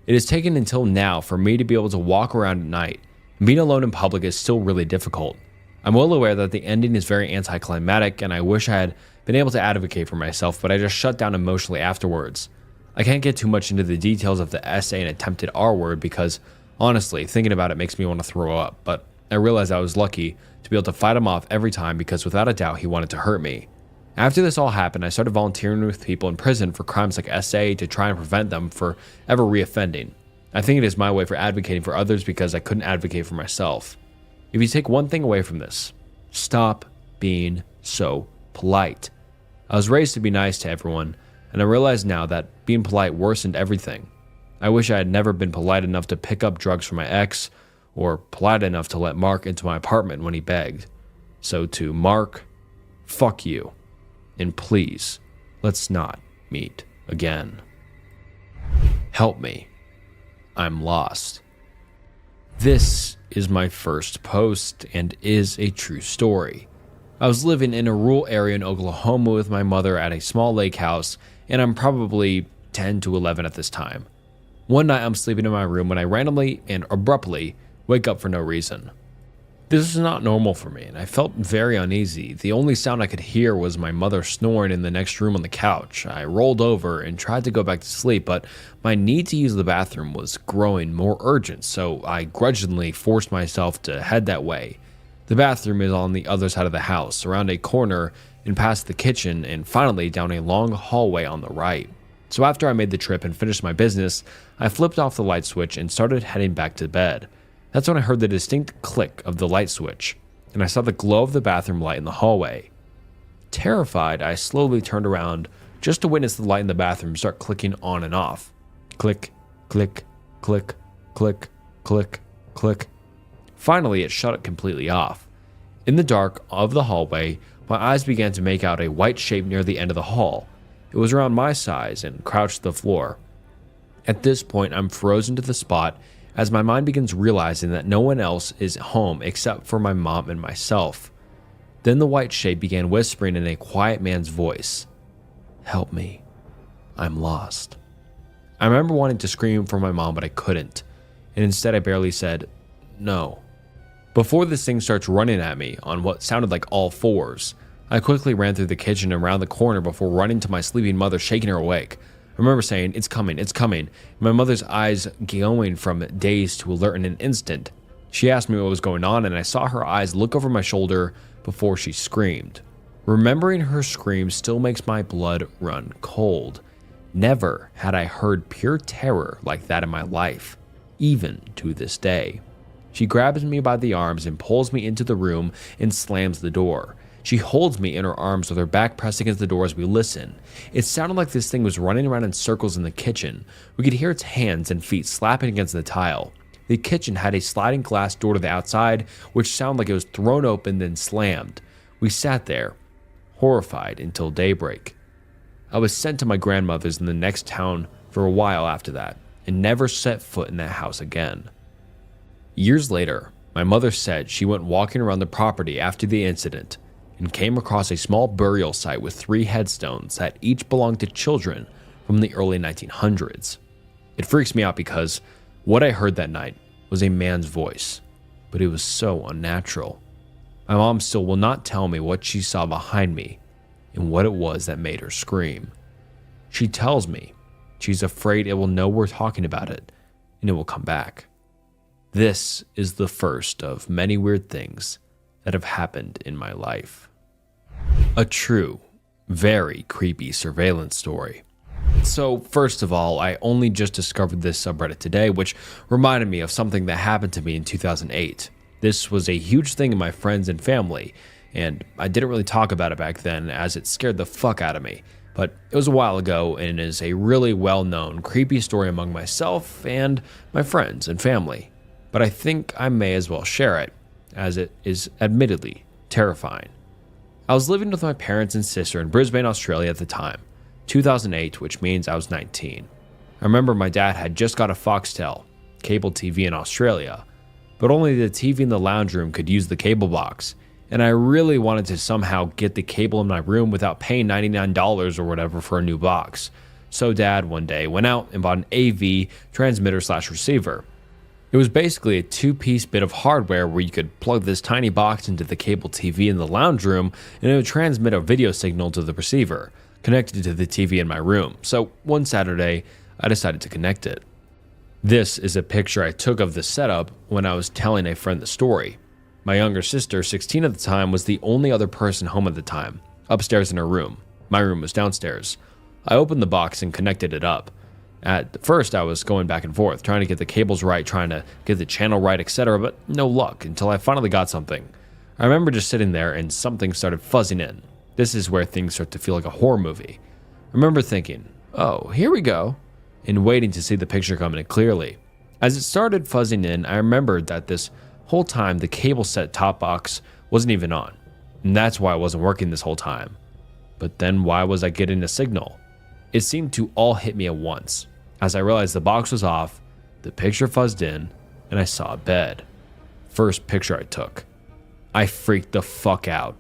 S1: It has taken until now for me to be able to walk around at night, and being alone in public is still really difficult. I'm well aware that the ending is very anticlimactic, and I wish I had been able to advocate for myself, but I just shut down emotionally afterwards. I can't get too much into the details of the SA and attempted R word because, honestly, thinking about it makes me want to throw up, but I realized I was lucky to be able to fight him off every time because without a doubt he wanted to hurt me. After this all happened, I started volunteering with people in prison for crimes like SA to try and prevent them from ever reoffending. I think it is my way for advocating for others because I couldn't advocate for myself. If you take one thing away from this, stop being so polite. I was raised to be nice to everyone, and I realize now that being polite worsened everything. I wish I had never been polite enough to pick up drugs from my ex, or polite enough to let Mark into my apartment when he begged. So to Mark, fuck you. And please, let's not meet again. Help me. I'm lost. This is my first post and is a true story. I was living in a rural area in Oklahoma with my mother at a small lake house, and I'm probably 10 to 11 at this time. One night I'm sleeping in my room when I randomly and abruptly wake up for no reason. This is not normal for me, and I felt very uneasy. The only sound I could hear was my mother snoring in the next room on the couch. I rolled over and tried to go back to sleep, but my need to use the bathroom was growing more urgent, so I grudgingly forced myself to head that way. The bathroom is on the other side of the house, around a corner and past the kitchen, and finally down a long hallway on the right. So after I made the trip and finished my business, I flipped off the light switch and started heading back to bed. That's when I heard the distinct click of the light switch, and I saw the glow of the bathroom light in the hallway. Terrified, I slowly turned around just to witness the light in the bathroom start clicking on and off. Click, click, click, click, click, click. Finally, it shut it completely off. In the dark of the hallway, my eyes began to make out a white shape near the end of the hall. It was around my size and crouched to the floor. At this point, I'm frozen to the spot as my mind begins realizing that no one else is home except for my mom and myself. Then the white shape began whispering in a quiet man's voice, "Help me, I'm lost." I remember wanting to scream for my mom, but I couldn't, and instead I barely said, "No." Before this thing starts running at me on what sounded like all fours, I quickly ran through the kitchen and around the corner before running to my sleeping mother, shaking her awake. I remember saying, "It's coming, it's coming." My mother's eyes going from dazed to alert in an instant. She asked me what was going on, and I saw her eyes look over my shoulder before she screamed. Remembering her scream still makes my blood run cold. Never had I heard pure terror like that in my life, even to this day. She grabs me by the arms and pulls me into the room and slams the door. She holds me in her arms with her back pressed against the door as we listen. It sounded like this thing was running around in circles in the kitchen. We could hear its hands and feet slapping against the tile. The kitchen had a sliding glass door to the outside, which sounded like it was thrown open then slammed. We sat there, horrified, until daybreak. I was sent to my grandmother's in the next town for a while after that, and never set foot in that house again. Years later, my mother said she went walking around the property after the incident and came across a small burial site with 3 headstones that each belonged to children from the early 1900s. It freaks me out because what I heard that night was a man's voice, but it was so unnatural. My mom still will not tell me what she saw behind me and what it was that made her scream. She tells me she's afraid it will know we're talking about it and it will come back. This is the first of many weird things that have happened in my life. A true, very creepy surveillance story. So first of all, I only just discovered this subreddit today, which reminded me of something that happened to me in 2008. This was a huge thing in my friends and family, and I didn't really talk about it back then as it scared the fuck out of me. But it was a while ago and is a really well-known creepy story among myself and my friends and family. But I think I may as well share it, as it is admittedly terrifying. I was living with my parents and sister in Brisbane, Australia at the time, 2008, which means I was 19. I remember my dad had just got a Foxtel cable TV in Australia, but only the TV in the lounge room could use the cable box, and I really wanted to somehow get the cable in my room without paying $99 or whatever for a new box. So Dad one day went out and bought an AV transmitter/receiver. It was basically a 2-piece bit of hardware where you could plug this tiny box into the cable TV in the lounge room and it would transmit a video signal to the receiver, connected to the TV in my room. So one Saturday, I decided to connect it. This is a picture I took of the setup when I was telling a friend the story. My younger sister, 16 at the time, was the only other person home at the time, upstairs in her room. My room was downstairs. I opened the box and connected it up. At first, I was going back and forth, trying to get the cables right, trying to get the channel right, etc., but no luck until I finally got something. I remember just sitting there and something started fuzzing in. This is where things start to feel like a horror movie. I remember thinking, "Oh, here we go," and waiting to see the picture come in clearly. As it started fuzzing in, I remembered that this whole time the cable set top box wasn't even on, and that's why it wasn't working this whole time. But then why was I getting a signal? It seemed to all hit me at once. As I realized the box was off, The picture fuzzed in, and I saw a bed. First picture I took. I freaked the fuck out,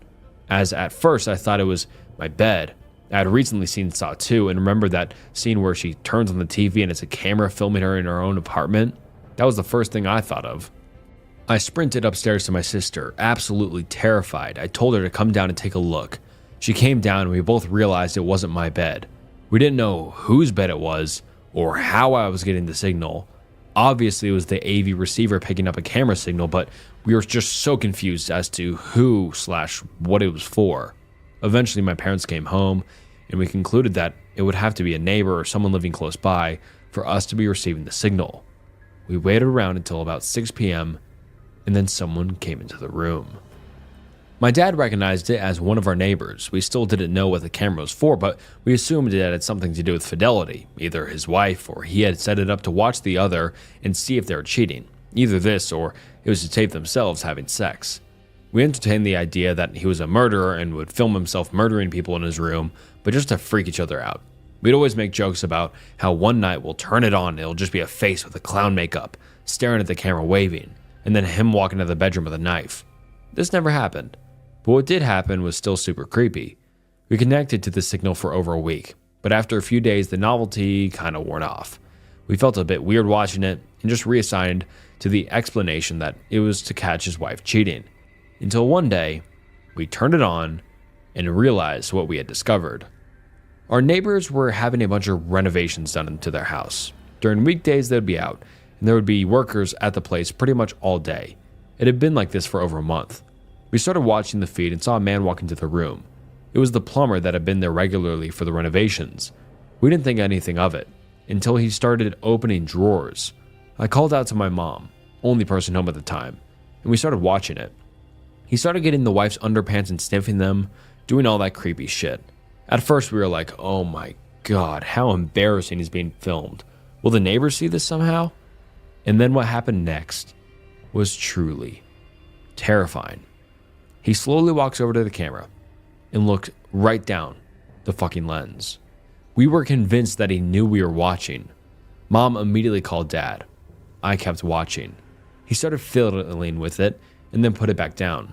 S1: as at first I thought it was my bed. I had recently seen Saw 2 and remembered that scene where she turns on the TV and it's a camera filming her in her own apartment. That was the first thing I thought of. I sprinted upstairs to my sister, absolutely terrified. I told her to come down and take a look. She came down and we both realized it wasn't my bed. We didn't know whose bed it was or how I was getting the signal. Obviously, it was the AV receiver picking up a camera signal, but we were just so confused as to who/what it was for. Eventually, my parents came home, and we concluded that it would have to be a neighbor or someone living close by for us to be receiving the signal. We waited around until about 6 p.m., and then someone came into the room. My dad recognized it as one of our neighbors. We still didn't know what the camera was for, but we assumed it had something to do with fidelity. Either his wife or he had set it up to watch the other and see if they were cheating. Either this or it was to tape themselves having sex. We entertained the idea that he was a murderer and would film himself murdering people in his room, but just to freak each other out. We'd always make jokes about how one night we'll turn it on and it'll just be a face with a clown makeup, staring at the camera waving, and then him walking to the bedroom with a knife. This never happened, but what did happen was still super creepy. We connected to the signal for over a week, but after a few days the novelty kind of worn off. We felt a bit weird watching it and just reassigned to the explanation that it was to catch his wife cheating. Until one day, we turned it on and realized what we had discovered. Our neighbors were having a bunch of renovations done into their house. During weekdays, they'd be out, and there would be workers at the place pretty much all day. It had been like this for over a month. We started watching the feed and saw a man walk into the room. It was the plumber that had been there regularly for the renovations. We didn't think anything of it until he started opening drawers. I called out to my mom, only person home at the time, and we started watching it. He started getting the wife's underpants and sniffing them, doing all that creepy shit. At first we were like, oh my god, how embarrassing he's being filmed. Will the neighbors see this somehow? And then what happened next was truly terrifying. He slowly walks over to the camera and looked right down the fucking lens. We were convinced that he knew we were watching. Mom immediately called Dad. I kept watching. He started fiddling with it and then put it back down.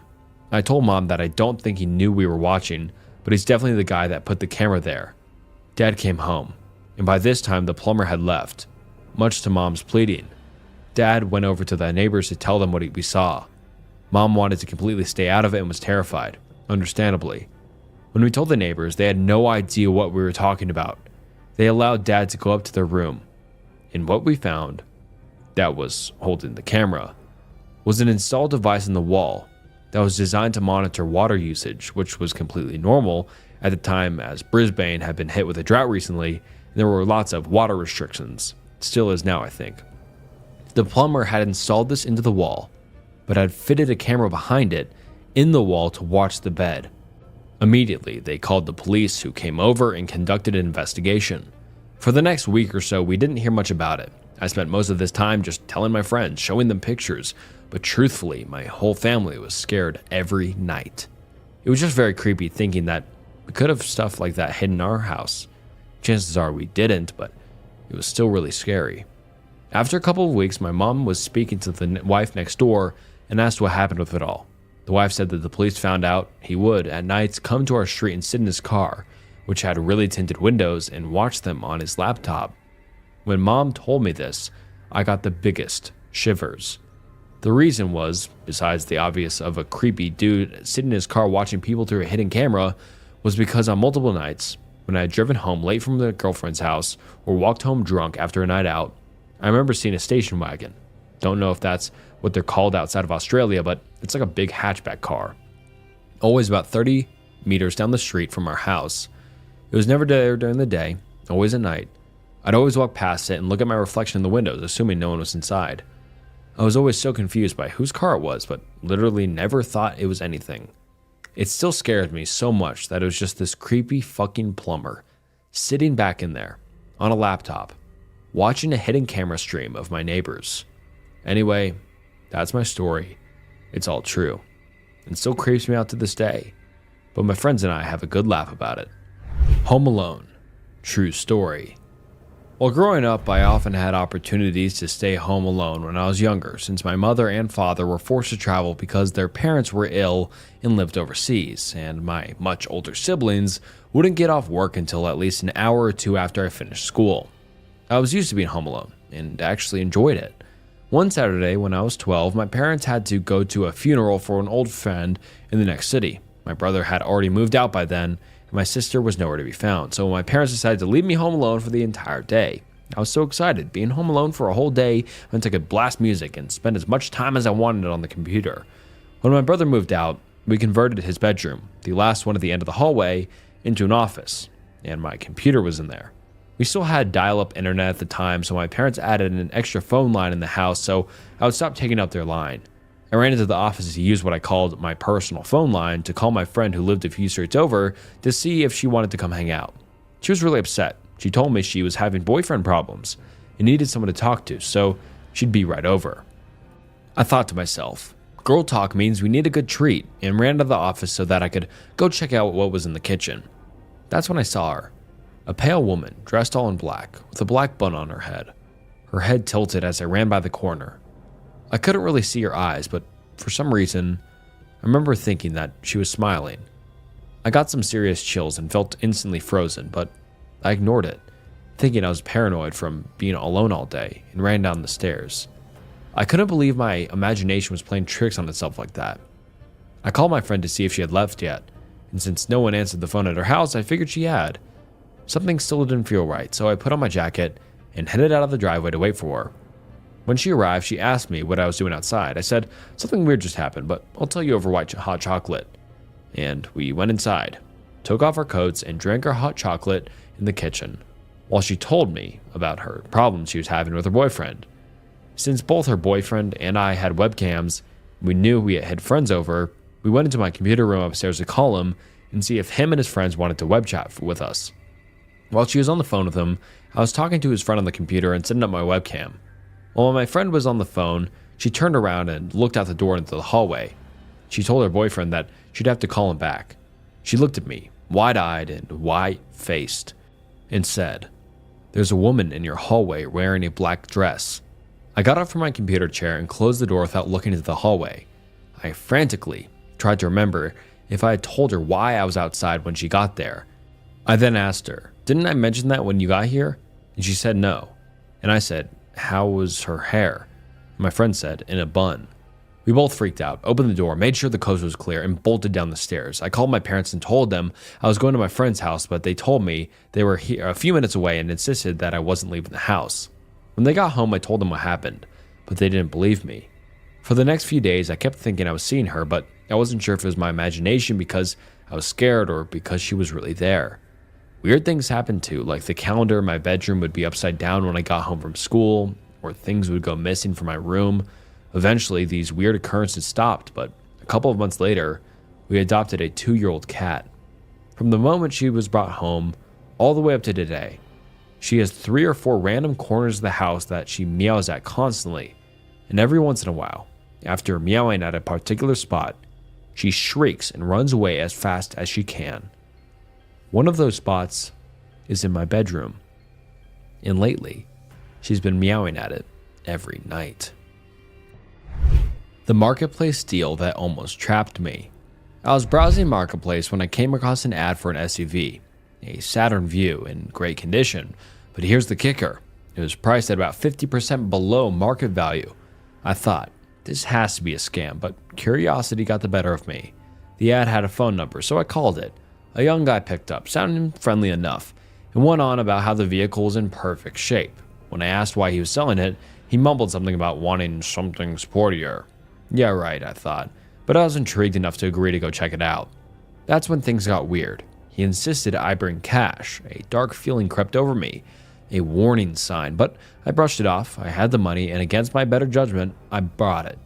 S1: I told Mom that I don't think he knew we were watching, but he's definitely the guy that put the camera there. Dad came home, and by this time the plumber had left, much to Mom's pleading. Dad went over to the neighbors to tell them what we saw. Mom wanted to completely stay out of it and was terrified, understandably. When we told the neighbors, they had no idea what we were talking about. They allowed Dad to go up to their room, and what we found, that was holding the camera, was an installed device in the wall that was designed to monitor water usage, which was completely normal at the time as Brisbane had been hit with a drought recently and there were lots of water restrictions. Still is now, I think. The plumber had installed this into the wall, but had fitted a camera behind it in the wall to watch the bed. Immediately, they called the police, who came over and conducted an investigation. For the next week or so, we didn't hear much about it. I spent most of this time just telling my friends, showing them pictures, but truthfully, my whole family was scared every night. It was just very creepy thinking that we could have stuff like that hidden in our house. Chances are we didn't, but it was still really scary. After a couple of weeks, my mom was speaking to the wife next door and asked what happened with it all. The wife said that the police found out he would, at nights, come to our street and sit in his car, which had really tinted windows, and watch them on his laptop. When Mom told me this, I got the biggest shivers. The reason was, besides the obvious of a creepy dude sitting in his car watching people through a hidden camera, was because on multiple nights, when I had driven home late from the girlfriend's house or walked home drunk after a night out, I remember seeing a station wagon. Don't know if that's what they're called outside of Australia, but it's like a big hatchback car. Always about 30 meters down the street from our house. It was never there during the day, always at night. I'd always walk past it and look at my reflection in the windows, assuming no one was inside. I was always so confused by whose car it was, but literally never thought it was anything. It still scared me so much that it was just this creepy fucking plumber sitting back in there on a laptop, watching a hidden camera stream of my neighbors. Anyway, that's my story. It's all true. It still creeps me out to this day, but my friends and I have a good laugh about it. Home Alone, true story. While growing up, I often had opportunities to stay home alone when I was younger, since my mother and father were forced to travel because their parents were ill and lived overseas, and my much older siblings wouldn't get off work until at least an hour or two after I finished school. I was used to being home alone, and actually enjoyed it. One Saturday, when I was 12, my parents had to go to a funeral for an old friend in the next city. My brother had already moved out by then, and my sister was nowhere to be found, so my parents decided to leave me home alone for the entire day. I was so excited. Being home alone for a whole day meant I could blast music and spend as much time as I wanted on the computer. When my brother moved out, we converted his bedroom, the last one at the end of the hallway, into an office, and my computer was in there. We still had dial-up internet at the time, so my parents added an extra phone line in the house so I would stop taking up their line. I ran into the office to use what I called my personal phone line to call my friend who lived a few streets over to see if she wanted to come hang out. She was really upset. She told me she was having boyfriend problems and needed someone to talk to, so she'd be right over. I thought to myself, girl talk means we need a good treat, and ran to the office so that I could go check out what was in the kitchen. That's when I saw her. A pale woman, dressed all in black, with a black bun on her head. Her head tilted as I ran by the corner. I couldn't really see her eyes, but for some reason, I remember thinking that she was smiling. I got some serious chills and felt instantly frozen, but I ignored it, thinking I was paranoid from being alone all day, and ran down the stairs. I couldn't believe my imagination was playing tricks on itself like that. I called my friend to see if she had left yet, and since no one answered the phone at her house, I figured she had. Something still didn't feel right, so I put on my jacket and headed out of the driveway to wait for her. When she arrived, she asked me what I was doing outside. I said, something weird just happened, but I'll tell you over hot chocolate. And we went inside, took off our coats, and drank our hot chocolate in the kitchen, while she told me about her problems she was having with her boyfriend. Since both her boyfriend and I had webcams, we knew we had friends over, we went into my computer room upstairs to call him and see if him and his friends wanted to web chat with us. While she was on the phone with him, I was talking to his friend on the computer and setting up my webcam. While my friend was on the phone, she turned around and looked out the door into the hallway. She told her boyfriend that she'd have to call him back. She looked at me, wide-eyed and white-faced, and said, "There's a woman in your hallway wearing a black dress." I got up from my computer chair and closed the door without looking into the hallway. I frantically tried to remember if I had told her why I was outside when she got there. I then asked her, "Didn't I mention that when you got here?" And she said no. And I said, "How was her hair?" And my friend said, "In a bun." We both freaked out, opened the door, made sure the coast was clear, and bolted down the stairs. I called my parents and told them I was going to my friend's house, but they told me they were here a few minutes away and insisted that I wasn't leaving the house. When they got home, I told them what happened, but they didn't believe me. For the next few days, I kept thinking I was seeing her, but I wasn't sure if it was my imagination because I was scared or because she was really there. Weird things happened too, like the calendar in my bedroom would be upside down when I got home from school, or things would go missing from my room. Eventually, these weird occurrences stopped, but a couple of months later, we adopted a 2-year-old cat. From the moment she was brought home, all the way up to today, she has 3 or 4 random corners of the house that she meows at constantly, and every once in a while, after meowing at a particular spot, she shrieks and runs away as fast as she can. One of those spots is in my bedroom, and lately, she's been meowing at it every night. The marketplace deal that almost trapped me. I was browsing Marketplace when I came across an ad for an SUV, a Saturn Vue in great condition, but here's the kicker. It was priced at about 50% below market value. I thought, this has to be a scam, but curiosity got the better of me. The ad had a phone number, so I called it. A young guy picked up, sounding friendly enough, and went on about how the vehicle was in perfect shape. When I asked why he was selling it, he mumbled something about wanting something sportier. Yeah, right, I thought, but I was intrigued enough to agree to go check it out. That's when things got weird. He insisted I bring cash. A dark feeling crept over me, a warning sign, but I brushed it off. I had the money, and against my better judgment, I bought it.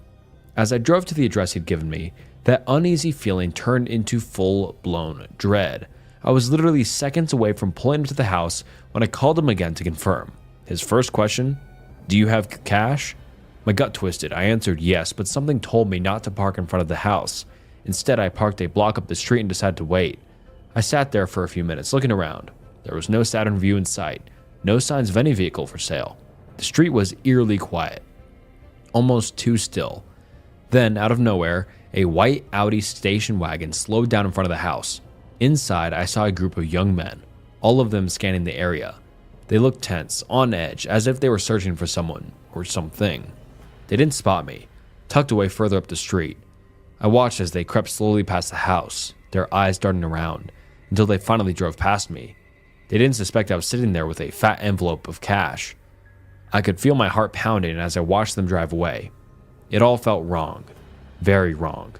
S1: As I drove to the address he'd given me, that uneasy feeling turned into full-blown dread. I was literally seconds away from pulling into the house when I called him again to confirm. His first question, "Do you have cash?" My gut twisted. I answered yes, but something told me not to park in front of the house. Instead, I parked a block up the street and decided to wait. I sat there for a few minutes, looking around. There was no Saturn Vue in sight, No signs of any vehicle for sale. The street was eerily quiet, almost too still. Then, out of nowhere, a white Audi station wagon slowed down in front of the house. Inside, I saw a group of young men, all of them scanning the area. They looked tense, on edge, as if they were searching for someone or something. They didn't spot me, tucked away further up the street. I watched as they crept slowly past the house, their eyes darting around, until they finally drove past me. They didn't suspect I was sitting there with a fat envelope of cash. I could feel my heart pounding as I watched them drive away. It all felt wrong. Very wrong.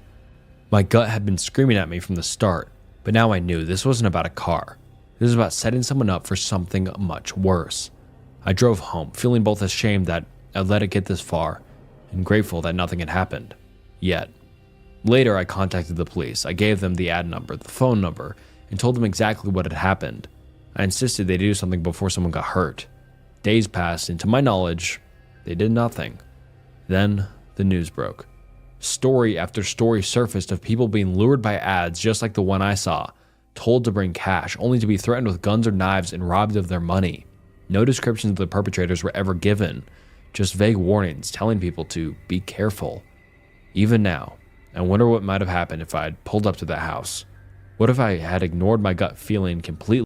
S1: My gut had been screaming at me from the start, but now I knew this wasn't about a car. This was about setting someone up for something much worse. I drove home, feeling both ashamed that I'd let it get this far, and grateful that nothing had happened. Yet. Later, I contacted the police. I gave them the ad number, the phone number, and told them exactly what had happened. I insisted they do something before someone got hurt. Days passed, and to my knowledge, they did nothing. Then, the news broke. Story after story surfaced of people being lured by ads just like the one I saw, told to bring cash, only to be threatened with guns or knives and robbed of their money. No descriptions of the perpetrators were ever given, just vague warnings telling people to be careful. Even now, I wonder what might have happened if I had pulled up to that house. What if I had ignored my gut feeling completely?